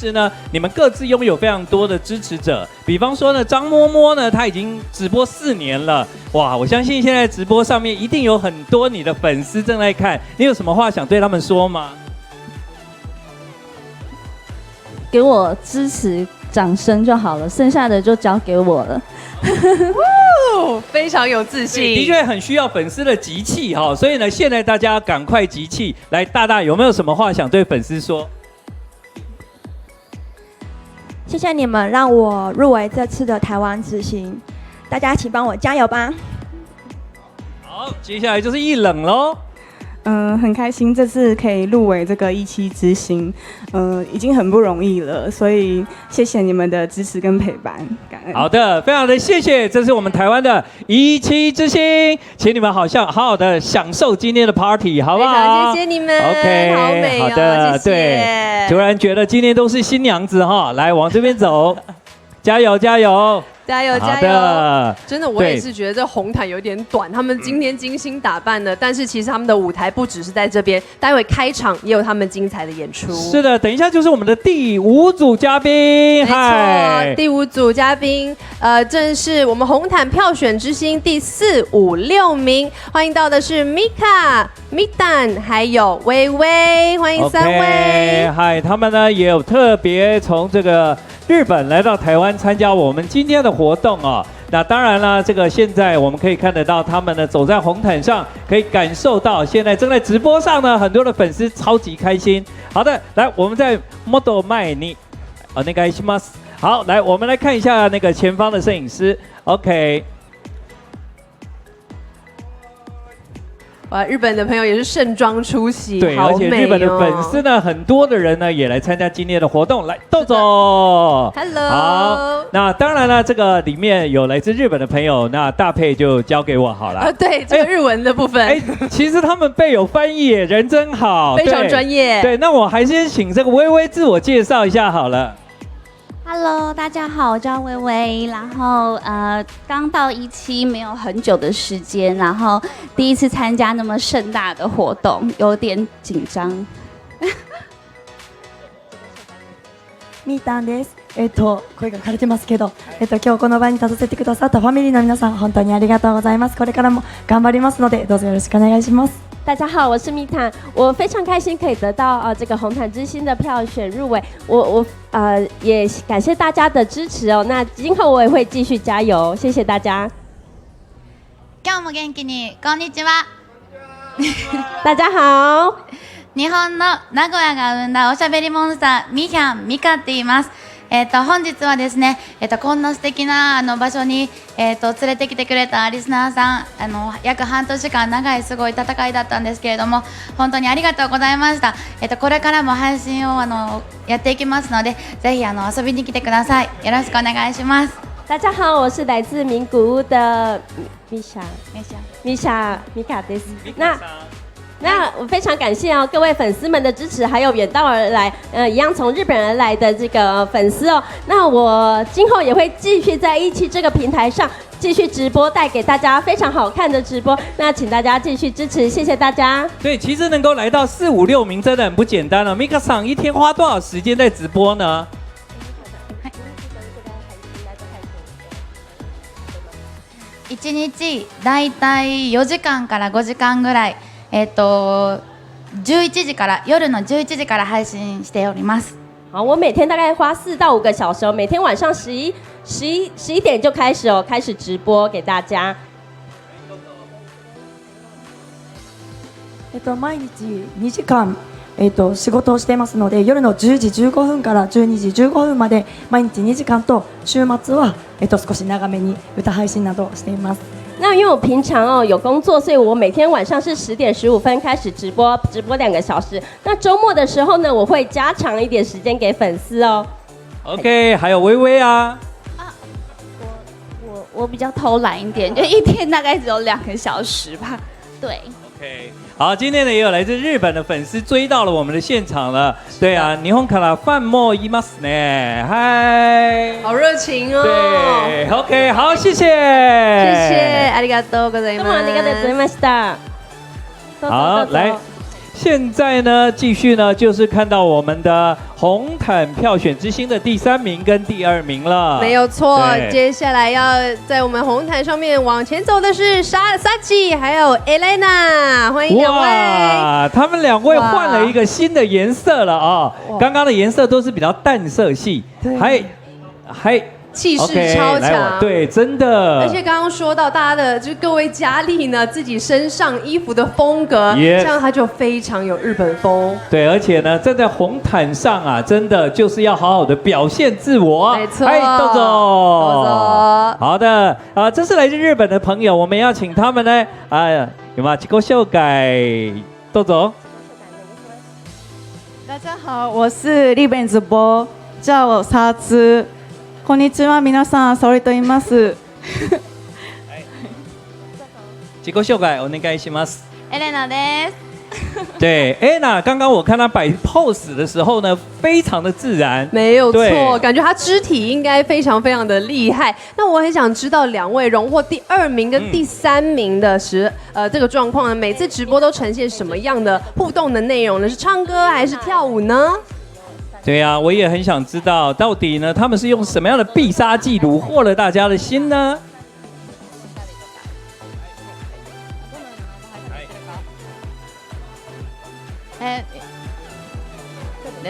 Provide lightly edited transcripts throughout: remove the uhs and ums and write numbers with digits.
是呢，你们各自拥有非常多的支持者，比方说呢，张摸摸呢，他已经直播4年了，哇！我相信现在直播上面一定有很多你的粉丝正在看，你有什么话想对他们说吗？给我支持、掌声就好了，剩下的就交给我了。非常有自信，的确很需要粉丝的集气哈，所以呢，现在大家赶快集气，来，大大有没有什么话想对粉丝说？谢谢你们让我入围这次的台湾之星，大家请帮我加油吧！好，接下来就是一冷喽。很开心这次可以入围这个17之星，已经很不容易了，所以谢谢你们的支持跟陪伴，感恩。好的，非常的谢谢，这是我们台湾的17之星，请你们好好的享受今天的 party， 好不好？非常谢谢你们 ，OK， 好美哦，好的，谢谢对，突然觉得今天都是新娘子哈，来往这边走，加油加油！加油加好油！的，真的，我也是觉得这红毯有点短。他们今天精心打扮了，但是其实他们的舞台不只是在这边，待会开场也有他们精彩的演出。是的，等一下就是我们的第5组嘉宾，没错，第5组嘉宾，正是我们红毯票选之星第4、5、6名，欢迎到的是 Mika、Mitan 还有微微，欢迎3位。嗨，他们呢也有特别从这个日本来到台湾参加我们今天的活动啊。那当然了，这个现在我们可以看得到他们呢走在红毯上，可以感受到现在正在直播上呢，很多的粉丝超级开心。好的，来，我们在 model 卖你，那个します。好，来，我们来看一下那个前方的摄影师 ，OK。哇，日本的朋友也是盛装出席，对，好美哦，而且日本的粉丝呢，很多的人呢也来参加今天的活动。来，豆总 ，Hello，好，那当然了，这个里面有来自日本的朋友，那大佩就交给我好了。对，这个日文的部分，其实他们备有翻译耶，人真好，非常专业。对，那我还先请这个微微自我介绍一下好了。Hello， 大家好，我叫微微，然后刚到17没有很久的时间，然后第一次参加那么盛大的活动，有点紧张。みーたんです。声が枯れてますけど、今日この場に立たせてくださったファミリーの皆さん、本当にありがとうございます。これからも頑張りますので、どうぞよろしくお願いします。大家好，我是密探，我非常开心可以得到这个红毯之星的票选入围，我也感谢大家的支持哦。那今后我也会继续加油，谢谢大家。今日も元気にこんにちは。大家好。日本の名古屋が生んだおしゃべりモンスターミヒャンミカって言います。本日はですね、こんな素敵な場所に、連れてきてくれたリスナーさん、約半年間長いすごい戦いだったんですけれども、本当にありがとうございました。これからも配信をやっていきますので、ぜひ遊びに来てください。よろしくお願いします。大家好，我是来自名古屋的米卡です。那我非常感谢哦各位粉丝们的支持，还有远道而来，一样从日本而来的这个粉丝哦。那我今后也会继续在17这个平台上继续直播，带给大家非常好看的直播。那请大家继续支持，谢谢大家。对，其实能够来到4、5、6名真的很不简单了。Mika さん一天花多少时间在直播呢？1日だいたい4時間から5時間ぐらい。11時から夜の11時から配信しております。好，我每天大概花4到5个小时哦，每天晚上11点就开始哦，开始直播给大家。毎日2時間仕事をしていますので、夜の10時15分から12時15分まで毎日2時間と週末は少し長めに歌配信などをしています。那因为我平常有工作，所以我每天晚上是10点15分开始直播2个小时。那周末的时候呢，我会加长一点时间给粉丝哦。OK， 还有微微啊。我比较偷懒一点，就一天大概只有2个小时吧。对。OK， 好，今天呢也有来自日本的粉丝追到了我们的现场了。对啊，日本からファンもいますね。嗨，好热情哦。对 ，OK， 好，谢谢，谢谢，ありがとうございます。どうもありがとうございました。好，来，现在呢，继续呢，就是看到我们的红毯票选之星的第3名跟第2名了。没有错，对接下来要在我们红毯上面往前走的是Sachi 还有 Elena， 欢迎两位。哇，他们2位换了一个新的颜色了啊、刚刚的颜色都是比较淡色系，还气势 OK， 超来强，对，真的。而且刚刚说到大家的，就是各位佳丽呢，自己身上衣服的风格， Yes 这样它就非常有日本风。对，而且呢，站在红毯上啊，真的就是要好好的表现自我。没错嗨，豆总，豆总好的啊，这是来自日本的朋友，我们要请他们呢，有吗？自己秀改，豆总。大家好，我是日本直播，叫我沙兹。こんにちは、皆さん、沙織と言います。自己秀改，お願いします。エレナです。对 ，Anna， 刚刚我看她摆 pose 的时候呢，非常的自然。没有错，对感觉她肢体应该非常非常的厉害。那我很想知道2位荣获第2名跟第3名的这个状况呢，每次直播都呈现什么样的互动的内容呢？是唱歌还是跳舞呢？对呀、我也很想知道，到底呢，他们是用什么样的必杀技虏获了大家的心呢？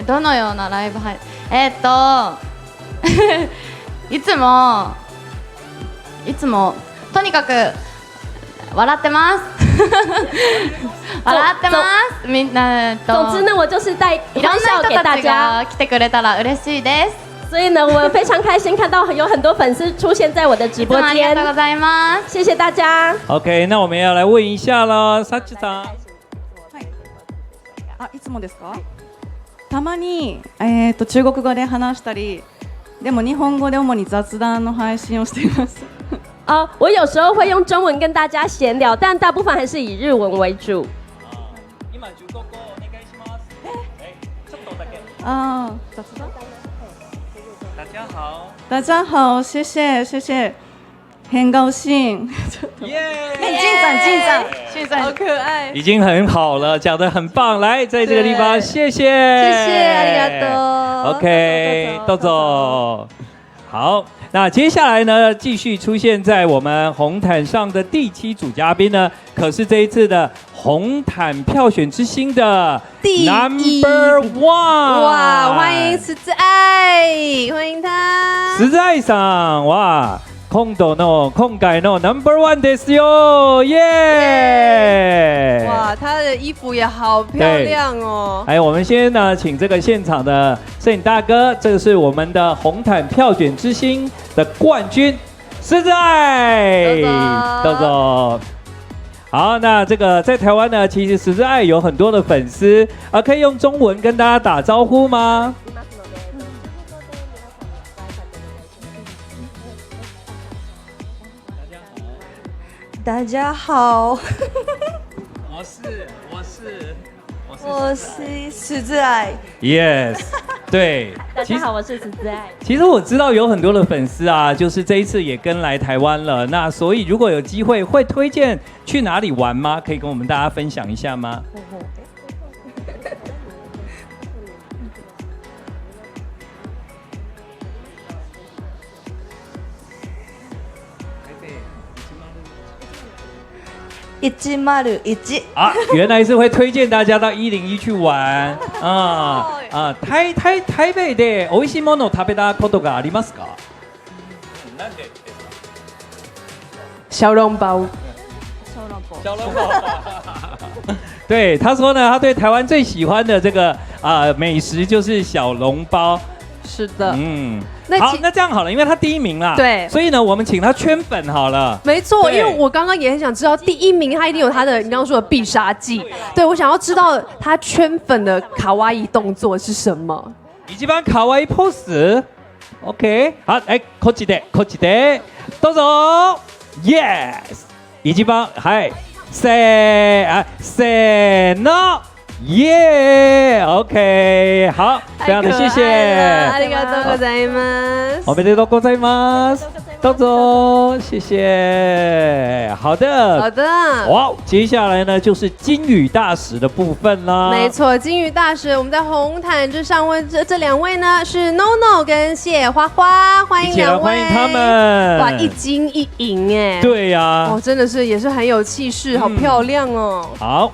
どのようなライブ配いつもとにかく笑ってます笑ってますみんな总之呢，我就是带いろん欢笑给な人たち大家，が来てくれたら嬉しいです所以呢，我非常开心看到有很多粉丝出现在我的直いつ播间もありがとう。ございます谢谢大家。 OK，那我们要来问一下了，サチさん。いつもですか？たまに、中国語で話したり、でも日本語で主に雑談の配信をしています。我有时候会用中文跟大家闲聊，但大部分还是以日文为主。今中国語お願いします。ちょっとだけ。雑談？大家好。大家好，谢谢谢谢，很高兴。耶！进展，好可爱，已经很好了，讲得很棒。来，在这个地方，谢谢，谢谢，ありがとう。 OK，豆总。好，那接下来呢，继续出现在我们红毯上的第7组嘉宾呢，可是这一次的红毯票选之星的第1 Number One，哇，欢迎石之爱，欢迎他。实在上哇。今回の Number One ですよ，耶！哇，他的衣服也好漂亮哦。哎，我们先呢，请这个现场的摄影大哥，这个是我们的红毯票选之星的冠军，实在，豆总。好，那这个在台湾呢，其实实在有很多的粉丝，可以用中文跟大家打招呼吗？大家好，我是石之爱。 Yes， 对，大家好，我是石之爱。其实我知道有很多的粉丝啊，就是这一次也跟来台湾了。那所以如果有机会，会推荐去哪里玩吗？可以跟我们大家分享一下吗？101啊，原来是会推荐大家到101去玩台北で美味しいものを食べたことがありますか？小笼包，小笼包。对，他说呢，他对台湾最喜欢的这个美食就是小笼包。是的，好，那这样好了，因为他第1名啦，对所以呢，我们请他圈粉好了。没错，对因为我刚刚也很想知道第1名他一定有他的你刚刚说的必杀技，对我想要知道他圈粉的卡哇伊动作是什么。一番可愛いポーズ。OK， 好，こっちでどうぞ。Yes，一番はいせーの。耶、OK， 好，非常的谢谢。ありがとうございます。おめでとうございます。どうぞ，谢谢。好的，好的。哇，接下来呢就是金语大使的部分啦。没错，金鱼大使，我们在红毯之上问这两位呢是 NONO 跟谢花花，欢迎一起来两位，欢迎他们。哇，一金一银哎，对呀、哦，真的是也是很有气势，好漂亮哦。好。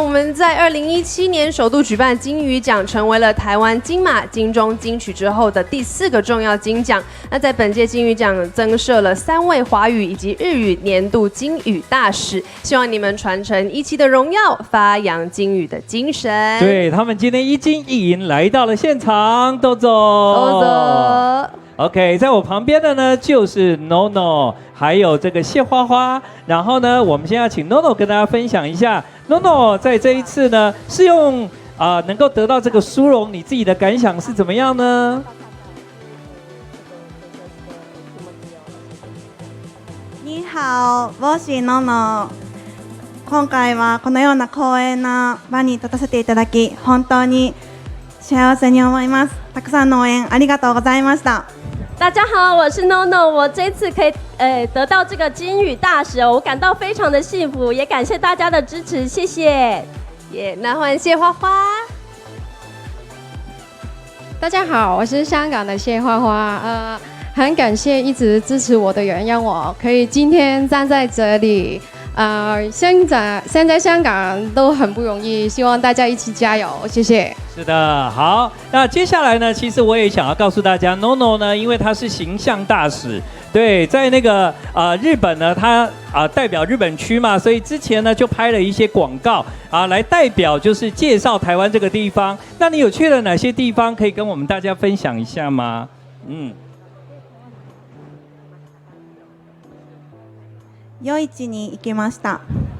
我们在2017年首度举办金鱼奖，成为了台湾金马、金钟、金曲之后的第4个重要金奖。那在本届金鱼奖增设了3位华语以及日语年度金语大使，希望你们传承17的荣耀，发扬金语的精神。对，他们今天一金一银来到了现场，豆豆，豆豆。OK， 在我旁边的呢就是 NONO， 还有这个谢花花。然后呢，我们先要请 NONO 跟大家分享一下 ，NONO 在这一次呢是用能够得到这个殊荣，你自己的感想是怎么样呢？你好，我是 NONO。今回はこのような光栄な場に立たせていただき、本当に幸せに思います。たくさんの応援ありがとうございました。大家好，我是 NONO， 我这次可以得到这个金语大使，我感到非常的幸福，也感谢大家的支持，谢谢。那欢迎谢花花。大家好，我是香港的谢花花，很感谢一直支持我的人，让我可以今天站在这里。现在香港都很不容易，希望大家一起加油，谢谢。是的，好，那接下来呢，其实我也想要告诉大家 ，NONO 呢，因为他是形象大使，对，在那个日本呢，他代表日本区嘛，所以之前呢就拍了一些广告来代表就是介绍台湾这个地方。那你有去了哪些地方？可以跟我们大家分享一下吗？夜市に行きました。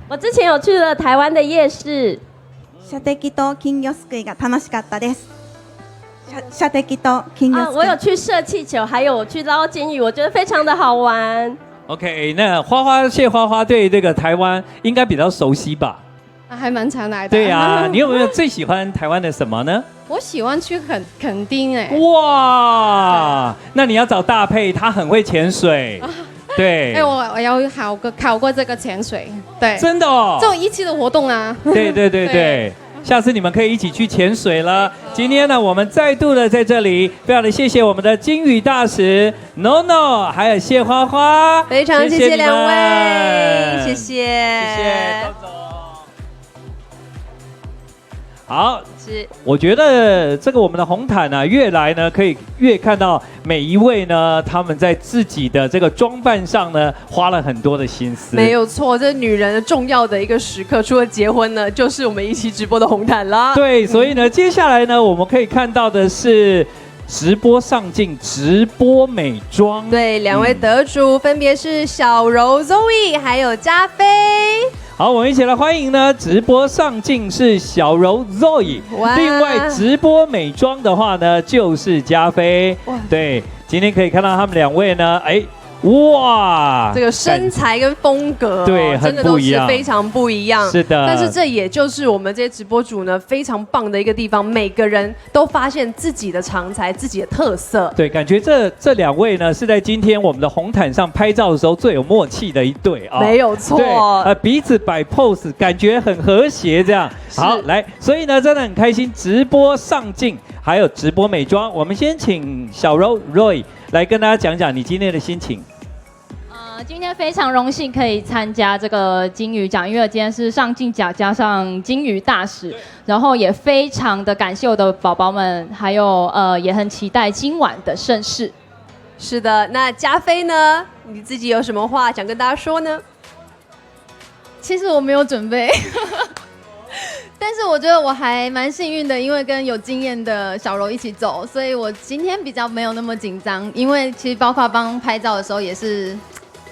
我之前有去了台湾的夜市。射的と金魚すくいが楽しかったです。射的と金魚すくい。我有去射气球，还有去捞金鱼，我觉得非常的好玩。OK， 那谢花花对这个台湾应该比较熟悉吧？还蛮常来的。对呀，你有没有最喜欢台湾的什么呢？我喜欢去垦丁哎。哇，那你要找大佩，他很会潜水。对，我要考过这个潜水，对，真的哦，这种一期的活动啊，对，下次你们可以一起去潜水了。今天呢，我们再度的在这里，非常的谢谢我们的金语大使 NONO， 还有谢花花，非常谢谢两位，谢谢，谢谢豆豆。好，我觉得这个我们的红毯啊，越来呢可以越看到每一位呢，他们在自己的这个装扮上呢，花了很多的心思。没有错，这女人重要的一个时刻，除了结婚呢，就是我们一起直播的红毯啦。对，所以呢，接下来呢，我们可以看到的是直播上镜直播美妆。对，两位得主分别是小柔 Zoe 还有加菲。好，我们一起来欢迎呢！直播上镜是小柔 Zoe， 另外直播美妆的话呢就是加菲。对，今天可以看到他们两位呢，哇，这个身材跟风格，对，真的都是非常不一样。是的，但是这也就是我们这些直播主呢非常棒的一个地方，每个人都发现自己的长才、自己的特色。对，感觉这两位呢是在今天我们的红毯上拍照的时候最有默契的一对啊，没有错。对，彼此摆 pose， 感觉很和谐这样。好，来，所以呢真的很开心，直播上镜还有直播美妆，我们先请小柔 Roy 来跟大家讲讲你今天的心情。今天非常荣幸可以参加这个金鱼奖，因为今天是上镜奖加上金鱼大使，然后也非常的感谢我的宝宝们，还有也很期待今晚的盛事。是的，那加菲呢？你自己有什么话想跟大家说呢？其实我没有准备。但是我觉得我还蛮幸运的，因为跟有经验的小柔一起走，所以我今天比较没有那么紧张。因为其实包括帮拍照的时候也是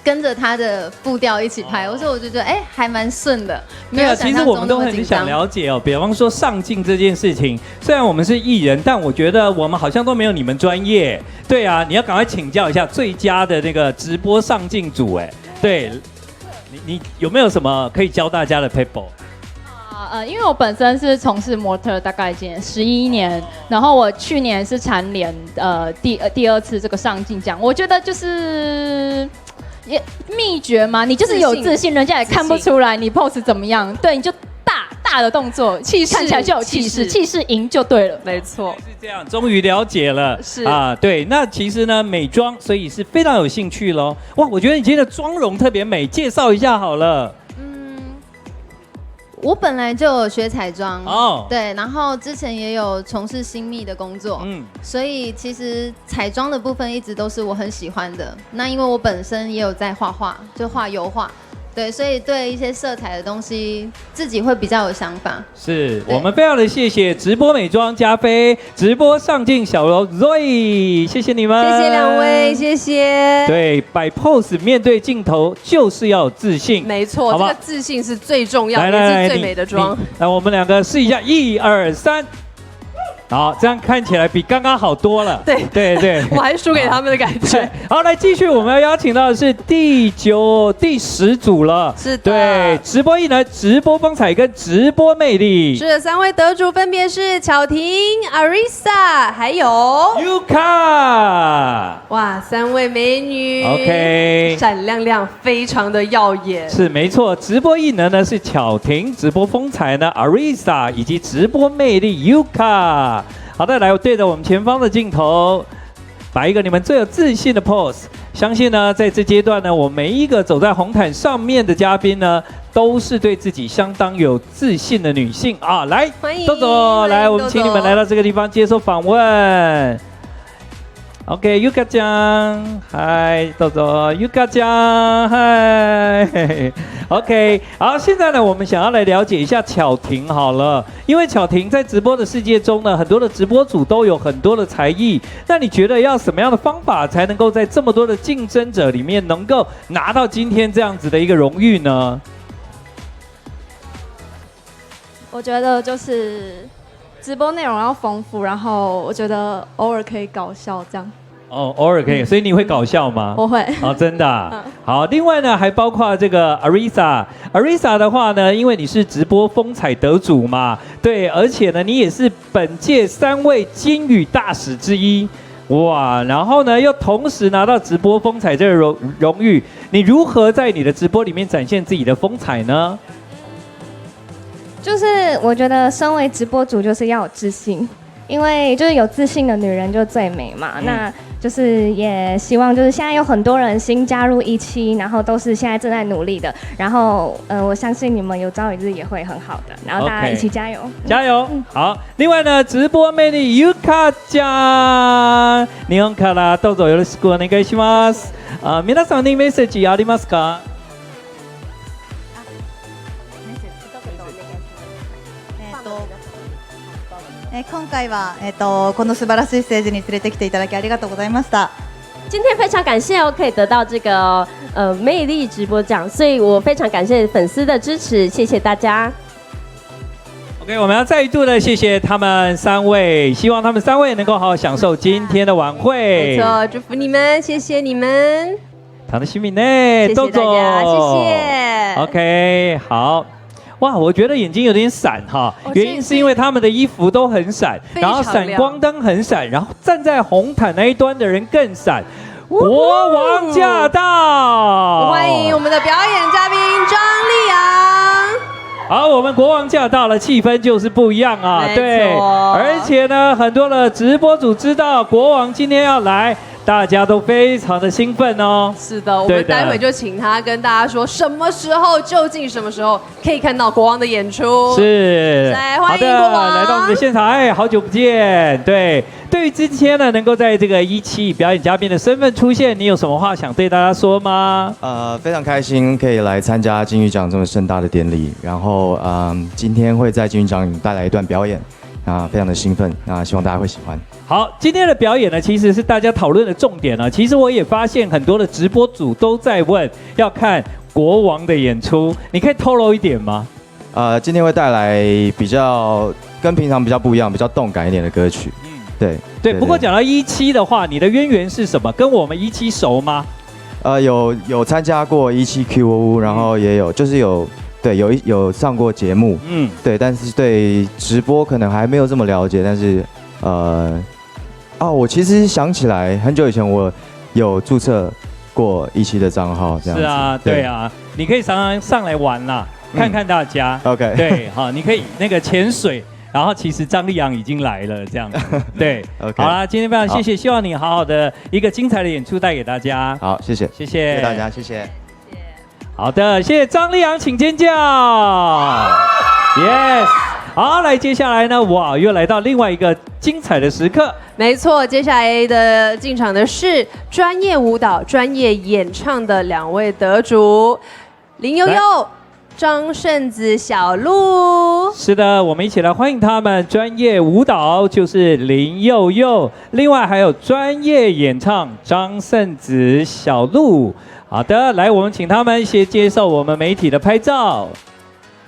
跟着他的步调一起拍，所以我就觉得还蛮顺的。对啊，其实我们都很想了解哦，比方说上镜这件事情，虽然我们是艺人，但我觉得我们好像都没有你们专业。对啊，你要赶快请教一下最佳的那个直播上镜组，对，你有没有什么可以教大家的 paper？因为我本身是从事模特大概已经11年，然后我去年是蝉联第2次这个上镜奖，我觉得就是秘诀嘛，你就是有自信，人家也看不出来你 pose 怎么样，对，你就大的动作，气势看起来就有气势，气势赢就对了，没错，是这样，终于了解了，是啊，对，那其实呢，美妆，所以是非常有兴趣咯。哇，我觉得你今天的妆容特别美，介绍一下好了。我本来就有学彩妆哦，对，然后之前也有从事新秘的工作，所以其实彩妆的部分一直都是我很喜欢的。那因为我本身也有在画画，就画油画，对，所以对一些色彩的东西自己会比较有想法。是我们非常的谢谢直播美妆加菲，直播上镜小柔 Zoe， 谢谢你们，谢谢两位，谢谢。对，摆 pose 面对镜头就是要有自信，没错，这个自信是最重要，来也是最美的妆。来，我们两个试一下，1、2、3。好，这样看起来比刚刚好多了。对，我还输给他们的感觉。好，来继续，我们要邀请到的是第10组了。是的，对，直播艺能、直播风采跟直播魅力。是的，3位得主分别是巧婷、Arisa 还有 Yuka。哇，3位美女 ，OK， 闪亮亮，非常的耀眼。是没错，直播艺能呢是巧婷，直播风采呢 Arisa， 以及直播魅力 Yuka。好的，来，我对着我们前方的镜头，摆一个你们最有自信的 pose。相信呢，在这阶段呢，我每一个走在红毯上面的嘉宾呢，都是对自己相当有自信的女性啊！来，豆豆，来，我们请你们来到这个地方接受访问。OK，Yuka 酱，嗨，豆豆 ，Yuka 酱，嗨 ，OK， 好，现在呢，我们想要来了解一下巧婷好了，因为巧婷在直播的世界中呢，很多的直播主都有很多的才艺，那你觉得要什么样的方法才能够在这么多的竞争者里面能够拿到今天这样子的一个荣誉呢？我觉得就是直播内容要丰富，然后我觉得偶尔可以搞笑这样。哦，偶尔可以，所以你会搞笑吗？我会。哦，真的啊。好，另外呢，还包括这个 Arisa 的话呢，因为你是直播风采得主嘛，对，而且呢，你也是本届3位金语大使之一。哇，然后呢，又同时拿到直播风采这个荣誉，你如何在你的直播里面展现自己的风采呢？就是我觉得身为直播主就是要有自信，因为就是有自信的女人就最美嘛。那就是也希望就是现在有很多人新加入17，然后都是现在正在努力的。然后我相信你们有朝一日也会很好的。然后大家一起加油，加油！好，另外呢，直播魅力 Yuka ちゃん、日本からどうぞよろしくお願いします。皆さんにメッセージありますか？今回は、この素晴らしいステージに連れてきていただきありがとうございました。今天非常感谢可以得到这个魅力直播奖，所以我非常感谢粉丝的支持，谢谢大家。OK， 我们要再一度的谢谢他们3位，希望他们3位能够好好享受今天的晚会。没错，祝福你们，谢谢你们。唐的西米呢，谢谢大家，谢谢。OK， 好。哇，我觉得眼睛有点闪哈，原因是因为他们的衣服都很闪，然后闪光灯很闪，然后站在红毯那一端的人更闪。国王驾到，欢迎我们的表演嘉宾张立昂。好，我们国王驾到了，气氛就是不一样啊，对，而且呢，很多的直播主知道国王今天要来。大家都非常的兴奋哦。是的，我们待会就请他跟大家说，什么时候究竟什么时候可以看到国王的演出。是，来欢迎国王来到我们的现场，哎，好久不见。对，对于今天呢，能够在这个17以表演嘉宾的身份出现，你有什么话想对大家说吗？非常开心可以来参加金曲奖这么盛大的典礼，然后今天会在金曲奖带来一段表演。非常的兴奋，希望大家会喜欢。好，今天的表演呢，其实是大家讨论的重点呢。其实我也发现很多的直播主都在问要看国王的演出，你可以透露一点吗？今天会带来比较跟平常比较不一样、比较动感一点的歌曲。对。不过讲到17的话，你的渊源是什么？跟我们17熟吗？有参加过17 QOO， 然后也有就是有对有上过节目，对，但是对直播可能还没有这么了解，但是我其实想起来很久以前我有注册过17的账号，这样子。是啊，对啊，你可以常常上来玩啦，看看大家。OK， 对，好，你可以那个潜水。然后其实张立昂已经来了，这样子，对， OK， 好啦，今天非常谢谢，希望你好好的一个精彩的演出带给大家。好，谢谢，谢谢，谢谢大家，谢谢。好的，谢谢张立昂，请尖叫 ，Yes。好，来，接下来呢，哇，又来到另外一个精彩的时刻。没错，接下来的进场的是专业舞蹈、专业演唱的2位得主，林悠悠。张圣子、小鹿，是的，我们一起来欢迎他们。专业舞蹈就是林佑佑，另外还有专业演唱张圣子、小鹿。好的，来，我们请他们先接受我们媒体的拍照。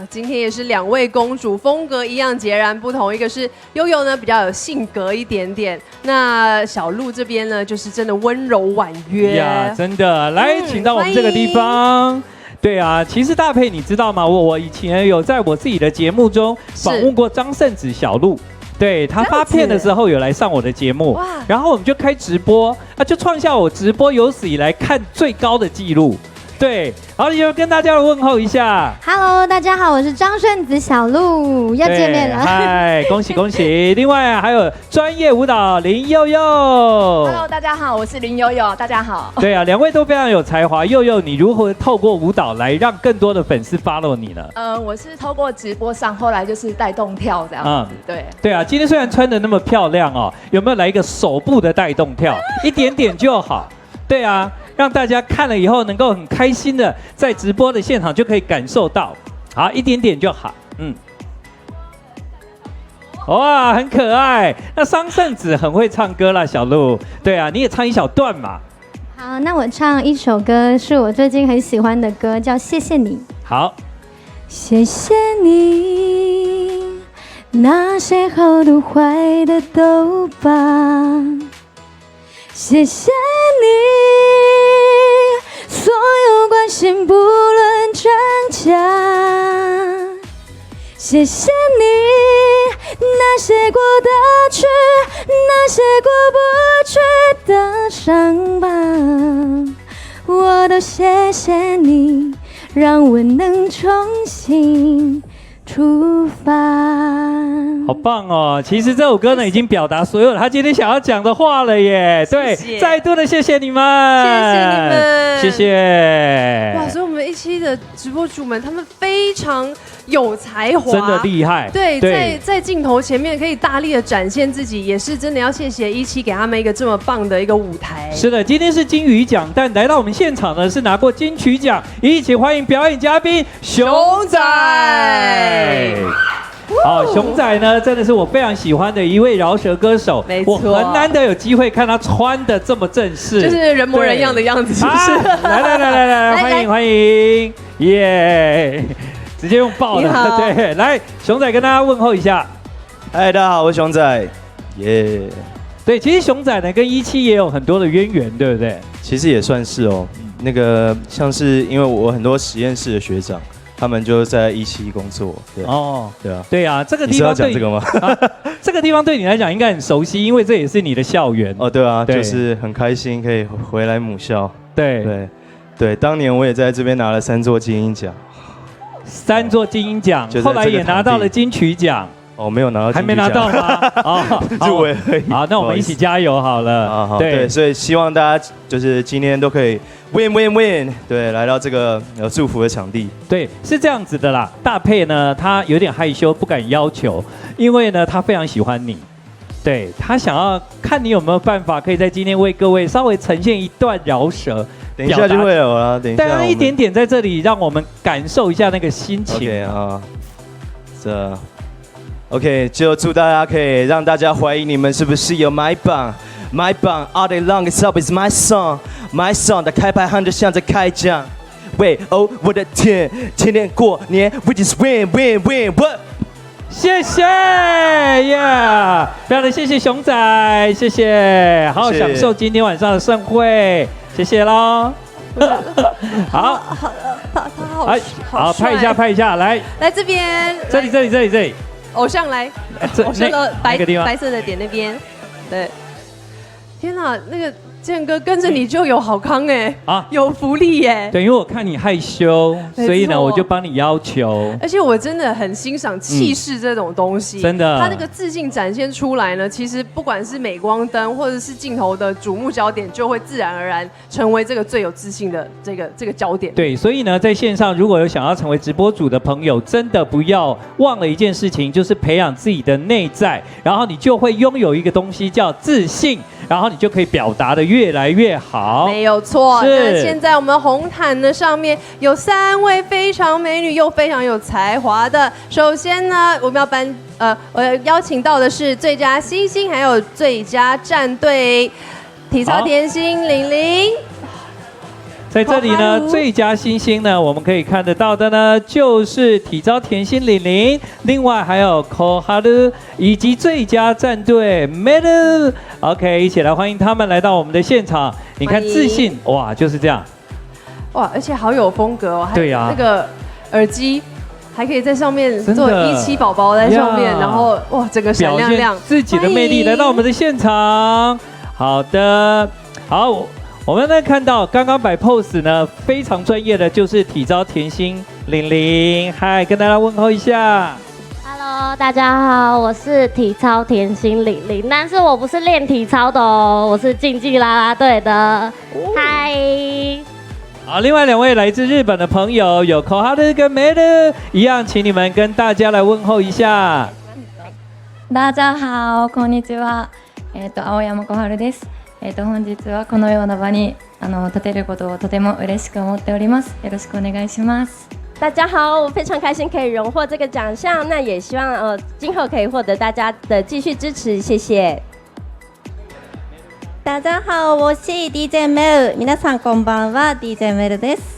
今天也是2位公主，风格一样截然不同。一个是悠悠呢，比较有性格一点点；那小鹿这边呢，就是真的温柔婉约呀，真的。来，请到我们这个地方。对啊，其实大佩你知道吗？我以前有在我自己的节目中访问过张圣子、小鹿，对他发片的时候有来上我的节目，然后我们就开直播，就创下我直播有史以来看最高的纪录。对，好，也跟大家问候一下。Hello， 大家好，我是张圣子小鹿，要见面了。嗨，恭喜恭喜！另外还有专业舞蹈林佑佑。Hello， 大家好，我是林佑佑，大家好。对啊，2位都非常有才华。佑佑，你如何透过舞蹈来让更多的粉丝 follow 你呢？我是透过直播上，后来就是带动跳这样子。对。对啊，今天虽然穿的那么漂亮哦，有没有来一个手部的带动跳？一点点就好。对啊。让大家看了以后能够很开心的在直播的现场就可以感受到，好，一点点就好，哇，很可爱。那张圣子很会唱歌啦，小鹿，对啊，你也唱一小段嘛。好，那我唱一首歌，是我最近很喜欢的歌，叫《谢谢你》。好，谢谢你，那些好的坏的都罢。谢谢你，所有关心不论真假。谢谢你，那些过得去，那些过不去的伤疤，我都谢谢你，让我能重新出发。好棒哦！其实这首歌呢，已经表达所有他今天想要讲的话了耶。对，再度的谢谢你们，谢谢你们，谢谢。哇，所以我们17的直播主们，他们非常有才华，真的厉害。对，在镜头前面可以大力的展现自己，也是真的要谢谢17给他们一个这么棒的一个舞台。是的，今天是金鱼奖，但来到我们现场呢是拿过金曲奖，一起欢迎表演嘉宾熊仔。好，熊仔呢，真的是我非常喜欢的一位饶舌歌手。没错，我很难得有机会看他穿的这么正式，就是人模人样的样子，是不是？来，欢迎，耶！直接用爆的，对，来，熊仔跟大家问候一下。嗨，大家好，我是熊仔，耶。对，其实熊仔呢跟17也有很多的渊源，对不对？其实也算是哦，那个像是因为我很多实验室的学长。他们就在17工作，对哦，对啊，对啊，这个地方对你是要讲这个吗？这个地方对你来讲应该很熟悉，因为这也是你的校园哦。对啊，就是很开心可以回来母校。对，当年我也在这边拿了3座金鹰奖，3座金鹰奖，后来也拿到了金曲奖。哦，没有拿到，还没拿到吗？哦，入围而已。好，那我们一起加油好了。好，对，所以希望大家就是今天都可以 win， 对，来到这个有祝福的场地。对，是这样子的啦。大佩呢，他有点害羞，不敢要求，因为呢，他非常喜欢你。对他想要看你有没有办法，可以在今天为各位稍微呈现一段饶舌。等一下就会有了，等一下。当然一点点在这里，让我们感受一下那个心情。OK 啊，这。OK， 就祝大家可以让大家怀疑你们是不是有买榜，all day long it's up is my song，my song 的开排行就像在开奖。喂哦，我的天，天天过年 ，we just win，what？ 谢谢呀，非常的谢谢熊仔，谢谢，好好享受今天晚上的盛会，谢谢喽。好。他好哎，好，拍一下，拍一下，来，来这边，这里，偶像来，偶像的白色的点那边，对，天哪，那个建哥跟着你就有好康哎，有福利耶。对，因为我看你害羞，所以呢，我就帮你要求。而且我真的很欣赏气势这种东西，真的，他那个自信展现出来呢，其实不管是镁光灯或者是镜头的瞩目焦点，就会自然而然成为这个最有自信的这个焦点。对，所以呢，在线上如果有想要成为直播主的朋友，真的不要忘了一件事情，就是培养自己的内在，然后你就会拥有一个东西叫自信。然后你就可以表达的越来越好，没有错。那现在我们红毯的上面有3位非常美女又非常有才华的。首先呢，我们要邀请到的是最佳新星，还有最佳战队体操甜心玲玲。在这里呢，最佳新星呢，我们可以看得到的呢，就是体操甜心玲玲，另外还有 Koharu 以及最佳战队 Medu。OK， 一起来欢迎他们来到我们的现场。你看自信，哇，就是这样。哇，而且好有风格哦。对呀。那个耳机还可以在上面做17宝宝在上面，然后哇，整个闪亮亮，自己的魅力来到我们的现场。好的，好。我们呢看到刚刚摆 pose 呢非常专业的就是体操甜心玲玲，嗨，跟大家问候一下。Hello， 大家好，我是体操甜心玲玲，但是我不是练体操的哦，我是竞技啦啦队的。嗨。好，另外2位来自日本的朋友有 Koharu 跟 Medu 一样，请你们跟大家来问候一下。大家好，こんにちは。青山小春です。本日はこのような場に立てることをとても嬉しく思っております。よろしくお願いします。大家好，我非常开心可以荣获这个奖项，那也希望今後可以获得大家的继续支持，谢谢。大家好，我是 DJ Mel， 皆さんこんばんは DJ Mel です。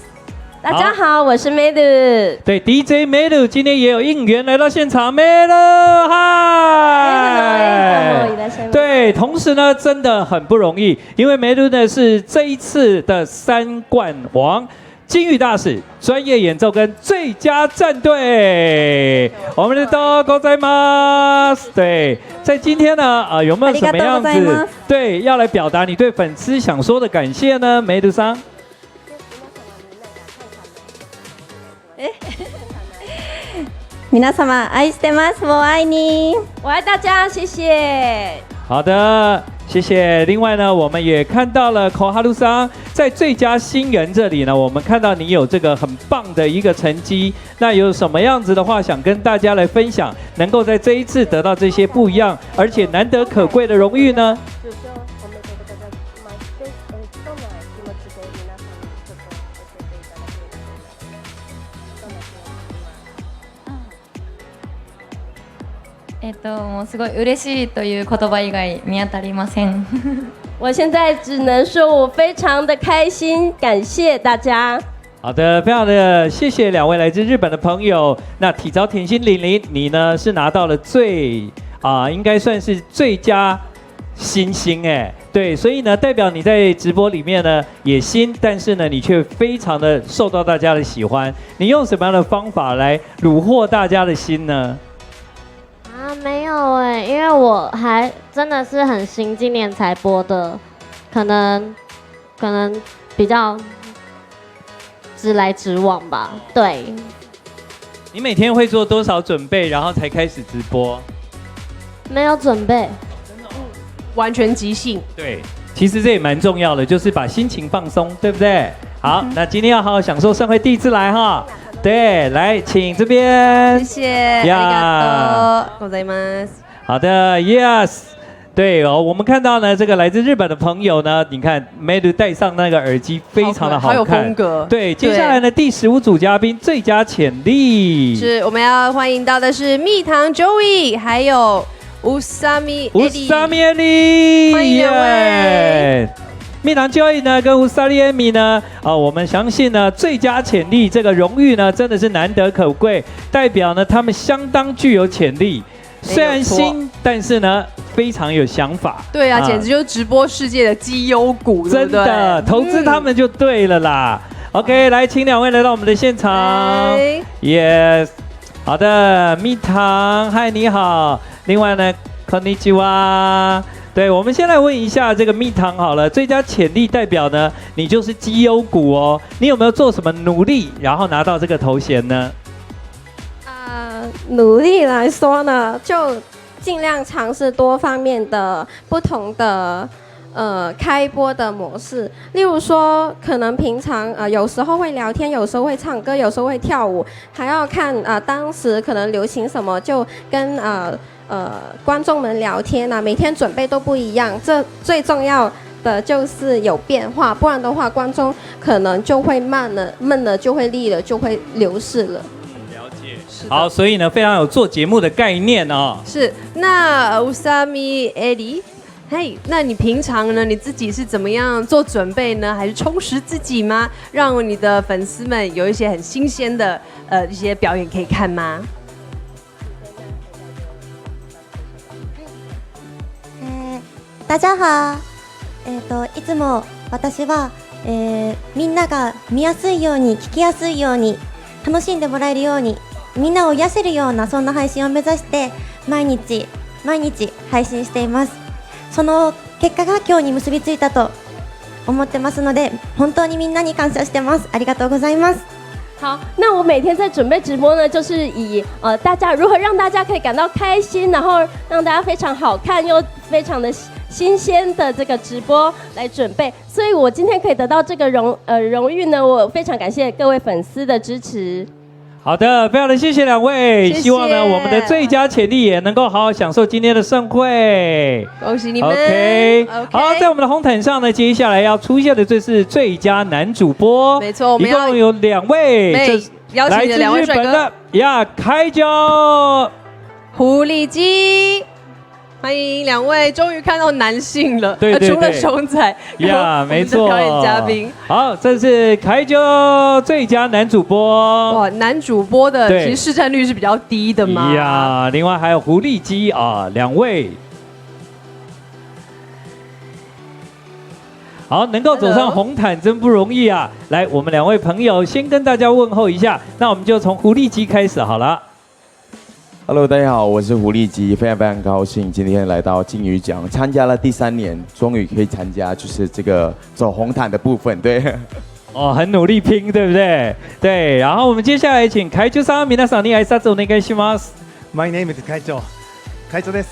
大家好，我是 Medu。对 ，DJ Medu 今天也有应援来到现场 ，Medu， 嗨！对，同时呢，真的很不容易，因为 Medu 呢是这一次的3冠王。金鱼大使、专业演奏跟最佳战队，我们的都ございます。对，在今天呢，有没有什么样子对要来表达你对粉丝想说的感谢呢？Meduさん。皆様愛してます，我愛你，我爱大家，谢谢。好的，谢谢。另外呢，我们也看到了 Koharu 桑在最佳新人这里呢，我们看到你有这个很棒的一个成绩。那有什么样子的话想跟大家来分享，能够在这一次得到这些不一样而且难得可贵的荣誉呢？もうすごい嬉しいという言葉以外見当たりません。我现在只能说我非常的开心，感谢大家。好的，非常的谢谢2位来自日本的朋友。那体操甜心玲玲，你呢是拿到了应该算是最佳新星哎，对，所以呢代表你在直播里面呢也新，但是呢你却非常的受到大家的喜欢。你用什么样的方法来虏获大家的心呢？没有哎，因为我还真的是很新，今年才播的，可能比较直来直往吧。对。你每天会做多少准备，然后才开始直播？没有准备，完全即兴。对，其实这也蛮重要的，就是把心情放松，对不对？好，那今天要好好享受盛会第一次来哈。对，来，请这边。谢谢。呀，ございます。好的 ，Yes。对哦，我们看到呢，这个来自日本的朋友呢，你看 Medu 戴上那个耳机，非常的好看，好有风格。对，接下来呢，第15组嘉宾最佳潜力，是我们要欢迎到的是蜜糖 Joey， 还有Usami Eli， 欢迎2位。蜜糖 Joy 呢跟Usami Emi 呢，我们相信呢最佳潜力这个荣誉呢真的是难得可贵，代表呢他们相当具有潜力，虽然新，但是呢非常有想法。对啊，简直就是直播世界的绩优股，真的投资他们就对了啦。OK， 来，请2位来到我们的现场。Yes， 好的，蜜糖，嗨，你好。另外呢，こんにちは。对，我们先来问一下这个蜜糖好了，最佳潜力代表呢，你就是绩优股哦。你有没有做什么努力，然后拿到这个头衔呢？努力来说呢，就尽量尝试多方面的不同的开播的模式。例如说，可能平常有时候会聊天，有时候会唱歌，有时候会跳舞，还要看当时可能流行什么，就跟观众们聊天每天准备都不一样。这最重要的就是有变化，不然的话，观众可能就会闷了就会腻了，就会流逝了。好，所以呢，非常有做节目的概念哦。是，那Usami Eddie， 嘿，那你平常呢，你自己是怎么样做准备呢？还是充实自己吗？让你的粉丝们有一些很新鲜的一些表演可以看吗？大家好。いつも私は、みんなが見やすいように聞きやすいように楽しんでもらえるように。みんなを癒せるようなそんな配信を目指して毎日配信しています。その結果が今日に結びついたと思ってますので、本当にみんなに感謝してます。ありがとうございます。好，那我每天在准备直播呢，就是以大家如何让大家可以感到开心，然后让大家非常好看又非常的新鲜的这个直播来准备。所以我今天可以得到这个荣誉呢，我非常感谢各位粉丝的支持。好的，非常的谢谢2位，谢谢。希望呢我们的最佳潜力也能够好好享受今天的盛会，恭喜你们。OK， 好，在我们的红毯上呢，接下来要出现的就是最佳男主播，没错，我们一共有2位，邀请的2位帅哥，来自日本的开就狐狸鸡。欢迎2位，终于看到男性了。对，除了熊仔，没错，表演嘉宾。好，这是开就最佳男主播。哇，男主播的其实市占率是比较低的嘛。呀，另外还有狐狸鸡2位。好，能够走上红毯真不容易啊！来，我们2位朋友先跟大家问候一下，那我们就从狐狸鸡开始好了。Hello， 大家好，我是狐狸鸡，非常高兴今天来到金鱼奖，参加了第3年，终于可以参加就是这个走红毯的部分，对。哦，很努力拼，对不对？对，然后我们接下来请会長さん、皆さんに挨拶お願いします。My name is 会長です。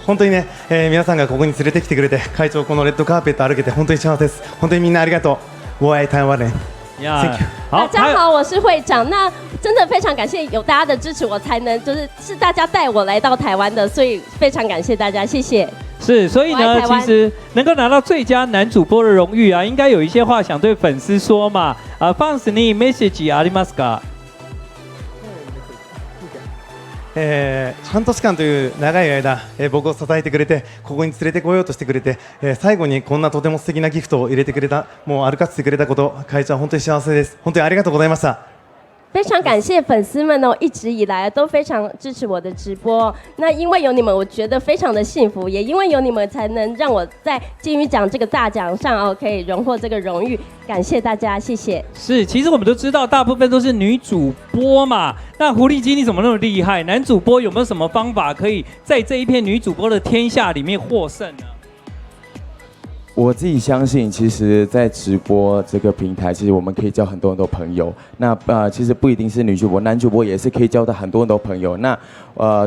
本当にね、皆さんがここに連れてきてくれて、会長このレッドカーペット歩けて本当に幸せです。本当にみんなありがとう。我爱台湾人。Thank you。大家好，我是会长。那真的非常感谢有大家的支持，我才能是大家带我来到台湾的，所以非常感谢大家，谢谢。是，所以呢，其实能够拿到最佳男主播的荣誉啊，应该有一些话想对粉丝说嘛。ファンスにメッセージありますか？半年間という長い間、僕を支えてくれて、ここに連れてこようとしてくれて、最後にこんなとても素敵なギフトを入れてくれた、もう歩かせてくれたこと、会長は本当に幸せです。本当にありがとうございました。非常感谢粉丝们一直以来都非常支持我的直播。那因为有你们，我觉得非常的幸福，也因为有你们，才能让我在金鱼奖这个大奖上可以荣获这个荣誉。感谢大家，谢谢。是，其实我们都知道，大部分都是女主播嘛。那狐狸鸡你怎么那么厉害？男主播有没有什么方法可以在这一片女主播的天下里面获胜呢？我自己相信，其实，在直播这个平台，其实我们可以交很多朋友。那其实不一定是女主播，男主播也是可以交到很多朋友。那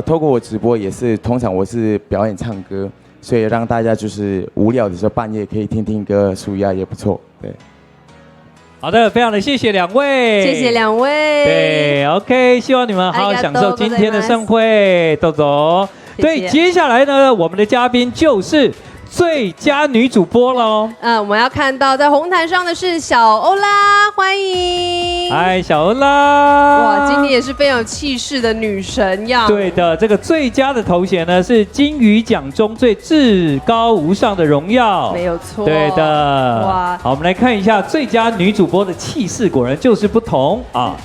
透过我直播也是，通常我是表演唱歌，所以让大家就是无聊的时候半夜可以听听歌，舒压也不错。对。好的，非常的谢谢2位，谢谢2位。对 ，OK， 希望你们好好享受今天的盛会，豆总。对，接下来呢，我们的嘉宾就是最佳女主播喽。我们要看到在红毯上的是小欧拉，欢迎。嗨，小欧拉。哇，今天也是非常有气势的女神样。对的，这个最佳的头衔呢是金鱼奖中最至高无上的荣耀。没有错。对的。哇，好，我们来看一下最佳女主播的气势，果然就是不同啊。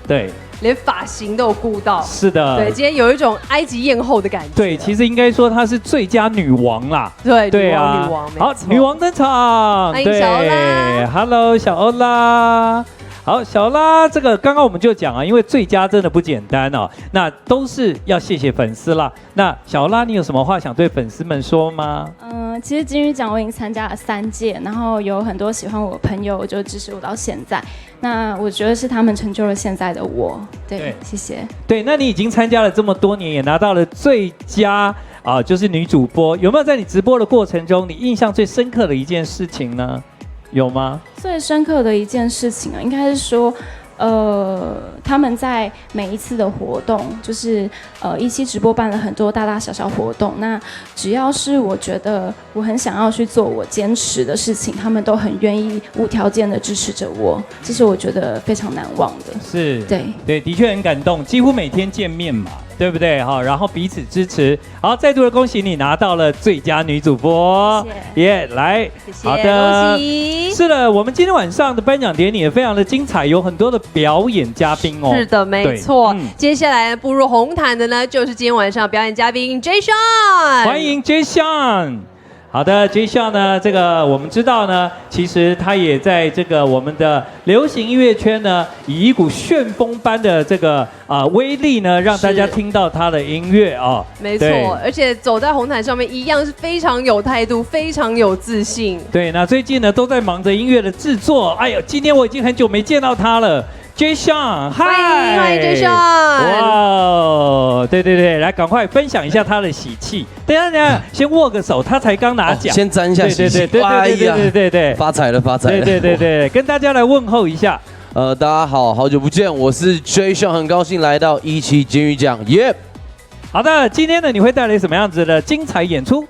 对。连发型都有顾到，是的，对，今天有一种埃及艳后的感觉。对，其实应该说她是最佳女王啦。对，对啊，女王，好，女王登场，欢迎小欧拉 ，Hello， 小欧拉。好，小拉，这个刚刚我们就讲啊，因为最佳真的不简单哦，那都是要谢谢粉丝啦。那小拉，你有什么话想对粉丝们说吗？其实金鱼奖我已经参加了3届，然后有很多喜欢我的朋友就支持我到现在。那我觉得是他们成就了现在的我。对，谢谢。对，那你已经参加了这么多年，也拿到了最佳就是女主播。有没有在你直播的过程中，你印象最深刻的一件事情呢？有吗？最深刻的一件事情啊，应该是说，他们在每一次的活动，就是17直播办了很多大大小小活动。那只要是我觉得我很想要去做我坚持的事情，他们都很愿意无条件的支持着我，这是我觉得非常难忘的。是，对，的确很感动，几乎每天见面嘛。对不对？好，然后彼此支持。好，再度的恭喜你拿到了最佳女主播，耶！来，好的，恭喜。是的，我们今天晚上的颁奖典礼也非常的精彩，有很多的表演嘉宾哦。是的，没错。接下来步入红毯的呢，就是今天晚上表演嘉宾 Jason， 欢迎 Jason。好的 ，Jason 呢，这个我们知道呢，其实他也在这个我们的流行音乐圈呢，以一股旋风般的这个威力呢，让大家听到他的音乐啊。没错，而且走在红毯上面一样是非常有态度，非常有自信。对，那最近呢都在忙着音乐的制作。哎呦，今天我已经很久没见到他了。Jason， 嗨，欢迎 Jason！ 哇，对，来赶快分享一下他的喜气。等一下，先握个手，他才刚拿奖，先沾一下喜气。对，发财了，对，跟大家来问候一下。大家好，好久不见，我是 Jason， 很高兴来到17金鱼奖，耶！好的，今天呢你会带来什么样子的精彩演出？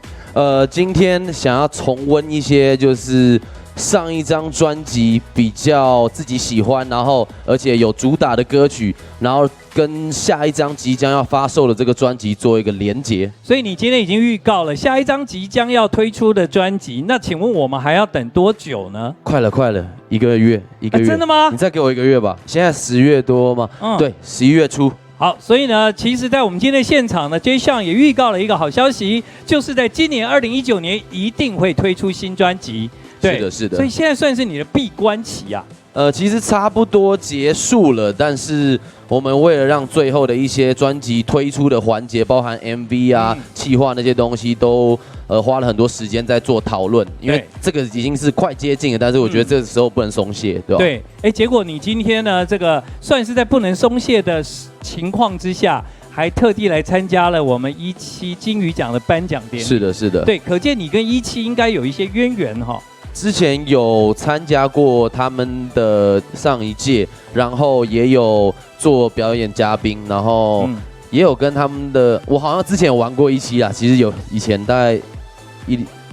今天想要重温一些就是上一张专辑比较自己喜欢，然后而且有主打的歌曲，然后跟下一张即将要发售的这个专辑做一个连结。所以你今天已经预告了下一张即将要推出的专辑，那请问我们还要等多久呢？快了，1个月，真的吗？你再给我1个月吧。现在10月多吗？对，11月初。好，所以呢，其实，在我们今天的现场呢 ，Jason 也预告了一个好消息，就是在今年2019年一定会推出新专辑。对，是的。所以现在算是你的闭关期啊。其实差不多结束了，但是我们为了让最后的一些专辑推出的环节，包含 MV 啊、企划那些东西，都花了很多时间在做讨论，因为这个已经是快接近了，但是我觉得这个时候不能松懈，对吧？对，结果你今天呢，这个算是在不能松懈的情况之下，还特地来参加了我们17金鱼奖的颁奖典礼。是的。对，可见你跟17应该有一些渊源哈。之前有参加过他们的上一届，然后也有做表演嘉宾，然后也有跟他们的，我好像之前有玩过17啦，其实有以前大概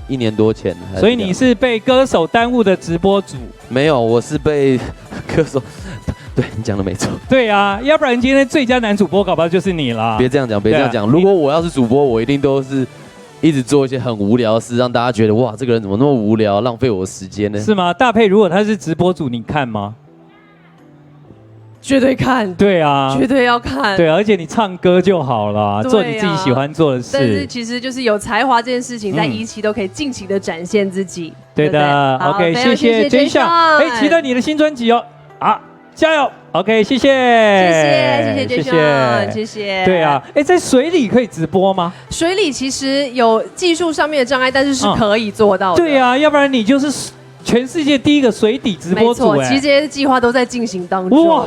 一年多前。所以你是被歌手耽误的直播主？没有，我是被歌手。对你讲的没错。对啊，要不然今天最佳男主播搞不好就是你啦。别这样讲，如果我要是主播，我一定都是一直做一些很无聊的事，让大家觉得哇，这个人怎么那么无聊，浪费我的时间呢？是吗？大佩，如果他是直播主，你看吗？绝对看。对啊，绝对要看。对，而且你唱歌就好了，做你自己喜欢做的事。但是其实就是有才华这件事情，在17都可以尽情的展现自己。对的 ，OK， 谢谢 Jason， 期待你的新专辑哦。加油 ！OK， 谢谢 Jason， 谢谢。对啊，在水里可以直播吗？水里其实有技术上面的障碍，但是是可以做到的。对啊，要不然你就是全世界第一个水底直播主。没错，其实这些计划都在进行当中。哇，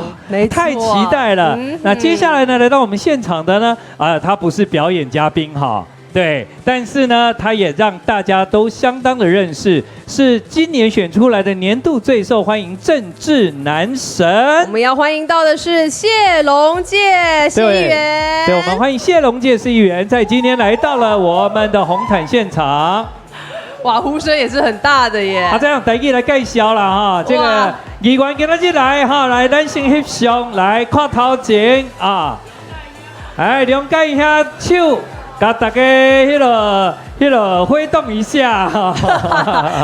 太期待了！那接下来呢，来到我们现场的呢，他不是表演嘉宾哈。对，但是呢，他也让大家都相当的认识，是今年选出来的年度最受欢迎政治男神。我们要欢迎到的是谢龙介市议员。对，我们欢迎谢龙介市议员，在今天来到了我们的红毯现场。哇，呼声也是很大的耶！这样台语来介绍啦哈，这个议员今日来哈，来咱先翕相，来看头前啊，谅解一下手。给大家那个挥动一下，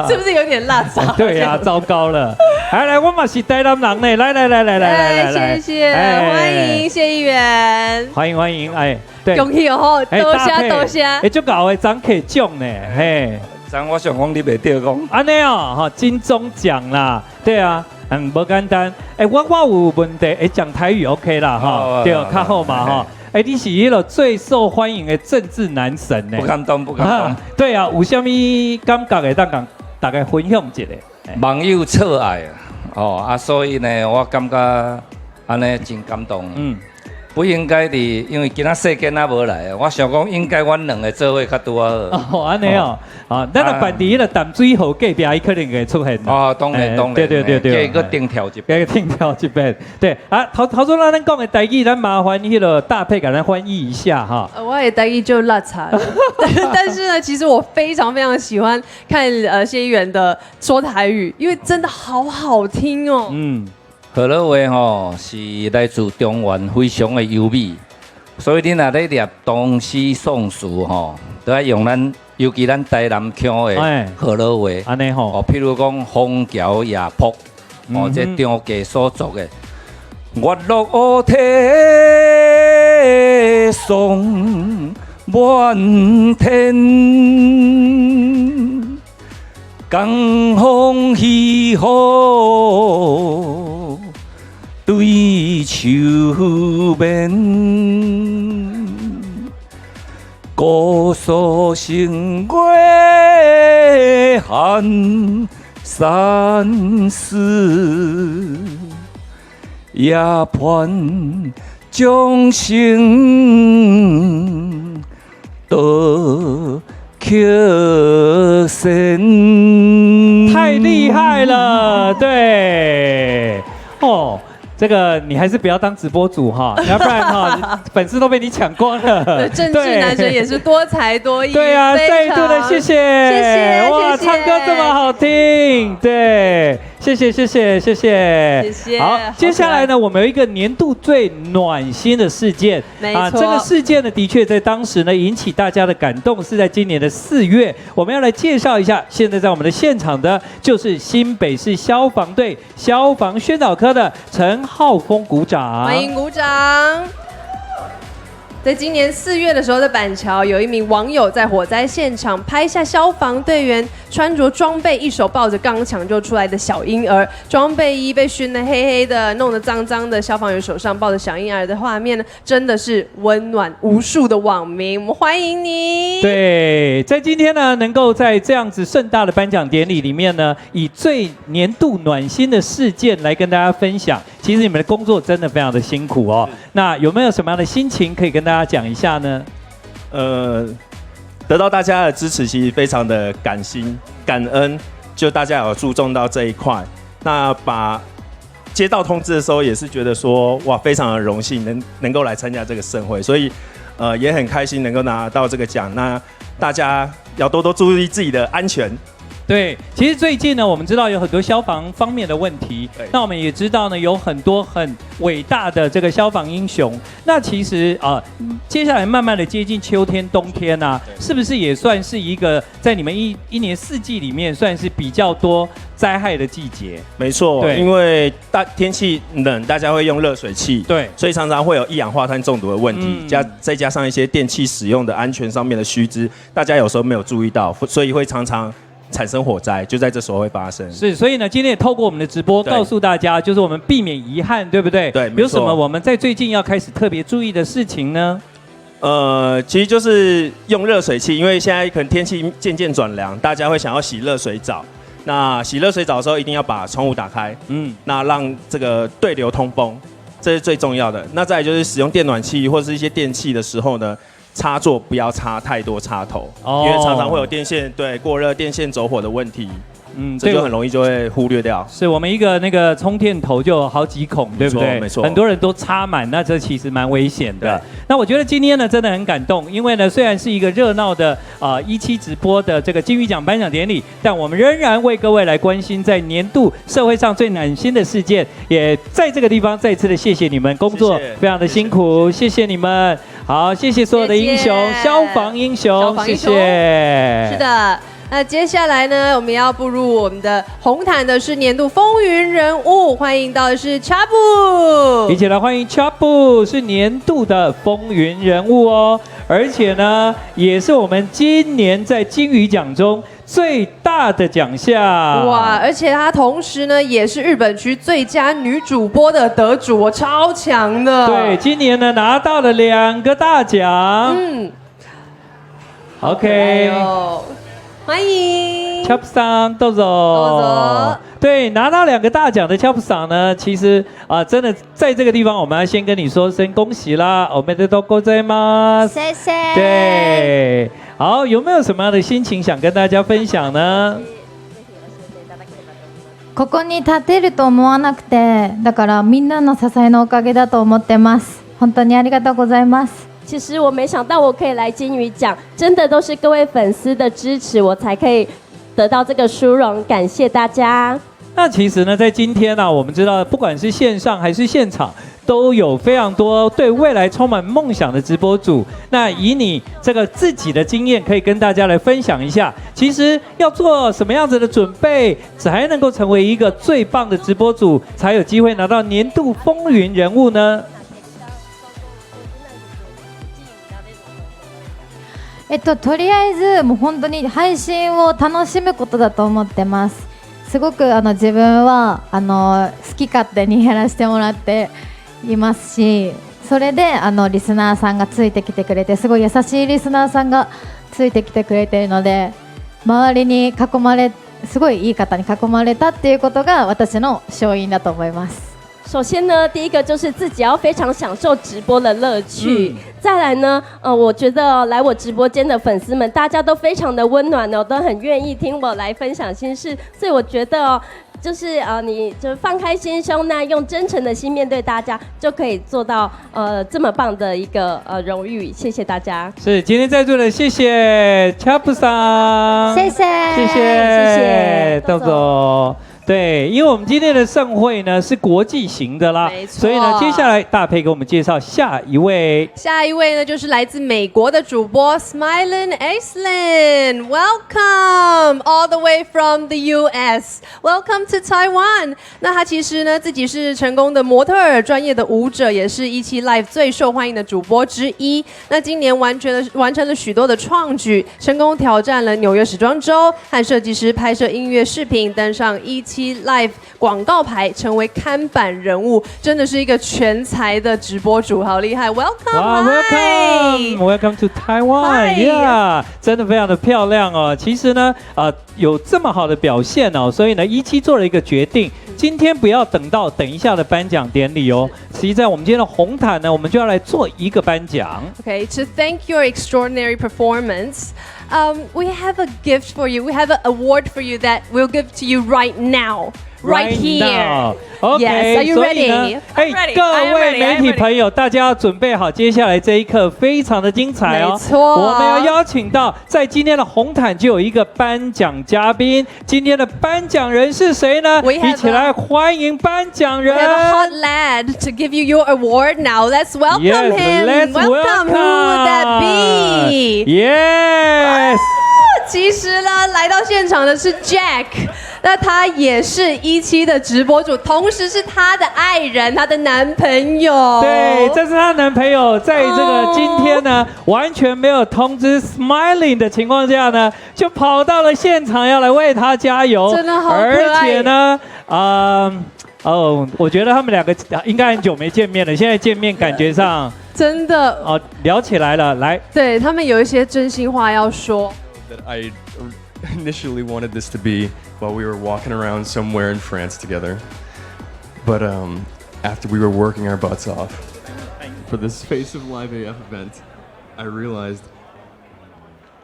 是不是有点辣糟？对呀，糟糕了。来，我嘛是台南人呢，来，谢谢，欢迎谢议员，欢迎，对，恭喜哦，多谢，就搞的张可奖呢，嘿，张我想讲你袂对讲，安尼哦，金钟奖啦，对啊。不简单。我有问题，讲台语 OK 啦哈，对，较好嘛哈。你是迄个最受欢迎的政治男神呢？不敢当，不敢当。对啊，有啥物感觉会当讲大概分享一下？网友侧爱所以呢，我感觉安尼真感动。不应该的，因为今仔世间无来，我想讲应该阮两个做伙较拄好。安尼咱若办伫迄个淡水河隔壁，伊可能会出现。当然，对，这个定调一遍，定调一遍。对头先咱讲的台语，咱麻烦迄个大配给咱翻译一下哈。我的台语就烂惨，但是呢，其实我非常非常喜欢看谢议员的说台语，因为真的好好听哦。河洛话是来自中原，非常的优美，所以你若咧念唐诗宋词都要用咱，尤其咱台南腔的河洛话。安尼譬如讲枫桥夜泊，这张家所作的。月落乌啼霜满天，江风起雨对愁眠，姑苏城月寒山寺，夜盼众生得客仙。太厉害了，对，这个你还是不要当直播主哈，要不然粉丝都被你抢光了。政治男神也是多才多艺。对啊，再一度的谢谢，哇，唱歌这么好听，对，谢谢。好，接下来呢，我们有一个年度最暖心的事件，没错，这个事件呢，的确在当时呢引起大家的感动，是在今年的4月。我们要来介绍一下，现在在我们的现场的就是新北市消防队消防宣导科的陈浩峰鼓掌，欢迎鼓掌。在今年4月的时候，在板桥有一名网友在火灾现场拍下消防队员穿着装备，一手抱着刚抢救出来的小婴儿，装备衣被熏得黑黑的，弄得脏脏的。消防员手上抱着小婴儿的画面呢，真的是温暖无数的网民。我们欢迎你。对，在今天呢，能够在这样子盛大的颁奖典礼里面呢，以最年度暖心的事件来跟大家分享。其实你们的工作真的非常的辛苦哦。那有没有什么样的心情可以跟大家讲一下呢？得到大家的支持，其实非常的感恩，就大家有注重到这一块。那接到通知的时候，也是觉得说哇，非常的荣幸能够来参加这个盛会，所以也很开心能够拿到这个奖。那大家要多多注意自己的安全。对，其实最近呢，我们知道有很多消防方面的问题，那我们也知道呢，有很多很伟大的这个消防英雄。那其实接下来慢慢的接近秋天、冬天啊，是不是也算是一个在你们一年4季里面算是比较多灾害的季节？没错，因为天气冷，大家会用热水器，对，所以常常会有一氧化碳中毒的问题，再加上一些电器使用的安全上面的须知，大家有时候没有注意到，所以会常常产生火灾，就在这时候会发生。是，所以呢，今天也透过我们的直播告诉大家，就是我们避免遗憾，对不对？对，有什么我们在最近要开始特别注意的事情呢？其实就是用热水器，因为现在可能天气渐渐转凉，大家会想要洗热水澡。那洗热水澡的时候，一定要把窗户打开，那让这个对流通风，这是最重要的。那再来就是使用电暖器或是一些电器的时候呢，插座不要插太多插头，因为常常会有电线过热、电线走火的问题。这就很容易就会忽略掉。是我们一个那个充电头就有好几孔，对不对？没错，很多人都插满，那这其实蛮危险的。那我觉得今天呢真的很感动，因为呢虽然是一个热闹的17直播的这个金鱼奖颁奖典礼，但我们仍然为各位来关心在年度社会上最暖心的事件。也在这个地方再次的谢谢你们，工作非常的辛苦，谢谢你们。好，谢谢所有的英雄，消防英雄，谢谢。是的。那接下来呢，我们要步入我们的红毯的是年度风云人物，欢迎到的是 Chabu， 一起来欢迎 Chabu， 是年度的风云人物哦。而且呢，也是我们今年在金鱼奖中最大的奖项。哇！而且她同时呢，也是日本区最佳女主播的得主，我超强的。对，今年呢拿到了2个大奖。OK，欢迎 Chap 桑，豆走。对，拿到2个大奖的 Chap 桑呢，其实真的在这个地方，我们要先跟你说声恭喜啦，おめでとうございます。谢谢。对，好，有没有什么样的心情想跟大家分享呢？ここに立てると思わなくて、だからみんなの支えのおかげだと思ってます。本当にありがとうございます。其实我没想到我可以来金鱼奖，真的都是各位粉丝的支持，我才可以得到这个殊荣，感谢大家。那其实呢，在今天呢，我们知道，不管是线上还是现场，都有非常多对未来充满梦想的直播主。那以你这个自己的经验，可以跟大家来分享一下，其实要做什么样子的准备，才能够成为一个最棒的直播主，才有机会拿到年度风云人物呢？とりあえずもう本当に配信を楽しむことだと思ってます。すごく自分は好き勝手にやらせてもらっていますし、それでリスナーさんがついてきてくれて、すごい優しいリスナーさんがついてきてくれているので、周りに囲まれ、すごいいい方に囲まれたっていうことが私の勝因だと思います。首先呢，第一个就是自己要非常享受直播的乐趣。再来呢，我觉得来我直播间的粉丝们，大家都非常的温暖哦，都很愿意听我来分享心事，所以我觉得就是你就放开心胸，那用真诚的心面对大家，就可以做到这么棒的一个荣誉。谢谢大家。是今天在座的，谢谢 Chap 桑，谢谢，谢谢豆总。对，因为我们今天的盛会呢是国际型的啦，所以呢，接下来大佩给我们介绍下一位。下一位呢，就是来自美国的主播 Smilin Aislinn，Welcome all the way from the US，Welcome to Taiwan。那他其实呢自己是成功的模特儿、专业的舞者，也是17 Live 最受欢迎的主播之一。那今年完成了许多的创举，成功挑战了纽约时装周，和设计师拍摄音乐视频，登上17 Live 广告牌，成为看板人物，真的是一个全才的直播主，好厉害 ！Welcome to Taiwan， 真的非常的漂亮哦。其实呢，有这么好的表现哦，所以呢，17做了一个决定，今天不要等到等一下的颁奖典礼哦。实际在我们今天的红毯呢，我们就要来做一个颁奖。Okay, to thank your extraordinary performance. We have a gift for you. We have an award for you that we'll give to you right now, right here. OK, yes, are you ready? 各位媒体朋友，大家要准备好，接下来这一刻非常的精彩哦。没错，我们要邀请到在今天的红毯就有一个颁奖嘉宾，今天的颁奖人是谁呢？一起来欢迎颁奖人。We have a hot lad to give you your award now. Let's welcome him. Let's welcome. Who would that be? Yes. 其实呢，来到现场的是 Jack， 那他也是17的直播主，同时是他的爱人，他的男朋友。对，这是他男朋友，在这个今天呢，完全没有通知 Smiling 的情况下呢，就跑到了现场要来为他加油，真的好可爱。而且呢，我觉得他们两个应该很久没见面了，现在见面感觉上真的聊起来了，来，对他们有一些真心话要说。That I initially wanted this to be while we were walking around somewhere in France together. But after we were working our butts off for this Face of Live AF event, I realized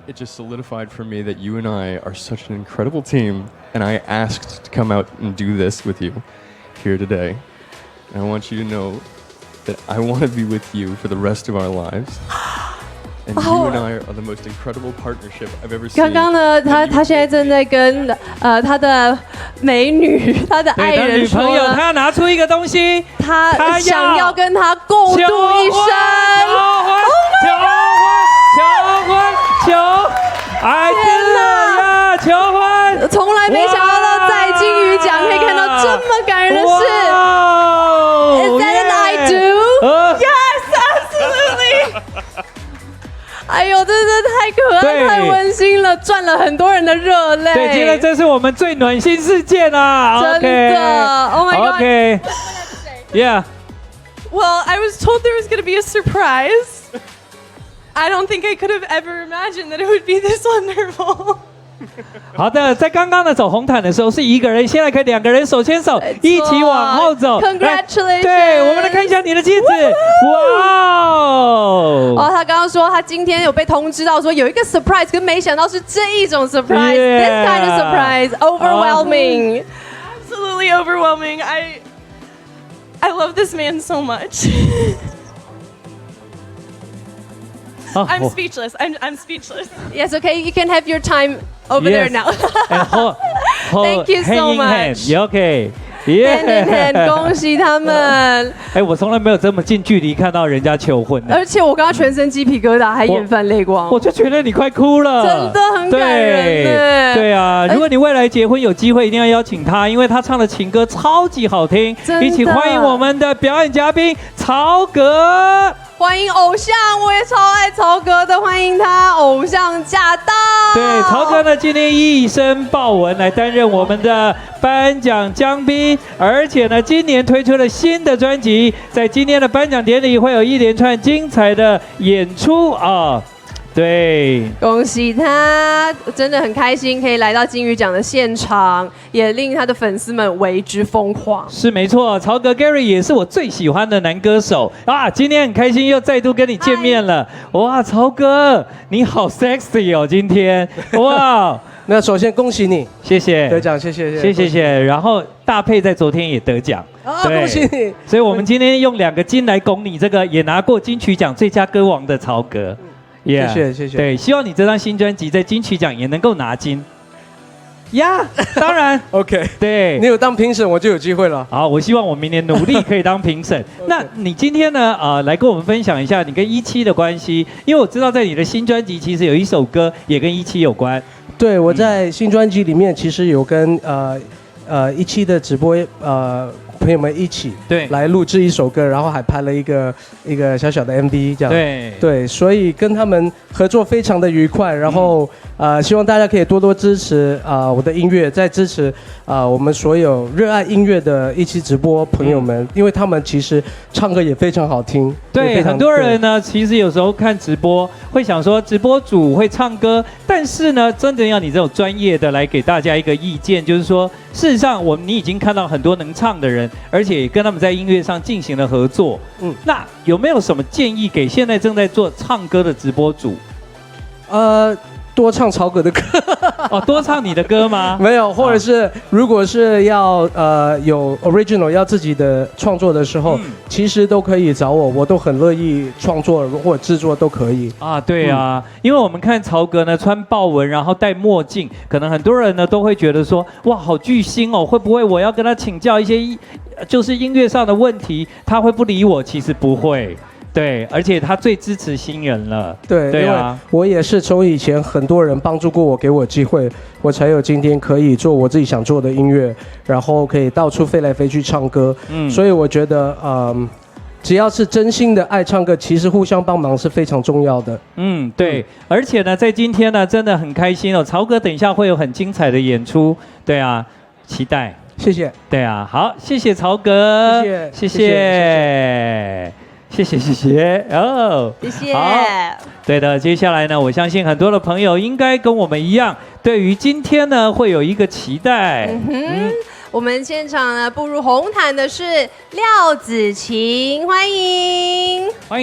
it just solidified for me that you and I are such an incredible team, and I asked to come out and do this with you here today. And I want you to know that I want to be with you for the rest of our lives. And you and I are the most incredible partnership I've ever seen. 刚刚呢，他现在正在跟他的美女，他的爱人说了，他要拿出一个东西，他想要跟他共度一生。求婚！天哪！求婚！从来没想到在金鱼奖可以看到这么感人的事。Is that an I do? Yes, absolutely. 太温馨了，赚了很多人的热泪。对，今天这是我们最暖心事件啊！真的 ，Oh my God。OK， Yeah. Well, I was told there was going to be a surprise. I don't think I could have ever imagined that it would be this wonderful. 好的，在刚刚的走红毯的时候是一个人，现在可以两个人手牵手一起往后走。Congratulations！ 对，我们来看一下你的戒指。哇哦！哦，他刚刚说他今天有被通知到说有一个 surprise， 可没想到是这一种 surprise。This kind of surprise, overwhelming. Absolutely overwhelming. I love this man so much. I'm speechless. I'm speechless. Yes, okay. You can have your time over there now. Thank you so much. OK. Hand in hand， 恭喜他们！哎，我从来没有这么近距离看到人家求婚的，而且我刚刚全身鸡皮疙瘩，还眼泛泪光，我就觉得你快哭了，真的很感人。对啊，如果你未来结婚有机会，一定要邀请他，因为他唱的情歌超级好听。一起欢迎我们的表演嘉宾曹格。欢迎偶像，我也超爱曹格的，欢迎他，偶像驾到。对，曹格呢今天一身豹纹来担任我们的颁奖嘉宾，而且呢今年推出了新的专辑，在今天的颁奖典礼会有一连串精彩的演出啊。对，恭喜他，真的很开心可以来到金曲奖的现场，也令他的粉丝们为之疯狂。是没错，曹格 Gary 也是我最喜欢的男歌手啊！今天很开心又再度跟你见面了，哇，曹哥你好 sexy 哦，今天哇！那首先恭喜你，谢谢得奖，谢谢。然后大佩在昨天也得奖，恭喜你！所以我们今天用2个金来拱你这个也拿过金曲奖最佳歌王的曹格。谢谢。对，希望你这张新专辑在金曲奖也能够拿金。呀，当然 ，OK， 对，你有当评审，我就有机会了。好，我希望我明年努力可以当评审。那你今天呢？来跟我们分享一下你跟17的关系，因为我知道在你的新专辑其实有一首歌也跟17有关。对，我在新专辑里面其实有跟17的直播朋友们一起来录制一首歌，然后还拍了一个小小的 MV 这样。对，所以跟他们合作非常的愉快，然后希望大家可以多多支持我的音乐，再支持我们所有热爱音乐的17直播朋友们，因为他们其实唱歌也非常好听。对，很多人呢，其实有时候看直播会想说直播主会唱歌，但是呢，真的要你这种专业的来给大家一个意见，就是说，事实上你已经看到很多能唱的人，而且也跟他们在音乐上进行了合作。那有没有什么建议给现在正在做唱歌的直播主？多唱曹格的歌哦，多唱你的歌吗？没有，或者是如果是要有 original 要自己的创作的时候，其实都可以找我，我都很乐意创作或者制作都可以啊。对啊，因为我们看曹格呢穿豹纹，然后戴墨镜，可能很多人呢都会觉得说，哇，好巨星哦，会不会我要跟他请教一些就是音乐上的问题，他会不理我？其实不会。对，而且他最支持新人了。对啊，我也是从以前很多人帮助过我，给我机会，我才有今天可以做我自己想做的音乐，然后可以到处飞来飞去唱歌。所以我觉得，只要是真心的爱唱歌，其实互相帮忙是非常重要的。对，而且呢，在今天呢，真的很开心哦。曹格等一下会有很精彩的演出，对啊，期待。谢谢。对啊，好，谢谢曹格，谢谢。谢谢哦，谢谢。好，对的，接下来呢，我相信很多的朋友应该跟我们一样，对于今天呢会有一个期待。我们现场呢步入红毯的是廖子晴，欢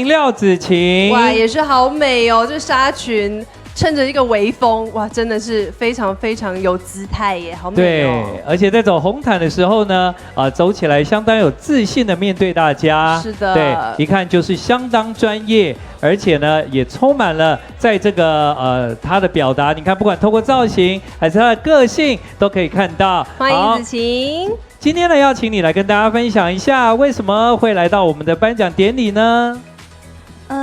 迎廖子晴。哇，也是好美哦，这纱裙。趁着一个微风，哇，真的是非常非常有姿态耶，好美哦！对，而且在走红毯的时候呢，走起来相当有自信的面对大家。是的，对，一看就是相当专业，而且呢，也充满了在这个他的表达。你看，不管透过造型还是他的个性，都可以看到。欢迎子晴。今天呢，要请你来跟大家分享一下，为什么会来到我们的颁奖典礼呢？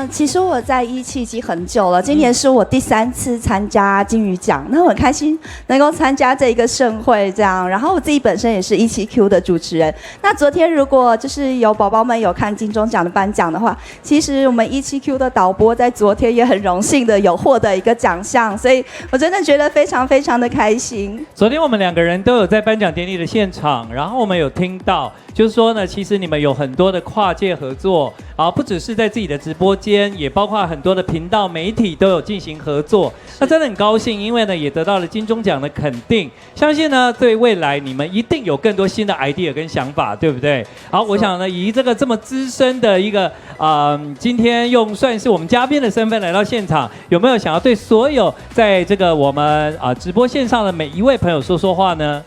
其实我在17已经很久了，今年是我第3次参加金鱼奖，那我很开心能够参加这一个盛会，这样。然后我自己本身也是17Q 的主持人。那昨天如果就是有宝宝们有看金钟奖的颁奖的话，其实我们17Q 的导播在昨天也很荣幸的有获得一个奖项，所以我真的觉得非常非常的开心。昨天我们2个人都有在颁奖典礼的现场，然后我们有听到，就是说呢，其实你们有很多的跨界合作啊，不只是在自己的直播间，也包括很多的频道媒体都有进行合作。那真的很高兴，因为呢也得到了金钟奖的肯定。相信呢对未来你们一定有更多新的 idea 跟想法，对不对？好，我想呢以这个这么资深的一个今天用算是我们嘉宾的身份来到现场，有没有想要对所有在这个我们直播线上的每一位朋友说说话呢？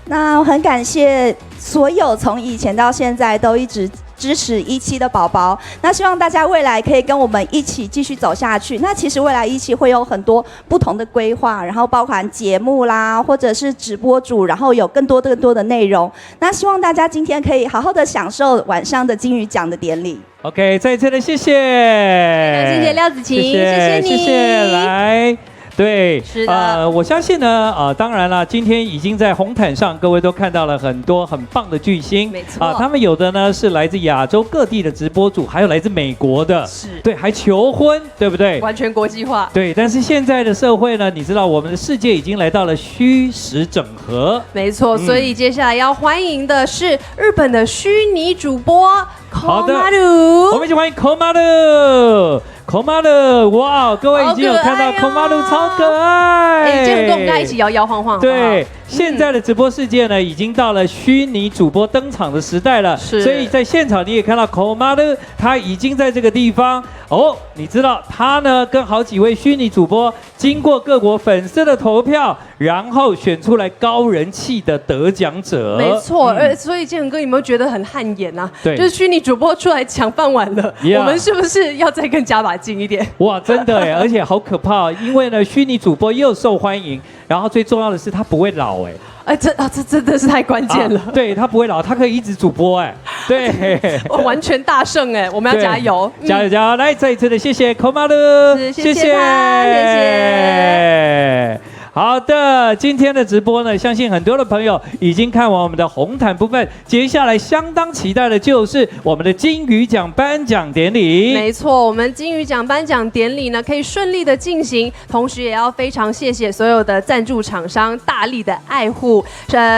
那我很感谢所有从以前到现在都一直支持17的宝宝，那希望大家未来可以跟我们一起继续走下去。那其实未来17会有很多不同的规划，然后包含节目啦，或者是直播主，然后有更多的内容。那希望大家今天可以好好的享受晚上的金鱼奖的典礼。OK， 再一次的谢谢，谢谢廖子晴，谢谢你，谢谢，来。对，是的，我相信呢，当然了，今天已经在红毯上，各位都看到了很多很棒的巨星，没错，他们有的呢是来自亚洲各地的直播主，还有来自美国的，是，对，还求婚，对不对？完全国际化，对。但是现在的社会呢，你知道，我们的世界已经来到了虚实整合，没错，所以接下来要欢迎的是日本的虚拟主播 Komaru， 我们一起欢迎 Komaru。Komaru， 哇，各位已经有看到 Komaru 超可爱，这个跟我们大家一起摇摇晃晃。对，现在的直播世界呢，已经到了虚拟主播登场的时代了，所以在现场你也看到 Komaru， 他已经在这个地方哦。你知道他呢，跟好几位虚拟主播经过各国粉丝的投票，然后选出来高人气的得奖者。没错，所以建恒哥有没有觉得很汗颜啊？对，就是虚拟主播出来抢饭碗了， Yeah， 我们是不是要再更加把劲一点？哇，真的哎，而且好可怕，因为呢，虚拟主播又受欢迎，然后最重要的是他不会老哎。这真的是太关键了。对，他不会老，他可以一直主播哎。对，完全大胜哎，我们要加油，加油加油！来，再一次的谢谢 Komaru， 谢谢他，谢谢。好的，今天的直播呢，相信很多的朋友已经看完我们的红毯部分，接下来相当期待的就是我们的金鱼奖颁奖典礼。没错，我们金鱼奖颁奖典礼呢可以顺利的进行，同时也要非常谢谢所有的赞助厂商大力的爱护，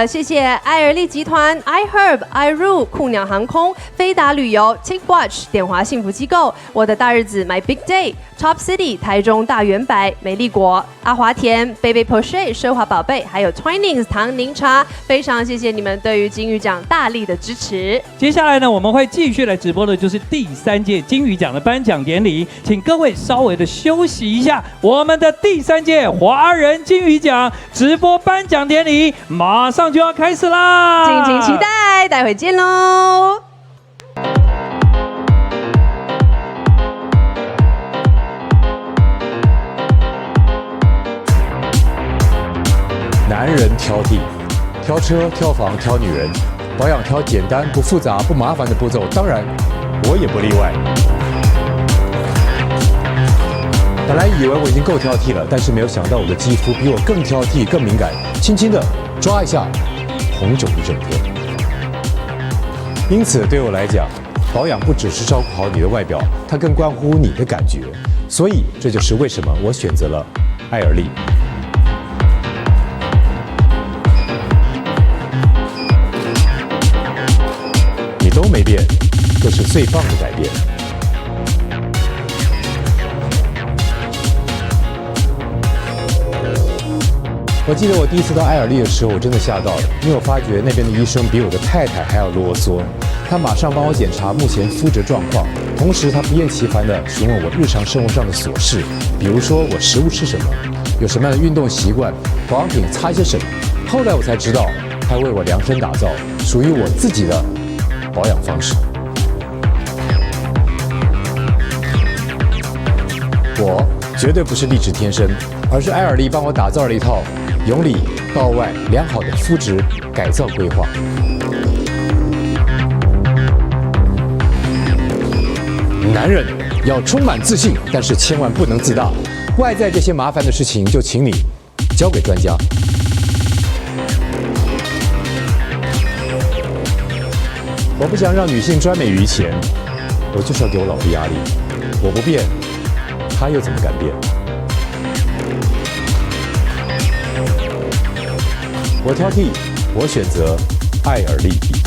谢谢爱尔利集团、iHerb、iRoo、酷鸟航空、飞达旅游、TicWatch、点华幸福机构、我的大日子 My Big Day、Top City、台中大圆柏、美丽国、阿华田、Baby Porsche 奢华宝贝，还有 Twinings 唐宁茶，非常谢谢你们对于金鱼奖大力的支持。接下来呢，我们会继续来直播的就是第3届金鱼奖的颁奖典礼，请各位稍微的休息一下，我们的第3届华人金鱼奖直播颁奖典礼马上就要开始啦，敬请期待，待会见喽。男人挑剔，挑车、挑房、挑女人，保养挑简单、不复杂、不麻烦的步骤，当然我也不例外。本来以为我已经够挑剔了，但是没有想到我的肌肤比我更挑剔、更敏感，轻轻的抓一下，红肿一整天。因此对我来讲，保养不只是照顾好你的外表，它更关乎你的感觉。所以这就是为什么我选择了爱尔丽。都没变，这是最棒的改变。我记得我第一次到爱尔丽的时候，我真的吓到了，因为我发觉那边的医生比我的太太还要啰嗦。他马上帮我检查目前肤质状况，同时他不厌其烦地询问我日常生活上的琐事，比如说我食物吃什么，有什么样的运动习惯，保养品擦些什么。后来我才知道，他为我量身打造属于我自己的保养方式。我绝对不是丽质天生，而是爱尔丽帮我打造了一套由里到外良好的肤质改造规划。男人要充满自信，但是千万不能自大。外在这些麻烦的事情，就请你交给专家。我不想让女性专美于前，我就是要给我老婆压力。我不变，她又怎么敢变？我挑剔，我选择艾尔利比。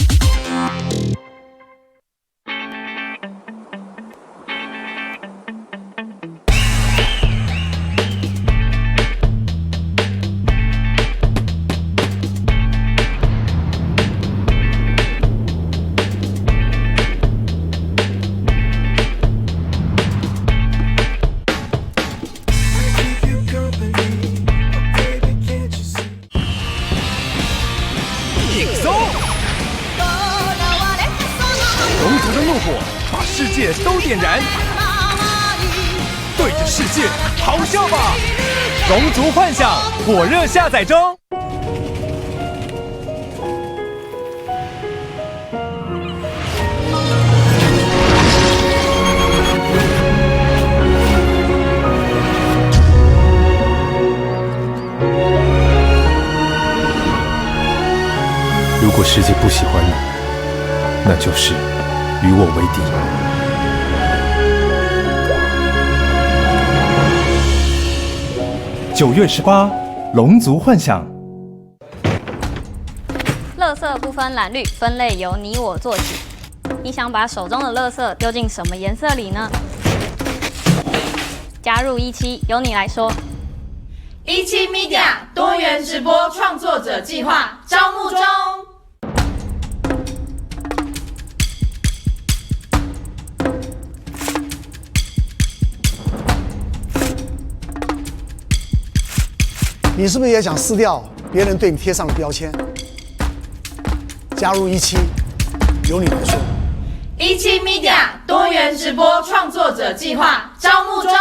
龙族的怒火把世界都点燃，对着世界咆哮吧！龙族幻想火热下载中。如果世界不喜欢你，那就是与我为敌。9月18，龙族幻想。垃圾不分蓝绿，分类由你我做起。你想把手中的垃圾丢进什么颜色里呢？加入17，由你来说。17 Media 多元直播创作者计划招募中。你是不是也想撕掉别人对你贴上的标签？加入17，由你来说。17 Media 多元直播创作者计划招募中。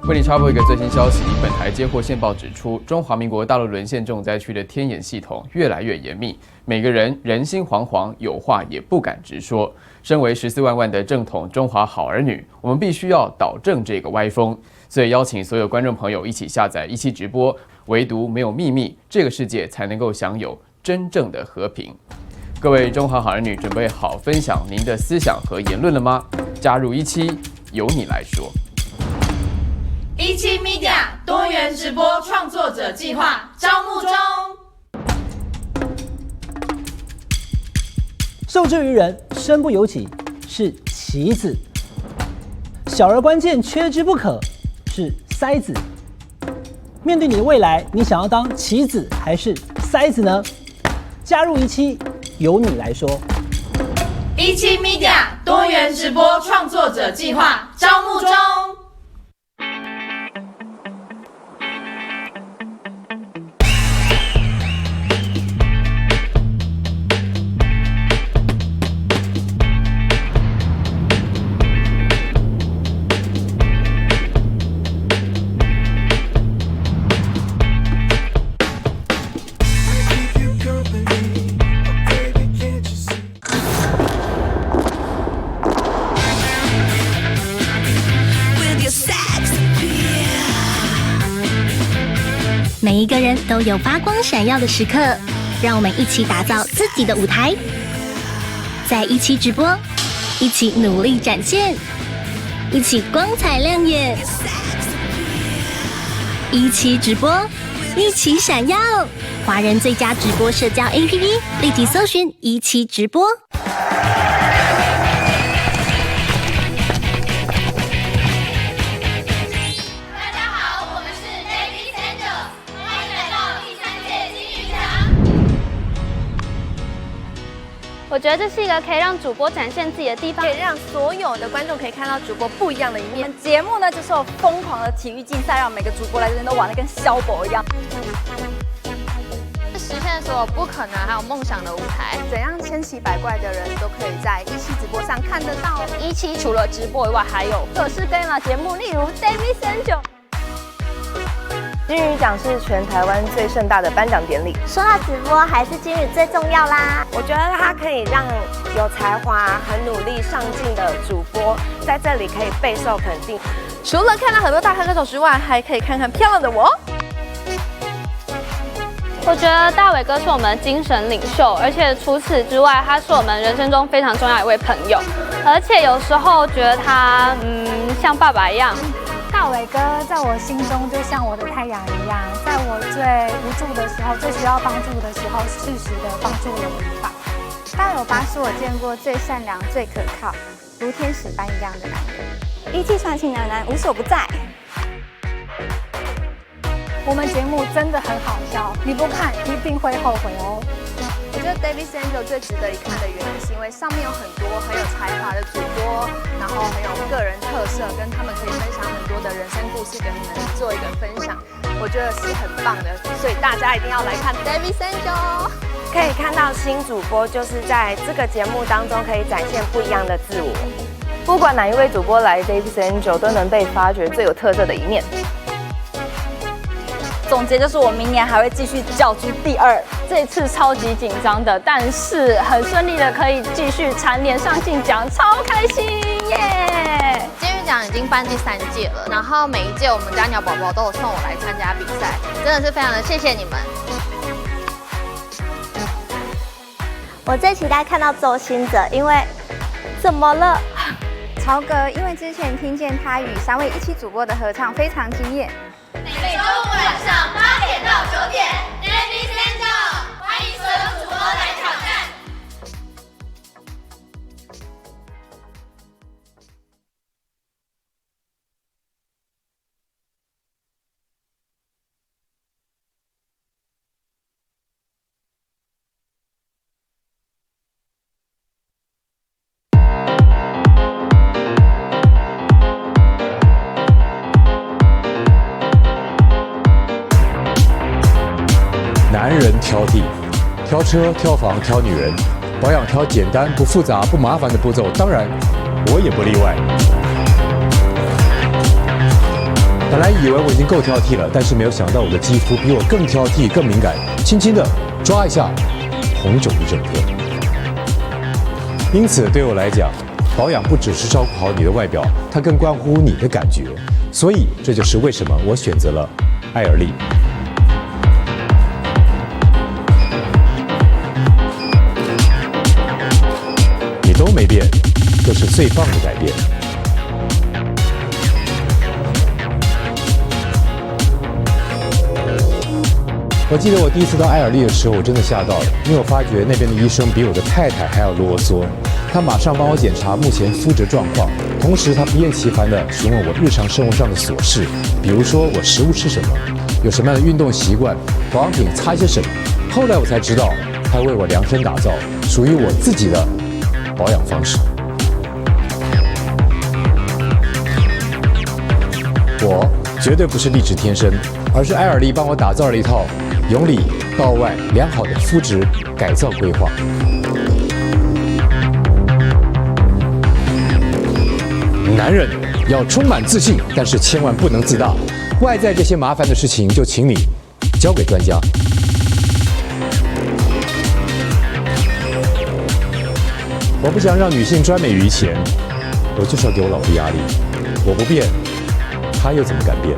为你插播一个最新消息，本台接获线报指出，中华民国大陆沦陷重灾区的天眼系统越来越严密，每个人人心惶惶，有话也不敢直说。身为14万万的正统中华好儿女，我们必须要导正这个歪风。所以邀请所有观众朋友一起下载17直播，唯独没有秘密，这个世界才能够享有真正的和平。各位中华好儿女，准备好分享您的思想和言论了吗？加入17，由你来说。17 Media 多元直播创作者计划招募中。受制于人，身不由己，是棋子；小而关键，缺之不可，是塞子。面对你的未来，你想要当棋子还是塞子呢？加入17，由你来说。17 Media 多元直播创作者计划招募中。每一个人都有发光闪耀的时刻，让我们一起打造自己的舞台，在17直播，一起努力展现，一起光彩亮眼。17直播，一起闪耀！华人最佳直播社交 APP， 立即搜寻17直播。我觉得这是一个可以让主播展现自己的地方，可以让所有的观众可以看到主播不一样的一面。节目呢就是有疯狂的体育竞赛，让每个主播来这边都玩得跟萧伯一样。实现所有不可能还有梦想的舞台，怎样千奇百怪的人都可以在17直播上看得到。17除了直播以外，还有各式各样的节目，例如 David Angel。金鱼奖是全台湾最盛大的颁奖典礼。说到直播，还是金鱼最重要啦。我觉得它可以让有才华、很努力、上进的主播，在这里可以备受肯定。除了看到很多大咖歌手之外，还可以看看漂亮的我。我觉得大伟哥是我们的精神领袖，而且除此之外，他是我们人生中非常重要的一位朋友，而且有时候觉得他像爸爸一样。大伟哥在我心中就像我的太阳一样，在我最无助的时候、最需要帮助的时候，适时的帮助了我一把。大伟爸是我见过最善良、最可靠，如天使般一样的男人。一气传情男男无所不在。我们节目真的很好笑，你不看一定会后悔哦。我觉得 David Angel 最值得一看的原因，是因为上面有很多很有才华的主播，然后很有个人特色，跟他们可以分享很多的人生故事，跟你们做一个分享，我觉得是很棒的，所以大家一定要来看 David Angel。可以看到新主播就是在这个节目当中可以展现不一样的自我。不管哪一位主播来 David Angel 都能被发掘最有特色的一面。总结就是我明年还会继续角逐第2，这次超级紧张的，但是很顺利的可以继续蝉联上镜奖，超开心耶！金鱼奖已经办第3届了，然后每一届我们家鸟宝宝都有送我来参加比赛，真的是非常的谢谢你们。我最期待看到周兴哲，因为怎么了？曹格，因为之前听见他与3位17主播的合唱非常惊艳。每周五晚上8点到9点 ，David Angel， 欢迎所有主播来挑战。男人挑剔，挑车、挑房、挑女人，保养挑简单、不复杂、不麻烦的步骤，当然，我也不例外。本来以为我已经够挑剔了，但是没有想到我的肌肤比我更挑剔、更敏感，轻轻的抓一下，红肿一整天。因此，对我来讲，保养不只是照顾好你的外表，它更关乎你的感觉。所以，这就是为什么我选择了艾尔丽。都没变，这是最棒的改变。我记得我第一次到艾尔丽的时候，我真的吓到了，因为我发觉那边的医生比我的太太还要啰嗦。他马上帮我检查目前肤质状况，同时他不厌其烦地询问我日常生活上的琐事，比如说我食物吃什么，有什么样的运动习惯，保养品擦些什么。后来我才知道，他为我量身打造属于我自己的保养方式。我绝对不是丽质天生，而是艾尔丽帮我打造了一套由里到外良好的肤质改造规划。男人要充满自信，但是千万不能自大。外在这些麻烦的事情，就请你交给专家。我不想让女性专美于前，我就是要给我老婆压力。我不变，她又怎么敢变？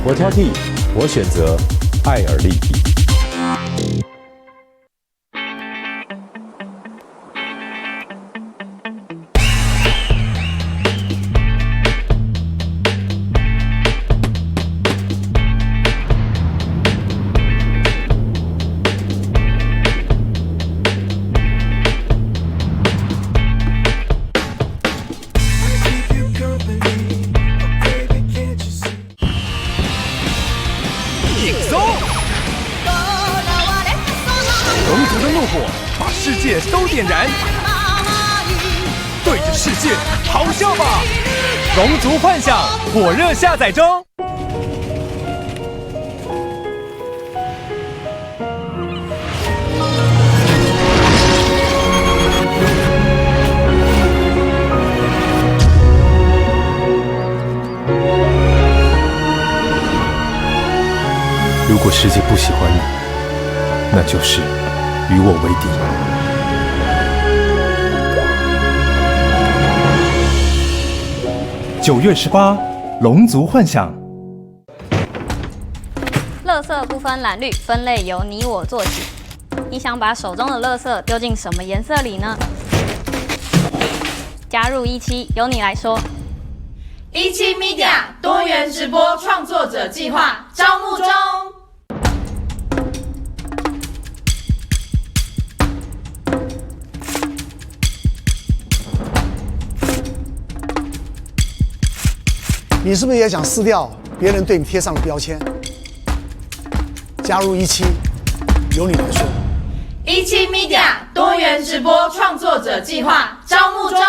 我挑剔，我选择艾尔丽。龙族的怒火把世界都点燃，对着世界咆哮吧！龙族幻想火热下载中。如果世界不喜欢你，那就是与我为敌。9月18，龙族幻想。垃圾不分蓝绿，分类由你我做起。你想把手中的垃圾丢进什么颜色里呢？加入17，由你来说。17 Media 多元直播创作者计划招募中。你是不是也想撕掉别人对你贴上的标签？加入17，由你来说。17 Media 多元直播创作者计划招募中。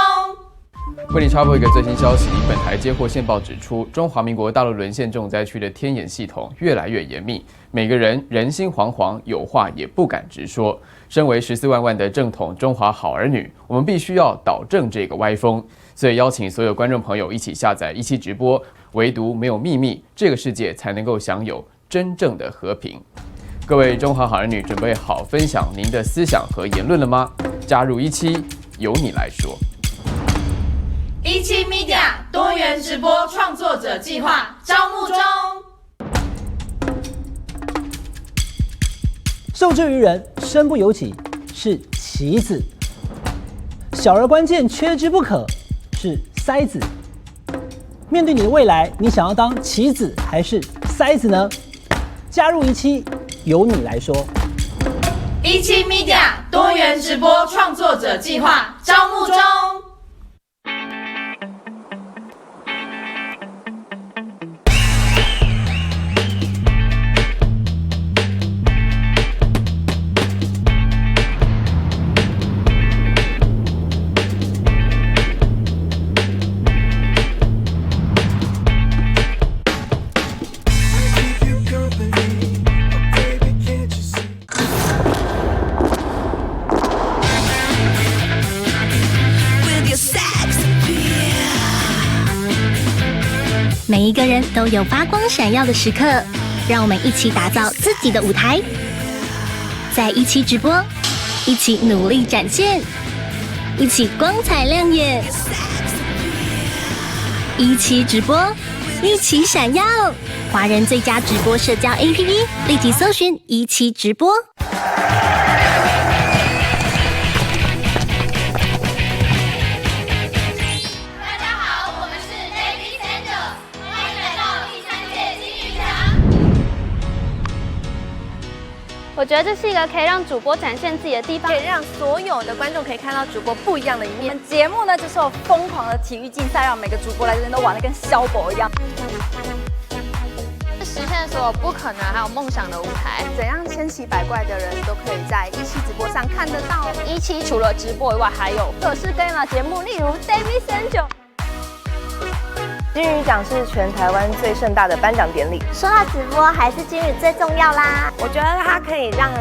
为你插播一个最新消息，本台接获线报指出，中华民国大陆沦陷重灾区的天眼系统越来越严密，每个人人心惶惶，有话也不敢直说。身为14万万的正统中华好儿女，我们必须要导正这个歪风。所以邀请所有观众朋友一起下载17直播，唯独没有秘密，这个世界才能够享有真正的和平。各位中华好儿女，准备好分享您的思想和言论了吗？加入17，由你来说。17 Media 多元直播创作者计划招募中。受制于人，身不由己是棋子；小而关键，缺之不可是筛子。面对你的未来，你想要当棋子还是筛子呢？加入17，由你来说。17 Media 多元直播创作者计划招募中。每一个人都有发光闪耀的时刻，让我们一起打造自己的舞台，在17直播，一起努力展现，一起光彩亮眼。17直播，一起闪耀！华人最佳直播社交 APP， 立即搜寻17直播。我觉得这是一个可以让主播展现自己的地方，可以让所有的观众可以看到主播不一样的一面。我们节目呢就是有疯狂的体育竞赛，让每个主播来这边都玩得跟小宝一样。实现所有不可能还有梦想的舞台，怎样千奇百怪的人都可以在17直播上看得到。17除了直播以外，还有各式各样的节目，例如 David Angel。金鱼奖是全台湾最盛大的颁奖典礼。说到直播，还是金鱼最重要啦。我觉得它可以让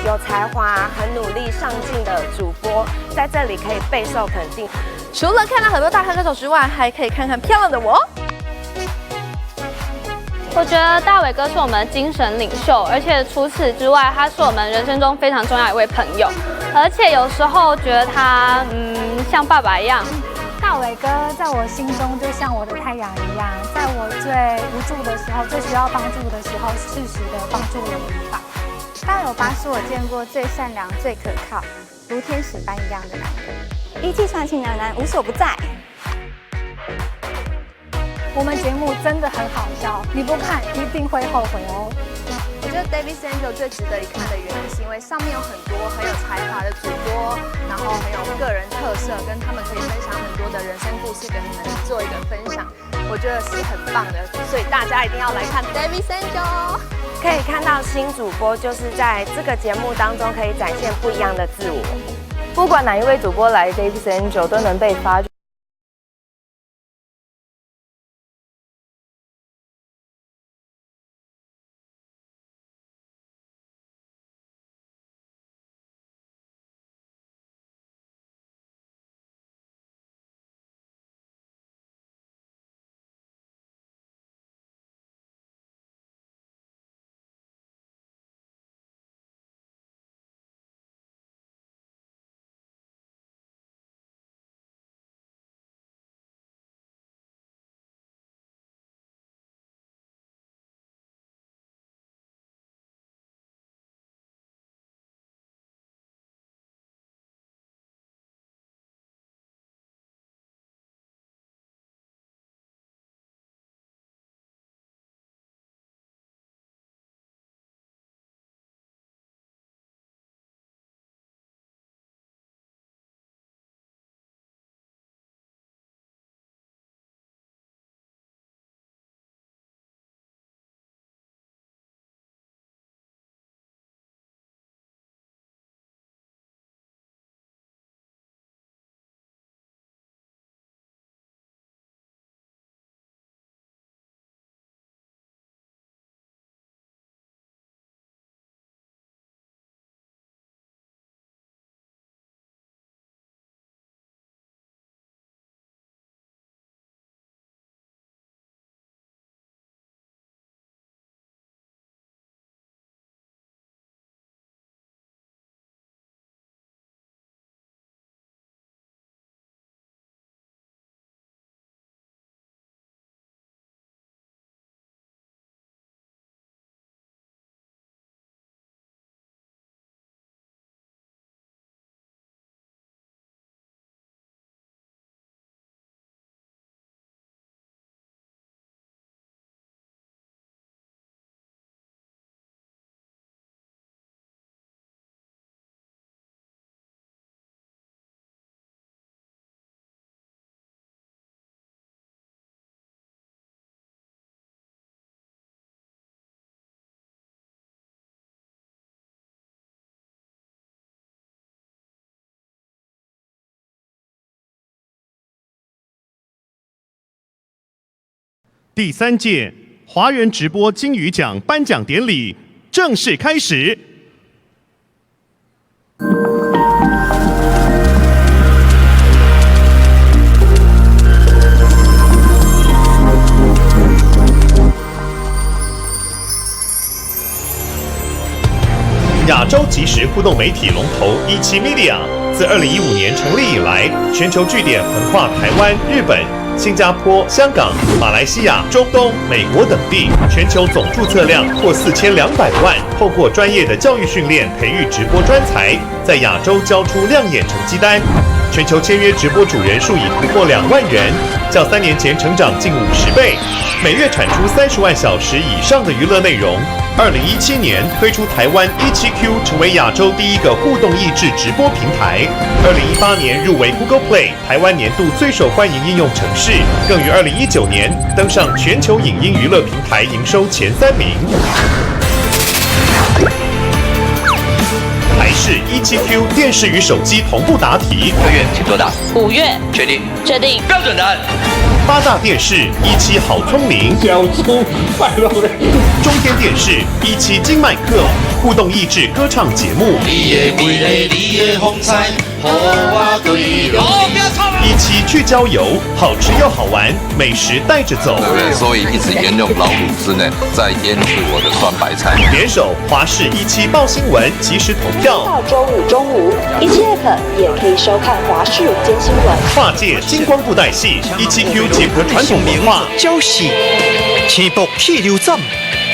有才华、很努力、上进的主播在这里可以备受肯定。除了看到很多大咖歌手之外，还可以看看漂亮的我。我觉得大伟哥是我们的精神领袖，而且除此之外，他是我们人生中非常重要的一位朋友，而且有时候觉得他像爸爸一样。大伟哥在我心中就像我的太阳一样，在我最无助的时候、最需要帮助的时候，适时的帮助了我一把。大友爸是我见过最善良、最可靠，如天使般一样的男人。17传奇男无所不在。我们节目真的很好笑，你不看一定会后悔哦。我觉得 David Angel 最值得一看的原因，是因为上面有很多很有才华的主播，然后很有个人特色，跟他们可以分享很多的人生故事，跟你们做一个分享，我觉得是很棒的，所以大家一定要来看 David Angel。可以看到新主播就是在这个节目当中可以展现不一样的自我，不管哪一位主播来 David Angel 都能被发掘。第3届华人直播金鱼奖颁奖典礼正式开始。亚洲即时互动媒体龙头17 Media， 自2015年成立以来，全球据点横跨台湾、日本、新加坡、香港、马来西亚、中东、美国等地，全球总注册量破4200万。透过专业的教育训练，培育直播专才，在亚洲交出亮眼成绩单。全球签约直播主人数已突破2万人，较3年前成长近50倍，每月产出30万小时以上的娱乐内容。2017年推出台湾17Q， 成为亚洲第一个互动益智直播平台。2018年入围 Google Play 台湾年度最受欢迎应用程式，更于2019年登上全球影音娱乐平台营收前3名。台视17Q 电视与手机同步答题。6月请作答。5月确定。确定。标准答案。8大电视17好聪明。小聪快乐。中天电视17金麦克互动益智歌唱节目。你的美丽，你的风采，和我对路。17去郊游，好吃又好玩，美食带着走。对，所以一直沿用老卤汁呢，在腌制我的酸白菜。联手华视17报新闻，即时投票。到周5中午，17 App 也可以收看华视午间新闻。跨界金光布袋戏，17Q 结合传统文化，教戏，青木气流站，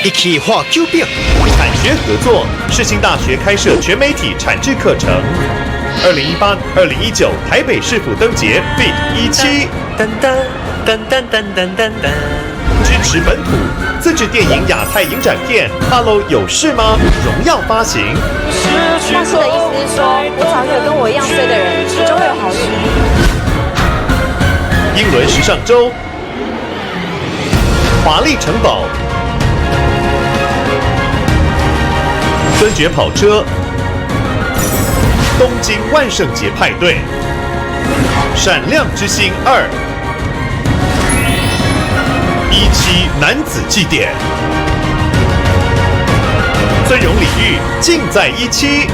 一起画九饼。产学合作，世新大学开设全媒体产制课程。2018、2019台北市府灯节 FIT 17，噔噔噔噔噔噔噔噔。支持本土自制电影亚太影展片《Hello 有事吗》荣耀发行。大师的意思是说，我找一个跟我一样衰的人，你就会有好运。英伦时尚周，华丽城堡，尊爵跑车，东京万圣节派对，闪亮之星2。17男子祭典，尊荣礼遇尽在17，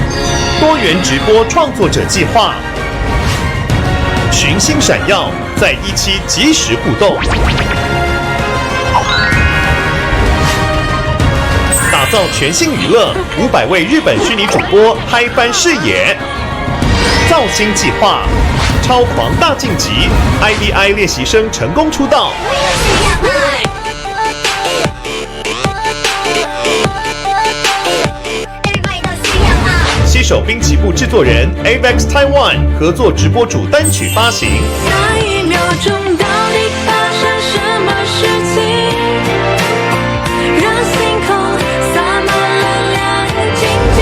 多元直播创作者计划，群星闪耀在17即时互动，打造全新娱乐，500位日本虚拟主播嗨翻视野，造星计划。超狂大晋级 ，IVI 练习生成功出道。携手滨崎步制作人 Avex Taiwan 合作直播主单曲发行。下一秒钟到底发生什么事情？让星空洒满了亮晶晶。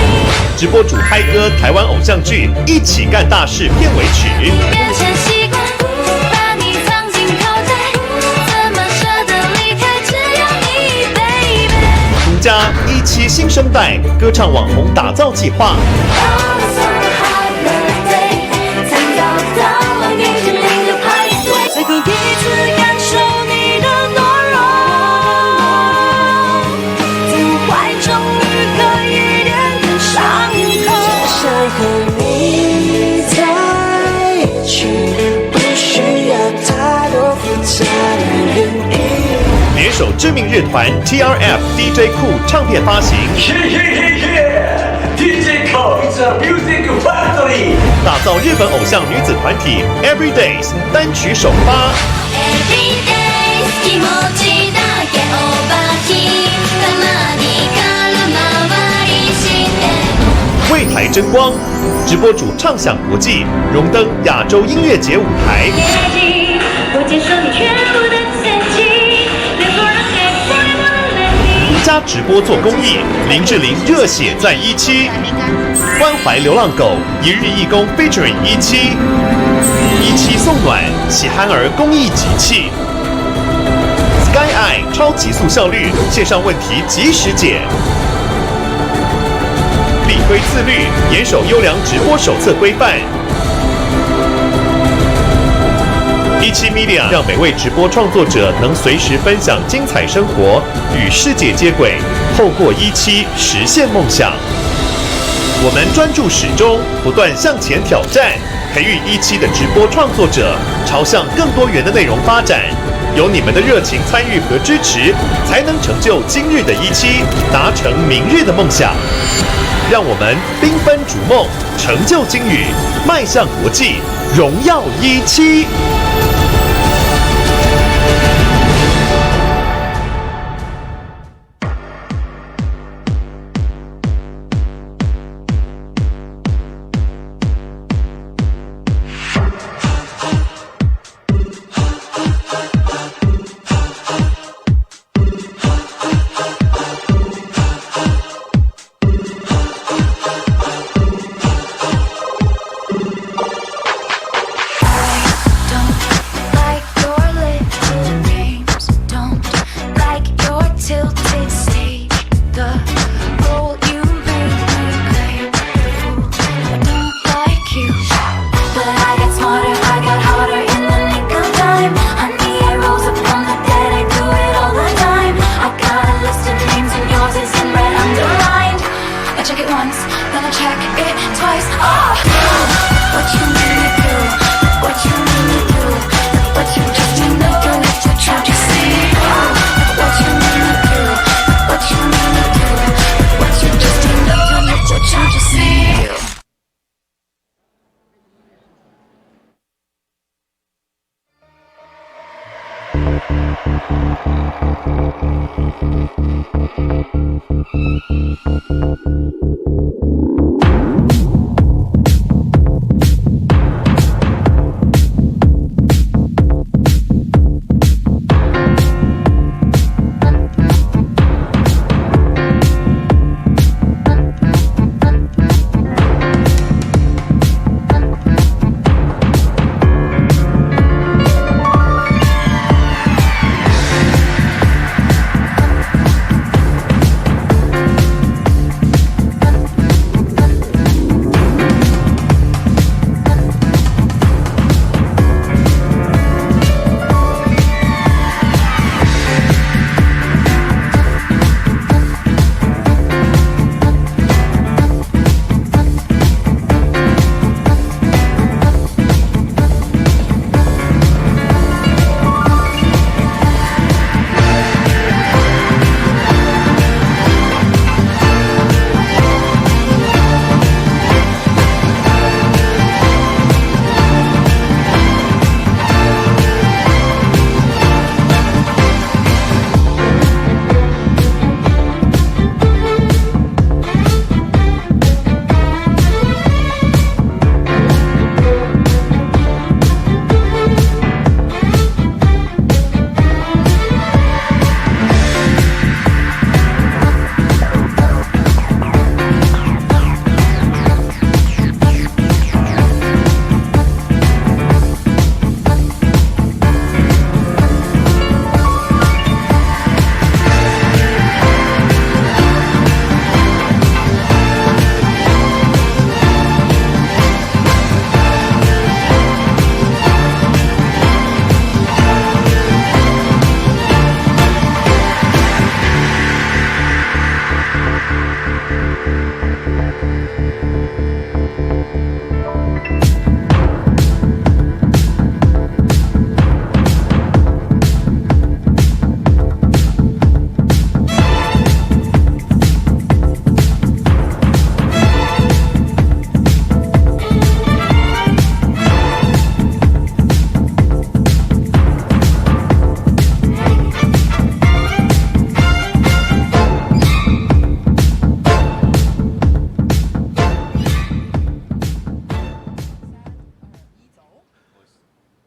直播主嗨歌台湾偶像剧《一起干大事》片尾曲。变成习惯，把你藏进口袋，怎么舍得离开？只有你 ，baby。独家17新生代歌唱网红打造计划。最后一次感受你的懦弱，在我怀中愈合一点的伤口。只想和你在一起，不需要太多复杂的原因。联手知名日团 TRF DJ 酷唱片发行。DJ 酷 It's a music factory。打造日本偶像女子团体 Everydays 单曲首发。为台争光，直播主畅享国际，荣登亚洲音乐节舞台。独家直播做公益，林志玲热血在17，关怀流浪狗一日义工 featuring 17送暖喜憨儿公益集气 ，Sky Eye 超极速效率线上问题及时解，力推自律，严守优良直播手册规范。17 Media 让每位直播创作者能随时分享精彩生活，与世界接轨，透过17实现梦想。我们专注始终，不断向前挑战，培育17的直播创作者，朝向更多元的内容发展。有你们的热情参与和支持，才能成就今日的17，达成明日的梦想。让我们缤纷逐梦，成就金宇，迈向国际，荣耀17。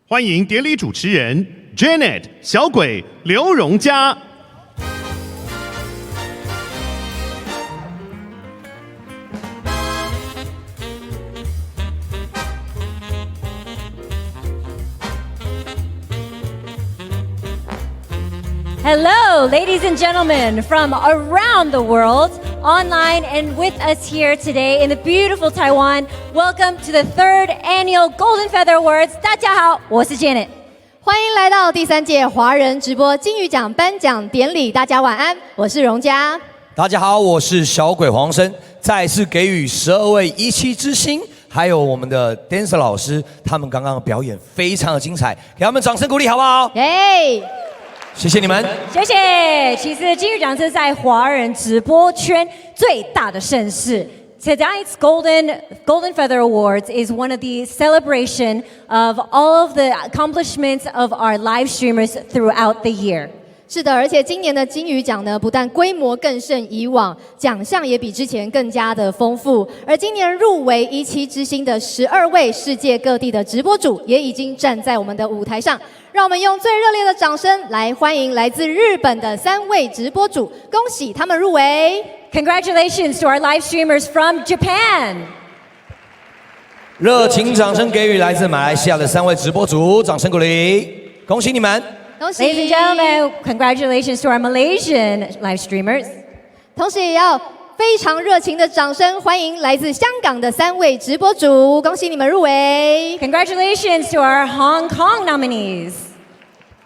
欢迎典礼主持人 Janet 小鬼刘荣嘉。Hello, ladies and gentlemen from around the world, online and with us here today in the beautiful Taiwan. Welcome to the 3rd Annual Golden Feather Awards. 大家好，我是 Janet. 欢迎来到第3届华人直播金鱼奖颁奖典礼，大家晚安，我是荣佳。大家好，我是小鬼黄生，再次给予12位17之星，还有我们的 dancer 老师，他们刚刚的表演非常的精彩，给他们掌声鼓励好不好？耶！谢谢你们，谢谢。其实金鱼奖是在华人直播圈最大的盛事。Tonight's Golden Feather Awards is one of the celebration of all of the accomplishments of our live streamers throughout the year. 是的，而且今年的金鱼奖呢，不但规模更胜以往，奖项也比之前更加的丰富。而今年入围17之星的12位世界各地的直播主，也已经站在我们的舞台上。让我们用最热烈的掌声来欢迎来自日本的3位直播主，恭喜他们入围！ Congratulations to our live streamers from Japan. 热情掌声给予来自马来西亚的3位直播主，掌声鼓励，恭喜你们！ Ladies and gentlemen, congratulations to our Malaysian live streamers. 同时也要非常热情的掌声欢迎来自香港的3位直播主，恭喜你们入围！ Congratulations to our Hong Kong nominees.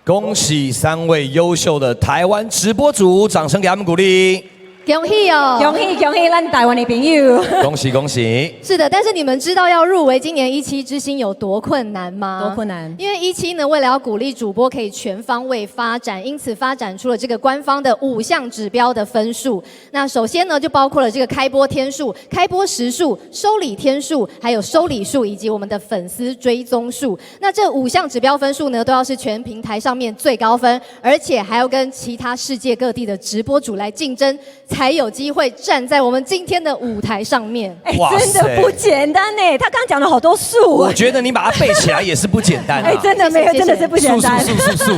恭喜3位优秀的台湾直播主，掌声给他们鼓励。 恭喜哦！恭喜恭喜，咱台湾的朋友！恭喜恭喜！是的，但是你们知道要入围今年17之星有多困难吗？多困难？因为17呢，为了要鼓励主播可以全方位发展，因此发展出了这个官方的5项指标的分数。那首先呢，就包括了这个开播天数、开播时数、收礼天数，还有收礼数以及我们的粉丝追踪数。那这5项指标分数呢，都要是全平台上面最高分，而且还要跟其他世界各地的直播主来竞争。 才有机会站在我们今天的舞台上面。真的不简单呢！他刚刚讲了好多数，我觉得你把它背起来也是不简单啊！真的没有，真的是不简单。数。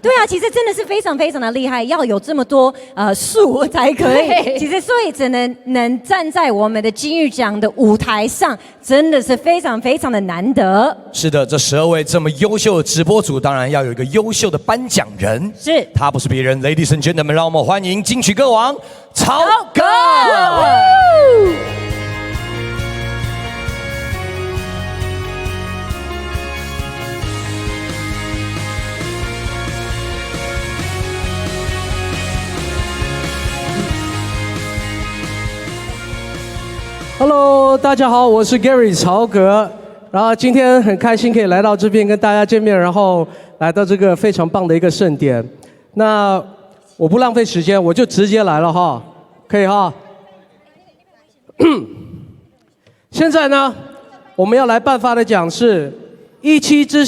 对啊，其实真的是非常非常的厉害，要有这么多数才可以。其实所以只能站在我们的金鱼奖的舞台上，真的是非常非常的难得。是的，这12位这么优秀的直播主，当然要有一个优秀的颁奖人。是，他不是别人 ，Ladies and Gentlemen， 让我们欢迎金曲歌王。 曹格。Hello， 大家好，我是 Gary 曹格。然后今天很开心可以来到这边跟大家见面，然后来到这个非常棒的一个盛典。那 我不浪费时间，我就直接来了哈，可以哈。现在呢，我们要来颁发的奖是17之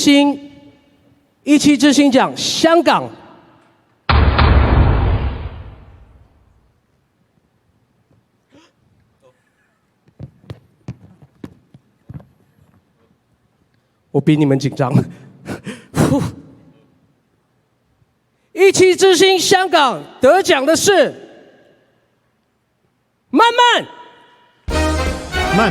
星奖香港。我比你们紧张。17之星香港得奖的是曼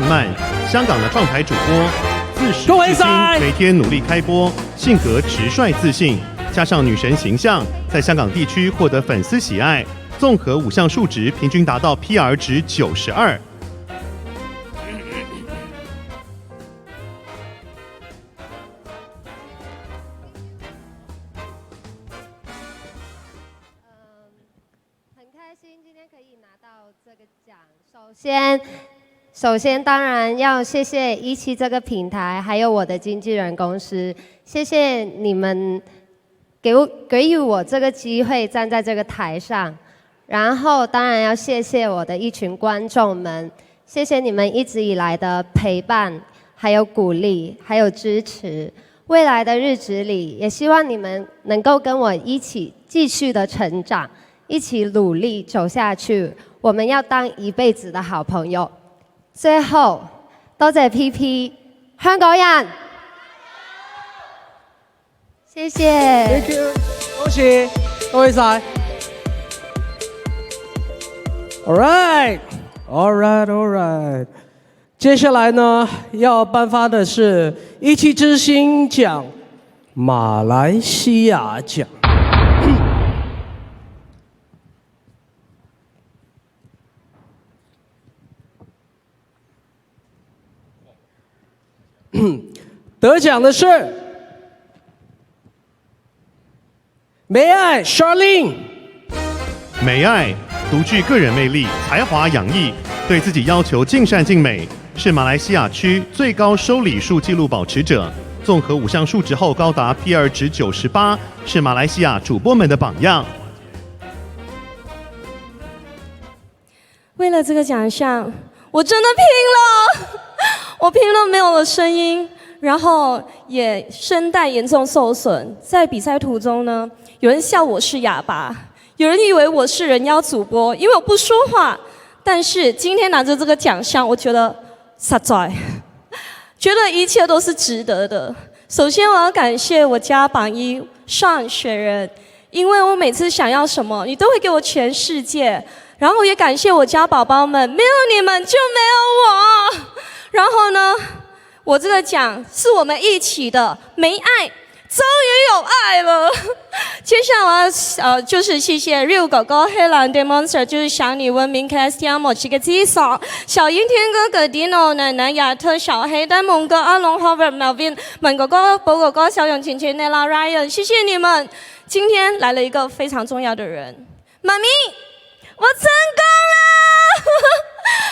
曼，香港的创台主播，自始至今每天努力开播，性格直率自信，加上女神形象，在香港地区获得粉丝喜爱，综合5项数值平均达到 PR 值92。 首先，当然要谢谢17这个平台，还有我的经纪人公司，谢谢你们给予我这个机会站在这个台上。然后，当然要谢谢我的一群观众们，谢谢你们一直以来的陪伴，还有鼓励，还有支持。未来的日子里，也希望你们能够跟我一起继续的成长，一起努力走下去。我们要当一辈子的好朋友。 最後，多謝 PP 香港人，謝謝。Thank you， 恭喜，多謝晒。All right。接下來呢，要頒發的是17之星獎馬來西亞獎。得奖的是梅爱 Charlene。美爱独具个人魅力，才华洋溢，对自己要求尽善尽美，是马来西亚区最高收礼数纪录保持者。综合5项数值后高达 PR 值98，是马来西亚主播们的榜样。为了这个奖项，我真的拼了，我拼了没有了声音，然后也声带严重受损。在比赛途中呢，有人笑我是哑巴，有人以为我是人妖主播，因为我不说话。但是今天拿着这个奖项，我觉得实在，觉得一切都是值得的。首先，我要感谢我家榜一上雪人，因为我每次想要什么，你都会给我全世界。然后也感谢我家宝宝们，没有你们就没有我。然后呢，我这个奖是我们一起的，没爱终于有爱了。接下来就是谢谢 Real 哥哥、黑蓝 Demonster， 就是想你文明 Castiamo 几个介绍，小阴天哥哥、Dino 奶奶、亚特、小黑、呆萌哥、阿龙、Howard、Melvin、文哥哥、宝哥哥、小勇、晴晴、Nella、Ryan， 谢谢你们。今天来了一个非常重要的人，妈咪。我成功了！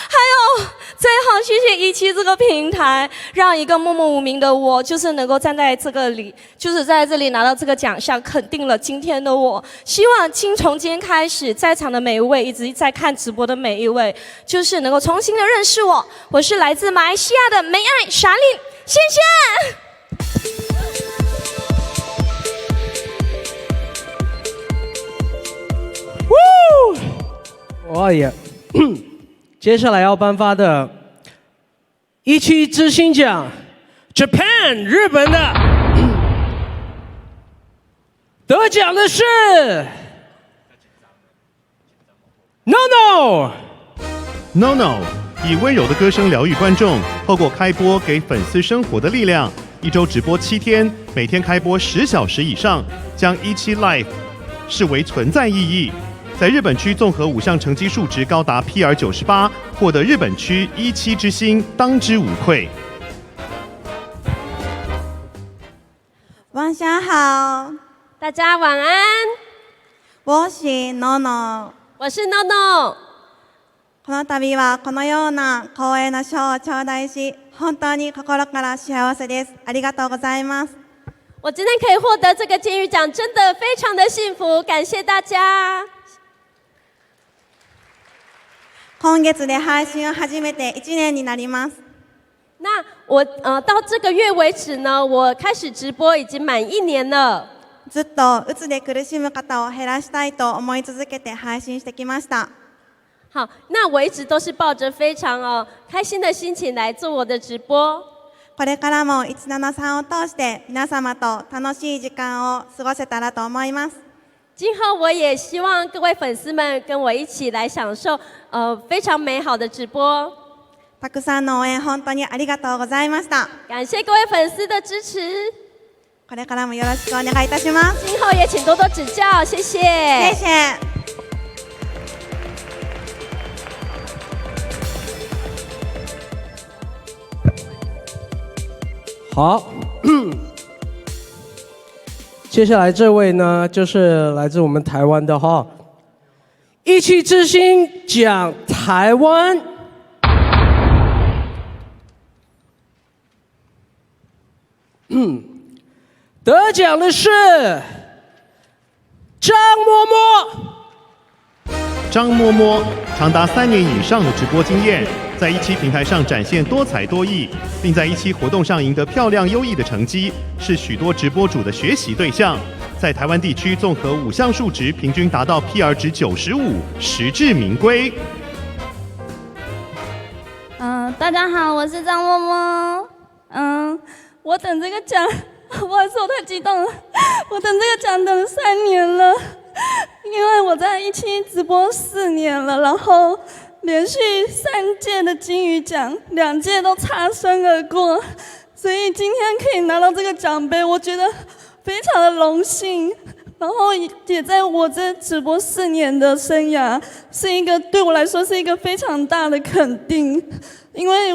还有，最后谢谢17这个平台，让一个默默无名的我，就是能够站在这个里，就是在这里拿到这个奖项，肯定了今天的我。希望从今天开始，在场的每一位，一直在看直播的每一位，就是能够重新的认识我。我是来自马来西亚的梅爱莎莉，谢谢。哎呀，接下来要颁发的17之星奖 ，Japan 日本的，得奖的是 NONO 以温柔的歌声疗愈观众，透过开播给粉丝生活的力量。1周直播7天，每天开播10小时以上，将17 Live 视为存在意义。在日本区综合5项成绩数值高达 PR 98，获得日本区17之星，当之无愧。晚上好，大家晚安。我是 NONO， 我是 NONO。この度はこのような光栄な賞を頂戴し、本当に心から幸せです。ありがとうございます。我今天可以获得这个金鱼奖，真的非常的幸福，感谢大家。今月で配信を始めて1年になります。那我到这个月为止呢，我开始直播已经满1年了。ずっとうつで苦しむ方を減らしたいと思い続けて配信してきました。好，那我一直都是抱着非常开心的心情来做我的直播。これからも173を通して皆様と楽しい時間を過ごせたらと思います。今后我也希望各位粉丝们跟我一起来享受非常美好的直播。たくさんの応援本当にありがとうございました。感谢各位粉丝的支持。これからもよろしくお願いいたします。今后也请多多指教，谢谢。谢谢。好。接下来这位呢，就是来自我们台湾的哈，17之星奖台湾，得奖的是张嬷嬷。张嬷嬷长达3年以上的直播经验，在17平台上展现多才多艺，并在17活动上赢得漂亮优异的成绩，是许多直播主的学习对象。在台湾地区综合5项数值平均达到 PR 值95，实至名归。大家好，我是张嬷嬷。我等这个奖，不好意思，我太激动了。我等这个奖等了3年了，因为我在17直播4年了，然后连续3届的金鱼奖，2届都擦身而过，所以今天可以拿到这个奖杯，我觉得非常的荣幸。然后也在我这直播4年的生涯，对我来说是一个非常大的肯定，因为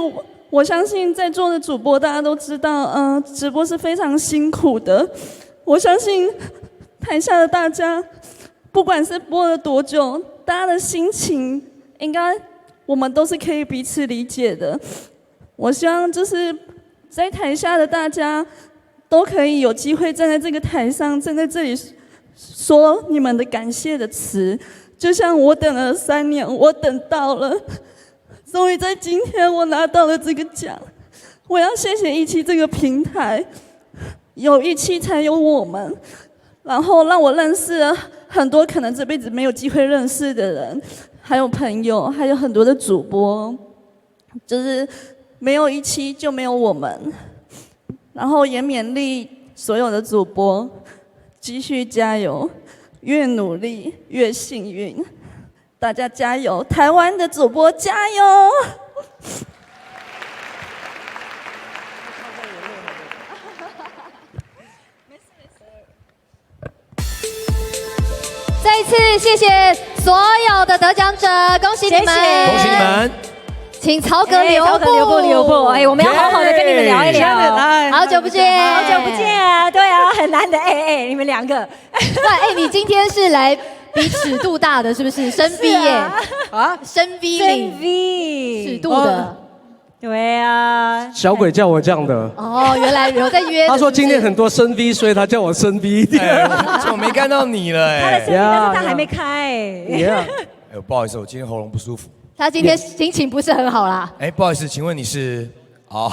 我相信在座的主播大家都知道，直播是非常辛苦的。我相信台下的大家，不管是播了多久，大家的心情应该我们都是可以彼此理解的。我希望就是在台下的大家都可以有机会站在这个台上，站在这里说你们的感谢的词。就像我等了3年，我等到了，终于在今天我拿到了这个奖。我要谢谢17这个平台，有17才有我们，然后让我认识了很多可能这辈子没有机会认识的人，还有朋友，还有很多的主播，就是没有17就没有我们。然后也勉励所有的主播继续加油，越努力越幸运，大家加油，台湾的主播加油！再一次谢谢所有的得奖者，恭喜你们！恭喜你们！请曹格留步。哎，我们要好好的跟你们聊一聊。好久不见，好久不见啊！对啊，很难得。你们2个。哇，你今天是来比尺度大的，是不是？深 V 耶！深 V 尺度的。对啊。小鬼叫我这样的。哦，原来有在约。他说今天很多深 V，所以他叫我深 V 一点。我没看到你了哎。他的深 V，但是他还没开。哎，不好意思，我今天喉咙不舒服。他今天心情不是很好啦。哎，不好意思，请问你是？哦，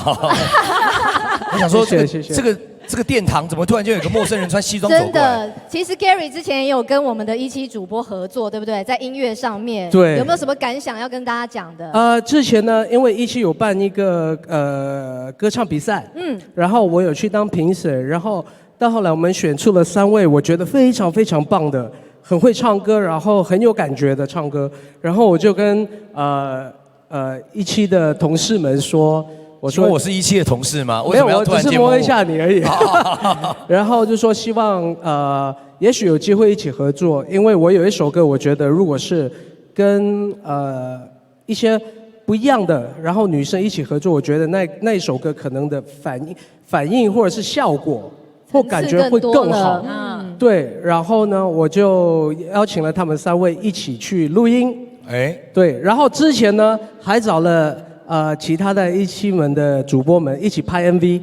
我想说这个殿堂怎么突然就有一个陌生人穿西装走过来？真的，其实 Gary 之前也有跟我们的17主播合作，对不对？在音乐上面，对，有没有什么感想要跟大家讲的？之前呢，因为17有办一个歌唱比赛，然后我有去当评审，然后到后来我们选出了3位，我觉得非常非常棒的。很会唱歌，然后很有感觉的唱歌，然后我就跟17的同事们说，我说我是17的同事吗？没有，我只是摸一下你而已。然后就说希望也许有机会一起合作，因为我有一首歌，我觉得如果是跟一些不一样的，然后女生一起合作，我觉得那一首歌可能的反应或者是效果或感觉会更好。对，然后呢，我就邀请了他们3位一起去录音。哎，对，然后之前呢，还找了其他的17们的主播们一起拍 MV。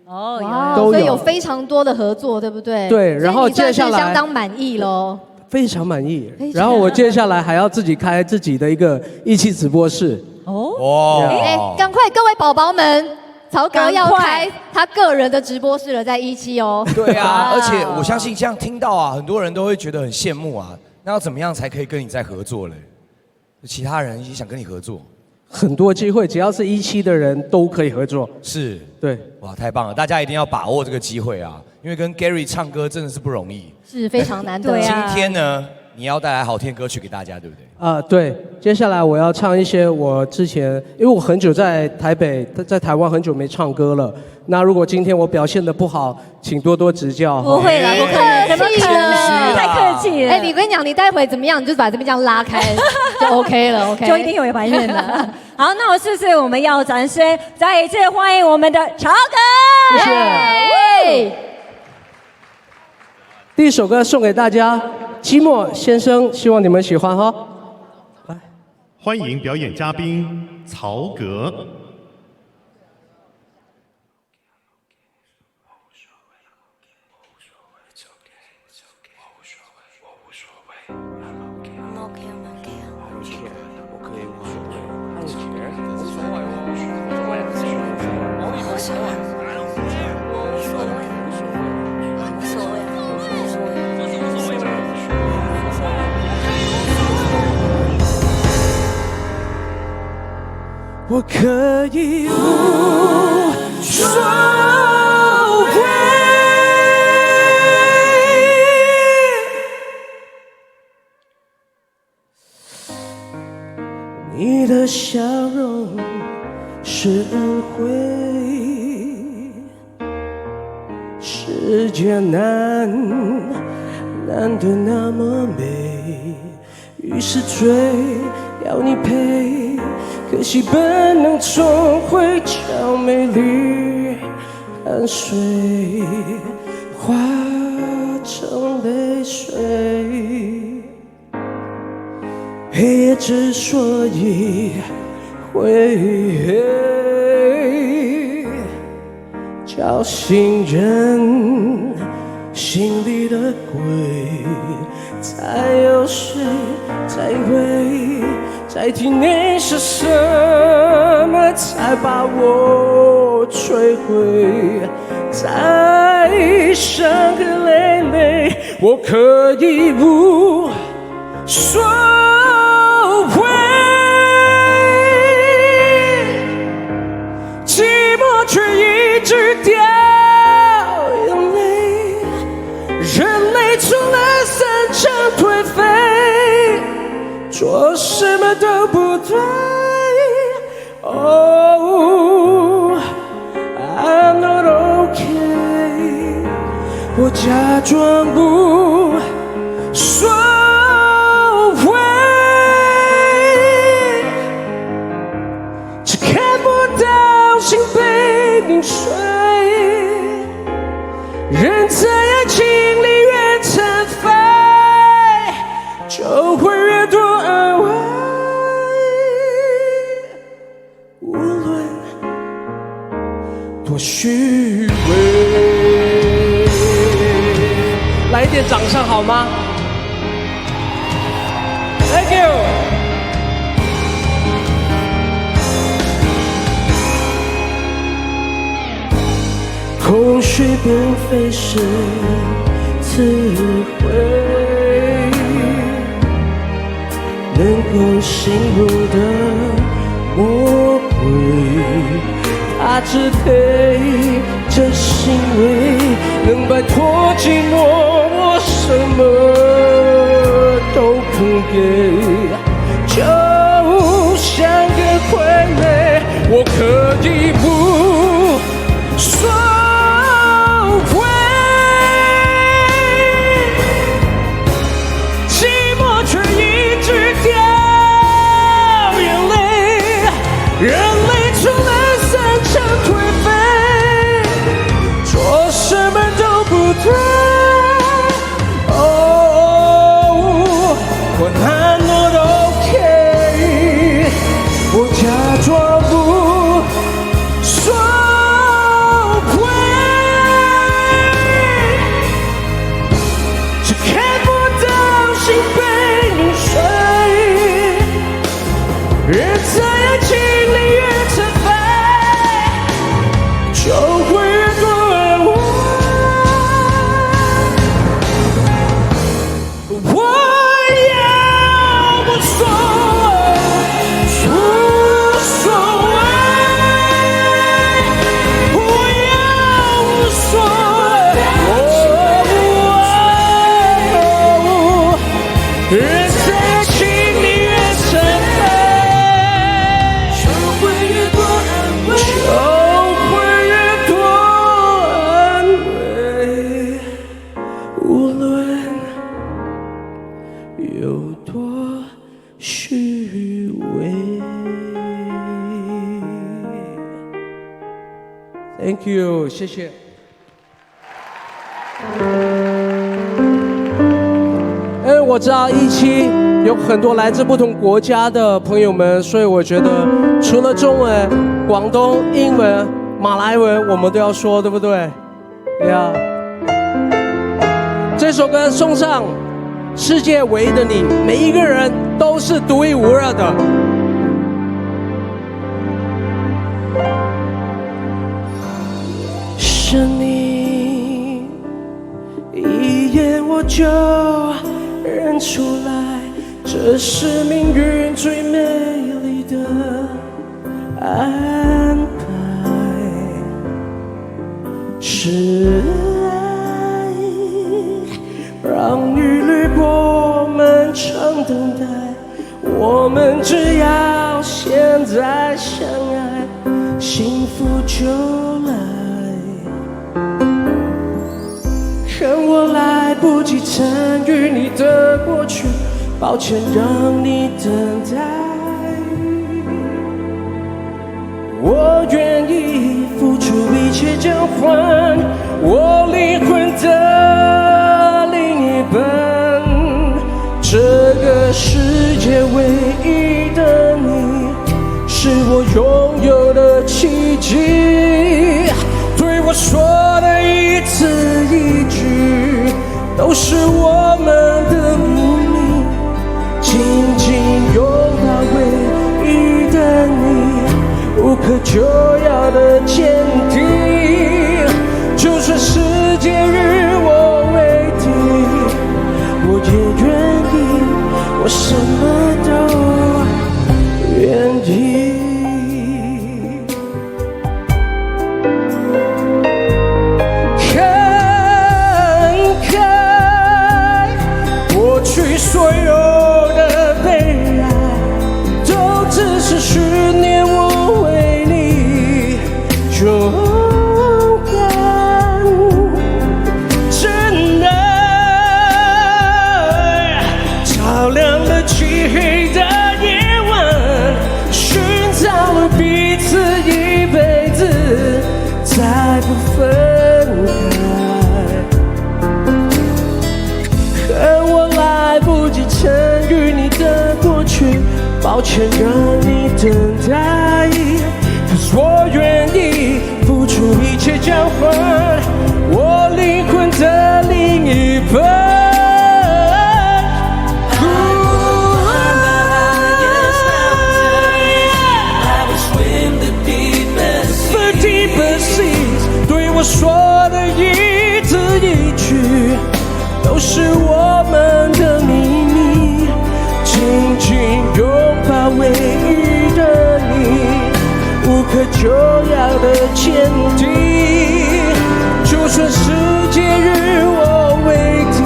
哦，所以有非常多的合作，对不对？对，然后接下来相当满意喽。非常满意。然后我接下来还要自己开自己的一个17直播室。哦，哎，赶快各位宝宝们。曹格要开他个人的直播室了，在17哦。对啊，而且我相信这样听到啊，很多人都会觉得很羡慕啊。那要怎么样才可以跟你再合作嘞？其他人也想跟你合作，很多机会，只要是17的人都可以合作。是，对，哇，太棒了！大家一定要把握这个机会啊，因为跟 Gary 唱歌真的是不容易，是非常难得。今天呢，你要带来好听的歌曲给大家，对不对？对，接下来我要唱一些我之前，因为我很久在台北，在台湾很久没唱歌了。那如果今天我表现得不好，请多多指教。不会啦，不客气了，太客气了。哎，你跟你讲，你待会怎么样，你就把这边这样拉开，就 OK 了 ，OK。就一定有怀孕的。好，那我是不是我们要掌声再一次欢迎我们的曹格？谢谢。第一首歌送给大家，寂寞先生，希望你们喜欢哈。欢迎表演嘉宾曹格。我可以无所谓，你的笑容是恩惠，世界难得那么美，于是追要你陪。可惜本能总会将美丽汗水化成泪。之所以会叫醒人心里的鬼，再有谁在为在体内是什么才把我摧毁？在伤痕累累，我可以无所谓，寂寞却一直掉眼泪，人类除了散场颓废，做什么都不对。Oh, I'm not okay， 我假装不所谓，只看不到心被凝碎，人在爱情里越残废，就会越多安慰。无论多虚伪，来一点掌声好吗 ？Thank you。空虚并非是词汇，能够形容的魔鬼，它只配这行为能摆脱寂寞，我什么都肯给，就像个傀儡，我可以不所谓，寂寞却一直掉眼泪，人类除了散场颓废，做什么都不对。Oh, when I'm not okay， 我假装不所谓，只看不到心被凝碎，人在爱情里越残废，就会越多安慰。我要无所谓，无所谓，我要无所谓，人在爱情里越残废，就会越多安慰，就会越多安慰，无论有多虚伪。Thank you， 谢谢。因为我知道17有很多来自不同国家的朋友们，所以我觉得除了中文、广东、英文、马来文，我们都要说，对不对？呀、这首歌送上世界唯一的你，每一个人都是独一无二的。是你，一眼我就认出来，这是命运最美丽的安排，是爱让一缕过漫长等待，我们只要现在相爱，幸福就来。可我来不及参与你的过去，抱歉让你等待。我愿意付出一切交换我灵魂的另一半，这个世界唯一拥有的奇迹。对我说的一字一句，都是我们的秘密。紧紧拥抱唯一的你，无可救药的坚定。就算世界与我为敌，我也愿意，我什么都愿意。所有的悲哀，都只是训练我为你勇敢。真爱照亮了漆黑的夜晚，寻找了彼此一辈子，再不分开。可我来不及参与你的过去，抱歉让你等待。可是我愿意付出一切交换我灵魂的另一半。对我说的一字一句，都是我们的秘密。紧紧拥抱唯一的你，无可救药的坚定。就算世界与我为敌，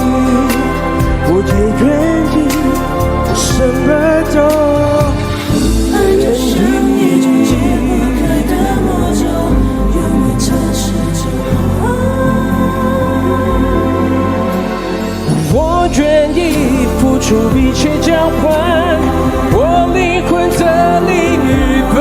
我也愿意，我什么都愿意。我愿意付出一切交换我灵魂的另一半。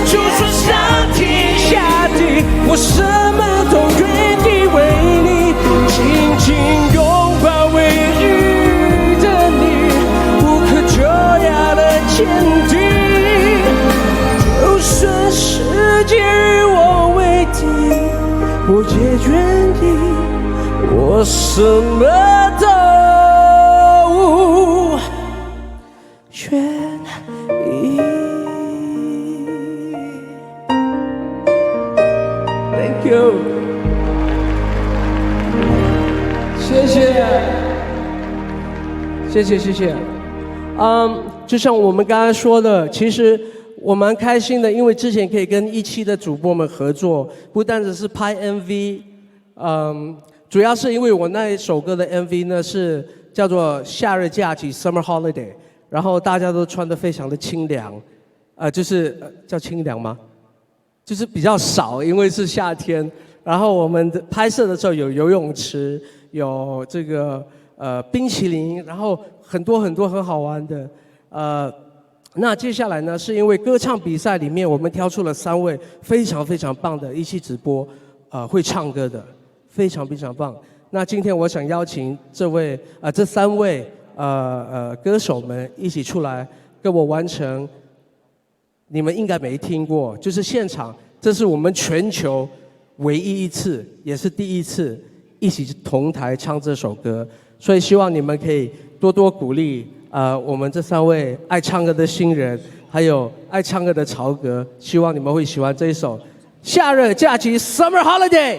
就算上天下地，我什么都愿意为你，紧紧拥抱唯一的你，无可救药的坚定。就算世界与我为敌，我也愿意，我什么都愿意。Thank you， 谢谢，谢谢，谢谢。就像我们刚刚说的，其实我蛮开心的，因为之前可以跟17的主播们合作，不单只是拍 MV，主要是因为我那一首歌的 MV 呢是叫做夏日假期 Summer Holiday， 然后大家都穿得非常的清凉，就是叫清凉吗？就是比较少，因为是夏天。然后我们的拍摄的时候有游泳池，有这个冰淇淋，然后很多很多很好玩的。那接下来呢，是因为歌唱比赛里面我们挑出了3位非常非常棒的17直播，会唱歌的，非常非常棒。那今天我想邀请这3位歌手们一起出来跟我完成。你们应该没听过，就是现场，这是我们全球唯一一次，也是第一次一起同台唱这首歌，所以希望你们可以多多鼓励我们这3位爱唱歌的新人，还有爱唱歌的曹格，希望你们会喜欢这一首《夏日假期 Summer Holiday》。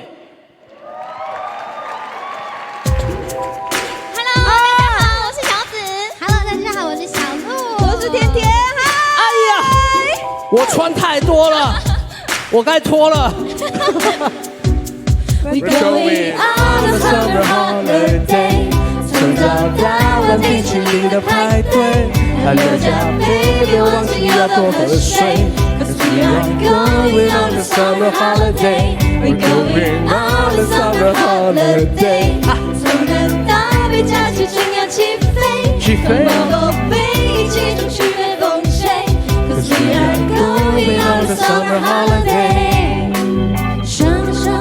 我穿太多了，我该脱了。We're going on a summer holiday， 从早到晚冰淇淋的排队，还留下杯，别忘记要多喝水。Cause we are going on a summer holiday， We're going on a summer holiday。从南到北假期正要起飞，抱抱背一起中去月风吹。Cause we are going on a summer holiday， 享受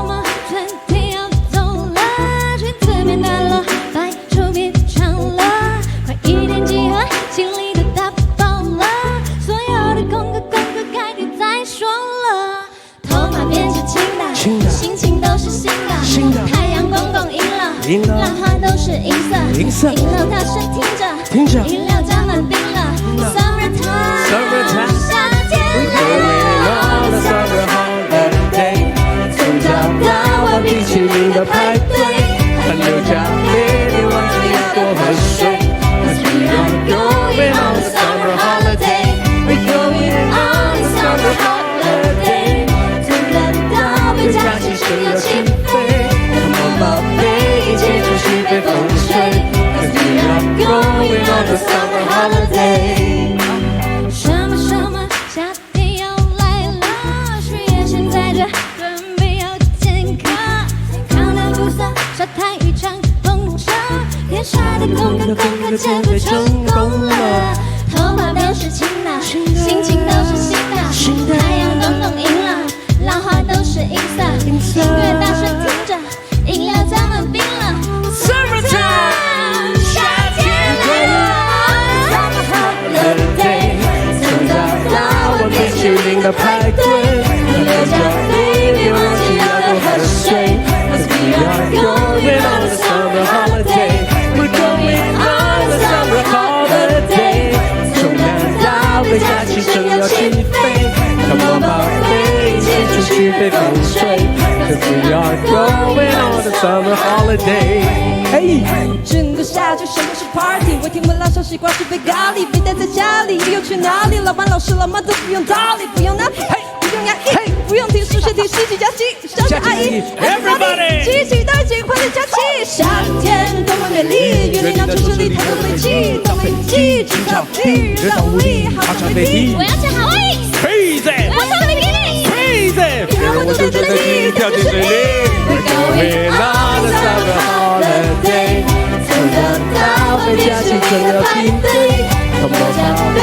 赢了，浪花都是银色，银色饮料大声听着，听着饮料加满冰了。Summertime， 夏天来了 Summer holiday， 从早到晚冰淇淋的排队，汗流浃背，别忘记要多喝水。Cause we are going on a summer holiday， we're going on a summer holiday， 从蓝到北假期生要起飞。Come on， 宝贝，一起出去被风吹。Cause we are going on a summer holiday。什么夏天要来了，树叶现在这准备要健康，康乐不色，沙滩渔场碰车，天下的功课全部成功了，头发都是青的，心情都是新的，太阳公公赢了，浪花都是银色，音乐大声听着，饮料加满冰了。Summertime， 夏天来了 ，Summer holiday， 从早到晚冰淇淋的排队，汗流浃背，别忘记要多喝水。Cause we are going on a summer holiday， we're going on a summer holiday， 从南到北假期正要起飞。Come on， 宝贝，一起出去被风吹。Cause we are going on a summer holiday。嘿，整个夏天什么是 party？ 我听闻老小习惯吃杯咖喱，没待在家里，你又去哪里？老板老师老妈都不用道理，不用拿嘿，不用压抑，不用听数学题十几加七，小小阿姨 ，everybody， 起起带起快乐假期，夏天多么美丽，月亮那城市里太多美气，倒霉季，青草地，热到无力，好想飞地，我要去夏威夷 ，crazy， 我要穿比基尼 ，crazy， 别让我都在这里掉进水里。We're going on a summer holiday， 从早到晚假期正要起飞。Come on， 宝贝，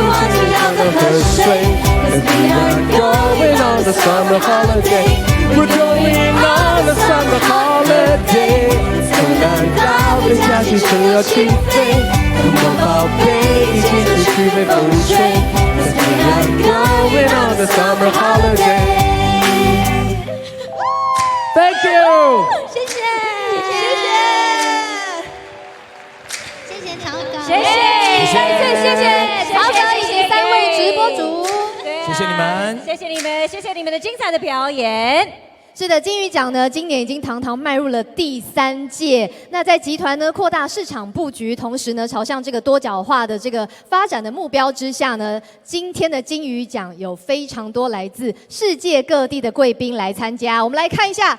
忘记要多喝水。Cause we are going on a summer holiday， we're going on a summer holiday， 从南到北假期正要起飞。Come on， 宝贝，一起出去被风吹。Cause we are going on a summer holiday。Thank you， 谢谢曹哥，谢谢，谢谢曹哥以及3位直播主，谢谢你们，谢谢你们，谢谢你们的精彩的表演。是的，金鱼奖呢，今年已经堂堂迈入了第3届。那在集团呢扩大市场布局，同时呢朝向这个多角化的这个发展的目标之下呢，今天的金鱼奖有非常多来自世界各地的贵宾来参加。我们来看一下。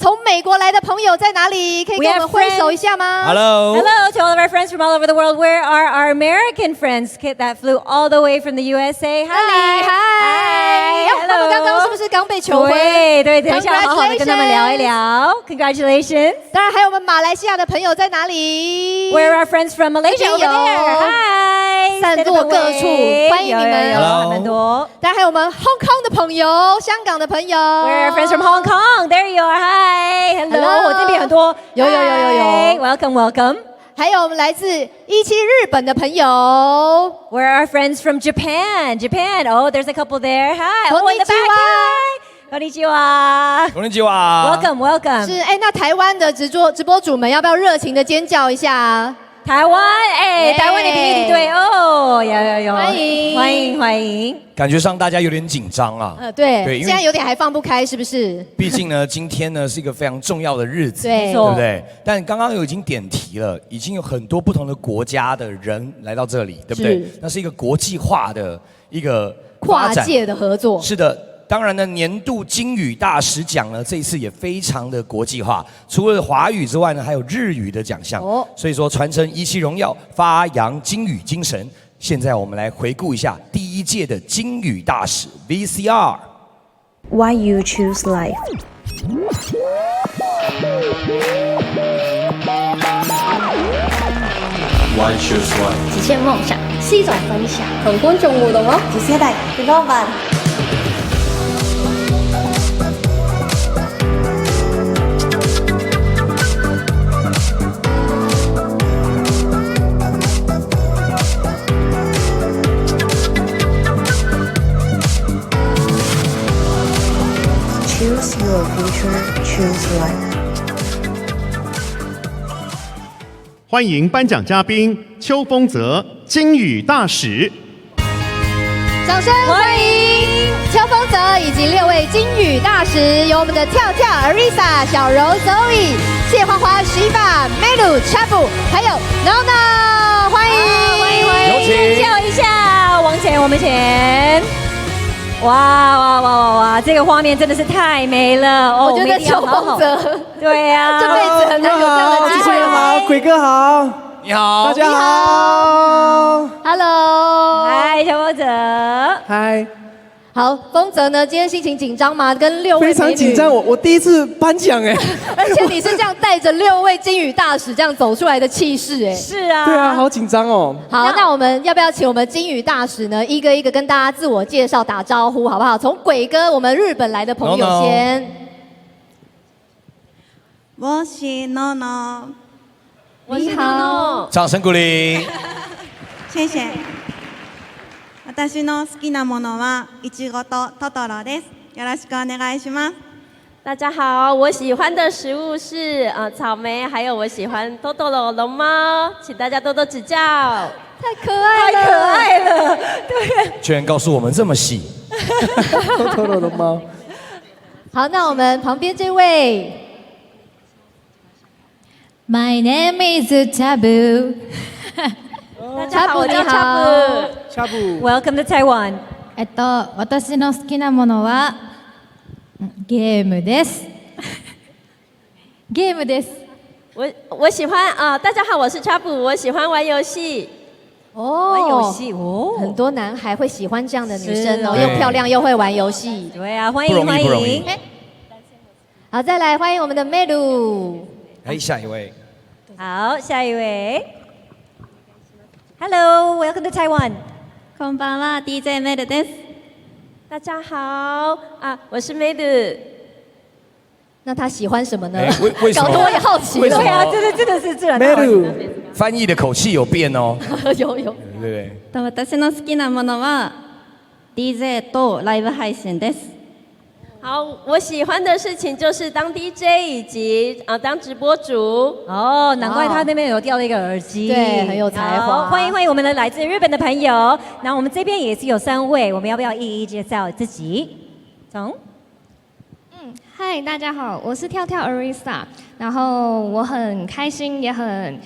从美国来的朋友在哪里？可以跟我们挥手一下吗 ？Hello. Hello to all of our friends from all over the world. Where are our American friends that flew all the way from the USA? Hi. Hi. 他们刚刚是不是刚被求婚？对，等一下好好的跟他们聊一聊。Congratulations. 当然还有我们马来西亚的朋友在哪里 ？Where are our friends from Malaysia over there? Hi. 散落各处，欢迎你们。还蛮多。当然还有我们 Hong Kong 的朋友，香港的朋友。Where are our friends from Hong Kong? There you are. Hi.Hello， 我这边很多，有 ，Welcome。还有我们来自17日本的朋友 ，Where are our friends from Japan? Oh, there's a couple there. Hi. Oh, in the back. Konnichiwa. Welcome. 是那台湾的直播主们要不要热情的尖叫一下？台湾，台湾的比例对哦，有，欢迎。感觉上大家有点紧张啊。对，现在有点还放不开，是不是？毕竟呢，今天呢是一个非常重要的日子，对不对？但刚刚已经点题了，已经有很多不同的国家的人来到这里，对不对？那是一个国际化的一个跨界的合作。是的。当然呢，年度金语大使奖呢，这一次也非常的国际化。除了华语之外呢，还有日语的奖项。所以说，传承17荣耀，发扬金语精神。现在我们来回顾一下第1届的金语大使 VCR。Why you choose life？ Why choose life？ 实现梦想是一种分享，同觀眾互動咯。接下來你幫我辦。Choose your future, choose life. 欢迎颁奖嘉宾邱丰泽金语大使。掌声欢迎邱丰泽以及6位金语大使，有我们的跳跳 Arisa、小柔 Zoe、谢花花 Shiva、Melu、Chabu， 还有 Nona， 欢迎，有请叫一下，往前，我们前。哇！这个画面真的是太美了哦！我觉得邱丰泽，对呀，这辈子很难有这样的机会。好，鬼哥好，你好，大家好 ，Hello， 嗨，邱丰泽，嗨。好，丰泽呢？今天心情紧张吗？跟6位非常紧张，我第一次颁奖哎，而且你是这样带着6位金语大使这样走出来的气势哎，是啊，对啊，好紧张哦。好，那我们要不要请我们金语大使呢，一个一个跟大家自我介绍、打招呼，好不好？从鬼哥，我们日本来的朋友先。我是 NONO， 你好，掌声鼓励。谢谢。私の好きなものはいちごとトトロです。よろしくお願いします。大家好，我喜欢的食物是草莓，还有我喜欢多多罗龙猫，请大家多多指教。太可爱了，太可爱了，对，居然告诉我们这么细。偷偷的猫。好，那我们旁边这位 ，My name is Chabu。大家好，我叫 Chabu。Chabu。Welcome to Taiwan。私の好きなものはゲームです。ゲームです。我喜欢大家好，我是 Chabu， 我喜欢玩游戏。哦，玩游戏哦，很多男孩会喜欢这样的女生哦，又漂亮又会玩游戏。对啊，欢迎欢迎。好，再来欢迎我们的 Melu。哎，下一位。好，下一位。Hello, welcome to Taiwan。こんばんは、DJ Meluです。大家好我是 Melu。那他喜欢什么呢？为什么？搞得我也好奇了。对啊，真的是自然。Melu 翻译的口气有变哦。有。对不对？私の好きなものは DJ とライブ配信です。好，我喜欢的事情就是当 DJ 以及当直播主。哦，难怪他那边有掉了一个耳机，对，很有才华。欢迎我们的来自日本的朋友。那我们这边也是有3位，我们要不要一一介绍自己？从。嗨，大家好，我是跳跳 Arisa， 然后我很开心，也很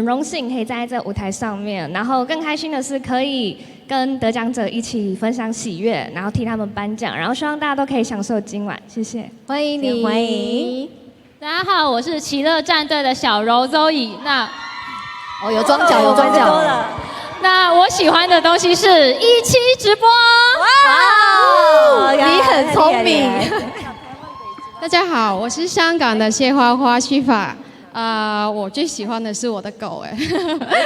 荣幸可以站在这舞台上面，然后更开心的是可以跟得奖者一起分享喜悦，然后替他们颁奖，然后希望大家都可以享受今晚，谢谢，欢迎你，欢迎。大家好，我是奇乐战队的小柔 Zoe。有装脚，有装脚。那我喜欢的东西是17直播。哇，你很聪明。大家好，我是香港的谢花花须发。我最喜欢的是我的狗，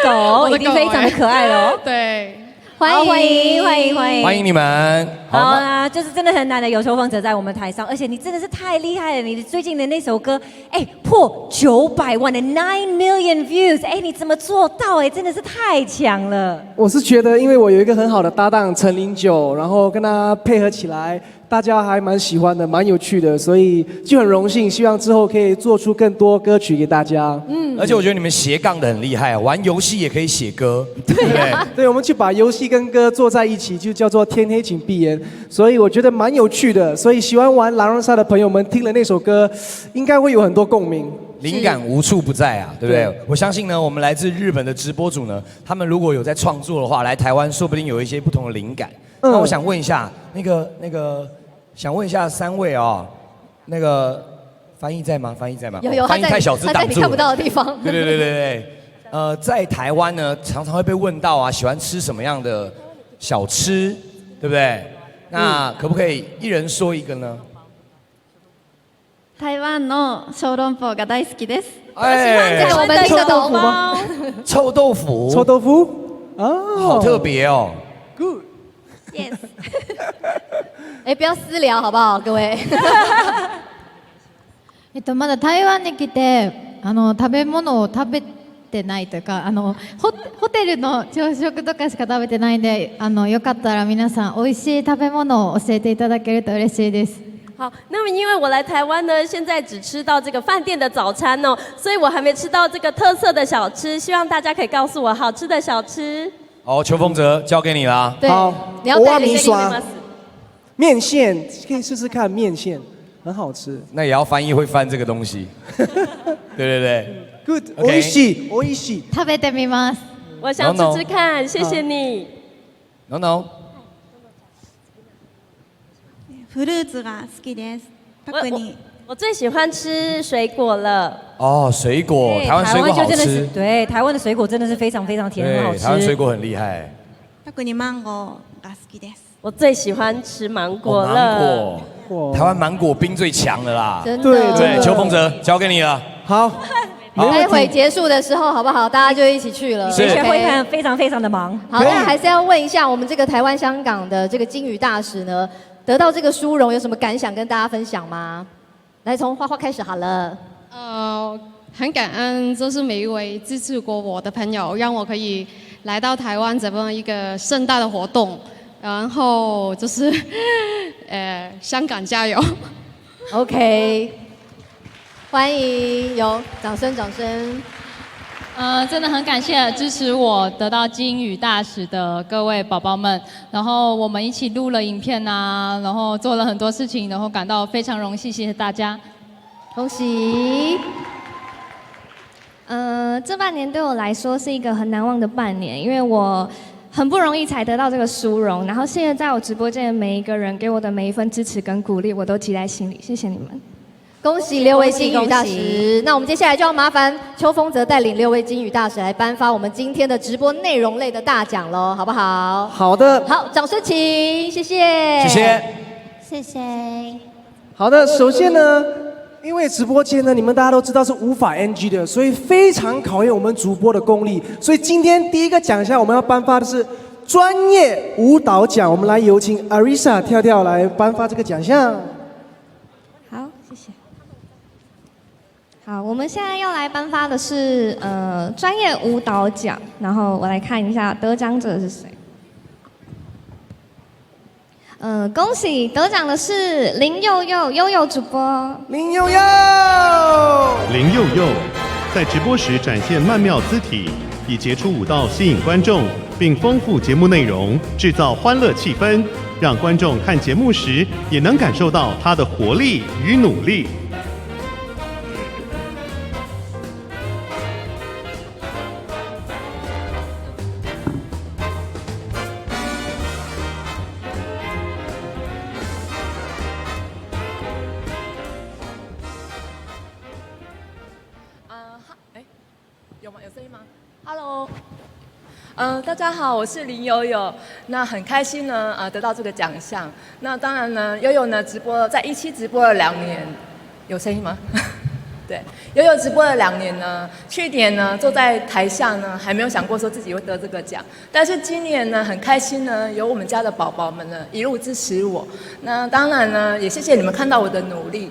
狗一定非常的可爱喽。对，欢迎欢迎你们。好啊，就是真的很难得有邱丰泽在我们台上，而且你真的是太厉害了，你最近的那首歌，破900万的9 million views， 你怎么做到？真的是太强了。我是觉得，因为我有一个很好的搭档陈零九，然后跟他配合起来。大家还蛮喜欢的，蛮有趣的，所以就很荣幸，希望之后可以做出更多歌曲给大家。而且我觉得你们斜杠的很厉害，玩游戏也可以写歌，对不对？对，我们去把游戏跟歌做在一起，就叫做天黑请闭眼，所以我觉得蛮有趣的。所以喜欢玩狼人杀的朋友们听了那首歌，应该会有很多共鸣。灵感无处不在啊，对不对？我相信呢，我们来自日本的直播主呢，他们如果有在创作的话，来台湾说不定有一些不同的灵感。那我想问一下，那个。想问一下3位哦，那个翻译在吗？翻译在吗？有，翻译太小字挡住了，他在你看不到的地方。对。在台湾呢，常常会被问到喜欢吃什么样的小吃，对不对？那可不可以一人说一个呢？台湾の小籠包が大好きです。我们臭豆腐吗？臭豆腐。臭豆腐？好特别哦。Good。Yes。不要私聊好不好，各位。まだ台湾に来て食べ物を食べてないというかホテルの朝食とかしか食べてないんでよかったら皆さん美味しい食べ物を教えていただけると嬉しいです。好，那么因为我来台湾呢，现在只吃到这个饭店的早餐哦，所以我还没吃到这个特色的小吃，希望大家可以告诉我好吃的小吃。好，邱风泽交给你啦。好，你要带领面线可以试试看，面线很好吃。那也要翻译会翻这个东西。对。Good， 美味しい。食べてみます。我想吃吃看，谢谢你。No。フルーツが好きです。特に我最喜欢吃水果了。哦，水果，台湾水果好吃。对，台湾的水果真的是非常非常甜，很好吃。台湾水果很厉害。特にマンゴーが好きです。我最喜欢吃芒果了。台湾芒果冰最强的啦。真的。对，邱风泽交给你了。好。待会结束的时候，好不好？大家就一起去了。学学会看非常非常的忙。好，那还是要问一下我们这个台湾、香港的这个金鱼大使呢，得到这个殊荣有什么感想跟大家分享吗？来，从花花开始好了。很感恩，就是每一位支持过我的朋友，让我可以来到台湾这么一个盛大的活动。然后就是，香港加油。OK。欢迎，有掌声。真的很感谢支持我得到金鱼大使的各位宝宝们，然后我们一起录了影片啊，然后做了很多事情，然后感到非常荣幸，谢谢大家，恭喜。这半年对我来说是一个很难忘的半年，因为我很不容易才得到这个殊荣，然后现在在我直播间的每一个人给我的每一份支持跟鼓励，我都记在心里，谢谢你们。恭喜6位金鱼大使，那我们接下来就要麻烦邱风泽带领6位金鱼大使来颁发我们今天的直播内容类的大奖喽，好不好？好的。好，掌声请，谢谢。谢谢。好的，首先呢，因为直播间呢，你们大家都知道是无法 NG 的，所以非常考验我们主播的功力。所以今天第一个奖项我们要颁发的是专业舞蹈奖，我们来有请 Arisa 跳跳来颁发这个奖项。好，谢谢。好，我们现在要来颁发的是专业舞蹈奖，然后我来看一下得奖者是谁。恭喜得奖的是林佑佑主播。林佑在直播时展现曼妙姿体，以杰出舞蹈吸引观众，并丰富节目内容，制造欢乐气氛，让观众看节目时也能感受到他的活力与努力。有声音吗 ？Hello， 大家好，我是林悠悠。那很开心呢，得到这个奖项。那当然呢，悠悠呢直播在17直播了2年，有声音吗？对，悠悠直播了2年呢，去年呢坐在台下呢，还没有想过说自己会得这个奖。但是今年呢，很开心呢，有我们家的宝宝们呢一路支持我。那当然呢，也谢谢你们看到我的努力。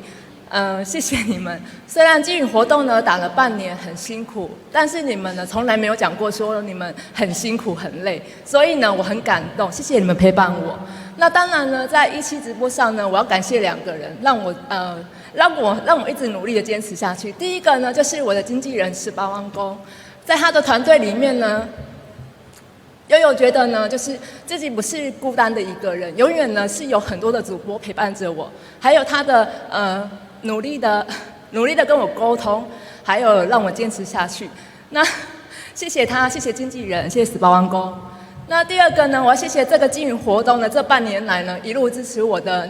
谢谢你们。虽然金鱼活动呢打了半年，很辛苦，但是你们呢从来没有讲过说你们很辛苦很累，所以呢我很感动，谢谢你们陪伴我。那当然呢，在17直播上呢，我要感谢2个人，让我一直努力的坚持下去。第一个呢就是我的经纪人18万公，在他的团队里面呢。悠悠觉得呢，就是自己不是孤单的一个人，永远呢是有很多的主播陪伴着我，还有他的努力的跟我沟通，还有让我坚持下去。那谢谢他，谢谢经纪人，谢谢18万公。那第二个呢，我要谢谢这个金鱼活动呢，这半年来呢一路支持我的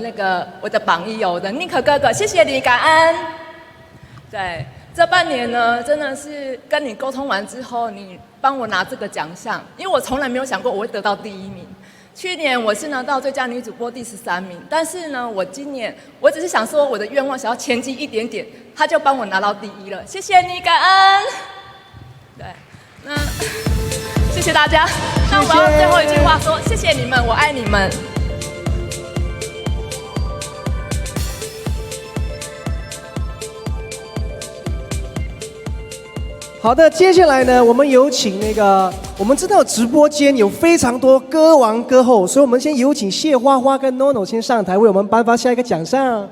我的榜一我的 Nick 哥哥，谢谢你，感恩。对。这半年呢，真的是跟你沟通完之后，你帮我拿这个奖项，因为我从来没有想过我会得到第1名。去年我是拿到最佳女主播第13名，但是呢，我今年我只是想说我的愿望想要前进一点点，他就帮我拿到第1了，谢谢你，感恩。对，那谢谢大家。那我要最后一句话说，谢谢你们，我爱你们。好的，接下来呢，我们有请我们知道直播间有非常多歌王歌后，所以我们先有请谢花花跟 NONO 先上台为我们颁发下一个奖项。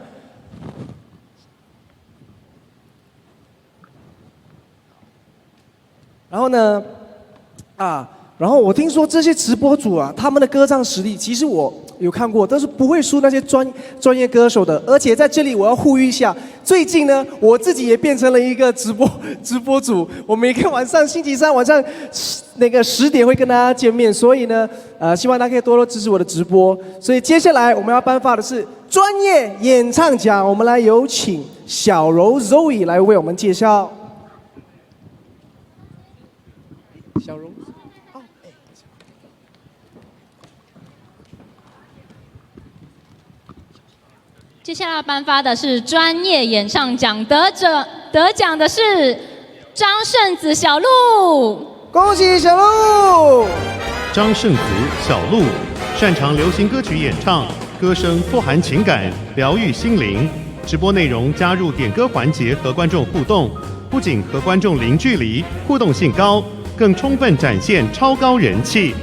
然后呢，然后我听说这些直播主啊，他们的歌唱实力，其实我有看过，但是不会输那些专业歌手的。而且在这里我要呼吁一下，最近呢，我自己也变成了一个直播主，我每个晚上星期三晚上10点会跟大家见面，所以呢，希望大家可以多多支持我的直播。所以接下来我们要颁发的是专业演唱奖，我们来有请小柔 Zoe 来为我们介绍。小柔。接下来颁发的是专业演唱奖，得奖的是张圣子小鹿，恭喜小鹿！张圣子小鹿擅长流行歌曲演唱，歌声富含情感，疗愈心灵。直播内容加入点歌环节和观众互动，不仅和观众零距离，互动性高，更充分展现超高人气。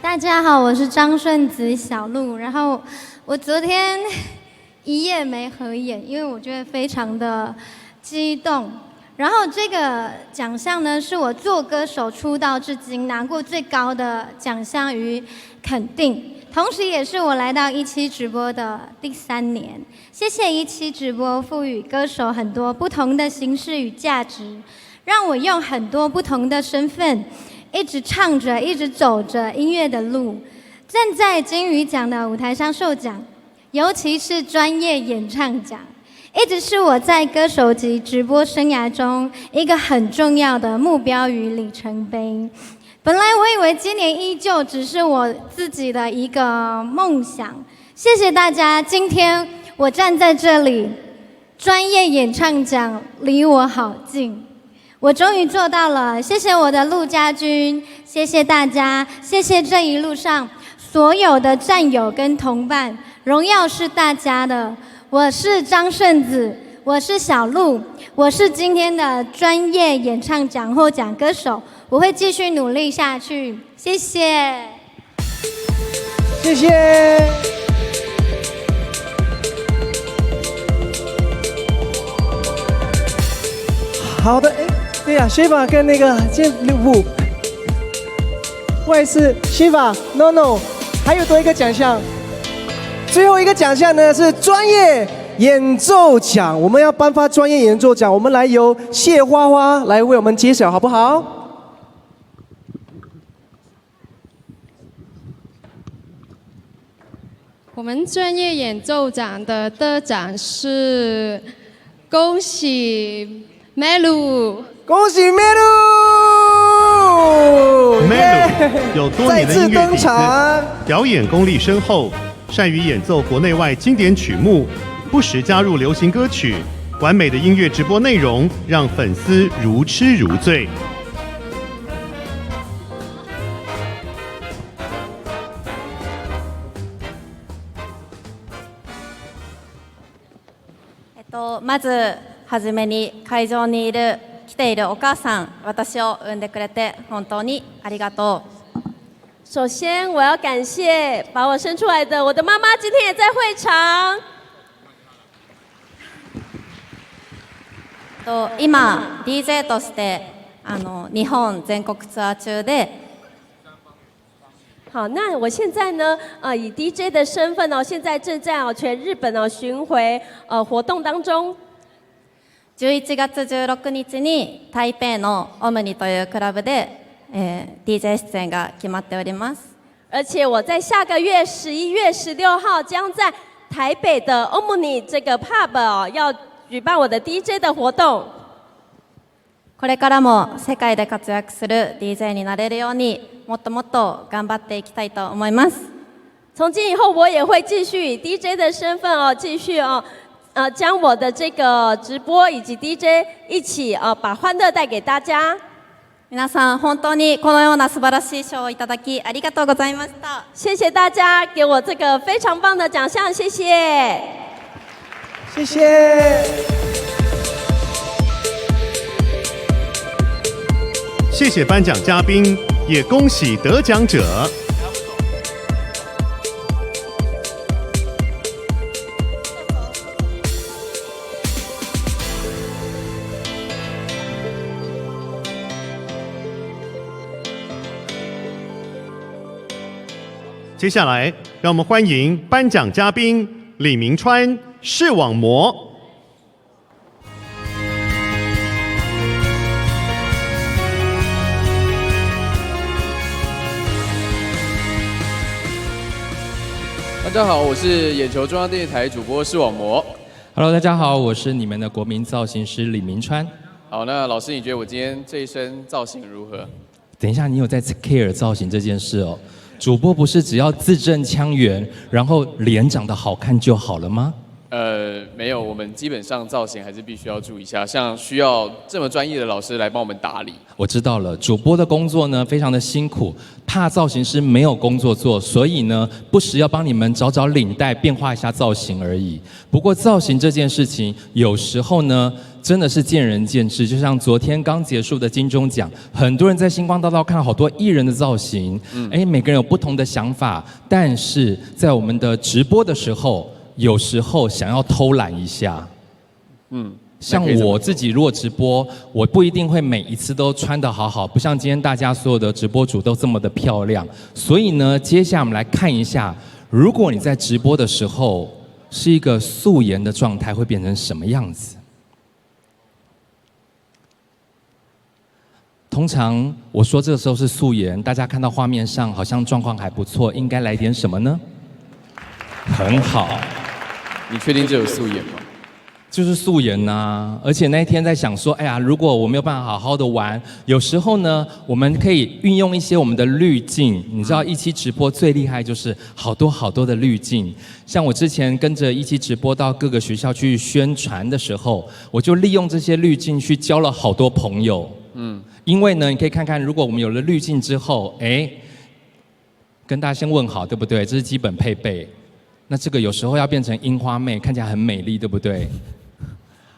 大家好，我是张顺子小鹿。然后我昨天一夜没合眼，因为我觉得非常的激动。然后这个奖项呢，是我做歌手出道至今拿过最高的奖项与肯定，同时也是我来到17直播的第3年。谢谢17直播赋予歌手很多不同的形式与价值，让我用很多不同的身份。一直唱着，一直走着音乐的路，站在金鱼奖的舞台上受奖，尤其是专业演唱奖，一直是我在歌手及直播生涯中一个很重要的目标与里程碑。本来我以为今年依旧只是我自己的一个梦想，谢谢大家，今天我站在这里，专业演唱奖离我好近。我终于做到了，谢谢我的陆家军，谢谢大家，谢谢这一路上所有的战友跟同伴，荣耀是大家的。我是张圣子，我是小鹿，我是今天的专业演唱奖获奖歌手，我会继续努力下去，谢谢。谢谢。好的，对呀，Shiva 跟那个建武，不好意思 ，Shiva No， 还有多一个奖项，最后一个奖项呢是专业演奏奖，我们要颁发专业演奏奖，我们来由谢花花来为我们揭晓，好不好？我们专业演奏奖的得奖是，恭喜 Melu。恭喜 Melu！ 有多年的音乐底子，表演功力深厚，善于演奏国内外经典曲目，不时加入流行歌曲，完美的音乐直播内容让粉丝如痴如醉。まずはじめに会場に来ているお母さん、私を産んでくれて本当にありがとう。首先，我要感谢把我生出来的我的妈妈，今天也在会场。今 DJ として日本全国ツアー中で。好，那我现在呢，以 DJ 的身份哦，现在正在全日本巡回活动当中。11月16日に台北のオムニというクラブで、DJ 出演が決まっております。而且我在下个月11月16号将在台北的 Omni 这个 pub 要举办我的 DJ 的活动。これからも世界で活躍する DJ になれるようにもっともっと頑張っていきたいと思います。从今以后，我也会继续以 DJ 的身份继续将我的这个直播以及 DJ 一起把欢乐带给大家。皆さん本当にこのような素晴らしい賞をいただきありがとうございました。谢谢大家给我这个非常棒的奖项，谢谢。谢谢。谢谢颁奖嘉宾，也恭喜得奖者。接下来，让我们欢迎颁奖嘉宾李明川，视网膜。大家好，我是眼球中央电视台主播视网膜。Hello， 大家好，我是你们的国民造型师李明川。好，那老师，你觉得我今天这一身造型如何？等一下，你有在 care 造型这件事哦？主播不是只要字正腔圆，然后脸长得好看就好了吗？没有，我们基本上造型还是必须要注意一下，像需要这么专业的老师来帮我们打理。我知道了，主播的工作呢非常的辛苦，怕造型师没有工作做，所以呢不时要帮你们找找领带，变化一下造型而已。不过造型这件事情，有时候呢真的是见仁见智。就像昨天刚结束的金钟奖，很多人在星光大道看到好多艺人的造型，每个人有不同的想法，但是在我们的直播的时候，有时候想要偷懒一下。像我自己如果直播，我不一定会每一次都穿得好好，不像今天大家所有的直播主都这么的漂亮。所以呢，接下来我们来看一下，如果你在直播的时候是一个素颜的状态，会变成什么样子？通常我说这个时候是素颜，大家看到画面上好像状况还不错，应该来点什么呢？很好。你确定这有素颜吗？就是素颜呐，而且那一天在想说，哎呀，如果我没有办法好好的玩，有时候呢，我们可以运用一些我们的滤镜。你知道17直播最厉害就是好多好多的滤镜。像我之前跟着17直播到各个学校去宣传的时候，我就利用这些滤镜去交了好多朋友。因为呢，你可以看看，如果我们有了滤镜之后，跟大家先问好，对不对？这是基本配备。那这个有时候要变成樱花妹，看起来很美丽，对不对？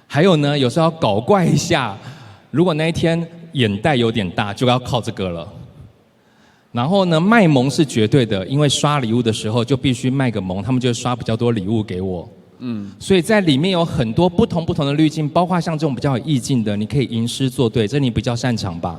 还有呢，有时候要搞怪一下，如果那一天眼袋有点大，就要靠这个了。然后呢，卖萌是绝对的，因为刷礼物的时候就必须卖个萌，他们就会刷比较多礼物给我。所以在里面有很多不同的滤镜，包括像这种比较有意境的，你可以吟诗作对，这你比较擅长吧？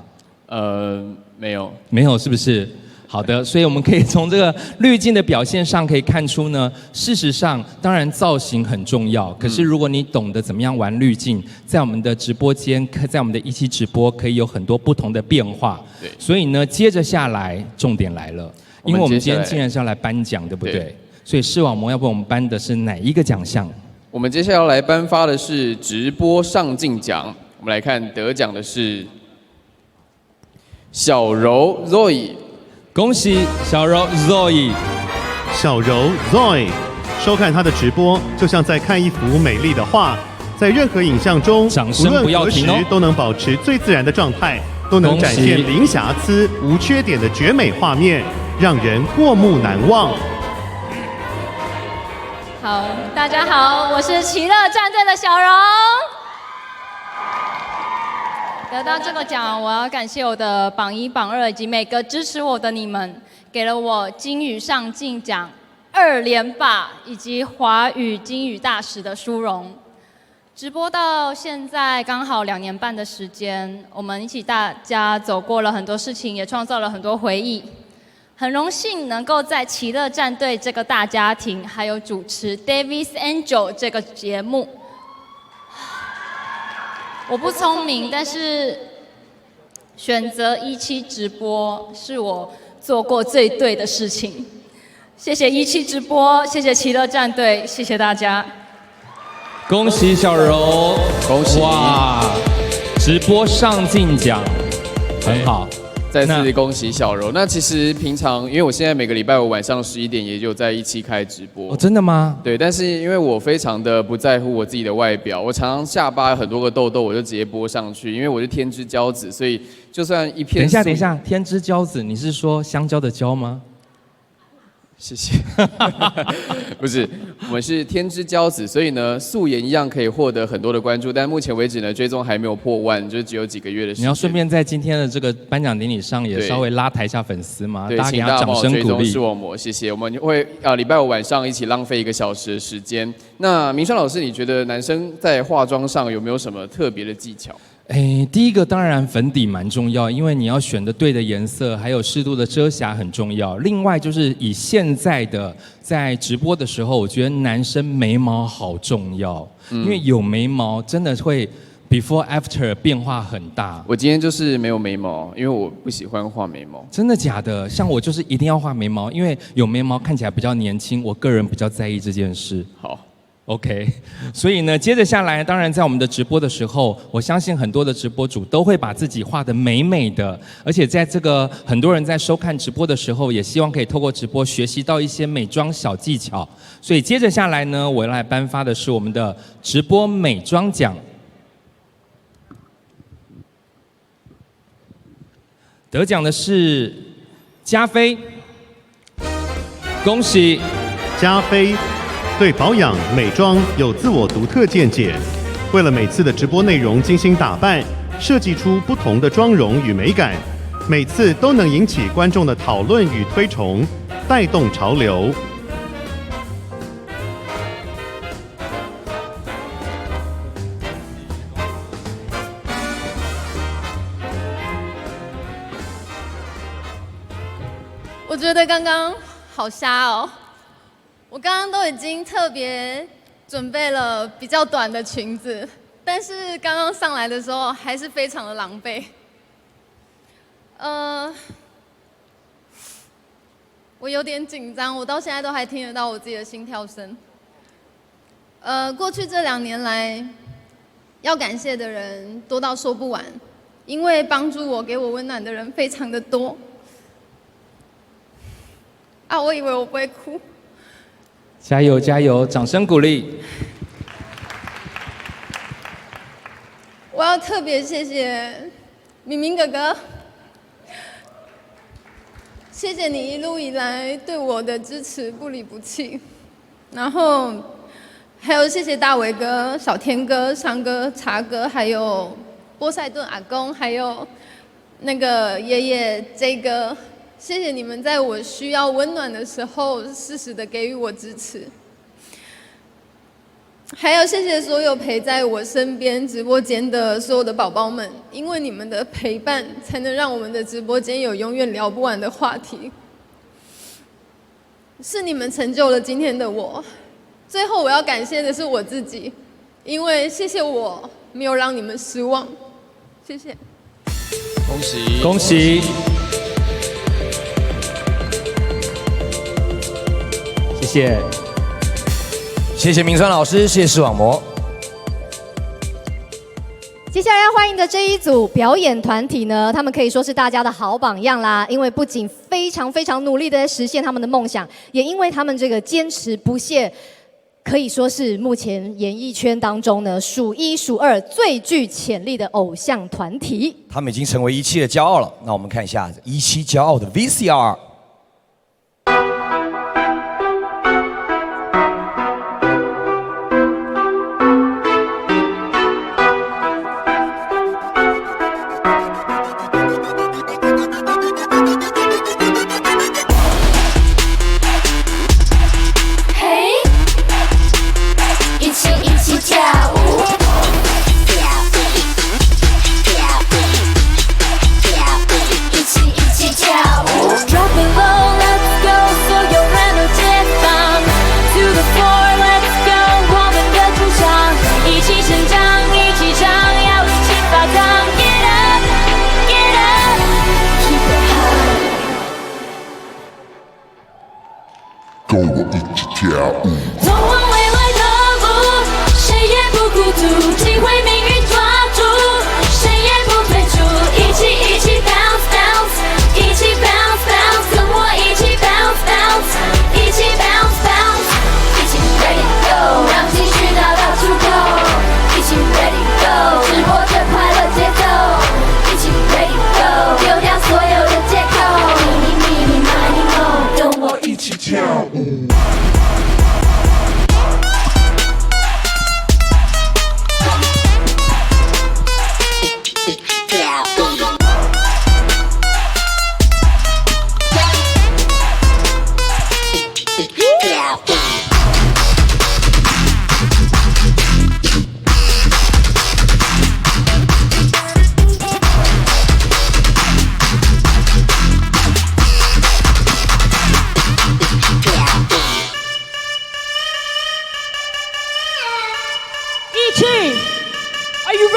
没有，没有，是不是？好的，所以我们可以从这个滤镜的表现上可以看出呢，事实上，当然造型很重要，可是如果你懂得怎么样玩滤镜，在我们的直播间，在我们的17直播，可以有很多不同的变化。对，所以呢，接着下来，重点来了，因为我们今天竟然是要来颁奖，对不对？所以视网膜要为我们颁的是哪一个奖项？我们接下来要来颁发的是直播上镜奖。我们来看得奖的是小柔 Zoe。恭喜小柔 Zoe， 小柔 Zoe， 收看她的直播就像在看一幅美丽的画，在任何影像中，无论何时都能保持最自然的状态，都能展现零瑕疵、无缺点的绝美画面，让人过目难忘。好，大家好，我是奇乐战队的小柔。得到这个奖，我要感谢我的榜1、榜2以及每个支持我的你们，给了我金语上镜奖2连霸以及华语金语大使的殊荣。直播到现在刚好2年半的时间，我们一起大家走过了很多事情，也创造了很多回忆。很荣幸能够在奇乐战队这个大家庭，还有主持 Davis Angel 这个节目。我不聪明，但是选择17直播是我做过最对的事情。谢谢17直播，谢谢奇乐战队，谢谢大家。恭喜小柔，恭喜！哇，直播上镜奖，很好。再次恭喜小柔。那其实平常，因为我现在每个礼拜5晚上11点也就在17开直播。哦，真的吗？对，但是因为我非常的不在乎我自己的外表，我常常下巴有很多个痘痘，我就直接播上去，因为我是天之骄子，所以就算一片……等一下，天之骄子，你是说香蕉的蕉吗？谢谢。不是，我们是天之骄子，所以呢，素颜一样可以获得很多的关注，但目前为止呢，追踪还没有破万，就只有几个月的时间。你要顺便在今天的这个颁奖典礼上也稍微拉抬一下粉丝吗？对，大家给他请大家帮我掌声鼓励。追踪视网膜，谢谢。我们会礼拜五晚上一起浪费1个小时的时间。那明川老师，你觉得男生在化妆上有没有什么特别的技巧？第一个当然粉底蛮重要，因为你要选的对的颜色，还有适度的遮瑕很重要。另外就是以现在的在直播的时候，我觉得男生眉毛好重要，因为有眉毛真的会 before after 变化很大。我今天就是没有眉毛，因为我不喜欢画眉毛。真的假的？像我就是一定要画眉毛，因为有眉毛看起来比较年轻，我个人比较在意这件事。好。OK， 所以呢，接着下来，当然在我们的直播的时候，我相信很多的直播主都会把自己画得美美的，而且在这个很多人在收看直播的时候，也希望可以透过直播学习到一些美妆小技巧。所以接着下来呢，我要来颁发的是我们的直播美妆奖，得奖的是加菲，恭喜加菲。对保养、美妆有自我独特见解，为了每次的直播内容精心打扮，设计出不同的妆容与美感，每次都能引起观众的讨论与推崇，带动潮流。我觉得刚刚好瞎哦。我刚刚都已经特别准备了比较短的裙子，但是刚刚上来的时候还是非常的狼狈。我有点紧张，我到现在都还听得到我自己的心跳声。过去这2年来，要感谢的人多到说不完，因为帮助我、给我温暖的人非常的多。我以为我不会哭。加油加油，掌声鼓励。我要特别谢谢明明哥哥，谢谢你一路以来对我的支持不离不弃，然后还有谢谢大伟哥、小天哥、商哥、茶哥，还有波塞顿阿公，还有那个爷爷 J 哥。谢谢你们在我需要温暖的时候适时的给予我支持，还有谢谢所有陪在我身边直播间的所有的宝宝们，因为你们的陪伴，才能让我们的直播间有永远聊不完的话题。是你们成就了今天的我。最后我要感谢的是我自己，因为谢谢我没有让你们失望，谢谢。恭喜恭喜。谢谢，谢谢明川老师，谢谢视网膜。接下来要欢迎的这一组表演团体呢，他们可以说是大家的好榜样啦，因为不仅非常努力的在实现他们的梦想，也因为他们这个坚持不懈，可以说是目前演艺圈当中呢数1数2最具潜力的偶像团体。他们已经成为17的骄傲了。那我们看一下17骄傲的 VCR。跟我一起跳舞。通往未来的路，谁也不孤独，机会命运抓住，谁也不退出，一起 bounce bounce， 一起 bounce bounce， 跟我一起 bounce bounce， 一起 bounce bounce， 一起 ready go， 让情绪找到出口，一起 ready go， 直播着快乐节奏，一起 ready go， 丢掉所有的借口，咪咪咪咪咪咪，跟我一起跳。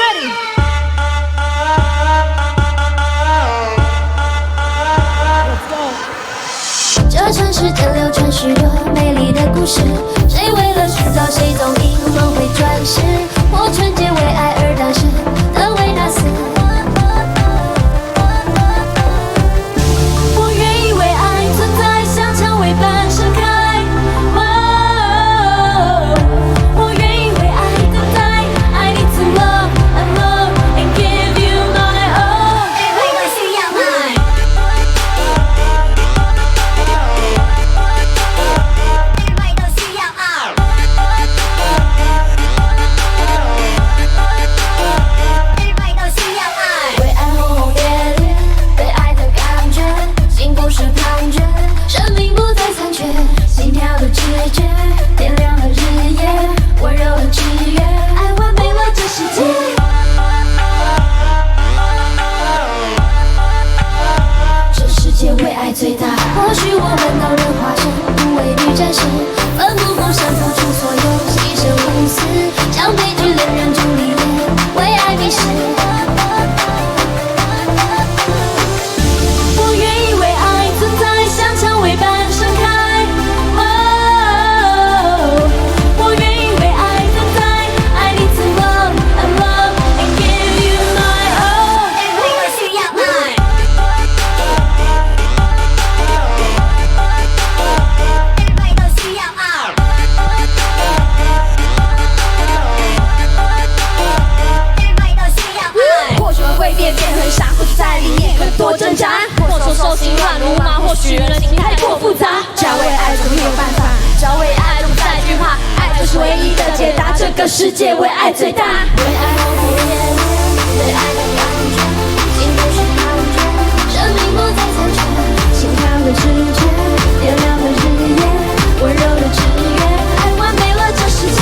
ready? 这城市间流传许多美丽的故事，谁为了寻找谁总因轮回转世，或纯洁为爱而诞生的维纳斯。我愿意为爱存在，像蔷薇般盛开。我愿意为爱等待，I need to love and love and give you my all。每个需要爱。最大，或许我们都能化身无畏女战士，奋不顾身付出所有，牺牲无私，将悲剧恋人朱丽叶为爱迷失。我愿意为爱存在，像蔷薇般盛开。我愿意为爱等待 ，I need to love and love and give you my all。每个需要爱。变很傻，或许在里面更多挣扎，或说手心乱如麻，或许人心太过复杂。只要为爱就没有办法，只要为爱不再惧怕，爱就是唯一的解答。这个世界为爱最大，为爱轰轰烈烈，对爱的感觉，心不是抗拒，生命不再残缺，心跳的直觉，点亮的日夜，温柔的制约，爱完美了这世界。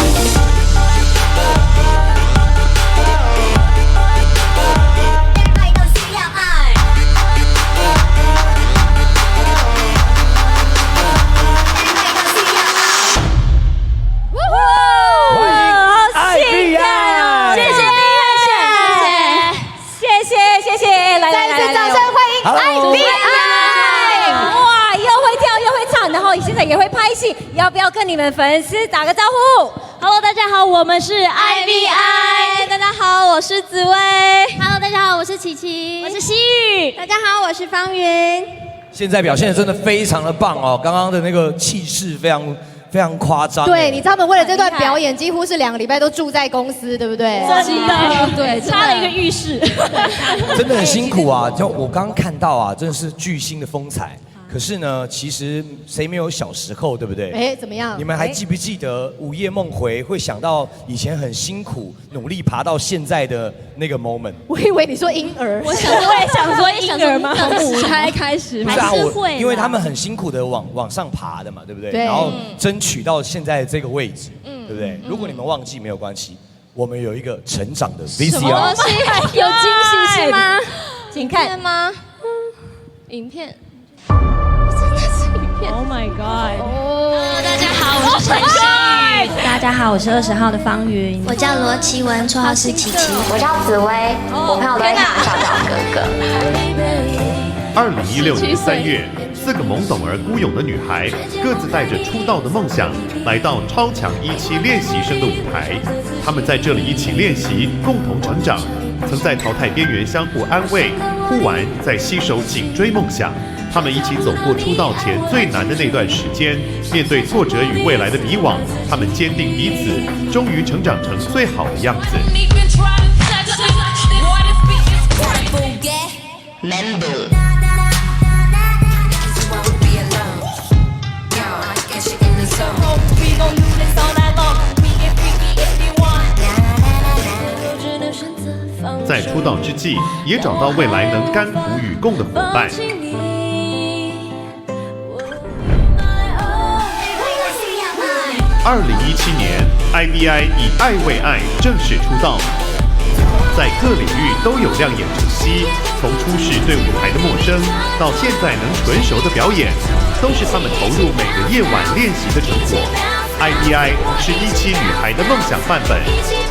现在也会拍戏，要不要跟你们粉丝打个招呼 ？Hello， 大家好，我们是 IVI。大家好，我是紫薇。Hello， 大家好，我是琪琪。我是西雨。大家好，我是方云。现在表现的真的非常的棒哦，刚刚的那个气势非常夸张。对，你知道他们为了这段表演，几乎是2个礼拜都住在公司，对不对？真的，对，差了一个浴室。真的很辛苦啊！就我刚刚看到啊，真的是巨星的风采。可是呢，其实谁没有小时候，对不对？哎，怎么样？你们还记不记得午夜梦回会想到以前很辛苦努力爬到现在的那个 moment？ 我以为你说婴儿，我也想说婴儿吗？从母胎开始，不是啊，还是会，因为他们很辛苦的往上爬的嘛，对不对？对。然后争取到现在这个位置，对不对？如果你们忘记没有关系，我们有一 个成长的 VCR。什么东西？有惊喜是吗？请看吗？影片。Oh my god！ 哦，大家好，我是陈希宇。大家好，我是20号的方云。我叫罗奇文，绰号是琪琪。我叫紫薇，我朋友都会叫小哥哥。2016年3月，4个懵懂而孤勇的女孩，各自带着出道的梦想，来到超强17练习生的舞台。她们在这里一起练习，共同成长，曾在淘汰边缘相互安慰，哭完再携手紧追梦想。他们一起走过出道前最难的那段时间，面对挫折与未来的迷惘，他们坚定彼此，终于成长成最好的样子。在出道之际，也找到未来能甘苦与共的伙伴。2017年 ，IVI 以《爱为爱》正式出道，在各领域都有亮眼成绩。从初始对舞台的陌生，到现在能纯熟的表演，都是他们投入每个夜晚练习的成果。IVI 是17女孩的梦想范本，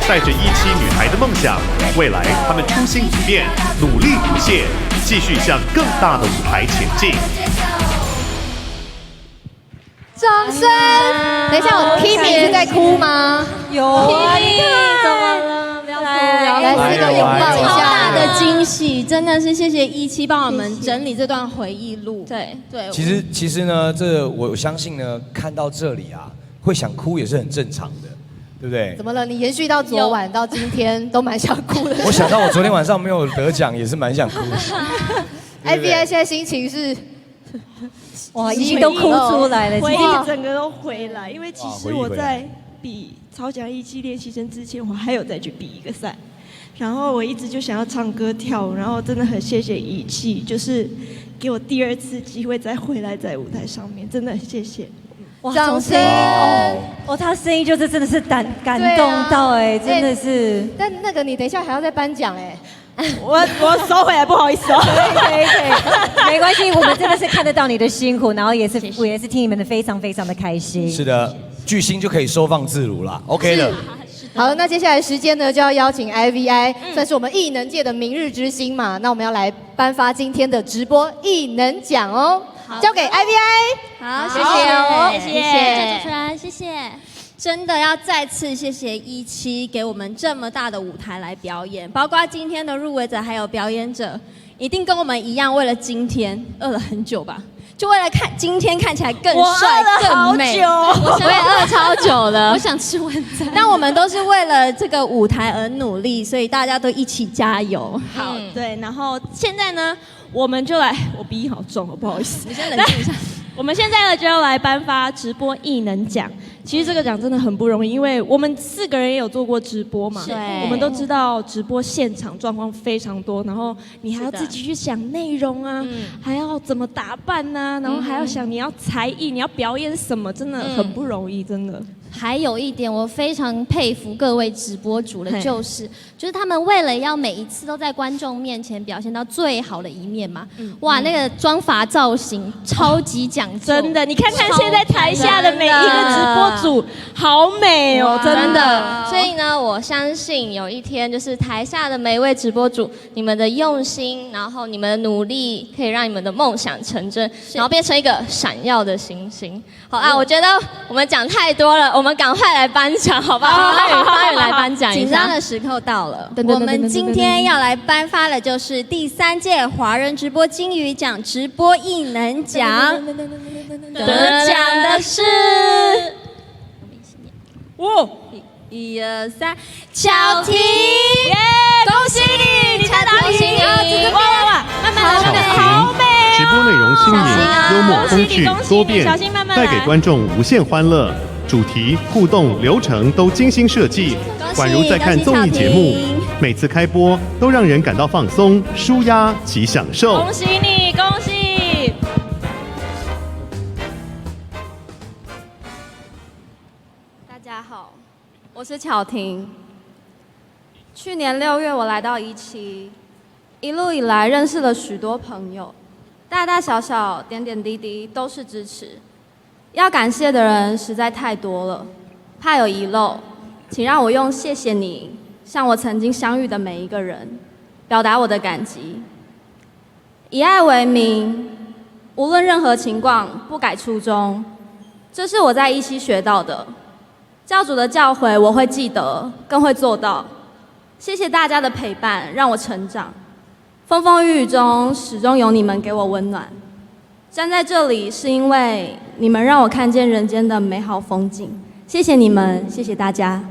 带着17女孩的梦想，未来她们初心不变，努力不懈，继续向更大的舞台前进。掌声！等一下，我 Kimi 是在哭吗？有啊，怎么了？不要哭，来四个拥抱一超大下。的惊喜，真的是谢谢17帮我们整理这段回忆录。对对，其实呢，这我相信呢，看到这里啊，会想哭也是很正常的，对不对？怎么了？你延续到昨晚到今天都蛮想哭的。我想到我昨天晚上没有得奖，也是蛮想哭的。IVI 现在心情是。哇，已经都哭出来了，回忆整个都回来。因为其实我在比超强17练习生之前，我还有再去比一个赛，然后我一直就想要唱歌跳舞，然后真的很谢谢仪器，就是给我第2次机会再回来在舞台上面，真的很谢谢。哇，掌声！哦，他声音就是真的是感动到哎，真的是。但那个你等一下还要再颁奖哎。我收回来，不好意思哦。可以，没关系，我们真的是看得到你的辛苦，然后我也是听你们的非常非常的开心。是的，巨星就可以收放自如了 ，OK 的。好，那接下来时间呢，就要邀请 IVI，算是我们艺能界的明日之星嘛。那我们要来颁发今天的直播艺能奖哦，交给 IVI。好，谢谢哦，谢谢主持人，谢谢。真的要再次谢谢17给我们这么大的舞台来表演，包括今天的入围者还有表演者，一定跟我们一样，为了今天饿了很久吧？就为了看今天看起来更帅、更美。我也饿了超久了，我想吃晚餐。但我们都是为了这个舞台而努力，所以大家都一起加油。好，对，然后现在呢，我们就来，我鼻音好重哦，不好意思，你先冷静一下。我们现在呢就要来颁发直播艺能奖。其实这个奖真的很不容易，因为我们4个人也有做过直播嘛，我们都知道直播现场状况非常多，然后你还要自己去想内容啊，还要怎么打扮啊，然后还要想你要才艺，你要表演什么，真的很不容易，真的。还有一点我非常佩服各位直播主的就是他们为了要每一次都在观众面前表现到最好的一面嘛，哇，那个妆发造型超级讲究，真的，你看看现在台下的每一个直播主，好美哦，真的。所以呢，我相信有一天，就是台下的每一位直播主，你们的用心，然后你们的努力，可以让你们的梦想成真，然后变成一个闪耀的星星。好啊，我觉得我们讲太多了，我们赶快来颁奖，好不好？花语来颁奖一下。紧张的时刻到了，我们今天要来颁发的就是第3届华人直播金鱼奖直播艺能奖，得奖的是。1、2、3，巧婷，恭喜你，巧婷，哇，慢慢巧婷，好美哦！直播内容新颖、幽默、风趣、多变，带给观众无限欢乐。主题、互动、流程都精心设计，宛如在看综艺节目。每次开播都让人感到放松、舒压及享受。恭喜你，恭喜！大家好，我是巧婷。去年6月，我来到17，一路以来认识了许多朋友，大大小小、点点滴滴都是支持。要感谢的人实在太多了，怕有遗漏，请让我用谢谢你向我曾经相遇的每一个人表达我的感激。以爱为名，无论任何情况不改初衷，这是我在17学到的。教主的教诲我会记得，更会做到。谢谢大家的陪伴，让我成长。风风雨雨中，始终有你们给我温暖。站在这里是因为你们让我看见人间的美好风景，谢谢你们，谢谢大家，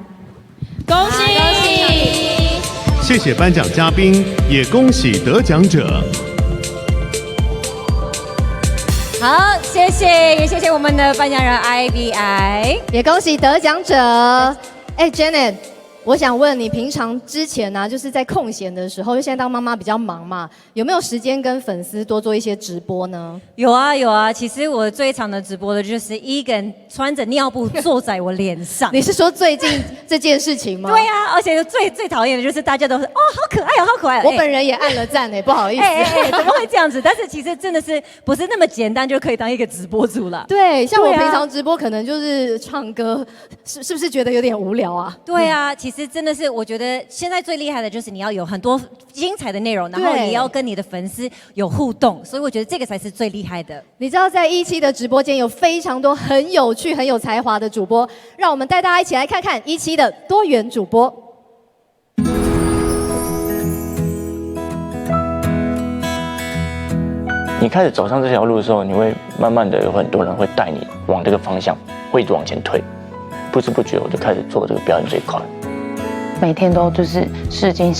恭喜！恭喜！谢谢颁奖嘉宾，也恭喜得奖者。好，谢谢，也谢谢我们的颁奖人 IVI，也恭喜得奖者。哎 ，Janet，我想问你，平常之前呢、就是在空闲的时候，因为现在当妈妈比较忙嘛，有没有时间跟粉丝多做一些直播呢？有啊有啊，其实我最常的直播的就是一个人穿着尿布坐在我脸上。你是说最近这件事情吗？对啊，而且最讨厌的就是大家都是哦好可爱哦好可爱。我本人也按了赞不好意思。怎么会这样子？但是其实真的是不是那么简单就可以当一个直播主了。对，像我平常直播可能就是唱歌，是不是觉得有点无聊啊？对啊，其实真的是我觉得现在最厉害的就是你要有很多精彩的内容，然后也要跟你的粉丝有互动，所以我觉得这个才是最厉害的。你知道在17的直播间有非常多很有趣、很有才华的主播，让我们带大家一起来看看17的多元主播。你开始走上这条路的时候，你会慢慢的有很多人会带你往这个方向，会一直往前推。不知不觉我就开始做这个表演这一块。每天都就是试镜，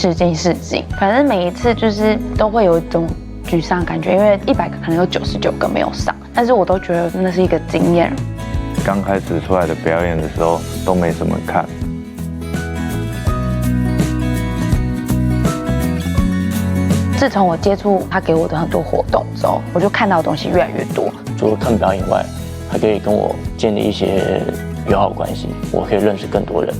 反正每一次就是都会有一种沮丧的感觉，因为100个可能有99个没有上，但是我都觉得那是一个经验。刚开始出来的表演的时候都没什么看。自从我接触他给我的很多活动之后，我就看到的东西越来越多。除了看表演外，还可以跟我建立一些友好关系，我可以认识更多人。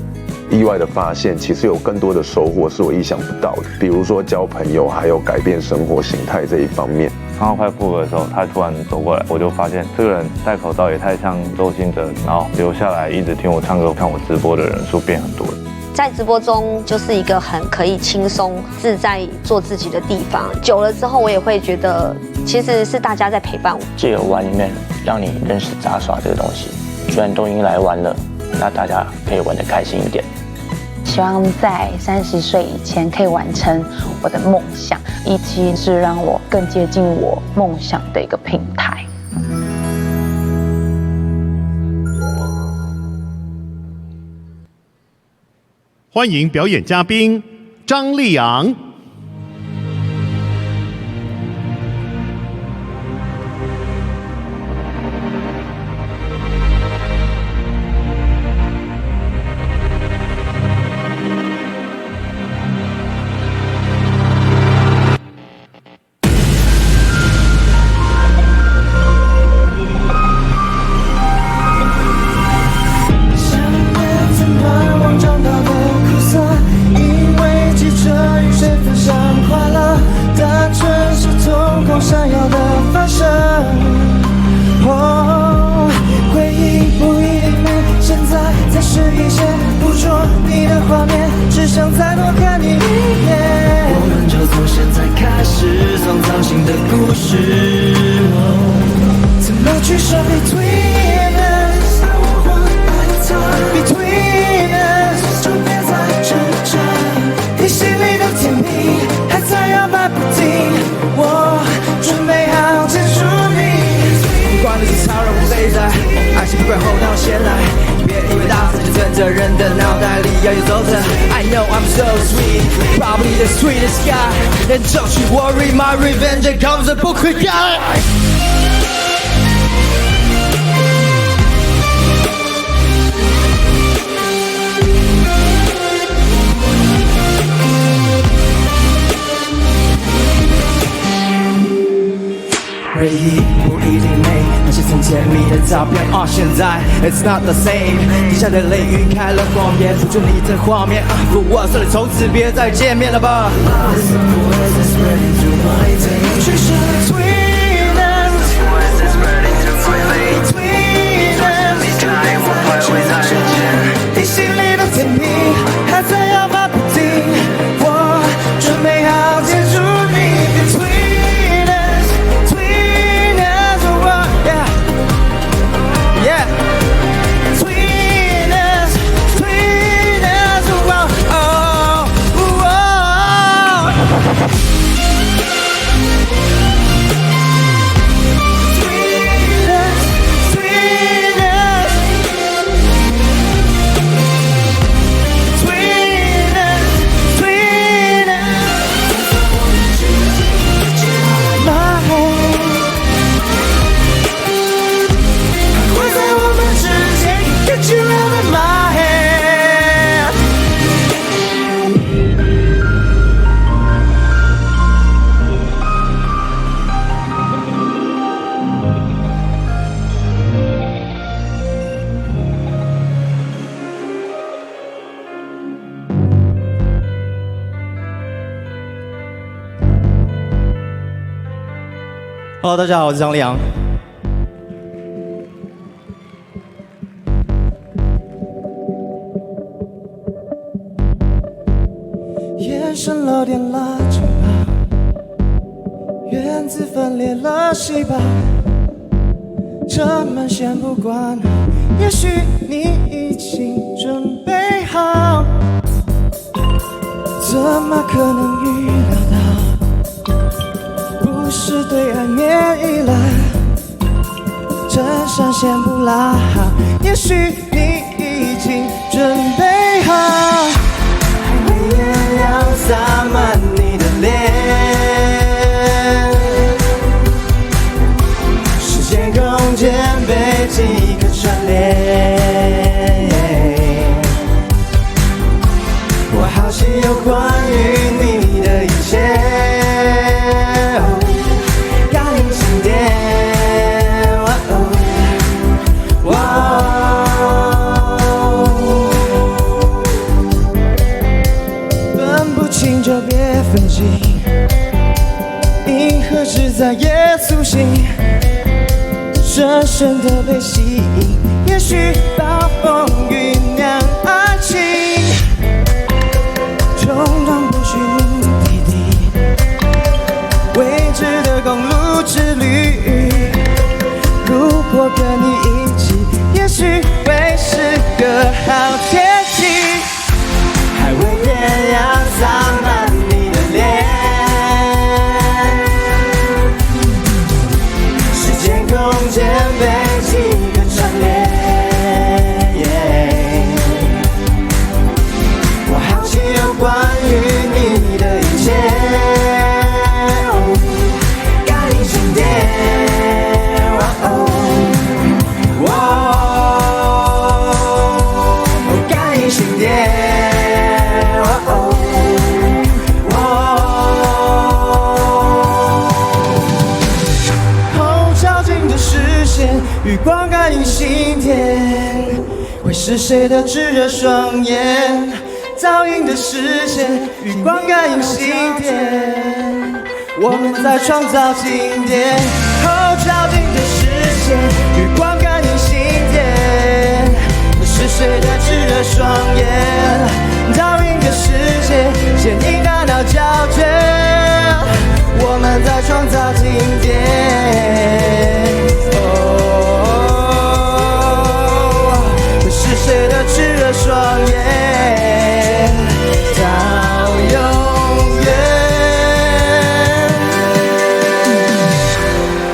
意外的发现，其实有更多的收获是我意想不到的，比如说交朋友，还有改变生活形态这一方面。唱到快复合的时候，他突然走过来，我就发现这个人戴口罩也太像周兴哲，然后留下来一直听我唱歌、看我直播的人数变很多。在直播中就是一个很可以轻松自在做自己的地方，久了之后我也会觉得其实是大家在陪伴我。借由玩里面让你认识杂耍这个东西，居然都已经来玩了，那大家可以玩得开心一点。希望在30岁以前可以完成我的梦想，17是让我更接近我梦想的一个平台。欢迎表演嘉宾张立昂。回忆不一定美，那些从前密的照片现在 it's not the same。地下的雷云开了光，也捕捉你的画面，不我说了从此别再见面了吧。你心里的甜蜜还在摇摆不停，我准备好接住你。Hello， 大家好，我是张立昂。眼神漏点了翅膀，原子分裂了细胞，这门先不关，也许你已经准备好，怎么可能预料到，不是对爱免疫了，衬衫先不拉好，也许你已经准备好，艳阳洒满你的脸，时间空间被几个串联，我好奇有关于你的一切，感应心电，就别分析，银河只在夜苏醒，深深的被吸引，也许暴风酝酿爱情，冲撞不虚目的地，未知的公路之旅，如果跟你一起，也许会是个好天气，还未艳阳洒满你的脸，时间空间被几个串联，我好奇有关于你的一切，感应心电，感应心电。与光感应心田，会是谁的炙热双眼？早映的视线，与光感应心田，我们在创造经典。后照镜的视线，与光感应心田，会是谁的炙热双眼？早映的视线，牵引大脑胶卷，我们在创造经典。谁的炙热双眼到永远，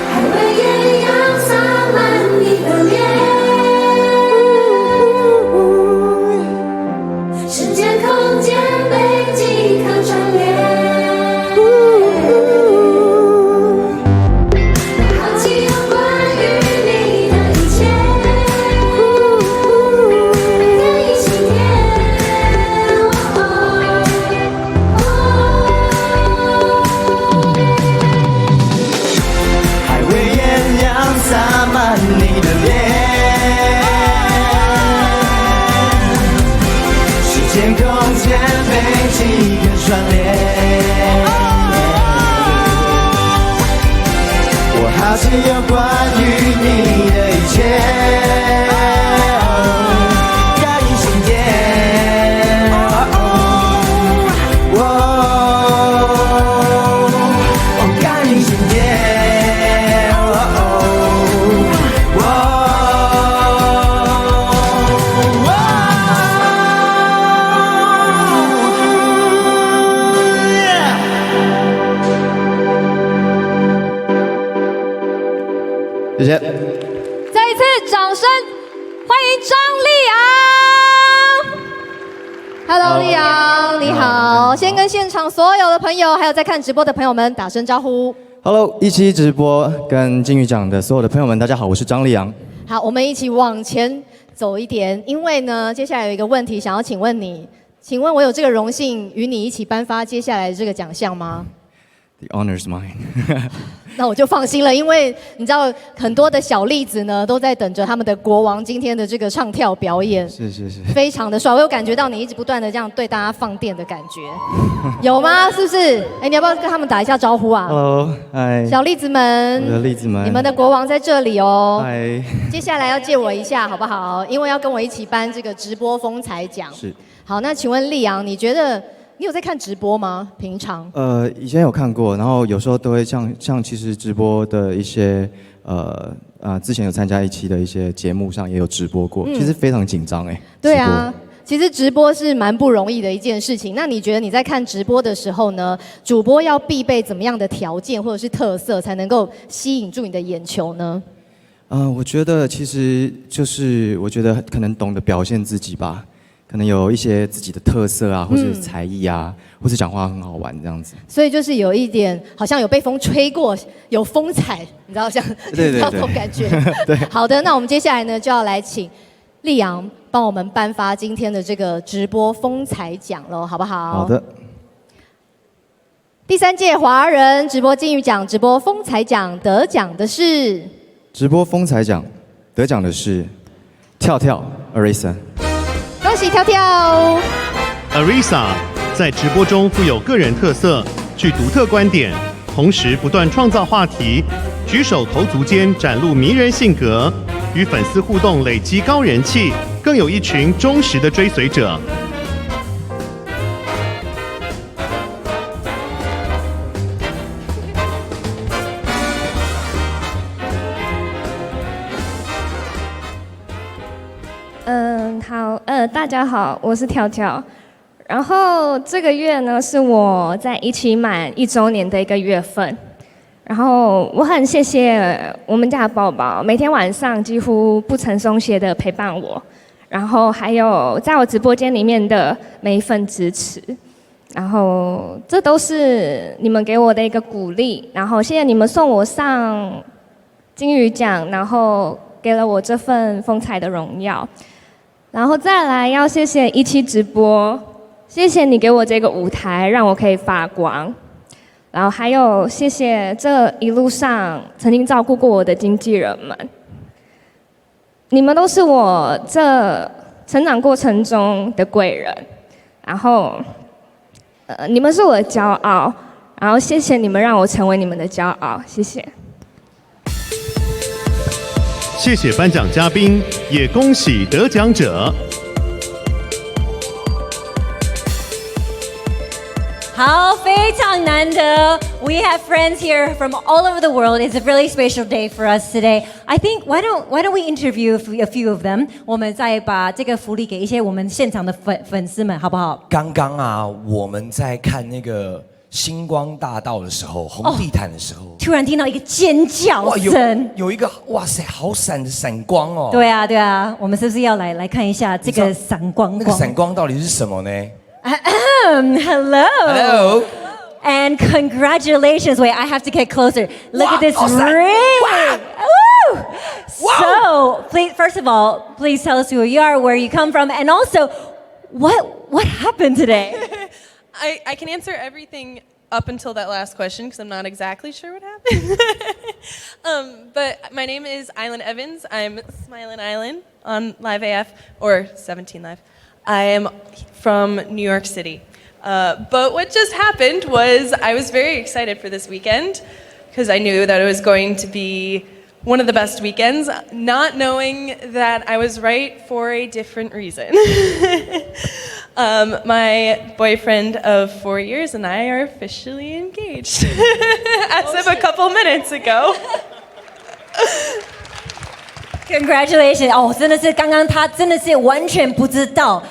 还未艳阳洒满你的脸，时间空间被几颗串联，好奇有关于你的一切，洒满你的脸，时间空间被几个串联，我好奇有关于你的一切，感应心电，感应心电。谢谢。再一次掌声欢迎张立昂。Hello， 立昂，你好。先跟现场所有的朋友，还有在看直播的朋友们打声招呼。Hello， 一期直播跟金鱼奖的所有的朋友们，大家好，我是张立昂。好，我们一起往前走一点，因为呢，接下来有一个问题想要请问你，请问我有这个荣幸与你一起颁发接下来的这个奖项吗？ The honor's mine 。那我就放心了，因为你知道很多的小栗子呢，都在等着他们的国王今天的这个唱跳表演，是，非常的帅。我有感觉到你一直不断的这样对大家放电的感觉，有吗？是不是？哎，你要不要跟他们打一下招呼啊 ？Hello， 嗨，小栗子们，我的栗子们，你们的国王在这里哦。嗨，接下来要借我一下好不好？因为要跟我一起颁这个直播风采奖。是。好，那请问立阳，你觉得？你有在看直播吗？平常？以前有看过，然后有时候都会像其实直播的一些之前有参加一期的一些节目上也有直播过，其实非常紧张哎。对啊，其实直播是蛮不容易的一件事情。那你觉得你在看直播的时候呢，主播要必备怎么样的条件或者是特色，才能够吸引住你的眼球呢？我觉得其实就是我觉得可能懂得表现自己吧。可能有一些自己的特色啊，或是才艺啊，或是讲话很好玩这样子。所以就是有一点好像有被风吹过，有风采，你知道这样，对那种感觉。对。好的，那我们接下来呢就要来请立阳帮我们颁发今天的这个直播风采奖喽，好不好？好的。第3届华人直播金鱼奖直播风采奖得奖的是直播风采奖得奖的是跳跳 Arisa。恭喜跳跳 Arisa 在直播中富有个人特色，具独特观点，同时不断创造话题，举手投足间展露迷人性格，与粉丝互动累积高人气，更有一群忠实的追随者。大家好，我是跳跳。然后这个月呢，是我在一期满1周年的一个月份。然后我很谢谢我们家的宝宝，每天晚上几乎不曾松懈的陪伴我，然后还有在我直播间里面的每一份支持。然后这都是你们给我的一个鼓励。然后谢谢你们送我上金鱼奖，然后给了我这份风采的荣耀。然后再来要谢谢17直播，谢谢你给我这个舞台，让我可以发光。然后还有谢谢这一路上曾经照顾过我的经纪人们，你们都是我这成长过程中的贵人。然后，你们是我的骄傲，然后谢谢你们让我成为你们的骄傲，谢谢。谢谢颁奖嘉宾，也恭喜得奖者。好，非常难得。We have friends here from all over the world. It's a really special day for us today. I think why don't we interview a few of them? 我们再把这个福利给一些我们现场的粉丝们，好不好？刚刚啊，我们在看那个星光大道的时候，红地毯的时候，突然听到一个尖叫声，有一个哇塞，好闪的闪光哦。对啊，对啊，我们是不是要来看一下这个闪光？那个闪光到底是什么呢？ Hello. Hello. And congratulations. Wait, I have to get closer. Look at this ring. Wow. So, please, first of all, please tell us who you are, where you come from, and also, what happened today? I can answer everything up until that last question because I'm not exactly sure what happened. But my name is Island Evans. I'm Smilin' Island on Live AF, or 17 Live. I am from New York City. But what just happened was I was very excited for this weekend because I knew that it was going to be one of the best weekends, not knowing that I was right for a different reason. My boyfriend of 4 years and I are officially engaged as of a couple minutes ago. Congratulations! 哦，真的是刚刚他真的是完全不知道。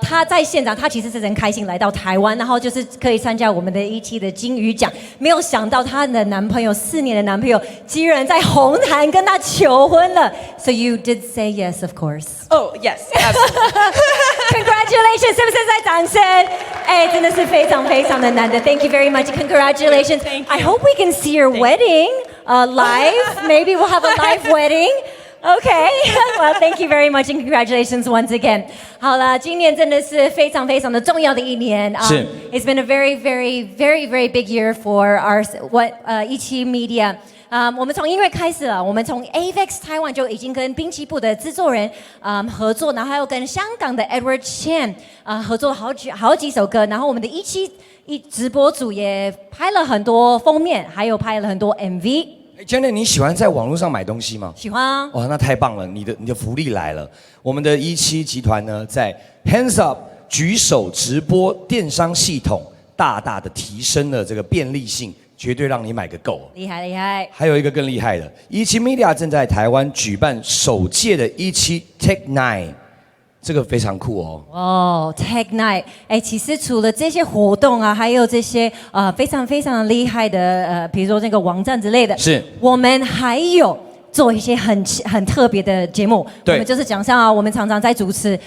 他在现场，他其实是很开心来到台湾，然后就是可以参加我们的ET的金鱼奖。没有想到她的男朋友4年的男朋友，居然在红毯跟她求婚了。So you did say yes, of course. Oh yes, absolutely. Congratulations! 是不是在掌声？哎，真的是非常非常的难得。Thank you very much. Congratulations. Thank you. I hope we can see your wedding live. Maybe we'll have a live wedding. Okay, well, thank you very much and congratulations once again. 好了，今年真的是非常非常的重要的一年。是。It's been a very big year for our ET Media. 我们从音乐开始了，我们从 Avex Taiwan 就已经跟滨崎步的制作人合作，然后还有跟香港的 Edward Chan 合作了好几首歌，然后我们的17直播组也拍了很多封面，还有拍了很多 MV。Janet， 你喜欢在网络上买东西吗？喜欢啊！哇，那太棒了，你的福利来了。我们的17集团呢，在 Hands Up 举手直播电商系统，大大的提升了这个便利性，绝对让你买个够。厉害厉害！还有一个更厉害的，17 Media 正在台湾举办首届的17 Tech Night。这个非常酷哦！哦 ，Tech Night， 其实除了这些活动啊，还有这些非常厉害的比如说那个网站之类的，是我们还有做一些很特别的节目。对，我们就是讲像我们常常在主持，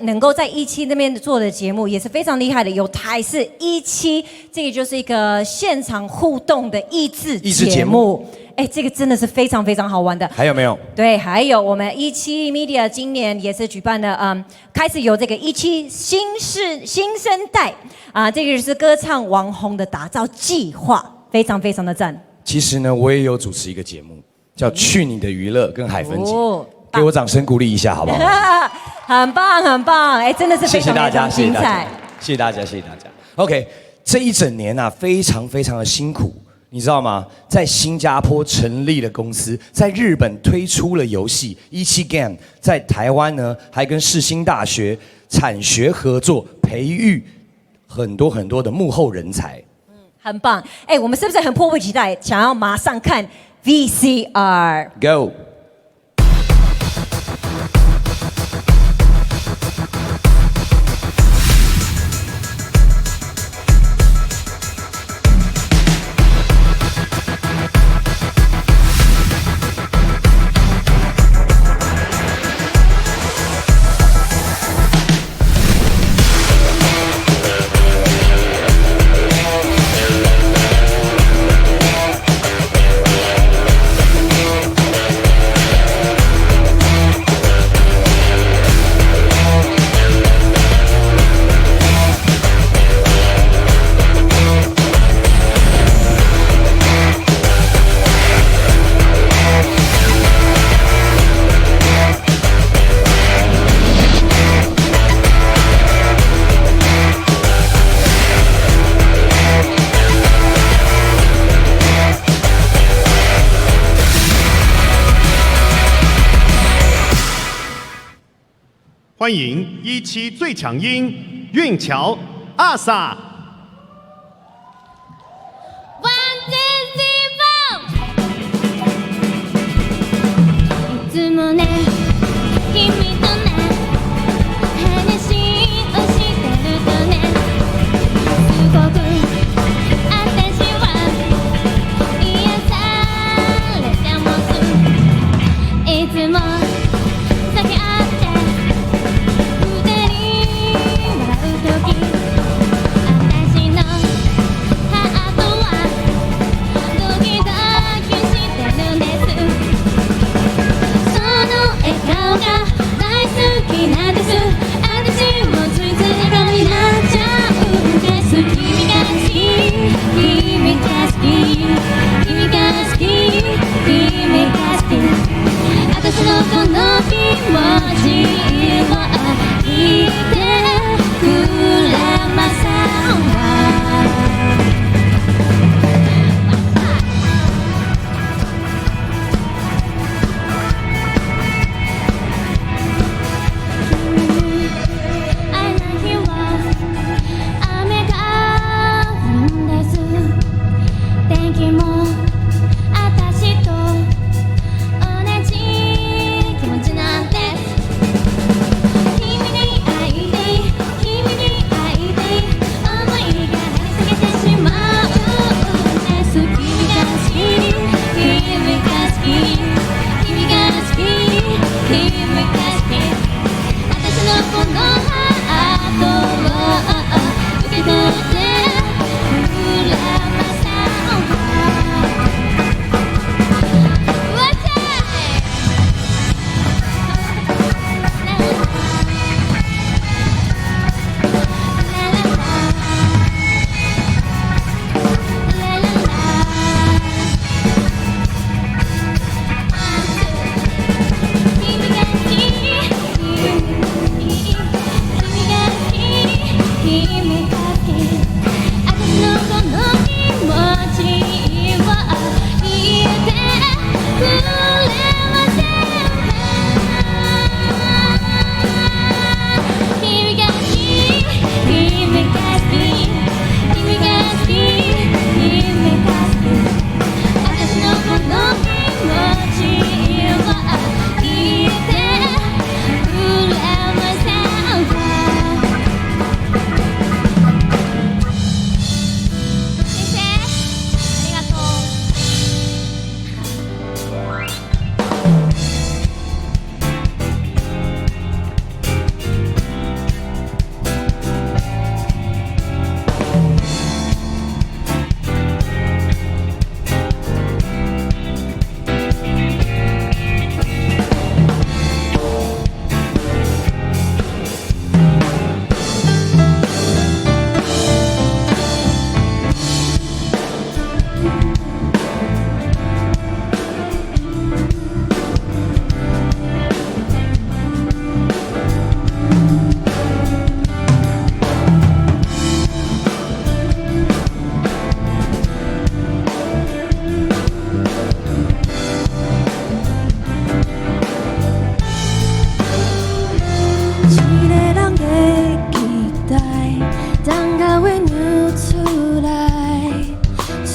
能够在17那边做的节目也是非常厉害的。有台视17，这个就是一个现场互动的益智节目。这个真的是非常好玩的。还有没有？对，还有我们17 Media 今年也是举办了，开始有这个17新生代这个是歌唱网红的打造计划，非常的赞。其实呢，我也有主持一个节目，叫《去你的娱乐》跟海芬姐，给我掌声鼓励一下好不好？很棒，真的是非常精彩。谢谢大家。OK， 这一整年啊，非常的辛苦。你知道吗？在新加坡成立了公司，在日本推出了游戏17 Game， 在台湾呢还跟世新大学产学合作，培育很多的幕后人才。很棒。我们是不是很迫不及待，想要马上看 VCR Go。欢迎17最强音韵桥阿 sa。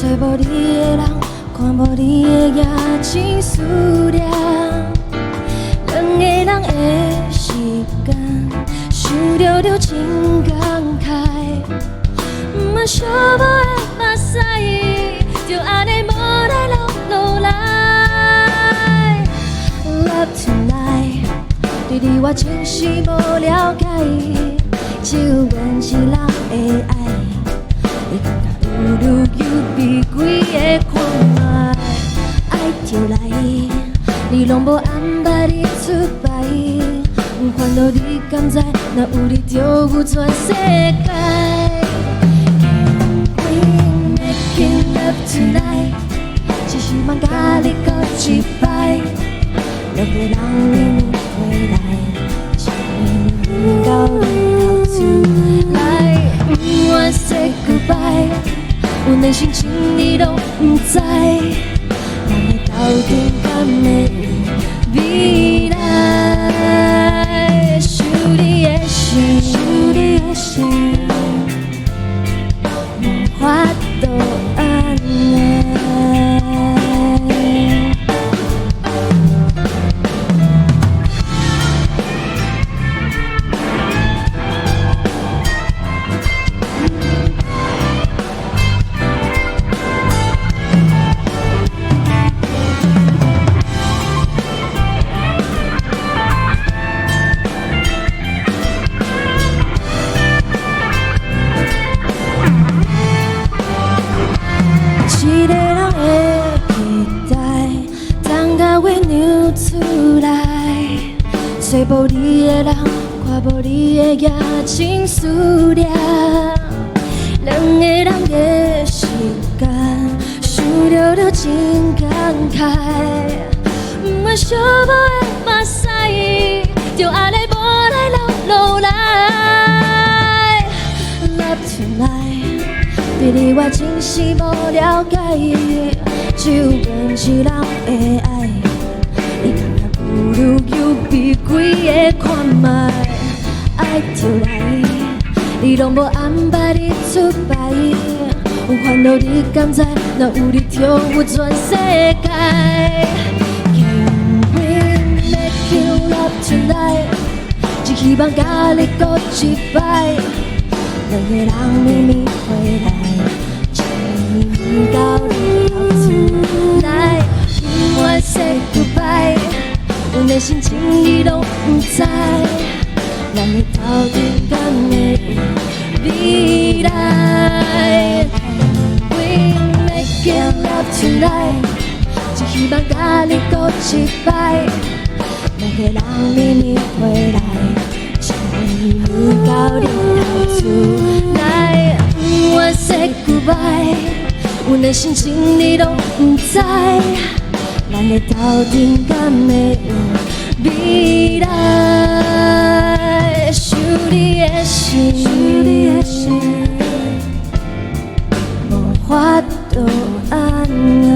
找无你的人，看无你的夜真思念。两个人的时间，想着就真感慨。嘛寂寞的目屎，就安尼无来落来。Love tonight， 你我真是无了解，只有阮一人的爱。你感觉有路有比几个看卖，爱就来，你拢无安排你出牌。烦恼你敢知？若有你就有全世界。Making love tonight， 只希望甲你过一摆。两个人明明回来，只因到日头出来。不愿 say goodbye， 有内心情你拢不知，咱的斗阵敢会有未来？想你的心，想你的心，无法度安奈。一个人的期待，等到月亮出来，找无你的人，看无你的夜真思念。两个人的时间，想着就真感慨。不寂寞的目屎，就安尼无来落来。Love tonight， 对你我真是无了解，只有阮一人的爱。你感觉有路有比几个看卖，爱就来，你拢无安排你出牌。有烦恼你敢知？若有你就有全世界。Can we make love tonight？ 只希望甲你过一摆。两个人明明回来，只因到日头出来。不愿 say goodbye， 有内心情你拢不知，咱的斗阵敢会有未来？We making love tonight， 只希望甲你过一摆。两个人明明回来，只因到日头出来。不愿 say goodbye， 有内心情你拢不知，咱的斗阵敢会有未来？想你的心，想你的心，无法度安奈。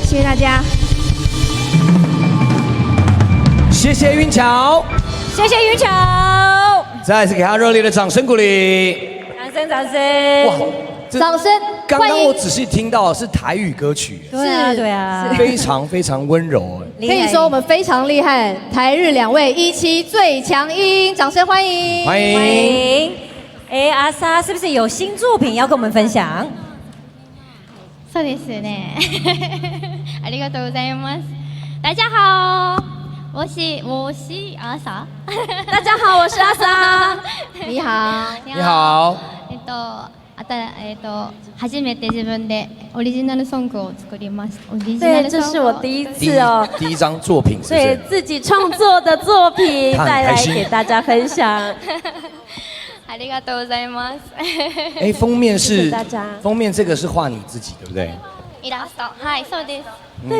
谢谢大家，谢谢云巧，谢谢云巧，再次给他热烈的掌声鼓励。掌声！哇，掌声！刚刚我仔细听到的是台语歌曲，对啊，对啊，非常非常温柔。可以说我们非常厉害，台日两位17最強音，掌聲歡迎！歡迎！歡迎！哎，阿莎是不是有新作品要跟我們分享？そうですね。ありがとうございます。大家好，我是阿莎。大家好，我是阿莎。你好。你好。初めて自分でオリジナルソングを作りました。对，这是我第一次哦。第一张作品是不是？对自己创作的作品带来给大家分享。ありがとうございます。哎，封面是谢谢大家。封面这个是画你自己对不对？イラスト。はい、そうです。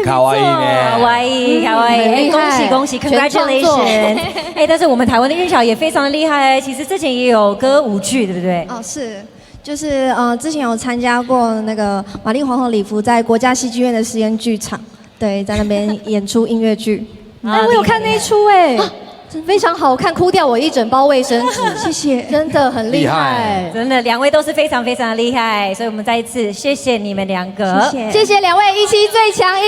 卡哇伊呢？卡哇伊，卡哇伊，哎，恭喜恭喜 ，congratulations！哎，但是我们台湾的韵小也非常厉害，其实之前也有歌舞剧，对不对？哦，是。就是之前有参加过那个玛丽皇后礼服在国家戏剧院的实验剧场，对，在那边演出音乐剧。哎，我有看那一出哎，非常好看，哭掉我一整包卫生纸。谢谢，真的很厉害，真的，两位都是非常非常厉害，所以我们再一次谢谢你们两个，谢谢两位17最强音，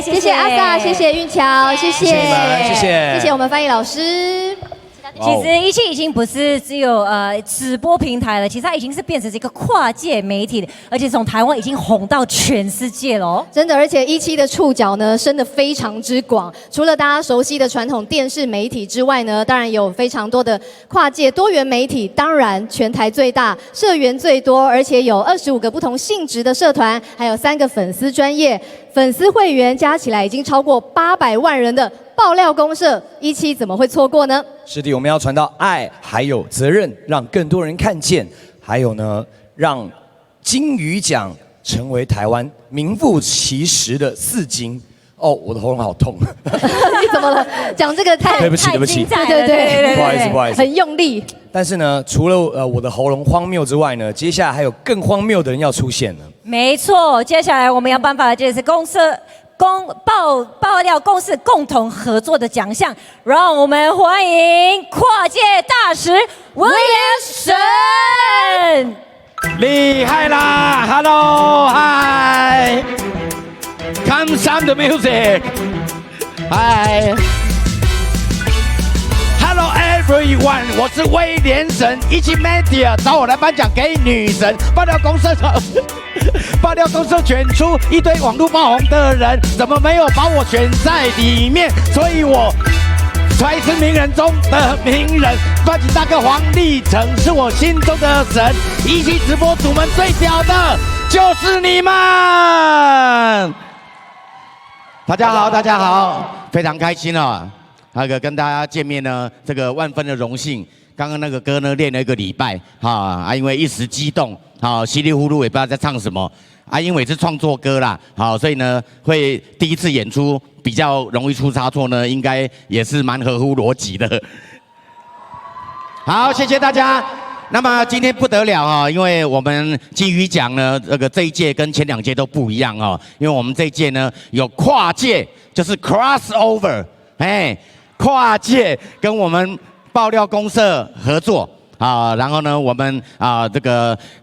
谢谢阿萨，谢谢韵乔，谢谢我们翻译老师。其实17已经不是只有直播平台了，其实它已经是变成一个跨界媒体的，而且从台湾已经红到全世界了。真的，而且17的触角呢伸得非常之广，除了大家熟悉的传统电视媒体之外呢，当然有非常多的跨界多元媒体，当然全台最大，社员最多，而且有25个不同性质的社团，还有3个粉丝专业，粉丝会员加起来已经超过800万人的爆料公社，17怎么会错过呢？是的，我们要传到爱，还有责任，让更多人看见，还有呢，让金鱼奖成为台湾名副其实的4金。哦，我的喉咙好痛。你怎么了？讲这个太对不起，对，不好意思，很用力。但是呢，除了我的喉咙荒谬之外呢，接下来还有更荒谬的人要出现了。没错，接下来我们要颁发的就是爆料公司共同合作的奖项，让我们欢迎跨界大使文言神。厉害啦 ！Hello， hi， come some the music，hi。Hello everyone， 我是威廉神，17 Media 找我来颁奖给女神爆料公社。爆料公社选出一堆网络爆红的人，怎么没有把我选在里面？所以我才是名人中的名人。发起大哥黄立成是我心中的神，17直播主们最屌的就是你们。大家好，大家好，非常开心哦。那个跟大家见面呢，这个万分的荣幸。刚刚那个歌呢练了1个礼拜，因为一时激动，稀里糊涂也不知道在唱什么，因为是创作歌啦，所以呢会第一次演出比较容易出差错呢，应该也是蛮合乎逻辑的。好，谢谢大家。那么今天不得了因为我们金鱼奖呢，这一届跟前2届都不一样因为我们这一届呢有跨界，就是 crossover， 跨界跟我们爆料公社合作然后呢，我们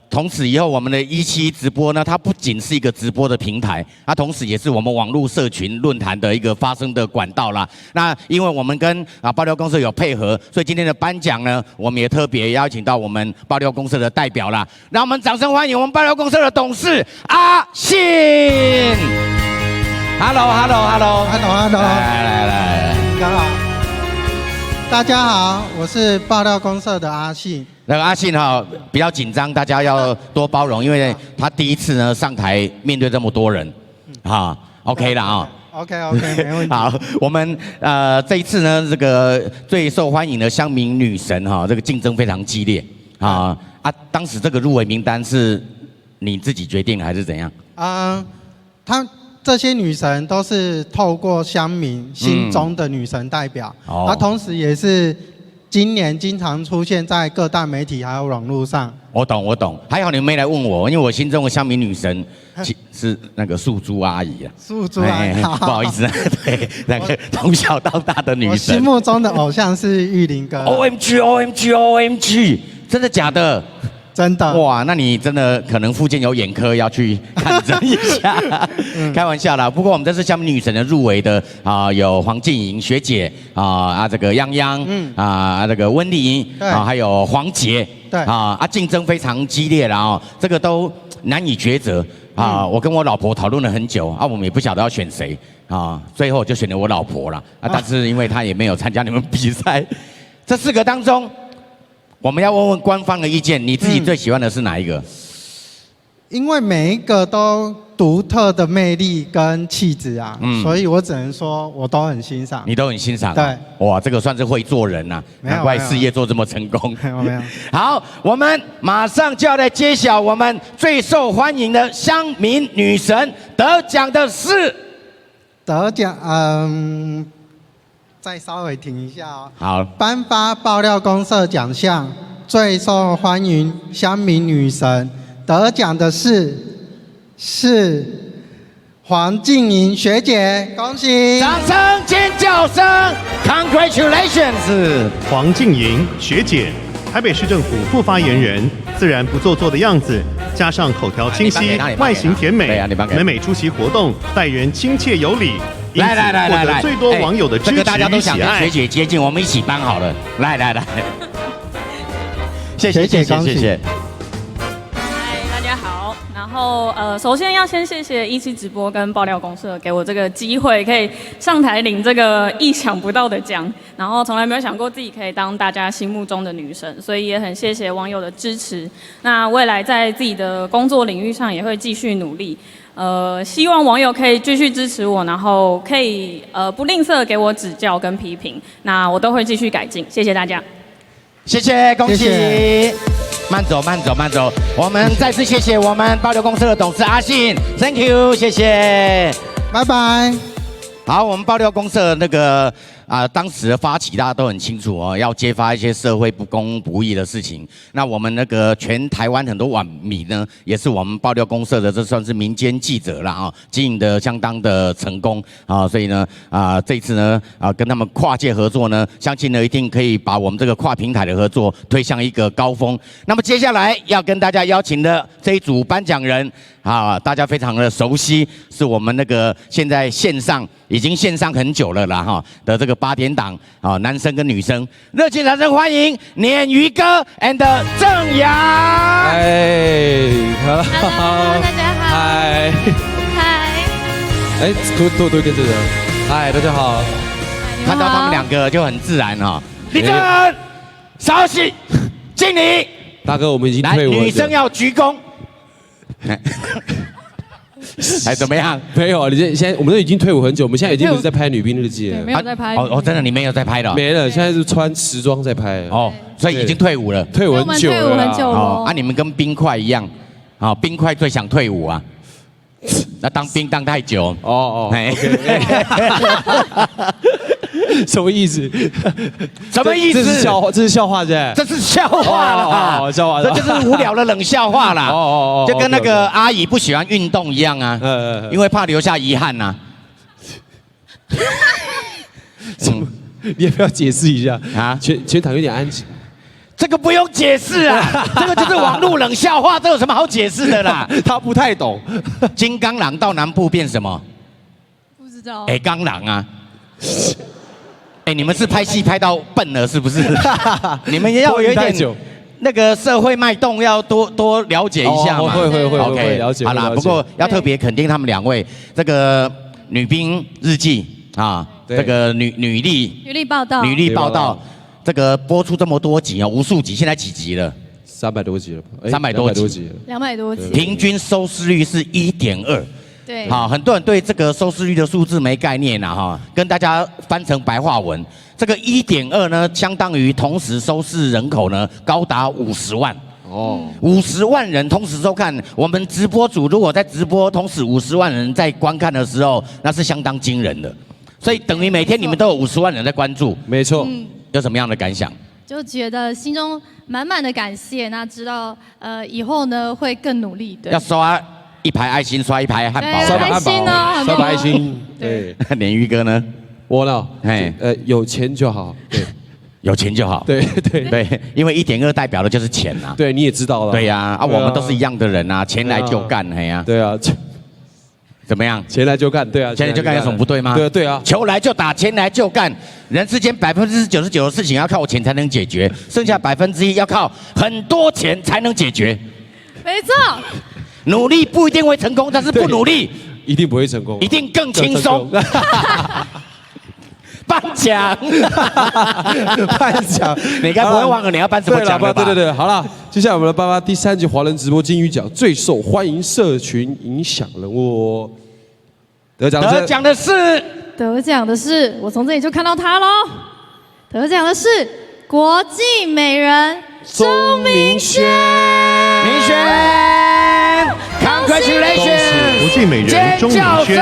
从此以后我们的17直播呢，它不仅是一个直播的平台，它同时也是我们网络社群论坛的一个发声的管道啦。那因为我们跟爆料公社有配合，所以今天的颁奖呢，我们也特别邀请到我们爆料公社的代表啦。让我们掌声欢迎我们爆料公社的董事阿信。Hello， 来，刚好。大家好，我是爆料公社的阿信。那个阿信比较紧张，大家要多包容，因为他第一次呢上台面对这么多人，OK 了OK， 没问题。好，我们这一次呢，这个最受欢迎的乡民女神这个竞争非常激烈当时这个入围名单是你自己决定的还是怎样？这些女神都是透过乡民心中的女神代表，同时也是今年经常出现在各大媒体还有网络上。我懂，还好你们没来问我，因为我心中的乡民女神是那个素珠阿姨啊。素珠阿姨，不好意思，对，那个从小到大的女神。我心目中的偶像是玉林哥。OMG， 真的假的？真的哇，那你真的可能附近有眼科要去看诊一下，开玩笑啦。不过我们这次乡民女神的入围的有黄静莹学姐这个泱泱这个温妮还有黄杰竞争非常激烈啦这个都难以抉择我跟我老婆讨论了很久我们也不晓得要选谁最后就选了我老婆了但是因为她也没有参加你们比赛，这4个当中。我们要问问官方的意见，你自己最喜欢的是哪一个？因为每一个都独特的魅力跟气质啊，所以我只能说我都很欣赏。你都很欣赏、啊？对，哇，这个算是会做人呐、啊，难怪事业做这么成功。没有。好，我们马上就要来揭晓我们最受欢迎的乡民女神得奖的是。得奖，再稍微停一下哦。好，颁发爆料公社奖项最受欢迎乡民女神得奖的是黄静莹学姐，恭喜！掌声尖叫声 ，Congratulations！ 黄静莹学姐，台北市政府副发言人，自然不做作的样子，加上口条清晰、外形甜美，每每出席活动，待人亲切有礼。来，获得最多网友的支持与喜爱。这个大家都想跟学姐接近，我们一起搬好了。来，谢谢。嗨，大家好。然后首先要先谢谢17直播跟爆料公社给我这个机会，可以上台领这个意想不到的奖。然后从来没有想过自己可以当大家心目中的女神，所以也很谢谢网友的支持。那未来在自己的工作领域上也会继续努力。希望网友可以继续支持我，然后可以不吝啬给我指教跟批评，那我都会继续改进。谢谢大家，谢谢，恭喜。慢走。我们再次谢谢我们爆料公社的董事阿信 ，Thank you， 谢谢，拜拜。好，我们爆料公社那个当时的发起大家都很清楚哦，要揭发一些社会不公不义的事情。那我们那个全台湾很多网民呢，也是我们爆料公社的，这算是民间记者啦啊，经营的相当的成功啊，所以呢这一次呢跟他们跨界合作呢，相信呢一定可以把我们这个跨平台的合作推向一个高峰。那么接下来要跟大家邀请的这一组颁奖人大家非常的熟悉，是我们那个现在已经线上很久了啦哈的这个8点档男生跟女生，热情掌声欢迎鲶鱼哥 and 郑阳。Hello， 大家好。嗨。多一点这个。嗨，大家好。看到他们两个就很自然哈。立正，稍息，敬礼。大哥，我们已经退伍了。女生要鞠躬。怎么样？没有，你现在我们都已经退伍很久，我们现在已经不是在拍《女兵日记》了，没有在拍。真的你没有在拍的？没了，现在是穿时装在拍。所以已经退伍了。退伍很久了。你们跟冰块一样，冰块最想退伍啊。那当兵当太久。什么意思？什么意思？这是笑话，这是笑话噻。这是笑话啦，笑话，这就是无聊的冷笑话啦。就跟那个阿姨不喜欢运动一样啊，因为怕留下遗憾呐。你要不要解释一下啊？全场有点安静。这个不用解释啊，这个就是网络冷笑话，这有什么好解释的啦？他不太懂。金刚狼到南部变什么？不知道。刚狼啊。你们是拍戏拍到笨了是不是？你们要有一点那个社会脉动，要多了解一下嘛。会 OK， 了解。好啦，不过要特别肯定他们2位，这个《女兵日记》这个女力报道，这个播出这么多集无数集，现在几集了？300多集了，300多集，200多集，平均收视率是1.2。对，很多人对这个收视率的数字没概念跟大家翻成白话文，这个1.2呢，相当于同时收视人口呢高达50万。50万人同时收看，我们直播组如果在直播，同时50万人在观看的时候，那是相当惊人的。所以等于每天你们都有50万人在关注。没错。有什么样的感想？就觉得心中满满的感谢，那知道以后呢会更努力。对，要刷1排爱心，刷1排汉堡，刷爱心哦，刷爱心。对，鲶鱼哥呢？我呢？有钱就好。对，有钱就好。对，因为1.2代表的就是钱啊。对，你也知道了。对呀，我们都是一样的人啊，钱来就干，对啊。怎么样？钱来就干，对啊。钱来就干有什么不对吗？对啊。球来就打，钱来就干。人世间99%的事情要靠钱才能解决，剩下1%要靠很多钱才能解决。没错。努力不一定会成功，但是不努力一定不会成功，一定更轻松。颁奖，颁奖，你该不会忘了你要颁什么奖了吧？对，好了，接下来我们来颁发第3届华人直播金鱼奖最受欢迎社群影响人物。得奖的是，我从这里就看到他喽。得奖的是国际美人钟明轩。明轩 ，Congratulations！ 国际美人钟明轩，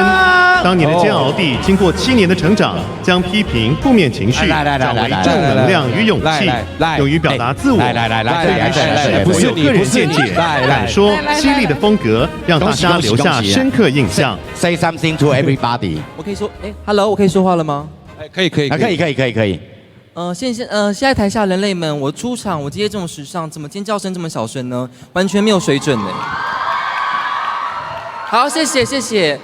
当年的煎熬地，经过7年的成长，将批评、负面情绪转为正能量与勇气，勇于表达自我，对于时事颇有个人见解，敢说犀利的风格，让大家留下深刻印象。Say something to everybody。我可以说，Hello， 我可以说话了吗？可以。现在台下人类们，我出场，我今天这种时尚，怎么尖叫声这么小声呢？完全没有水准呢。好，谢谢。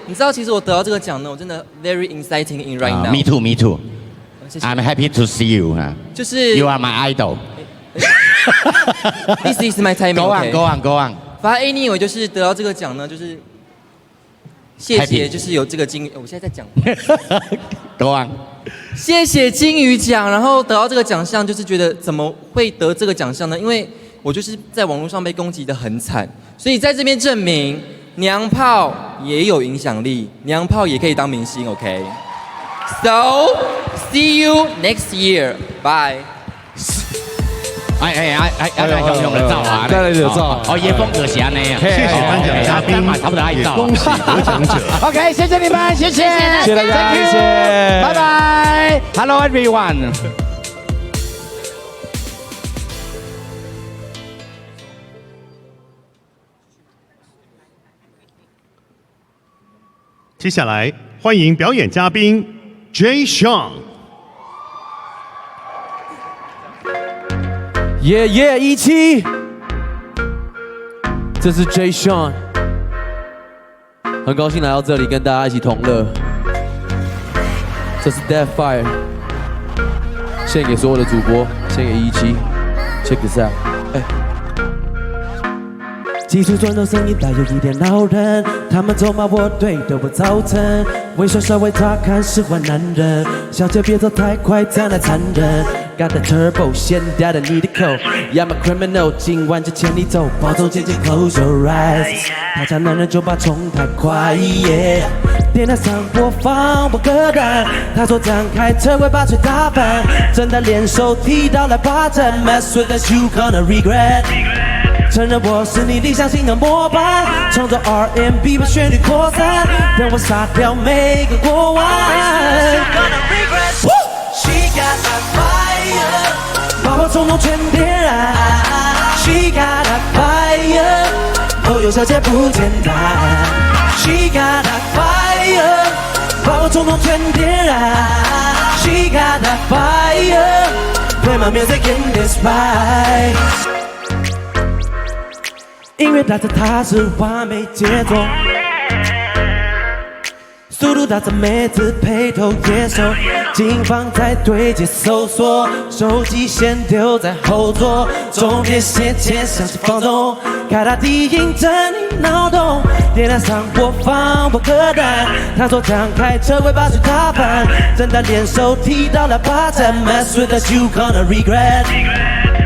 你知道，其实我得到这个奖呢，我真的 very exciting in right now。 Me too。I'm happy to see you 就是 You are my idol。This is my timing。Go on。反正 anyway 就是得到这个奖呢，就是谢谢，就是有这个金鱼。我现在在讲。Go on。谢谢金鱼奖，然后得到这个奖项，就是觉得怎么会得这个奖项呢？因为我就是在网络上被攻击得很惨，所以在这边证明娘炮也有影响力，娘炮也可以当明星 ，OK？So see you next year， bye。用的照啊，带来的照，叶风格是安尼啊。谢谢颁奖嘉宾，差不多也恭喜得奖者。OK， 谢谢你们，谢谢大家，谢谢，拜拜 ，Hello everyone。接下来欢迎表演嘉宾 Jay Sean。17，这是 Jay Sean， 很高兴来到这里跟大家一起同乐。这是 Death Fire， 献给所有的主播，献给17。Check this out， 急促转动声音带有一点恼人，他们咒骂我对的我造成，为首稍微他看是坏男人，小姐别走太快，这样太残忍。Got the turbo， 现代的你的口 ，I'm a criminal， 今晚就牵你走，保重渐渐 close your eyes， 他家男人就把冲太快，电台上播放我歌单，他说张开车会把嘴打翻，正在联手踢到了八阵 ，mess with us you gonna regret。承认我是你理想型的模板，创作 R&B 把旋律扩散，让我杀掉每个过往。She got that fire， 把我冲动全点燃。She got that fire， 哦哟小姐不简单。She got that fire， 把我冲动全点燃。She got that fire，play my music in this ride。音乐带着它是完美节奏，速度带着妹子配头野兽，警方在对街搜索，手机先丢在后座，终点线前像是放纵，开大低音震你脑洞，电台上播放我歌单，他说张开车会把嘴打翻，正在联手踢到了八阵 ，mess with us you gonna regret。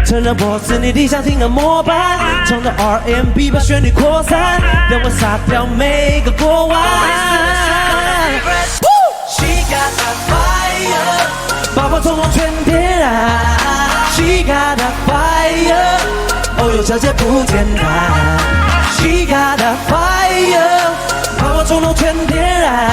承认我是你理想型的模板，创造 R&B 把旋律扩散，让我杀掉每个过往。She got that fire， 把我冲动全点燃。She got that fire， 哦哟小姐不简单。She got that fire， 把我冲动全点燃。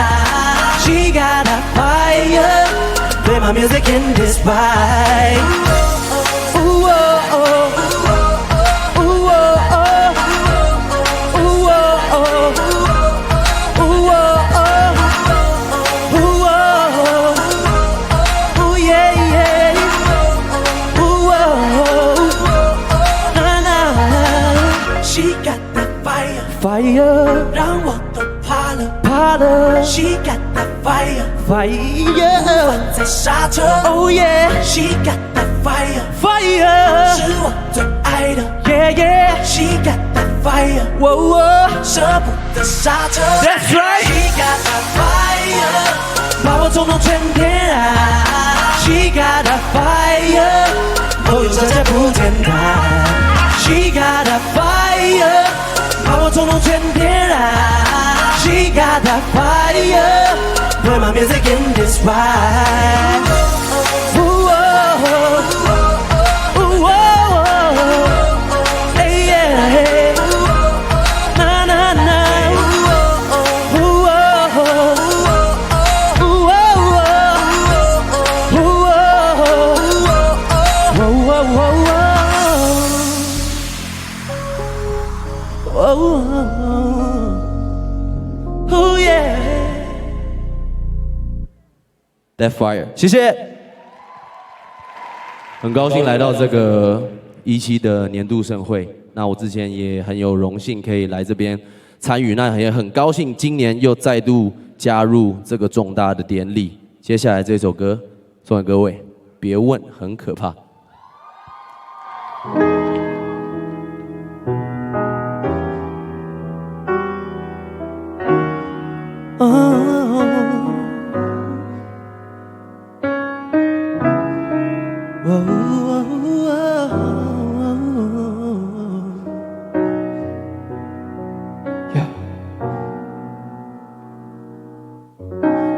She got that fire，play my music in this ride。Fire， 让我都怕了。She got that fire， 无法再刹车。Oh yeah，She got that fire， 是我最爱的。Yeah yeah，She got that fire， 舍不得刹车。That's right， She got that fire， 把我冲动全点燃。She got that fire， 都有这些不简单。She got that fire， 把我冲动全点燃。She got that fire， play my music in this ride。That fire， 谢谢。很高兴来到这个17的年度盛会。那我之前也很有荣幸可以来这边参与，那也很高兴今年又再度加入这个重大的典礼。接下来这首歌送给各位，别问很可怕。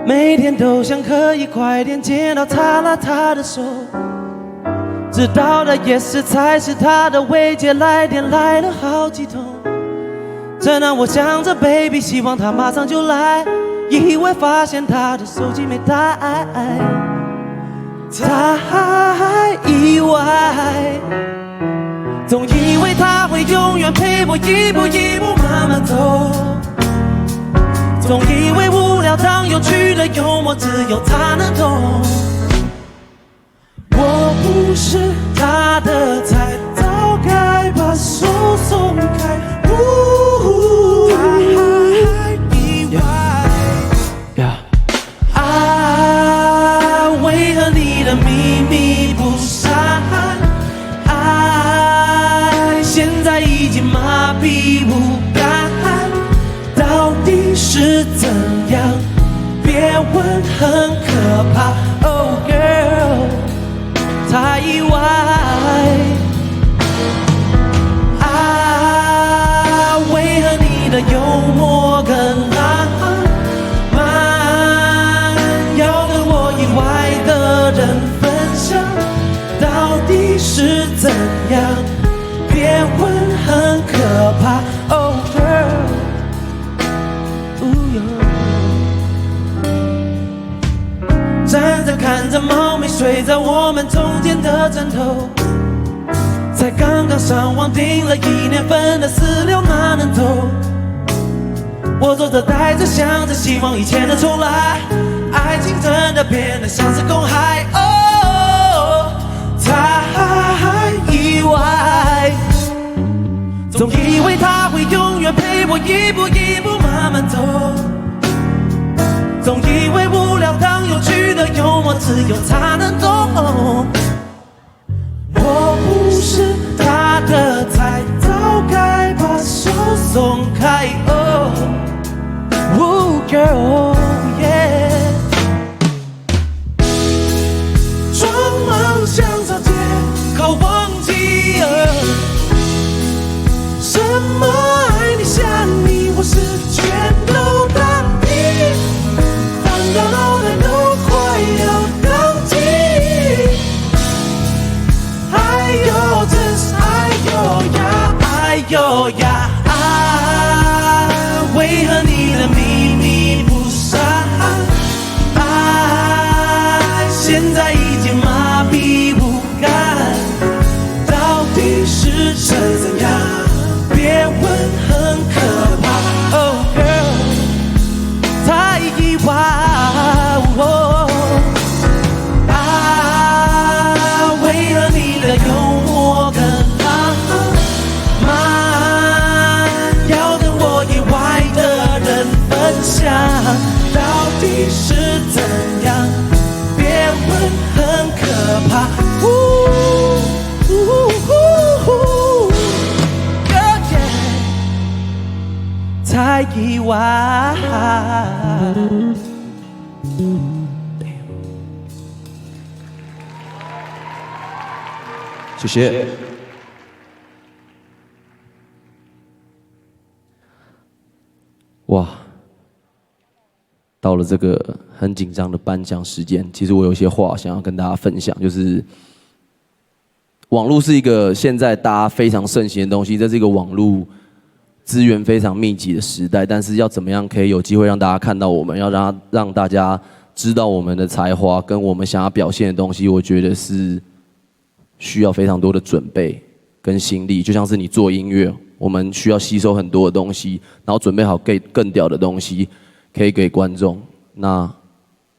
每天都想可以快点见到他拉他的手，知道的也是才是他的未接来电来了好几通，这让我想着 baby， 希望他马上就来，以为发现他的手机没带，太意外，总以为他会永远陪我一步一步慢慢走，总以为无聊当有趣的幽默只有他能懂，我不是他的菜，早该把手松开，太意外，为何你的秘密不删？爱现在已经麻痹不甘，到底是怎样？别问，很可怕。Oh girl， 太意外。为何你的幽默更浪漫？要跟我以外的人分享，到底是怎样？别问，很可怕。Oh girl。站着看着猫咪睡在我们中间的枕头，才刚刚上网订了1年份的46，哪能走？我坐着呆着想着，希望以前的重来，爱情真的变得像是公害，哦，太意外，总以为他会永远陪我一步一步慢慢走，总以为无聊当有趣的幽默只有他能懂，我不是他的菜，早该把手松开，哦 girl yeah， 装忙想找借口忘记了什么，爱你想你我是全都当你，当到脑袋都快要宕机，哎呦真是哎呦呀哎呦呀，为何你的秘密不删？爱现在已经麻痹不甘，到底是怎样？别问，很可怕。Oh girl， 太意外。为何你的幽默更浪漫？要跟我以外的人分享，到底是怎样？别问。谢谢。哇，到了这个很紧张的颁奖时间，其实我有些话想要跟大家分享，就是网络是一个现在大家非常盛行的东西，这是一个网络资源非常密集的时代，但是要怎么样可以有机会让大家看到我们，要让大家知道我们的才华跟我们想要表现的东西，我觉得是需要非常多的准备跟心力，就像是你做音乐，我们需要吸收很多的东西，然后准备好更屌的东西，可以给观众。那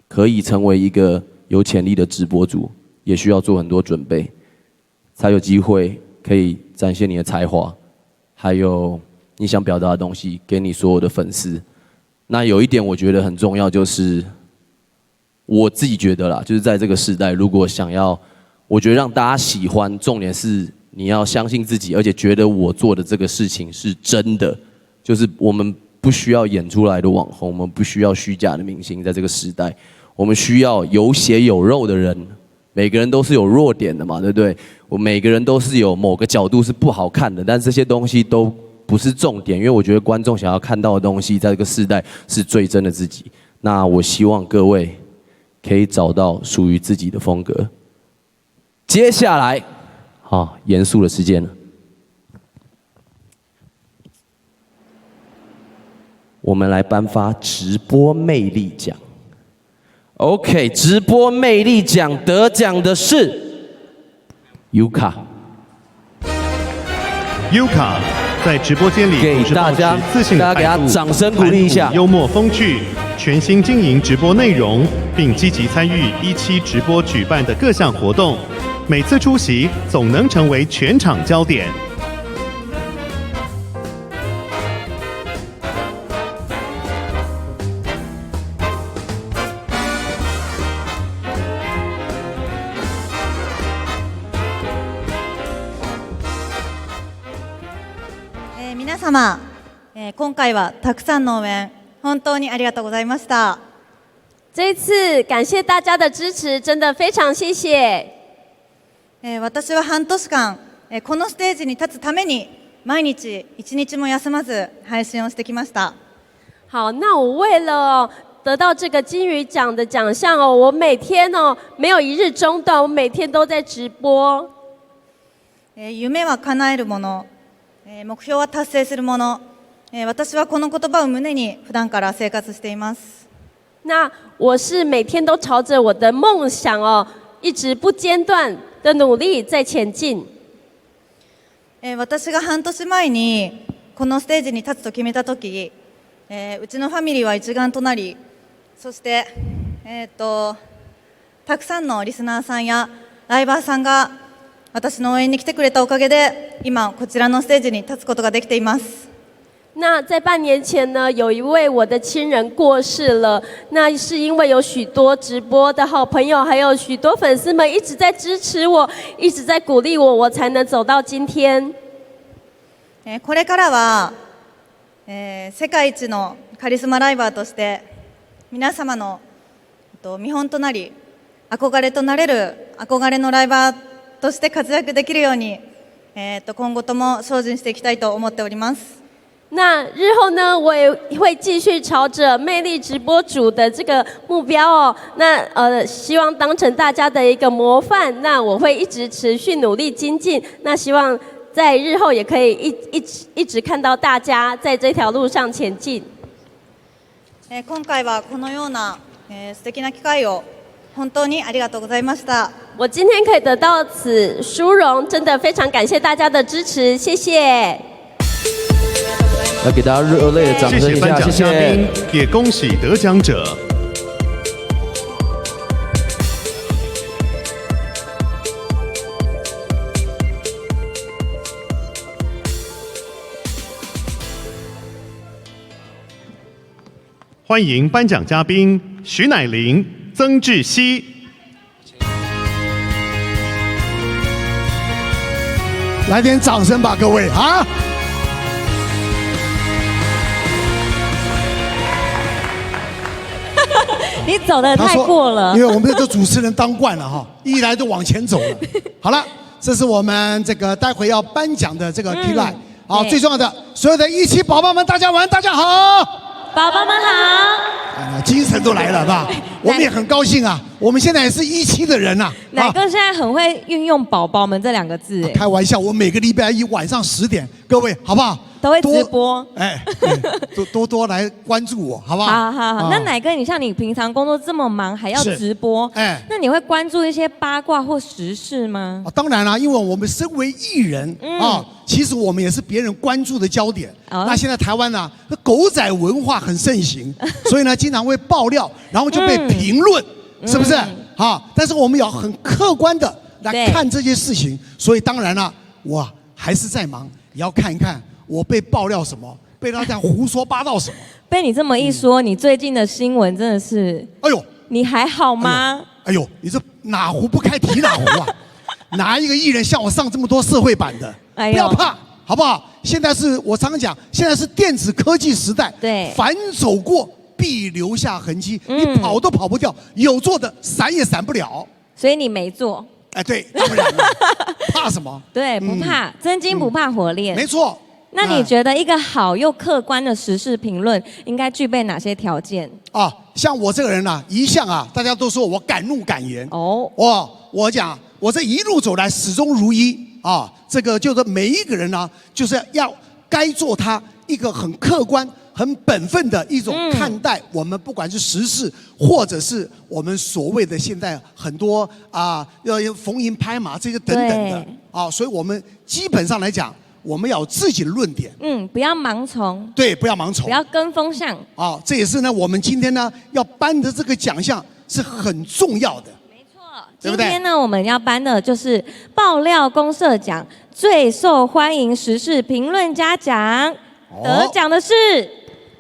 可以成为一个有潜力的直播主，也需要做很多准备，才有机会可以展现你的才华，还有你想表达的东西给你所有的粉丝。那有一点我觉得很重要，就是我自己觉得啦，就是在这个时代，如果想要，我觉得让大家喜欢，重点是你要相信自己，而且觉得我做的这个事情是真的。就是我们不需要演出来的网红，我们不需要虚假的明星，在这个时代，我们需要有血有肉的人。每个人都是有弱点的嘛，对不对？我每个人都是有某个角度是不好看的，但这些东西都不是重点，因为我觉得观众想要看到的东西，在这个时代是最真的自己。那我希望各位可以找到属于自己的风格。接下来，严肃的时间了，我们来颁发直播魅力奖。OK， 直播魅力奖得奖的是 Yuka。Yuka 在直播间里给大家，大家给他掌声鼓励一下。幽默风趣，全心经营直播内容，并积极参与17直播举办的各项活动，每次出席总能成为全场焦点。皆様、今回はたくさんの応援本当にありがとうございました。这一次感谢大家的支持，真的非常谢谢。私は半年間、このステージに立つために毎日一日も休まず配信をしてきました。好，那我为了得到这个金鱼奖的奖项哦，我每天哦没有一日中断，我每天都在直播。夢は叶えるもの。目標は達成するもの。私はこの言葉を胸に普段から生活しています。那我是每天都朝着我的梦想哦，一直不间断的努力在前進。私が半年前にこのステージに立つと決めたとき、うちのファミリーは一丸となり、そしてたくさんのリスナーさんやライバーさんが私の応援に来てくれたおかげで今こちらのステージに立つことができています。那在半年前呢，有一位我的亲人过世了，那是因为有许多直播的好朋友，还有许多粉丝们一直在支持我，一直在鼓励我，我才能走到今天。これからは、世界一のカリスマライバーとして皆様の見本となり、憧れとなれる憧れのライバーとして活躍できるように、今後とも精進していきたいと思っております。那日后呢，我也会继续朝着魅力直播主的这个目标哦，那希望当成大家的一个模范。那我会一直持续努力精進。那希望在日后也可以一直看到大家在这条路上前进。今回はこのような、素敵な機会を本当にありがとうございました。我今天可以得到此殊荣，真的非常感谢大家的支持，谢谢。来给大家热烈的掌声一下，谢谢。也恭喜得奖者。欢迎颁奖嘉宾徐乃麟、曾志熙。来点掌声吧，各位啊！你走的太过了。因为我们这个主持人当惯了哈，一来就往前走了。好了，这是我们这个待会要颁奖的这个 key line。好，最重要的，所有的17宝宝们，大家晚安，大家好。宝宝们好。精神都来了，是吧？我们也很高兴啊。我们现在也是17的人呐。奶哥现在很会运用“宝宝们”这2个字，开玩笑，我每个礼拜一晚上10点，各位好不好？都会直播，多来关注我，好不好？好。那奶哥，你平常工作这么忙，还要直播，那你会关注一些八卦或时事吗？当然啦，因为我们身为艺人啊，其实我们也是别人关注的焦点。那现在台湾呢，狗仔文化很盛行，所以呢，经常会爆料，然后就被评论，是不是？好，但是我们要很客观的来看这件事情，所以当然了，我还是在忙，也要看一看。我被爆料什么？被他这样胡说八道什么？被你这么一说，你最近的新闻真的是……哎呦，你还好吗？哎呦，你这哪壶不开提哪壶啊！哪一个艺人像我上这么多社会版的？不要怕，好不好？现在是我常常讲，现在是电子科技时代，对，凡走过必留下痕迹，你跑都跑不掉，有做的闪也闪不了。所以你没做。哎，对，当然了，怕什么？对，不怕，真金不怕火炼。没错。那你觉得一个好又客观的时事评论应该具备哪些条件？像我这个人啊，一向啊，大家都说我敢怒敢言。我讲，我这一路走来始终如一啊。这个就是每一个人呢，就是要该做他一个很客观、很本分的一种看待我们，不管是时事，或者是我们所谓的现在很多要逢迎拍马这些等等的所以我们基本上来讲。我们要有自己的论点，不要盲从，对，不要盲从，不要跟风向，这也是呢，我们今天呢要颁的这个奖项是很重要的，没错，今天呢我们要颁的就是爆料公社奖最受欢迎时事评论家奖，得奖的是，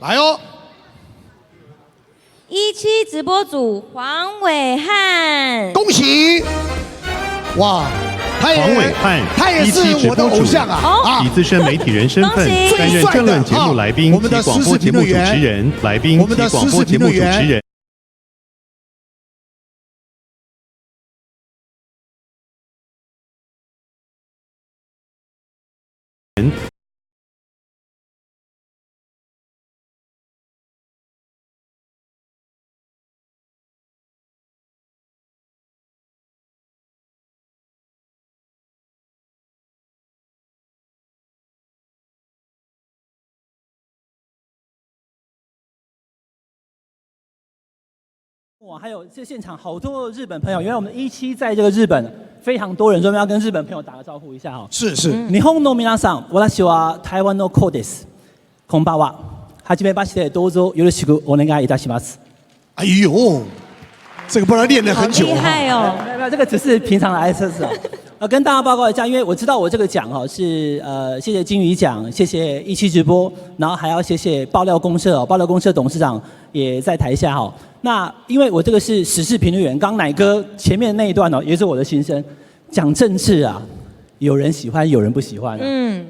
来哦，17直播组黄伟汉，恭喜，哇！黄伟汉，他也是我的偶像以资深媒体人身份担任政论节目来宾及广播节目主持人，来宾及广播节目主持人。还有这现场好多日本朋友，因为我们17在这个日本非常多人，所以我们要跟日本朋友打个招呼一下哈。是。日本の皆さん、私は台湾のコウです。こんばんは。はじめまして、どうぞよろしくお願いいたします。哎呦，这个不知道练了很久。厉害哦！没有，这个只是平常来测试哦。跟大家报告一下，因为我知道我这个奖是谢谢金鱼奖，谢谢17直播，然后还要谢谢爆料公社爆料公社董事长也在台下哈。那因为我这个是时事评论员，刚奶哥前面那一段也是我的心声，讲政治啊，有人喜欢，有人不喜欢，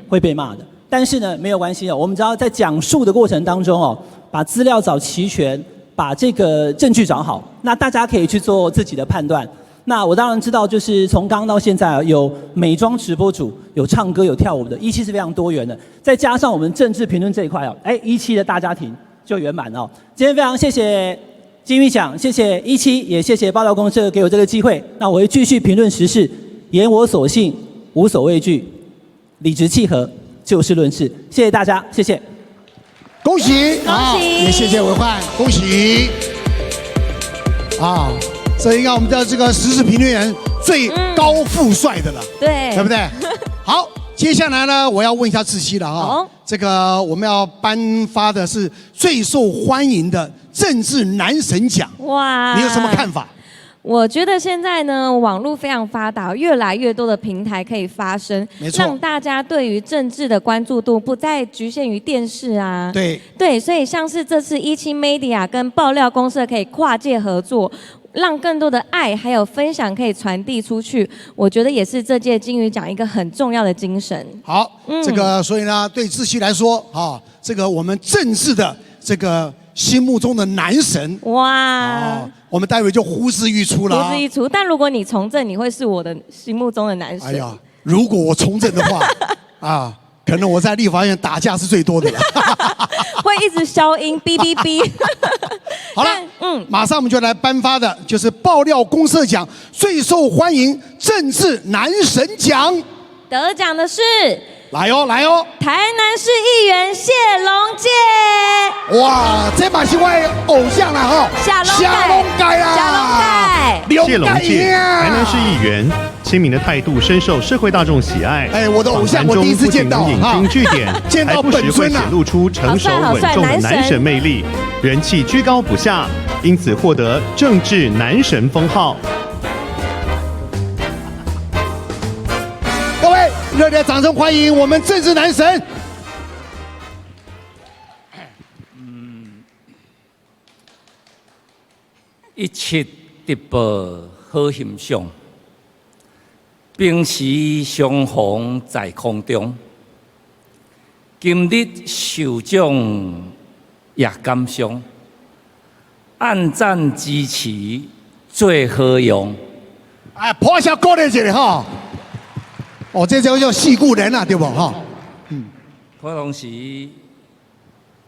会被骂的。但是呢，没有关系我们只要在讲述的过程当中把资料找齐全，把这个证据找好，那大家可以去做自己的判断。那我当然知道，就是从刚到现在有美妆直播主，有唱歌有跳舞的，17是非常多元的，再加上我们政治评论这一块17的大家庭就圆满今天非常谢谢金鱼奖，谢谢17，也谢谢爆料公社给我这个机会。那我会继续评论时事，言我所信，无所畏惧，理直气和，就事论事。谢谢大家，谢谢。恭喜，也谢谢伟焕，恭喜。这应该我们的这个时事评论员最高富帅的了，对不对？好，接下来呢，我要问一下志祺了这个我们要颁发的是最受欢迎的政治男神奖，哇，你有什么看法？我觉得现在呢，网络非常发达，越来越多的平台可以发声，让大家对于政治的关注度不再局限于电视啊。对，所以像是这次17 Media 跟爆料公社可以跨界合作，让更多的爱还有分享可以传递出去，我觉得也是这届金鱼奖一个很重要的精神。好，这个所以呢，对志祺来说这个我们政治的这个心目中的男神。哇！我们待会就呼之欲出了。呼之欲出。但如果你从政，你会是我的心目中的男神。哎呀，如果我从政的话，啊，可能我在立法院打架是最多的了。会一直消音，哔哔哔。好了，马上我们就来颁发的就是爆料公社奖最受欢迎政治男神奖，得奖的是来哦，台南市议员谢龙介。哇，这把是我的偶像了哈，下龙盖啦，谢龙介，台南市议员，亲民的态度深受社会大众喜爱。哎，我的偶像，我第一次见到，引经据典，见到还不时会显露出成熟稳重的男神魅力，人气居高不下，因此获得政治男神封号。各位，热烈掌声欢迎我们政治男神。一切直报好形象，平时相逢在空中。今日受奖也感伤，按赞支持最好用。哎，拍下鼓励一下哈。哦，这叫戏故人啊，对不哈？普通时，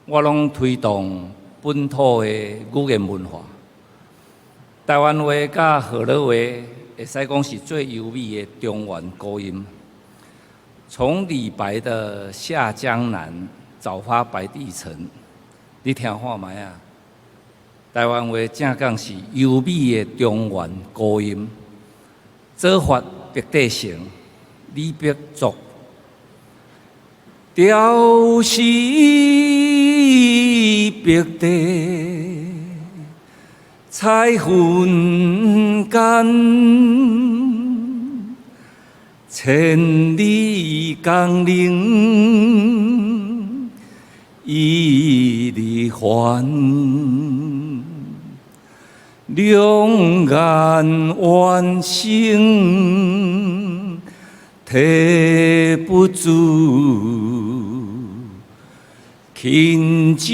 我拢推动本土的语言文化。台湾话甲河洛话，会使讲是最优美的中原高音。从李白的下江南，早发白帝城，你听看卖啊？台湾话正讲是优美的中原高音。做法白帝城，李白作。调是白帝。彩云间，千里江陵一里还，两岸猿声提不住，轻舟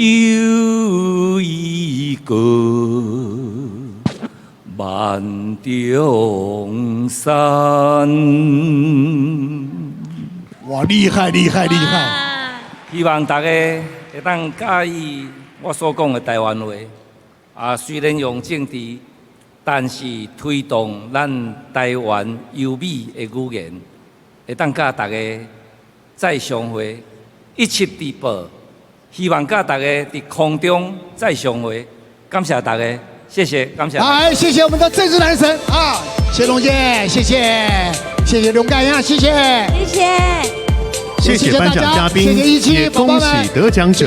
已过。万重山，哇，厉害厉害厉害！希望大家会当介意我所讲的台湾话。虽然用政治，但是推动咱台湾优美的语言，会当甲大家再相会，一切直报。希望甲大家伫空中再相会，感谢大家。谢谢，感谢。来，谢谢我们的政治男神啊，谢龙介，谢谢，谢谢刘盖亚，谢谢，谢谢颁奖嘉宾，也恭喜得奖者。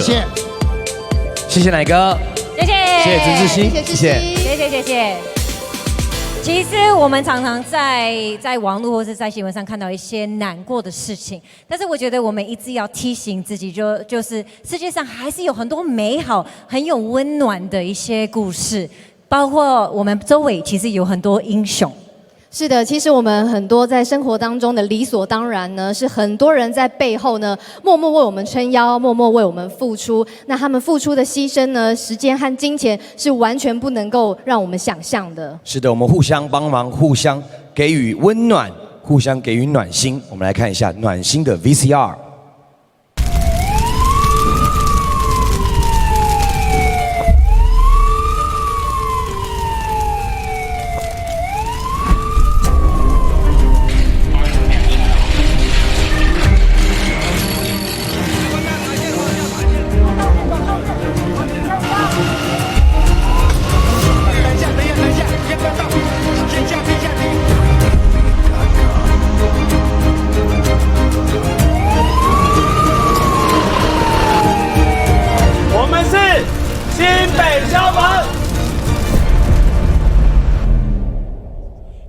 谢谢奶哥，谢谢，谢谢曾志兴，谢谢。其实我们常常在网络或是在新闻上看到一些难过的事情，但是我觉得我们一直要提醒自己，就是世界上还是有很多美好、很有温暖的一些故事。包括我们周围其实有很多英雄。是的，其实我们很多在生活当中的理所当然呢，是很多人在背后呢默默为我们撑腰，默默为我们付出。那他们付出的牺牲呢，时间和金钱是完全不能够让我们想象的。是的，我们互相帮忙，互相给予温暖，互相给予暖心。我们来看一下暖心的 VCR。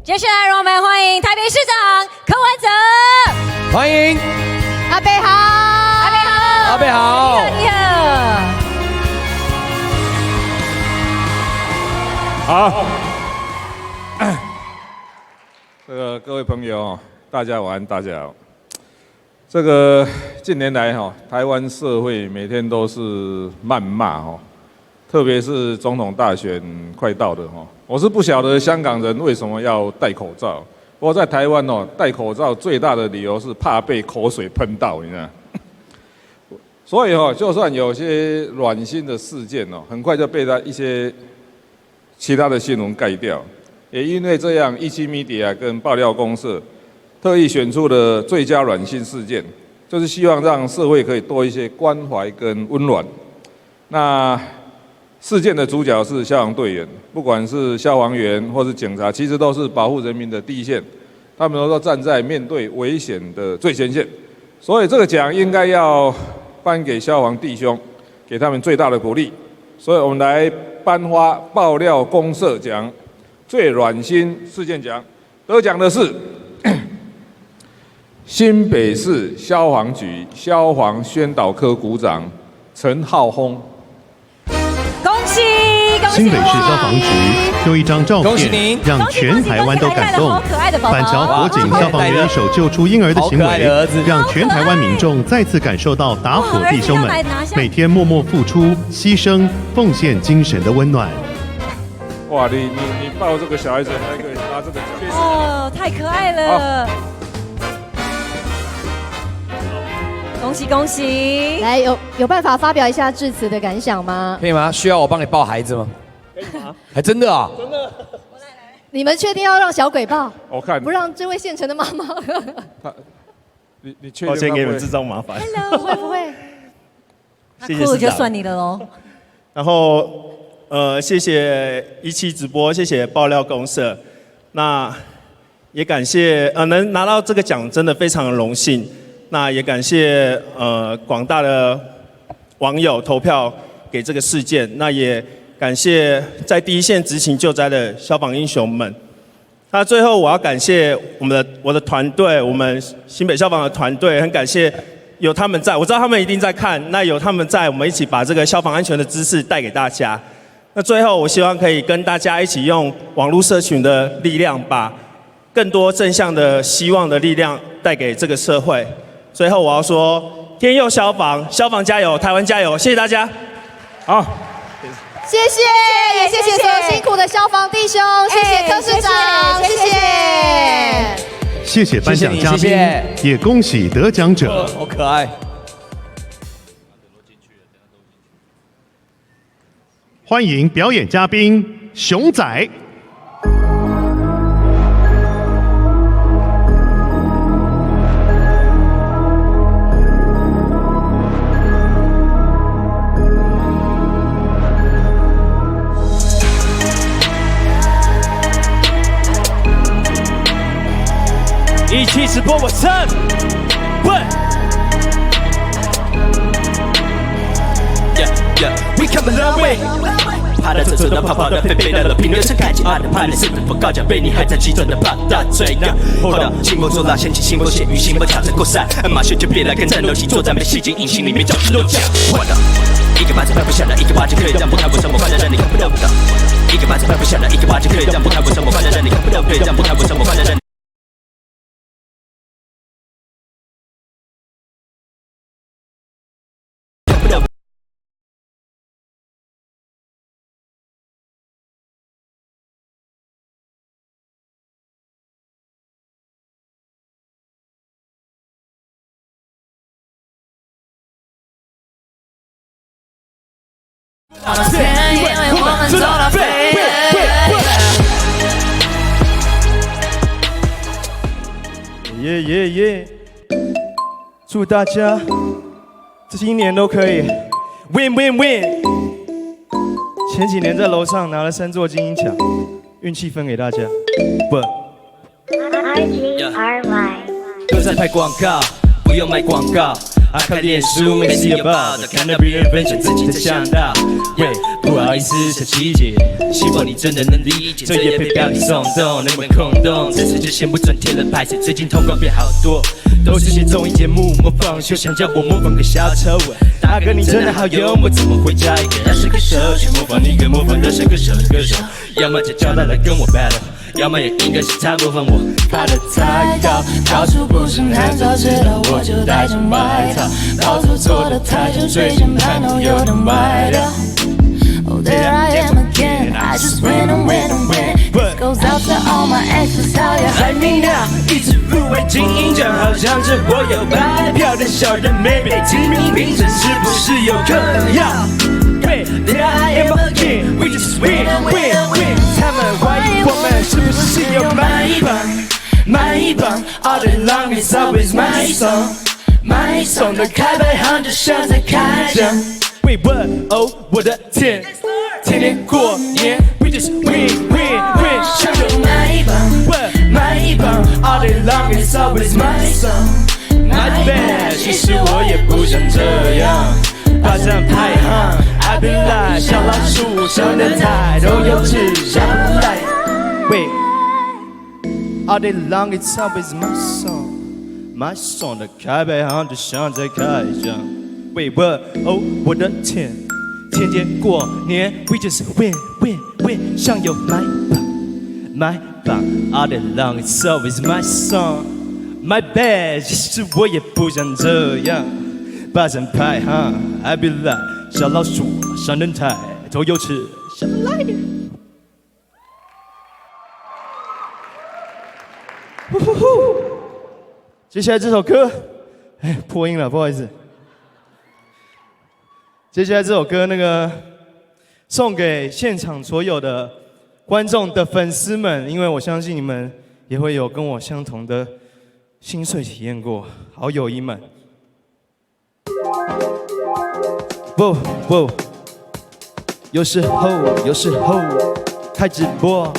接下来，让我们欢迎台北市长柯文哲。欢迎阿伯好，阿伯好，阿伯好，你好。好，各位朋友，大家晚安，大家好。近年来台湾社会每天都是谩骂特别是总统大选快到了哈，我是不晓得香港人为什么要戴口罩。不过在台湾哦，戴口罩最大的理由是怕被口水喷到，你知道。所以哦，就算有些软心的事件哦，很快就被一些其他的新闻盖掉。也因为这样，17Media 跟爆料公社特意选出了最佳软心事件，就是希望让社会可以多一些关怀跟温暖。那事件的主角是消防队员，不管是消防员或是警察，其实都是保护人民的第一线，他们都站在面对危险的最前线。所以这个奖应该要颁给消防弟兄，给他们最大的鼓励。所以我们来颁发爆料公社奖最软心事件奖，得奖的是新北市消防局消防宣导科股长陈浩峰。恭喜！新北市消防局用一张照片让全台湾都感动。板桥火警消防员手救出婴儿的行为，让全台湾民众再次感受到打火弟兄们每天默默付出、牺牲、奉献精神的温暖。哇，你抱这个小孩子还可以拿这个奖，哦，太可爱了！恭喜恭喜！来，有办法发表一下致辞的感想吗？可以吗？需要我帮你抱孩子吗？可以吗？还真的啊！真的。你们确定要让小鬼抱？我看不让这位县城的妈妈。你确定？抱歉给你们制造麻烦。Hello， 会不会？那哭了就算你的喽。然后谢谢17直播，谢谢爆料公社，那也感谢能拿到这个奖真的非常的荣幸。那也感谢广大的网友投票给这个事件，那也感谢在第一线执行救灾的消防英雄们。那最后我要感谢我的团队，我们新北消防的团队，很感谢有他们在，我知道他们一定在看，那有他们在，我们一起把这个消防安全的知识带给大家。那最后我希望可以跟大家一起用网络社群的力量，把更多正向的希望的力量带给这个社会。最后我要说，天佑消防，消防加油，台湾加油！谢谢大家。好，谢谢，也谢谢所有辛苦的消防弟兄，谢谢柯市长，谢谢。谢谢颁奖嘉宾，也恭喜得奖者。好可爱。欢迎表演嘉宾熊仔。17直播我蹭，问。We come a long way， 爬的走的跑的飞的平流是开启爱的判的是否高脚被你还在急转的跑大嘴呢 ？Hold on， 兴风作浪掀起腥风血雨，腥风插着过山，马上就别来跟战斗机作战，被戏精引擎里面叫落脚。Hold on， 一个巴掌拍不下来，一个巴掌可以让不看不上我放在让你看不到。一个巴掌拍不下来，一个巴掌可以让不看不上我放在让你看不到。可以让不看不上我放在让你。因为我们走到飞。耶耶耶！祝大家这今年都可以 win win win。前几年在楼上拿了3座金鹰奖，运气分给大家。不。都在拍广告，不用卖广告。看脸书没事有报的，看到别人分享自己才想到。不好意思，小琪姐，希望你真的能理解。这也被标题耸动，能闻空洞，这次就先不准贴了拍摄。最近通告变好多，都是些综艺节目模仿秀，想叫我模仿个小丑。大哥你真的好幽默，怎么会加一个饶舌歌手？去模仿你跟模仿饶舌歌手的歌手，要么就叫他来跟我 battle。要么也应该是他模仿我，爬得太高，到处不胜寒，早知道我就带着外套，到处做的太久，椎间盘都有点歪掉。I just win and win and win. This goes out to all my exes, how ya？还没呢，一直入围金鹰奖，好像是我有白票的小人没被提名，评审是不是有嗑药？对 ，I am a king, we just win win win。他们怀疑我们是不是有买一棒，买一棒 ，All day long it's always my song。买一送的开排行就像在开奖。Wait what？哦，我的天，天天过年 ，we just win win win。想有买一棒，买一棒 ，All day long it's always my song。My bad， 其实我也不想这样。霸占排行 ，I be like 小老鼠上的台都有吃下不来。Wait，All day long it's always my song。My song 的开排行就像在开奖。Wait what？哦，我的天，天天过年 ，We just win win win， 像有买棒买棒 ，All day long it's always my song。My bad， 其实我也不想这样。霸占排行 ，I be like 小老鼠上人台都有吃下不来。呼呼呼。接下来这首歌，破音了，不好意思。接下来这首歌，送给现场所有的观众的粉丝们，因为我相信你们也会有跟我相同的心碎体验过，好友谊们。有时候开直播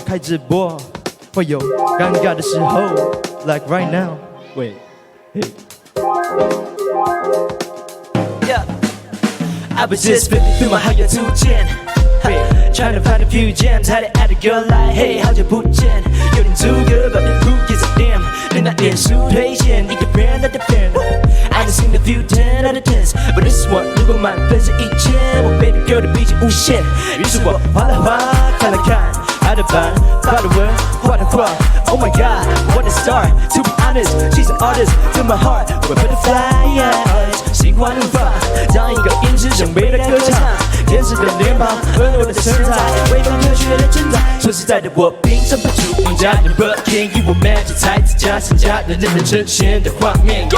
会有尴尬的时候 ，like right now。Wait. Yeah, I was just flipping through my 好友图鉴 ，trying to find a few gems， 还得 add a girl like hey， 好久不见，有点足够 ，but who gives a damn？ 连那脸书推荐一个 brand 的 brand。I done seen a few 10 out of 10s， but this one 如果满分是1000，我 baby girl 的脾气无限，于是我划了划，看了看。他的版，发的文，画的画 ，Oh my God, what a star! To be honest, she's an artist to my heart. With butterfly eyes， 心花怒放，当一个音质准备的歌唱，天使的脸庞，温柔的身材，违反科学的挣扎。说实在的，我凭什么出名家人 ？But can you imagine 才子加身家人认真呈现的画面？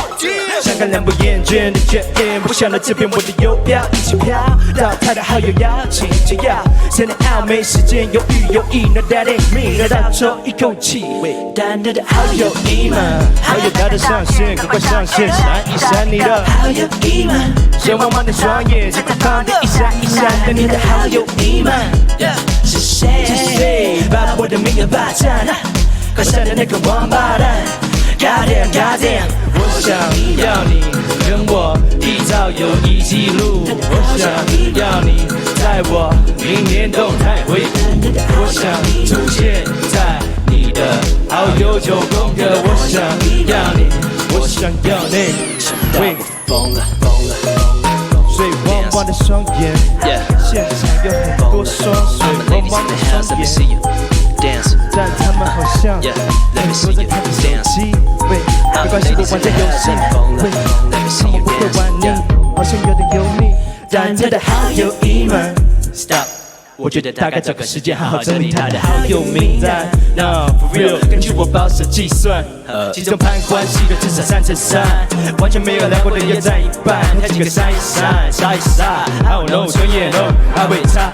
想看两不厌倦的缺点，不想到这边我的邮票一起飘到他的好友邀请就要 send it out， 没时间犹豫犹豫 ，No that ain't me， 让他抽一口气。单单的好友谊们，好友他的上线，赶快上线，闪一闪你的好友谊们，眼汪汪的双眼，在旁边一闪一闪的你的好友谊们，是谁把我的名额霸占？快闪的那个王八蛋！ God damn, God damn， 我想要你跟我缔造友谊记录，我想要你在我明年动态回顾，我想出现在你的好友9宫格，我想要你，我想要你，喂，疯了疯了疯了，水汪汪的双眼，现场有很多双水汪汪的双眼。 Dance， 但他们好像很多在看着手机，喂，没关系，我玩这游戏，喂，他们不会玩你，好像有点油腻。单纯的好友谊们 ，Stop， 我觉得大概找个时间好好整理他的好友名单。No for real， 根据我保守计算，其中攀关系的至少3×3，完全没有聊过的也占一半，他几个删一删，杀一杀。I don't know， 专业 no， 还会差。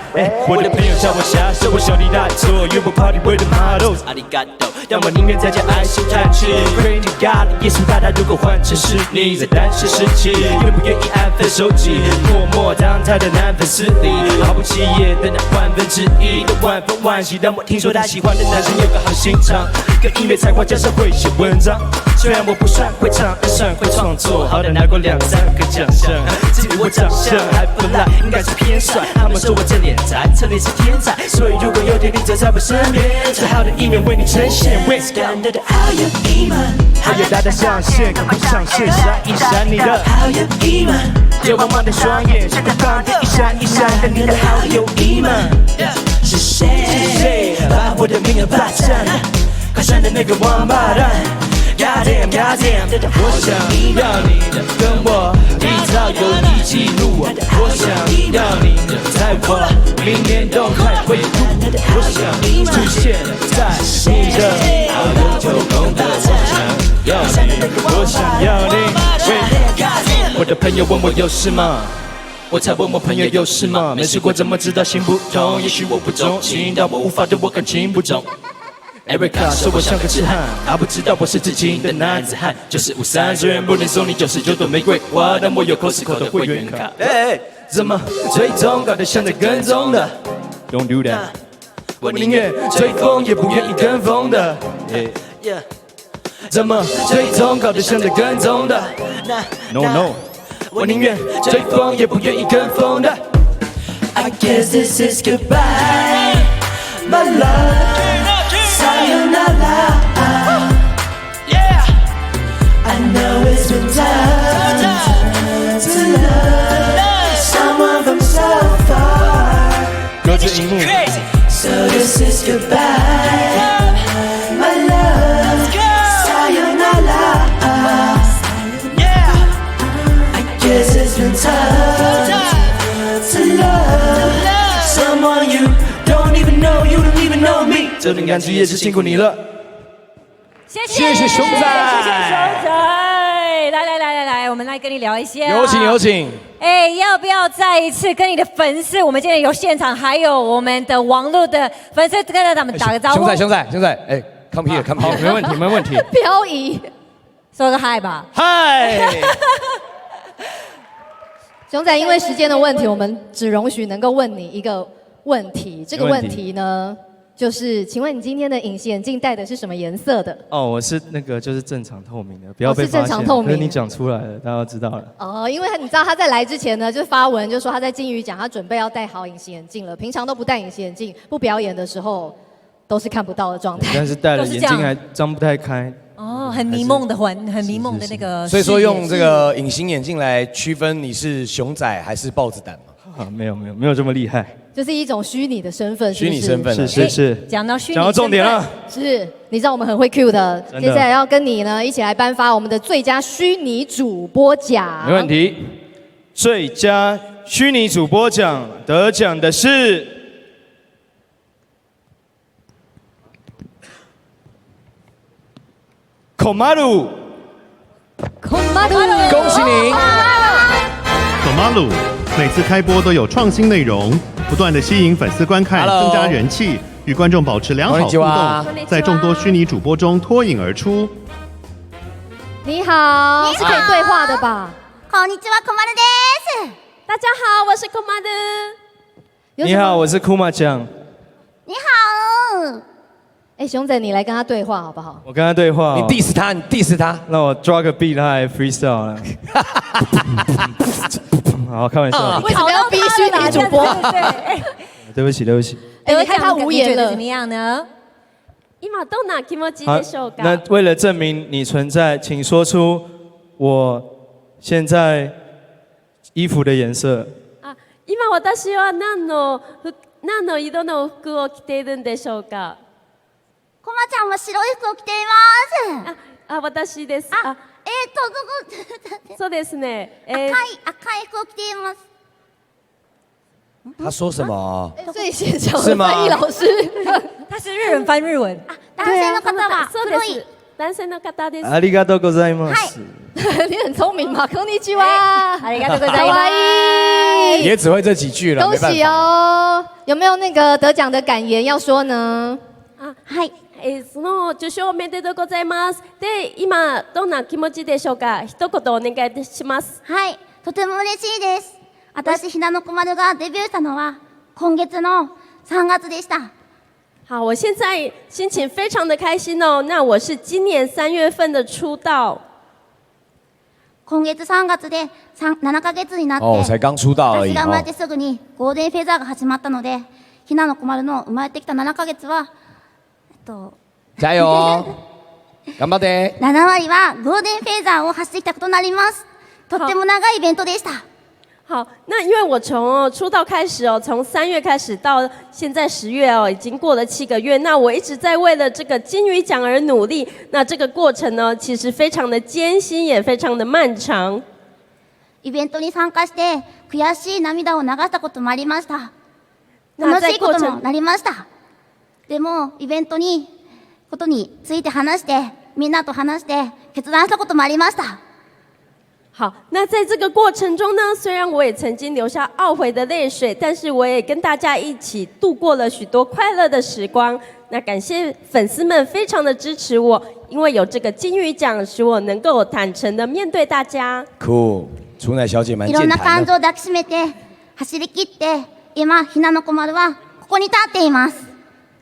我的朋友叫我瞎说，我兄弟大错，约我 party with the models。阿里嘎多，但我宁愿在家爱心探吃。Pray to God， 耶稣大大，如果换成是你在单身时期，愿不愿意按分手机，默默当他的男粉丝里，毫不起眼的那1/1000的万分惋惜。但我听说他喜欢的男生有个好心肠，一个音乐才华加上会写文章。虽然我不算会唱，但算会创作，好歹拿过2、3个奖项。至于我长相还不赖，应该是偏帅。他们说我这脸宅，侧脸是天才，所以如果有天你走在我身边，最好的一面为你呈现。单纯的好友谊们，好友大大上线，赶快上线，闪一闪你的好友谊们，眼汪汪的双眼，在旁边一闪一闪的你的好友谊们，是谁把我的名额霸占？快闪的那个王八蛋！ Goddamn Goddamn，我想要你的跟我一早有一起路，我想要你的在我明年动态回顾，我想出现在你的9宫的我想要你，我想要你。我的朋友问我有事吗？我才问我朋友有事吗？没试过怎么知道行不通？也许我不中心，但我无法对我感情不忠。Erica 说我像个痴汉，他不知道我是知情的男子汉。953虽然不能送你99朵玫瑰花，但我有 Costco 的会员卡。怎么追踪搞得像在跟踪的 ？Don't do that。我宁愿追风也不愿意跟风的。怎么追踪搞得像在跟踪的 ？No No。我宁愿追风也不愿意跟风的。I guess this is goodbye, my love, sayonara. Yeah, I know it's been tough to love someone from so far. 隔着荧幕 So this is goodbye, my love, sayonara. Guess it's been tough to love someone you don't even know, you don't even know me。这段感情也是辛苦你了，谢谢熊仔，谢谢熊仔，来，我们来跟你聊一下。有请。哎，要不要再一次跟你的粉丝？我们今天有现场，还有我们的网络的粉丝，跟他们打个招呼。熊仔，哎 ，come here，好，没问题。漂移，说个嗨吧。嗨。熊仔，因为时间的问题，我们只容许能够问你一个问题。这个问题呢，就是请问你今天的隐形眼镜戴的是什么颜色的？哦，我是那个就是正常透明的，不要被是正常透明。可是你讲出来了，大家都知道了。哦，因为你知道他在来之前呢，就发文就说他在金鱼奖，他准备要戴好隐形眼镜了。平常都不戴隐形眼镜，不表演的时候都是看不到的状态。但是戴了眼睛还张不太开。哦，很迷梦的很迷梦的那个。所以说用这个隐形眼镜来区分你是熊仔还是豹子胆吗？没有这么厉害。就是一种虚拟的身份，虚拟身份是。讲到虚拟，讲到重点了。是，你知道我们很会 Q 的。接下来要跟你呢一起来颁发我们的最佳虚拟主播奖。没问题。最佳虚拟主播奖得奖的是。Komaru， 恭喜你 ！Komaru 每次开播都有创新内容，不断的吸引粉丝观看，增加人气，与观众保持良好互动，在众多虚拟主播中脱颖而出。你好，是可以对话的吧？こんにちは、Komaruです。大家好，我是 Komaru。你好，我是 Kuma 酱。你好。哎，熊仔，你来跟他对话好不好？我跟他对话，你 diss 他，让我抓个 beat， 他来 freestyle 了。好，开玩笑。为什么要逼虚拟主播？对不起。哎，你看他无言了，怎么样呢？今どんな気持ちでしょうか？那为了证明你存在，请说出我现在衣服的颜色。あ、今私は何の色の服を着ているんでしょうか？コマちゃんは白い服を着ています。あ、私です。そうですね。赤い服を着ています。他说什么？最现场的翻译老师，他是日文翻日文。男性の方は黒い。男性の方です。ありがとうございます。你很聪明嘛，こんにちは。ありがとうございます。也只会这几句了，恭喜哦！有没有那个得奖的感言要说呢？はい。その受賞おめでとうございます。で、今どんな気持ちでしょうか。一言お願いします。はい、とても嬉しいです。私ひなのこまるがデビューしたのは今月の3月でした。好，我现在心情非常的开心哦。那我是今年3月份的出道。今月3月で7ヶ月になって、才刚出道而已。私が生まれてすぐにゴールデンフェザーが始まったので、ひなのこまるの生まれてきた7ヶ月は。加油哦！頑張って。7割はゴールデンフェザーを走ってきたことになります。とっても長いイベントでした。好，那因为我从出道开始哦，从3月开始到现在10月哦，已经过了7个月。那我一直在为了这个金鱼奖而努力。那这个过程呢，其实非常的艰辛，也非常的漫長。イベントに参加して悔しい涙を流したこともありました。楽しいこともなりました。でもイベントにことについて話して、みんなと話して決断したこともありました。好，那在这个过程中呢，虽然我也曾经流下懊悔的泪水，但是我也跟大家一起度过了许多快乐的时光。那感谢粉丝们非常的支持我，因为有这个金鱼奖，使我能够坦诚的面对大家。Cool， 楚乃小姐蛮いろんな健谈的。感情を抱きしめて走り切って今ひなのこ丸はここに立っています。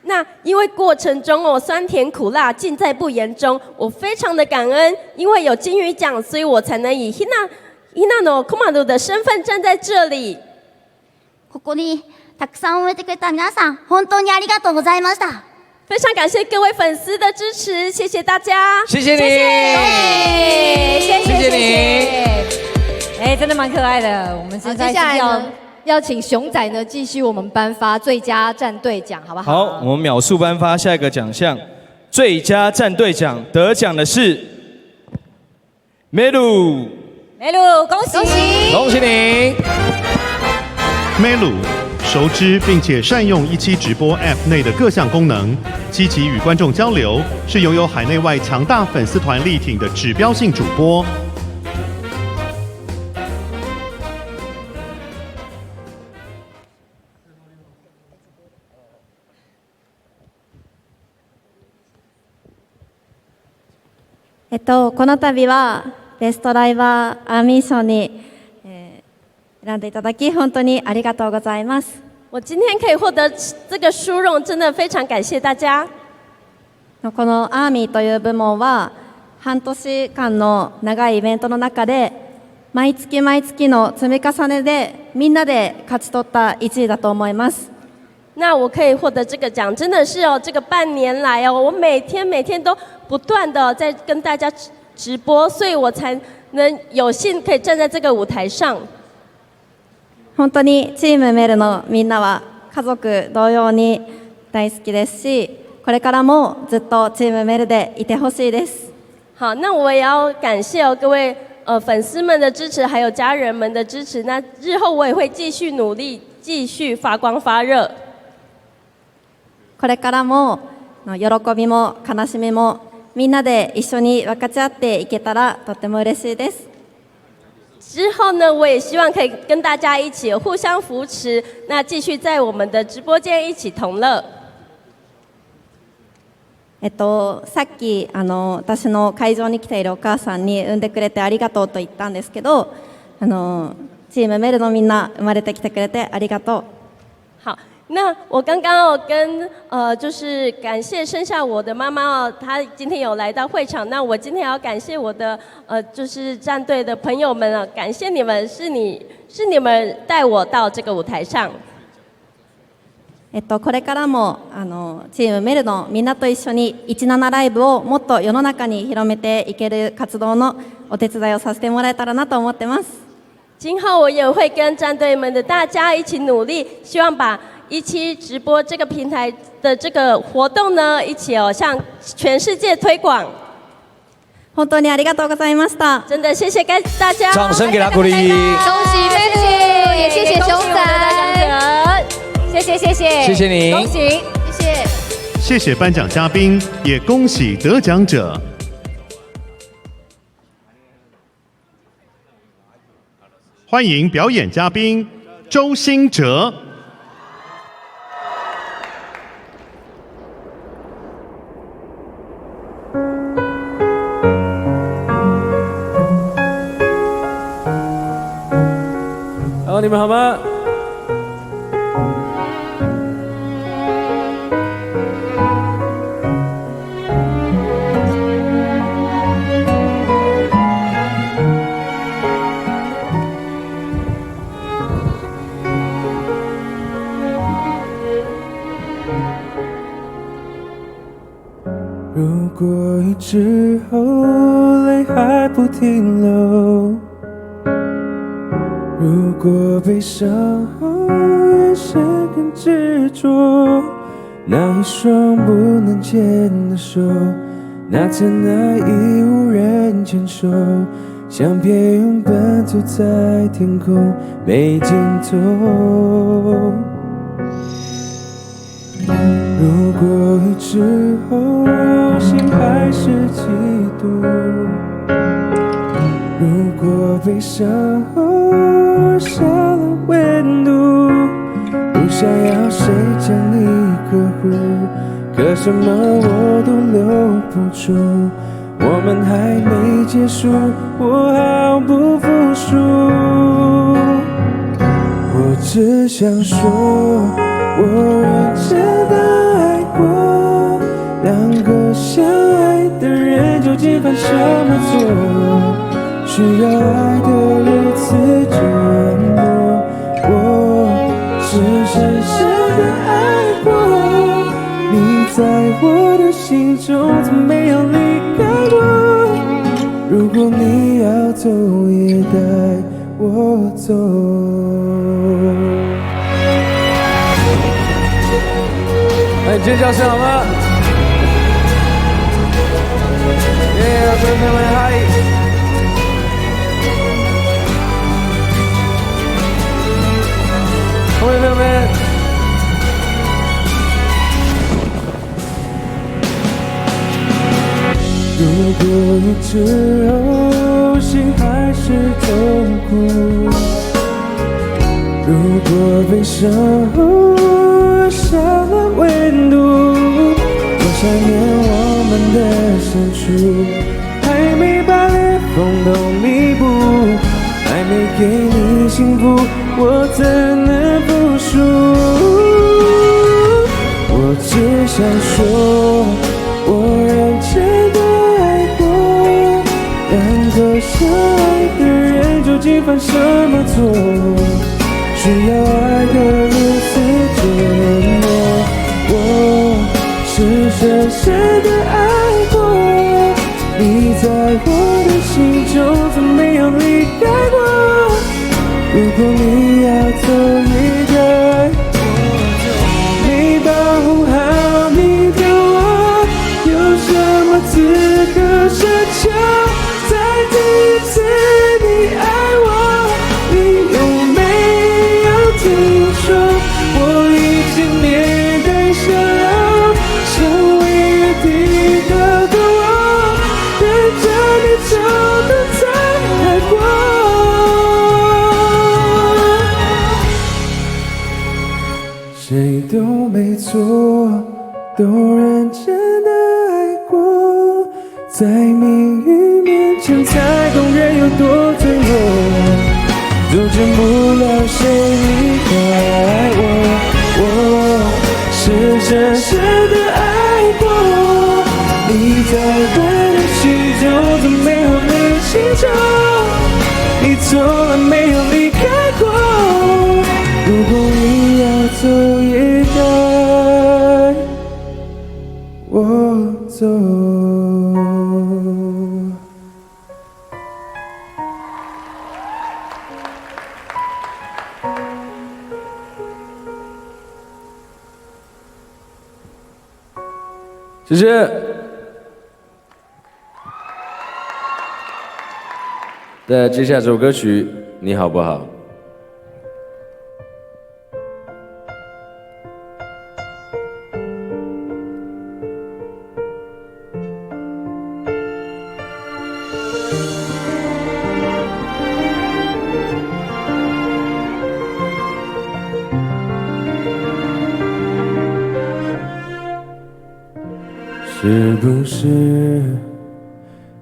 那因为过程中哦，酸甜苦辣尽在不言中，我非常的感恩，因为有金鱼奖，所以我才能以Hina no Komado的身份站在这里。ここにたくさん応援してくれた皆さん、本当にありがとうございました。非常感谢各位粉丝的支持，谢谢大家，谢谢你，谢谢你。哎，真的蛮可爱的。我们现在接下来要呢，要请熊仔呢继续我们颁发最佳战队奖，好不好？好，我们秒速颁发下一个奖项，最佳战队奖得奖的是 Melu， 恭喜，恭喜你 Melu 熟知并且善用17直播 App 内的各项功能，积极与观众交流，是拥有海内外强大粉丝团力挺的指标性主播。この度はベストライバーアーミー賞に、選んでいただき本当にありがとうございます。我今天可以获得这个殊荣，真的非常感谢大家。このアーミーという部門は半年間の長いイベントの中で毎月毎月の積み重ねでみんなで勝ち取った1位だと思います。那我可以获得这个奖，真的是哦，这个半年来哦，我每天都不断的在跟大家直播，所以我才能有幸可以站在这个舞台上。本当にチームメルのみんなは家族同様に大好きですし、これからもずっとチームメルでいてほしいです。好，那我也要感谢哦各位粉丝们的支持，还有家人们的支持。那日后我也会继续努力，继续发光发热。これからも喜びも悲しみもみんなで一緒に分かち合っていけたらとても嬉しいです。之后呢，我也希望可以跟大家一起互相扶持，那继续在我们的直播间一起同乐。さっき私の会場に来ているお母さんに産んでくれてありがとうと言ったんですけど、チームメルのみんな生まれてきてくれてありがとう。好。那我刚刚跟就是感谢生下我的妈妈哦，她今天有来到会场。那我今天也要感谢我的就是战队的朋友们啊，感谢你们，是你们带我到这个舞台上。これからもチームメルのみんなと一緒に17ライブをもっと世の中に広めていける活動のお手伝いをさせてもらえたらなと思ってます。今后我也会跟战队们的大家一起努力，希望把17直播这个平台的这个活动呢，一起向全世界推广。本当にありがとうございました。真的谢谢大家。掌声给他鼓励。恭喜菲菲，也谢谢熊仔，谢谢谢谢你，恭喜，谢谢。谢谢颁奖嘉宾，也恭喜得奖者。欢迎表演嘉宾周兴哲。好，你们好吗？如果一直后泪还不停流，如果悲伤后眼神更执着，那一双不能牵的手，那曾爱已无人牵手，相片拥伴走在天空没尽头。如果雨之后心还是悸动，如果悲伤后少了温度，不想要谁将你呵护，可什么我都留不住，我们还没结束，我毫不服输。我只想说，我认真的爱过，两个相爱的人究竟犯什么错？需要爱的如此折磨，我是深深的爱过，你在我的心中从没有离开过。如果你要走，也带我走。来，尖叫声好吗？耶，朋友们嗨！朋友们，如果雨之后心还是痛苦，如果悲伤后少了温度，多想念我们的深处，还没把裂缝都弥补，还没给你幸福，我怎能服输？我只想说，我认真的爱过，两个相爱的人究竟犯什么错？需要爱的如此折磨，我是深深的爱过，你在我的心中从没有离开过。如果你要走，也该没保护好你的我，有什么资格奢求再第一次你爱我？你有没有听说，我已经面带笑容，成为约定的对我，等着你走的才爱过。谁都没错，都认真的爱过，在命运面前才懂人有多脆弱，阻止不了谁离开我，我是深深的爱过，你在我的心中从没有离心中，你从来没有离开过。如果你要走，也带我走。谢谢。那接下来这首歌曲，你好不好？是不是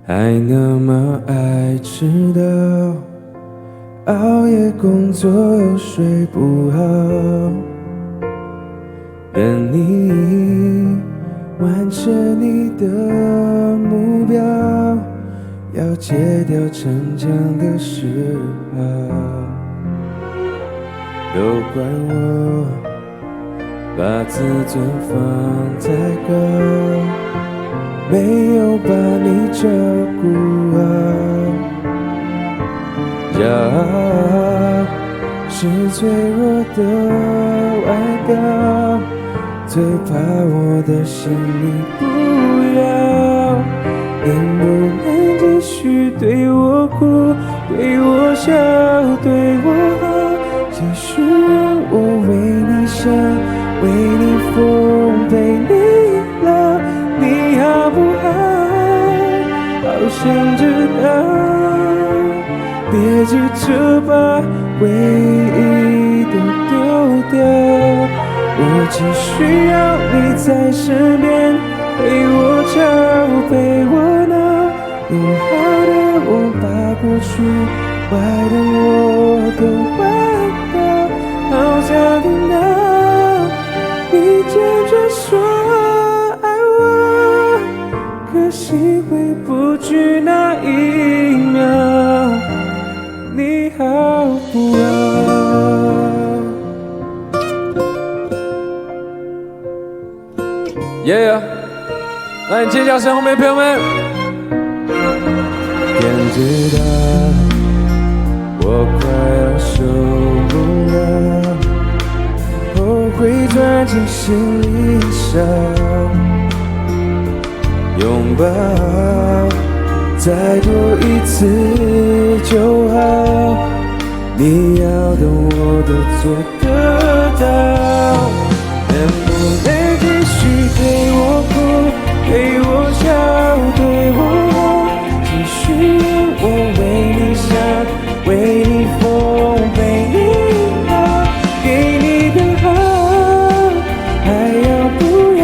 还那么爱迟到，熬夜工作又睡不好，等你完成你的目标，要戒掉逞强的嗜好，都怪我把自尊放太高，没有把你照顾好，骄傲是脆弱的外表，最怕我的心你不要。能不能继续对我哭，对我笑，对我好，继续让我为你想，为你疯，陪你老，你好不好？好想知道，别急着把回忆都丢掉，我只需要你在身边，陪我吵，陪我闹，用好的我把过去坏的我都忘掉，好想听到你坚决说爱我，可惜回不去那一秒，你好不好？Yeah， 来，你尖叫声，后面的朋友们。天知道，我快要受不了，后悔钻进行李箱，拥抱，再多一次就好，你要的我都做得到，能不能继续对我哭，对我笑，对我好，继续让我为你想，为你疯，陪你老，给你的好，还要不要？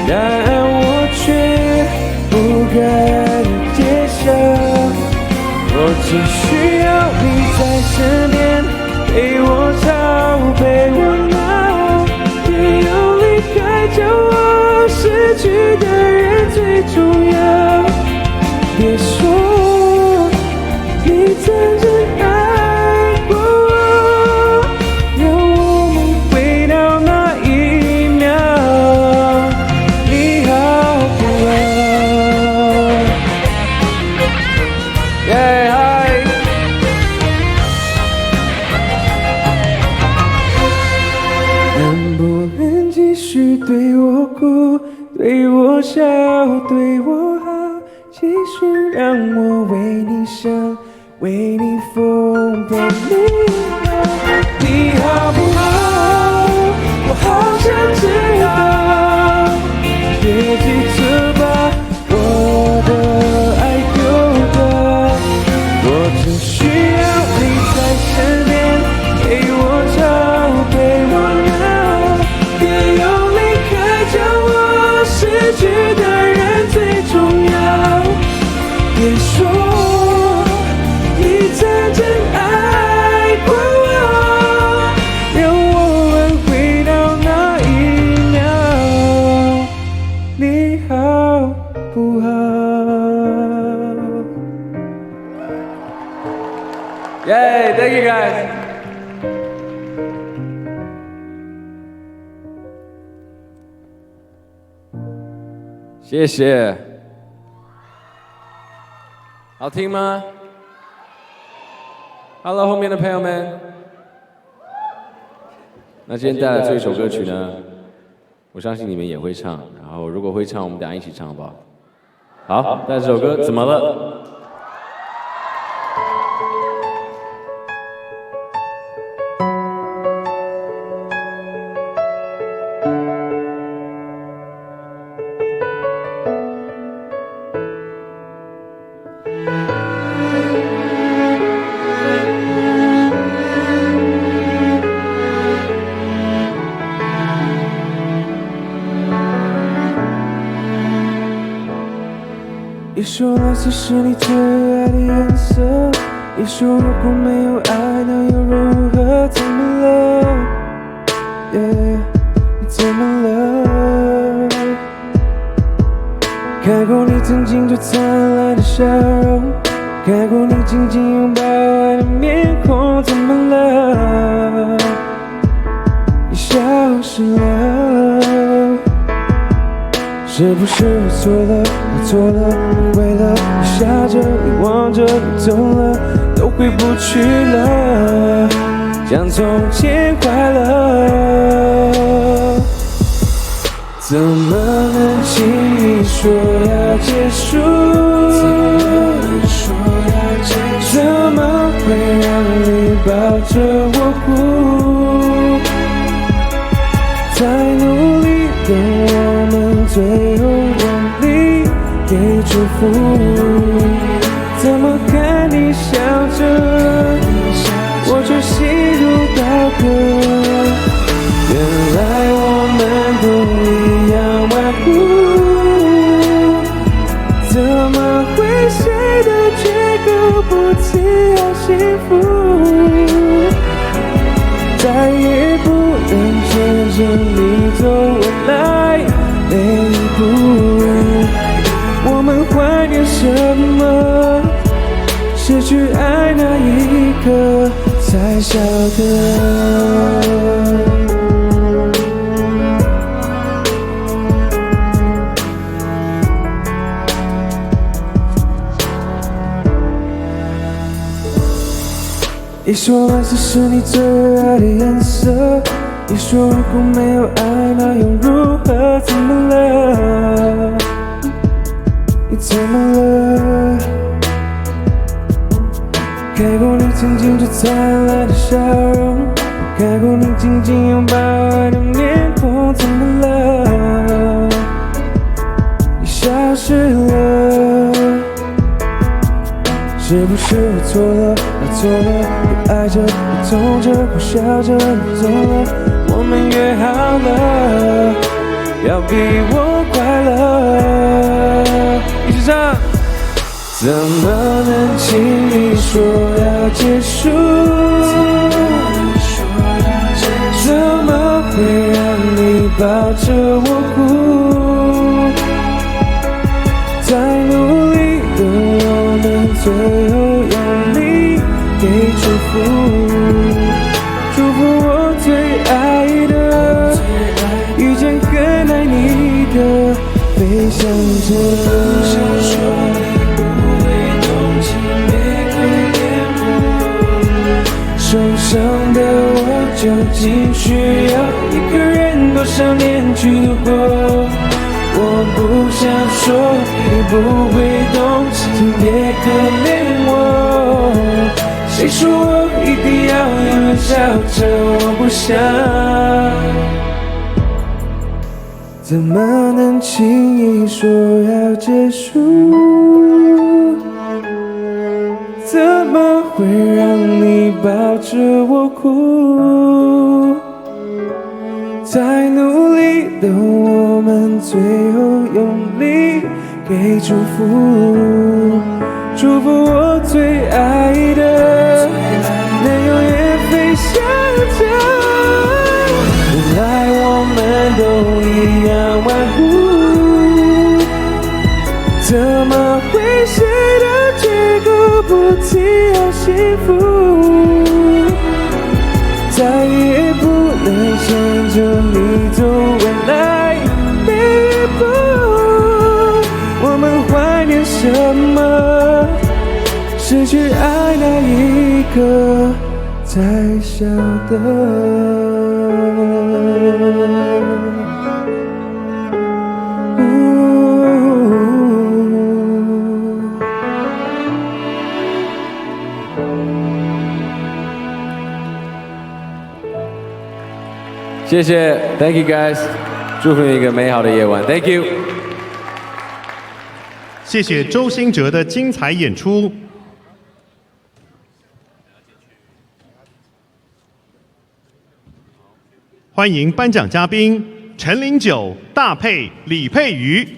答案我却不敢揭晓，我只需要你在身边，陪我吵，陪我闹，别用离开叫我失去的人最重要，别说你真正爱过我，让我们回到那一秒，你好不好？耶嗨！能不能继续对我哭，对我笑，对我好？继续让我为你想，为你疯，陪你老，你好不好？我好想知道，别急着把我的爱丢掉，我只需要你在身边，陪我吵，陪我闹，别用离开叫我失去的人最重要，别说你真正爱过我，让我们回到那一秒，你好不好？Yeah, thank you guys. 谢谢。好听吗 ？Hello， 后面的朋友们。那今天带来这一首歌曲呢，我相信你们也会唱。然后如果会唱，我们等一下一起唱好不好？好，带这首歌怎么了？也说蓝色是你最爱的颜色，也说如果没有爱，那又如何？怎么了？你怎么了？看过你曾经最灿烂的笑容，看过你紧紧拥抱爱的面孔，怎么了？你消失了。是不是我错了？我错了，你为了你笑着，你望着，你走了，都回不去了，像从前快乐。怎么能轻易说要结束？怎么会让你抱着我哭？再努力的我们，最后用力给祝福。怎么看你笑着，我却心如刀割。原来我们都一样顽固，怎么会谁的绝口不提要幸福？再也不能牵着你走未来每一步。我们怀念什么？失去爱那一刻才晓得。你说蓝色是你最爱的颜色，你说如果没有爱，那又如何？怎么了？你怎么了？看过你曾经最灿烂的笑容，看过你紧紧拥抱爱的面孔，怎么了？你消失了，是不是我错了？我错了，越爱着越痛着，我笑着你走了，我们约好了，要比我快乐。一起唱。怎么能轻易说要结束？怎么会让你抱着我哭？再努力的我们，最后用力给祝福。祝福我最爱的，遇见更爱你的，飞翔着。受伤的我究竟需要一个人多少年去度过？我不想说你不会懂，请别可怜我。谁说我一定要永远笑着？我不想。怎么能轻易说要结束？怎么会让你抱着我哭？再努力的我们，最后用力给祝福。祝福我最爱的，能永远飞翔着。原来我们都一样顽固，怎么会谁的绝口不提要幸福？再也不能牵着你走未来每一步。我们怀念什么？失去爱那一刻才晓得。谢谢 ，Thank you guys， 祝福你一个美好的夜晚 ，Thank you。谢谢周兴哲的精彩演出。欢迎颁奖嘉宾陈零九、大佩、李佩瑜。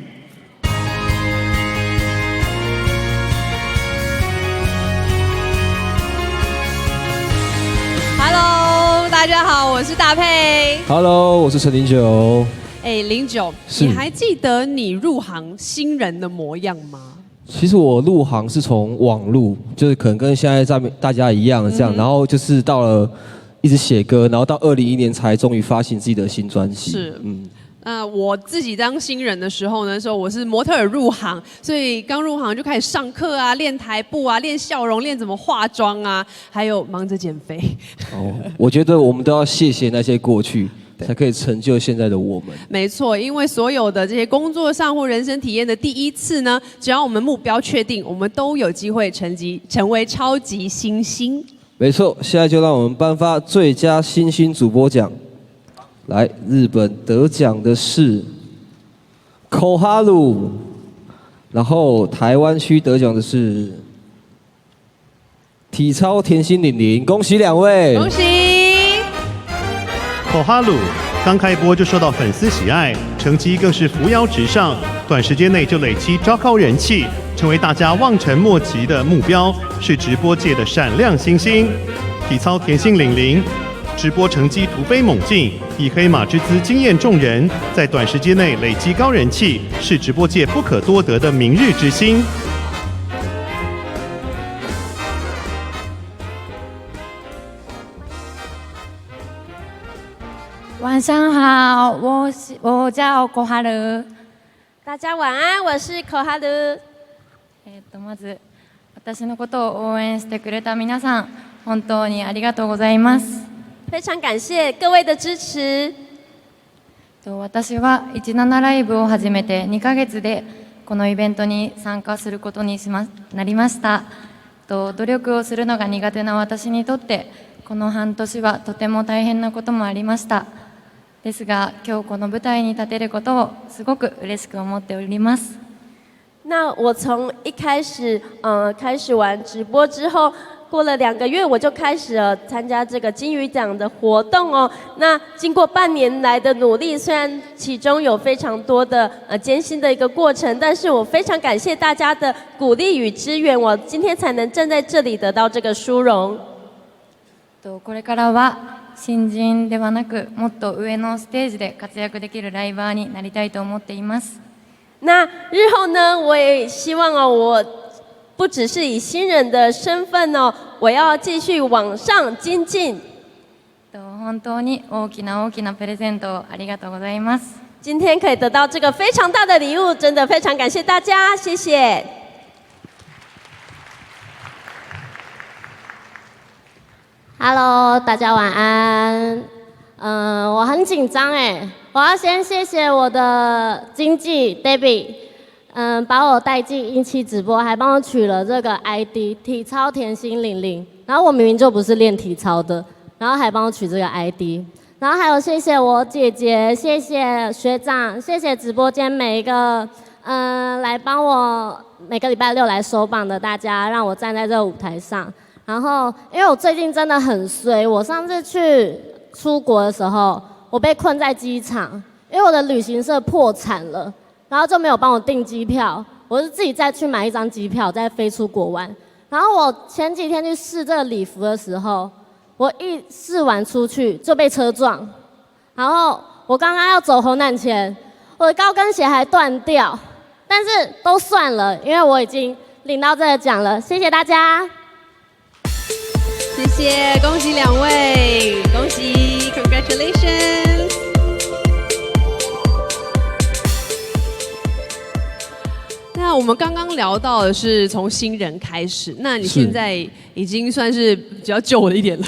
Hello， 大家好，我是大佩。Hello， 我是陈零九。零九，你还记得你入行新人的模样吗？其实我入行是从网路，就是可能跟现在大家一样这样，然后就是到了一直写歌，然后到2021年才终于发行自己的新专辑。是，那我自己当新人的时候呢，我是模特儿入行，所以刚入行就开始上课啊，练台步啊，练笑容，练怎么化妆啊，还有忙着减肥。我觉得我们都要谢谢那些过去，才可以成就现在的我们。没错，因为所有的这些工作上或人生体验的第一次呢，只要我们目标确定，我们都有机会成为超级新星。没错，现在就让我们颁发最佳新星主播奖。来，日本得奖的是 Koharu， 然后台湾区得奖的是体操甜心玲玲，恭喜2位！恭喜！口哈鲁刚开播就受到粉丝喜爱，成绩更是扶摇直上，短时间内就累积昭高人气，成为大家望尘莫及的目标，是直播界的闪亮新星。体操甜心玲玲直播成绩突飞猛进，以黑马之姿惊艳众人，在短时间内累积高人气，是直播界不可多得的明日之星。晚上好，我叫小春。大家晚安，我是小春。まず私のことを応援してくれた皆さん、本当にありがとうございます。非常感谢各位的支持。私は17ライブを始めて2ヶ月でこのイベントに参加することになりました。努力をするのが苦手な私にとってこの半年はとても大変なこともありました。ですが今日この舞台に立てることをすごく嬉しく思っております。那我从一开始玩直播之后，过了2个月，我就开始参加这个金鱼奖的活动哦。那经过半年来的努力，虽然其中有非常多的艰辛的一个过程，但是我非常感谢大家的鼓励与支援，我今天才能站在这里得到这个殊荣。これからは新人ではなく、もっと上のステージで活躍できるライバーになりたいと思っています。那日后呢，我也希望我不只是以新人的身份我要继续往上精进。本当に大きな大きなプレゼントをありがとうございます。今天可以得到这个非常大的礼物，真的非常感谢大家，谢谢。Hello， 大家晚安。我很紧张哎，我要先谢谢我的经纪 Debbie， 把我带进一期直播，还帮我取了这个 ID 体操甜心玲玲。然后我明明就不是练体操的，然后还帮我取这个 ID。然后还有谢谢我姐姐，谢谢学长，谢谢直播间每一个来帮我每个礼拜6来收榜的大家，让我站在这个舞台上。然后因为我最近真的很衰，我上次去出国的时候，我被困在机场，因为我的旅行社破产了，然后就没有帮我订机票，我是自己再去买一张机票，再飞出国玩。然后我前几天去试这个礼服的时候，我一试完出去就被车撞，然后我刚刚要走红毯前，我的高跟鞋还断掉，但是都算了，因为我已经领到这个奖了，谢谢大家。谢谢，恭喜2位，恭喜 ，Congratulations！ 那我们刚刚聊到的是从新人开始，那你现在已经算是比较旧了一点了。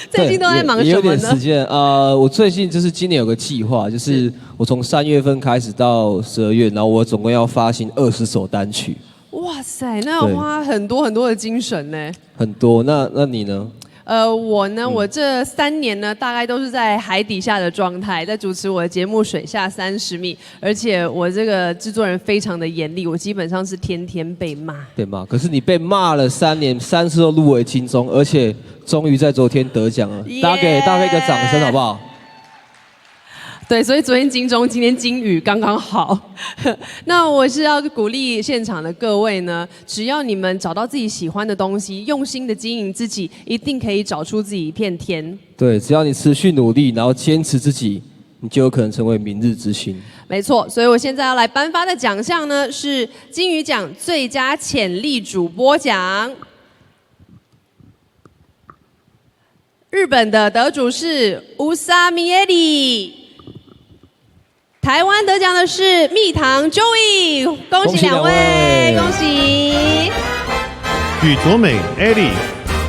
最近都在忙什么呢？也有点时间。我最近就是今年有个计划，就是我从3月份开始到12月，然后我总共要发行20首单曲。哇塞，那要花很多很多的精神呢。很多，那你呢？我呢，我这3年呢，大概都是在海底下的状态，在主持我的节目《水下30米》，而且我这个制作人非常的严厉，我基本上是天天被骂。被骂，可是你被骂了3年，3次都入围金钟，而且终于在昨天得奖了，大家给一个掌声好不好？对，所以昨天金钟，今天金雨刚刚好。那我是要鼓励现场的各位呢，只要你们找到自己喜欢的东西，用心的经营自己，一定可以找出自己一片天。对，只要你持续努力，然后坚持自己，你就有可能成为明日之星。没错，所以我现在要来颁发的奖项呢是金鱼奖最佳潜力主播奖。日本的得主是乌萨米耶里。台湾得奖的是蜜糖 Joey， 恭喜两位，恭喜！与左美 Eddie，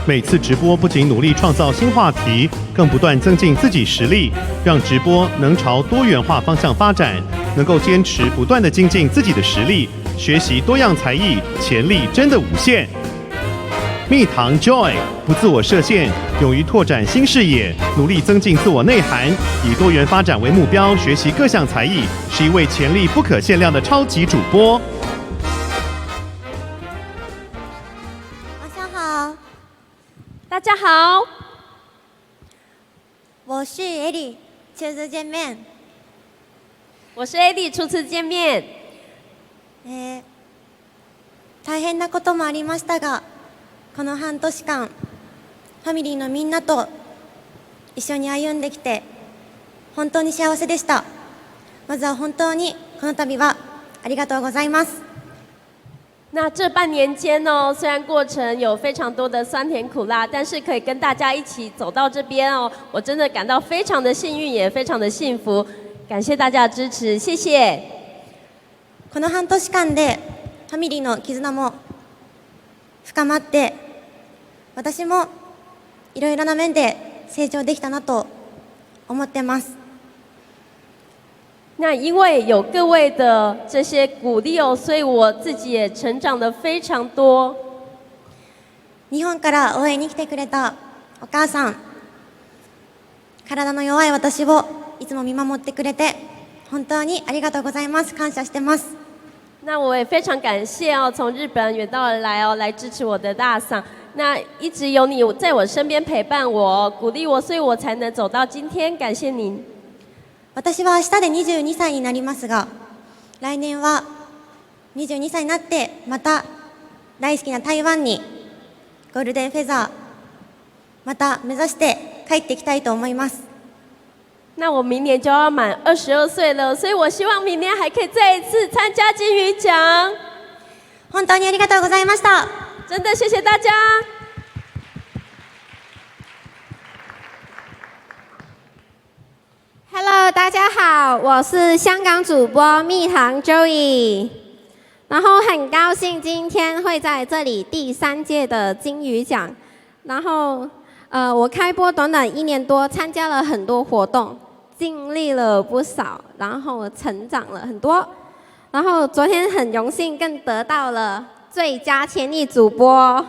每次直播不仅努力创造新话题，更不断增进自己实力，让直播能朝多元化方向发展，能够坚持不断的精进自己的实力，学习多样才艺，潜力真的无限。蜜糖 Joy 不自我设限，勇于拓展新视野，努力增进自我内涵，以多元发展为目标，学习各项才艺，是一位潜力不可限量的超级主播。晚上好，大家好，我是 Eddie， 初次见面。我是 Eddie， 初次见面。大変なこともありましたが、この半年間、ファミリーのみんなと一緒に歩んできて、本当に幸せでした。まずは本当にこの度はありがとうございます。那这半年间呢，虽然过程有非常多的酸甜苦辣，但是可以跟大家一起走到这边哦，我真的感到非常的幸运，也非常的幸福。感谢大家的支持，谢谢。この半年間でファミリーの絆も深まって、私もいろいろな面で成長できたなと思ってます。那因为有各位的这些鼓励哦，所以我自己也成长得非常多。日本から応援に来てくれたお母さん、体の弱い私をいつも見守ってくれて、本当にありがとうございます。感謝してます。那我也非常感谢哦，从日本远道而来哦，来支持我的大嗓。那一直有你在我身边陪伴我、鼓励我，所以我才能走到今天。感谢您。私は明日で22歳になりますが、来年は22歳になってまた大好きな台湾にゴールデンフェザーまた目指して帰ってきたいと思います。那我明年就要满22岁了，所以我希望明年还可以再一次参加金鱼奖。本当にありがとうございました。真的谢谢大家。Hello， 大家好，我是香港主播蜜糖 Joey， 然后很高兴今天会在这里第3届的金鱼奖，然后我开播短短1年多，参加了很多活动，经历了不少，然后成长了很多，然后昨天很荣幸更得到了最佳潜力主播。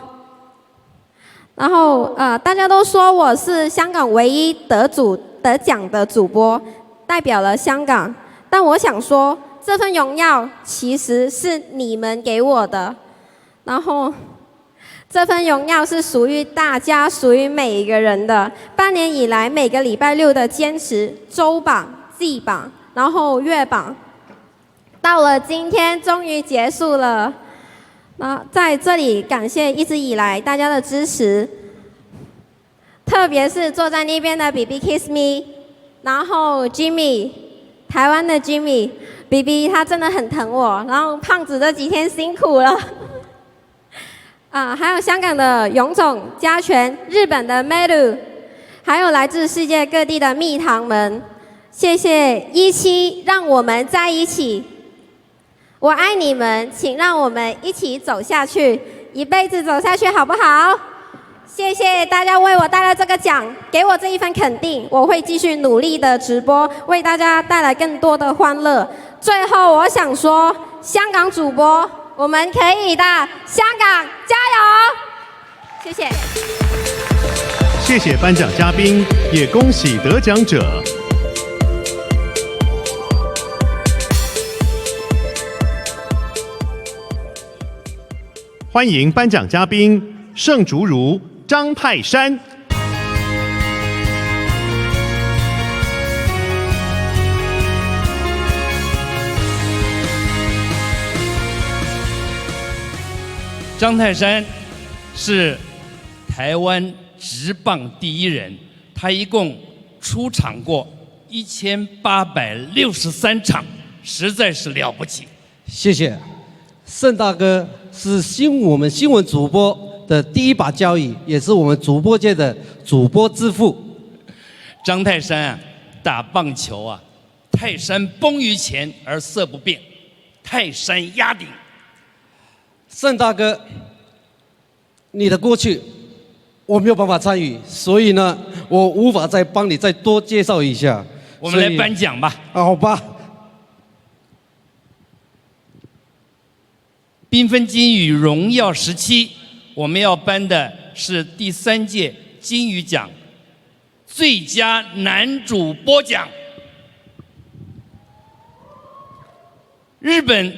然后大家都说我是香港唯一得奖的主播，代表了香港。但我想说，这份荣耀其实是你们给我的，然后这份荣耀是属于大家，属于每一个人的。半年以来，每个礼拜六的坚持，周榜、季榜，然后月榜，到了今天终于结束了。那在这里感谢一直以来大家的支持，特别是坐在那边的 BB Kiss Me， 然后 Jimmy， 台湾的 Jimmy，BB 他真的很疼我，然后胖子这几天辛苦了。还有香港的勇总、嘉全，日本的 Melu， 还有来自世界各地的蜜糖们，谢谢17，让我们在一起。我爱你们，请让我们一起走下去，一辈子走下去，好不好？谢谢大家为我带来这个奖，给我这一份肯定，我会继续努力的直播，为大家带来更多的欢乐。最后，我想说，香港主播，我们可以的，香港加油！谢谢。谢谢颁奖嘉宾，也恭喜得奖者。欢迎颁奖嘉宾盛竹如、张泰山。张泰山是台湾职棒第一人，他一共出场过1863场，实在是了不起。谢谢，盛大哥是我们新闻主播的第一把交椅，也是我们主播界的主播之父。张泰山啊，打棒球啊，太泰山崩于前而色不变，泰山压顶。盛大哥，你的过去我没有办法参与，所以呢，我无法再帮你再多介绍一下。我们来颁奖吧。好吧。缤纷金语荣耀17，我们要颁的是第3届金语奖最佳男主播奖。日本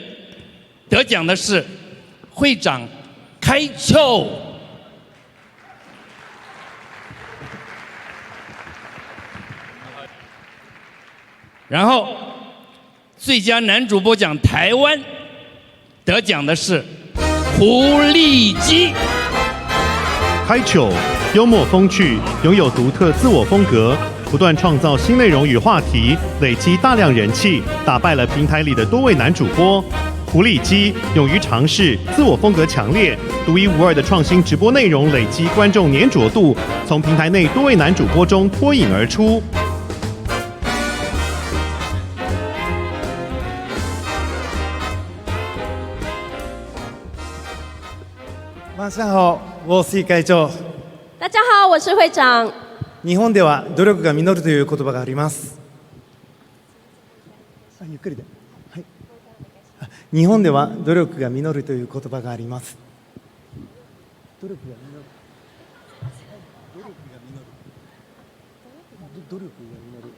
得奖的是会长开秋。然后，最佳男主播奖台湾得奖的是胡立基。开糗，幽默风趣，拥有独特自我风格，不断创造新内容与话题，累积大量人气，打败了平台里的多位男主播。胡立基勇于尝试，自我风格强烈，独一无二的创新直播内容累积观众粘着度，从平台内多位男主播中脱颖而出。晚上好，我是会長。大家好，我是会长。日本では努力が実るという言葉があります。ゆっくりで。はい。日本では努力が実るという言葉があります。努力が実る。努力が実る。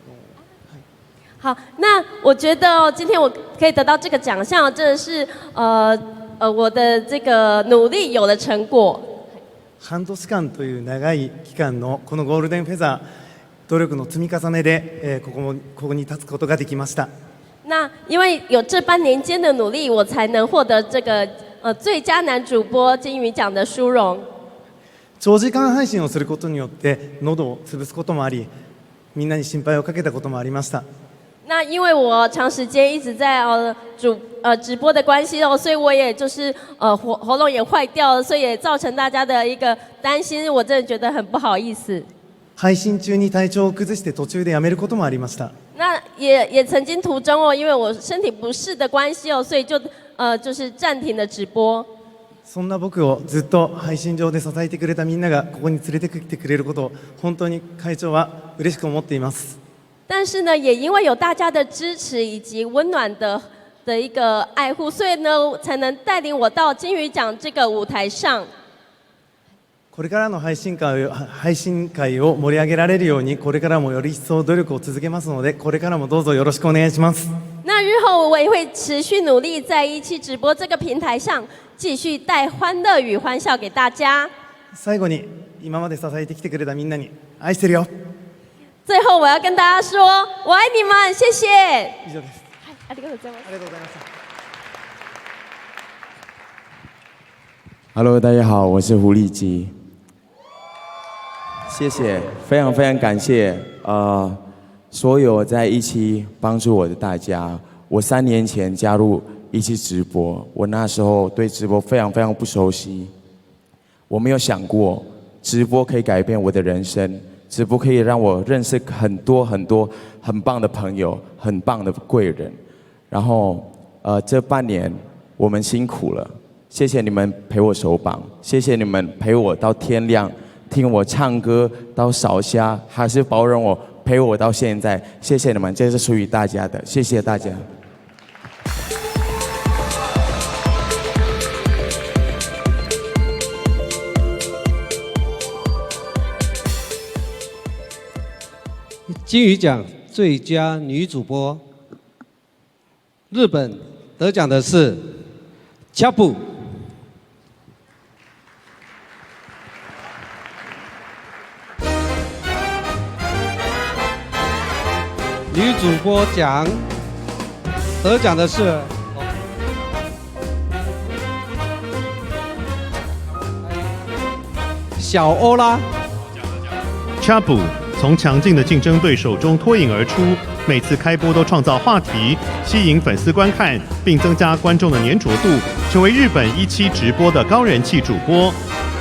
好，那我觉得今天我可以得到这个奖项，真的是我的这个努力有了成果。半年間という長い期間のこのゴールデンフェザー、努力の積み重ねで、ここに立つことができました。那因为有这半年间的努力，我才能获得这个最佳男主播金鱼奖的殊荣。長時間配信をすることによって喉を潰すこともあり、みんなに心配をかけたこともありました。那因为我长时间一直在直播的关系所以我也就是喉咙也坏掉了，所以也造成大家的一个担心，我真的觉得很不好意思。配信中に体調を崩して途中でやめることもありました。那也曾经途中因为我身体不适的关系所以就是暂停了直播。そんな僕をずっと配信上で支えてくれたみんながここに連れてきてくれることを本当に会長は嬉しく思っています。但是呢，也因为有大家的支持以及温暖的一个爱护，所以呢，才能带领我到金鱼奖这个舞台上。これからの配信会を盛り上げられるように、これからもより一層努力を続けますので、これからもどうぞよろしくお願いします。那日后我也会持续努力，在17直播这个平台上，继续带欢乐与欢笑给大家。最後に今まで支えてきてくれたみんなに愛してるよ。最后我要跟大家说，我爱你们，谢谢。以上です。ありがとうございます。ありがとうございました。Hello， 大家好，我是胡立基。谢谢，非常非常感谢所有在17帮助我的大家。我3年前加入17直播，我那时候对直播非常非常不熟悉，我没有想过直播可以改变我的人生。直播可以让我认识很多很多很棒的朋友，很棒的贵人。然后这半年我们辛苦了，谢谢你们陪我守榜，谢谢你们陪我到天亮，听我唱歌到烧虾，还是包容我陪我到现在，谢谢你们，这是属于大家的，谢谢大家。金鱼奖最佳女主播，日本得奖的是恰布。女主播奖得奖的是小欧拉。恰布从强劲的竞争对手中脱颖而出，每次开播都创造话题，吸引粉丝观看，并增加观众的粘着度，成为日本17直播的高人气主播。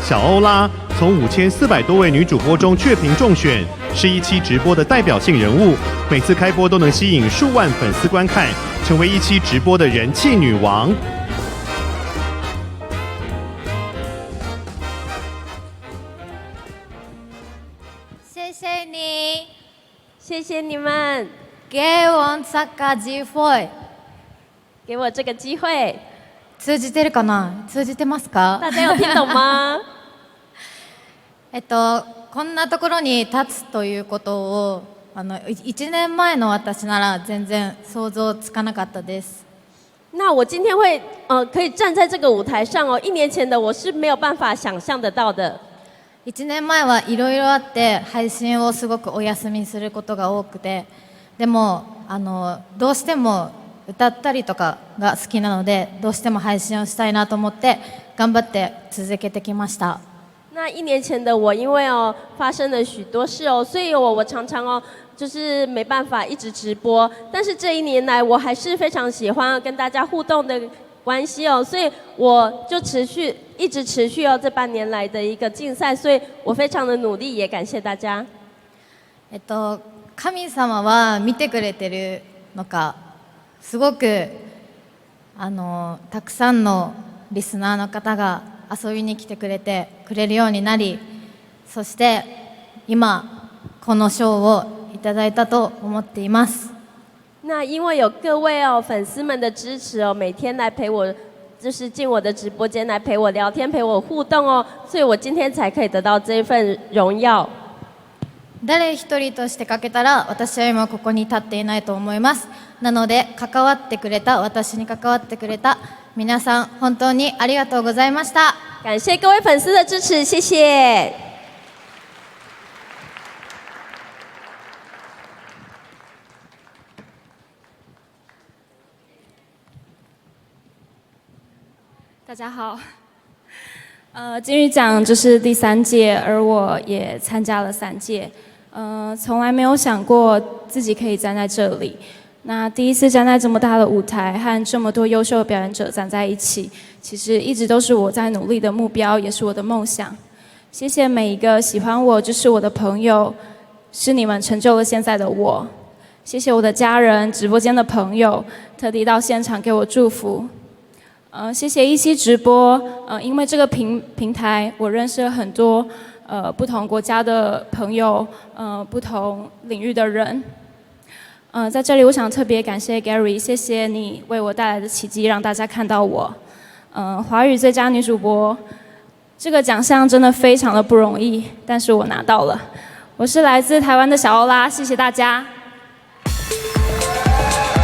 小欧拉从5400多位女主播中确评中选，是17直播的代表性人物，每次开播都能吸引数万粉丝观看，成为17直播的人气女王。谢谢你，谢谢你们，给我这个机会，给我这个机会。通じてるかな？通じてますか？大家有听懂吗？こんなところに立つということを1年前の私なら全然想像つかなかったです。那我今天会可以站在这个舞台上哦，1年前的我是没有办法想象得到的。1年前はいろいろあって配信をすごくお休みすることが多くて、でもどうしても歌ったりとかが好きなので、どうしても配信をしたいなと思って頑張って続けてきました。那1年前的我，因为发生了许多事哦，所以我常常就是没办法一直直播。但是这1年来，我还是非常喜欢跟大家互动的关系哦，所以我就一直持续这半年来的一个竞赛，所以我非常的努力，也感谢大家。神様は見てくれてるのか、すごくたくさんのリスナーの方が遊びに来てくれるようになり、そして今この賞をいただいたと思っています。那因为有各位粉丝们的支持哦，每天来陪我，就是进我的直播间来陪我聊天、陪我互动哦，所以我今天才可以得到这一份荣耀。誰一人としてかけたら私は今ここに立っていないと思います。なので関わってくれた、私に関わってくれた皆さん、本当にありがとうございました。感谢各位粉丝的支持，谢谢。大家好，金鱼奖这是第3届，而我也参加了3届，从来没有想过自己可以站在这里。那第一次站在这么大的舞台，和这么多优秀的表演者站在一起，其实一直都是我在努力的目标，也是我的梦想。谢谢每一个喜欢我、支持我的朋友，是你们成就了现在的我。谢谢我的家人、直播间的朋友，特地到现场给我祝福。谢谢17直播，因为这个平台，我认识了很多不同国家的朋友，不同领域的人。在这里我想特别感谢 Gary， 谢谢你为我带来的奇迹，让大家看到我。华语最佳女主播这个奖项真的非常的不容易，但是我拿到了。我是来自台湾的小欧拉，谢谢大家。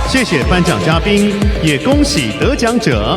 谢谢颁奖嘉宾，也恭喜得奖者。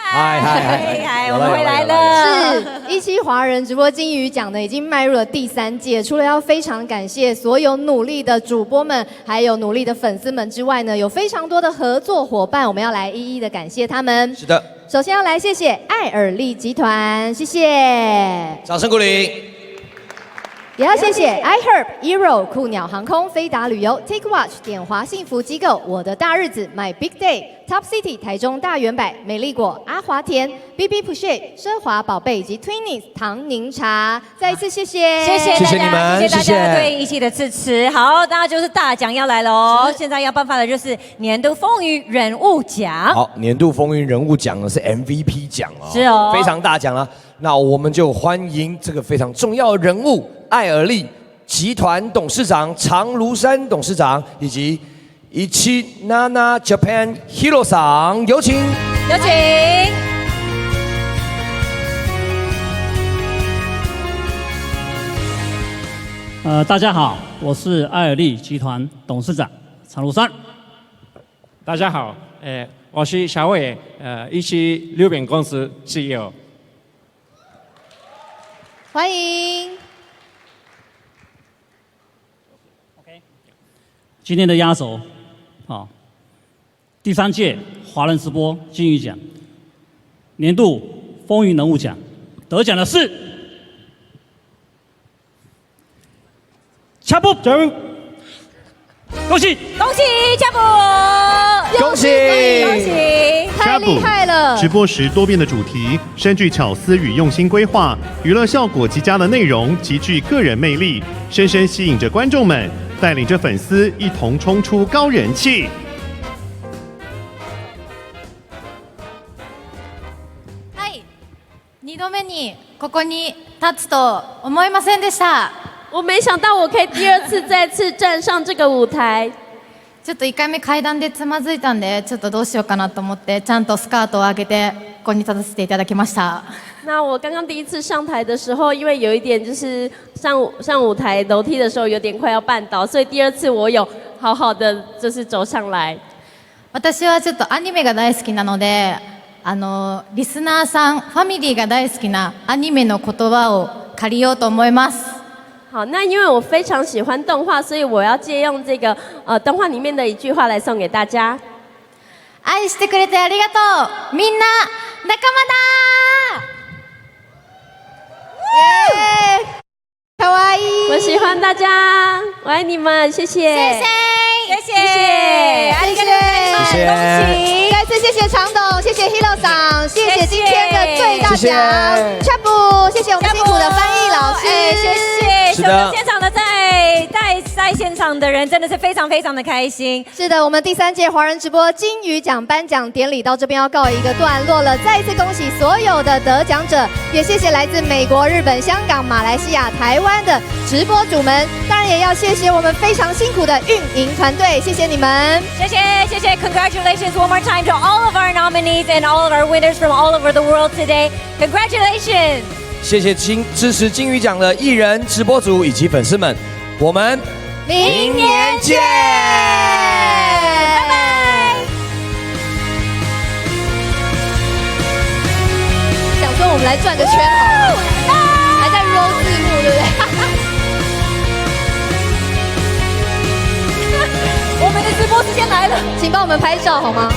嗨，我们回来了。是17华人直播金鱼奖呢，已经迈入了第3届。除了要非常感谢所有努力的主播们，还有努力的粉丝们之外呢，有非常多的合作伙伴，我们要来一一的感谢他们。是的，首先要来谢谢爱尔利集团，谢谢，掌声鼓励。也要谢谢 iHerb、Eero、酷鸟航空、飞达旅游、Take Watch、点华幸福机构、我的大日子、My Big Day、Top City 台中大圆柏、美丽果、阿华田、BB Push、奢华宝贝以及 Twinings 唐宁茶。再一次谢谢，谢谢大家，谢谢大家对一17的支持。好，那就是大奖要来了哦！现在要颁发的就是年度风云人物奖。好，年度风云人物奖呢是 MVP 奖哦，是哦，非常大奖了。那我们就欢迎这个非常重要的人物。爱尔利集团董事长常如山董事长以及17Nana Japan Hiro 桑，有请，有请。大家好，我是爱尔利集团董事长常如山。大家好，我是小伟，17六饼公司 CEO。欢迎。今天的压轴，第3届华人直播金鱼奖年度风云人物奖得奖的是加步加油！恭喜恭喜加布，恭喜恭喜！太厉害了！直播时多变的主题，深具巧思与用心规划，娱乐效果极佳的内容，极具个人魅力，深深吸引着观众们，带领着粉丝一同冲出高人气。はい2度目にここに立つと思いませんでした。我没想到我可以第二次再次站上这个舞台。ちょっと1回目階段でつまずいたんで、ちょっとどうしようかなと思ってちゃんとスカートを上げてここに立たせていただきました。那我刚刚第一次上台的时候，因为有一点就是上舞台楼梯的时候有点快要绊倒，所以第二次我有好好的就是走上来。私はちょっとアニメが大好きなので、リスナーさんファミリーが大好きなアニメの言葉を借りようと思います。好，那因为我非常喜欢动画，所以我要借用这个动画里面的一句话来送给大家。愛してくれてありがとう、みんな仲間だ。かわいい，我喜欢大家，我爱你们，谢谢，谢谢，ありがとうございます，谢谢恭喜！再次谢谢常董，谢谢 Hiro 桑，谢谢今天的最大奖 Chapu，谢谢我们辛苦的翻译老师，谢谢。是的，现场的在现场的人真的是非常非常的开心。是的，我们第3届华人直播金鱼奖颁奖典礼到这边要告一个段落了。再一次恭喜所有的得奖者，也谢谢来自美国、日本、香港、马来西亚、台湾的直播主们，当然也要谢谢我们非常辛苦的运营团队，谢谢你们，谢谢 Congratulations one more time to all of our nominees and all of our winners from all over the world today. Congratulations! 谢谢支持金鱼奖的艺人、直播主以及粉丝们，我们明年见，拜拜。想说我们来转个圈好了，还在 roll 字幕，对不对？我们的直播时间来了，请帮我们拍照好吗？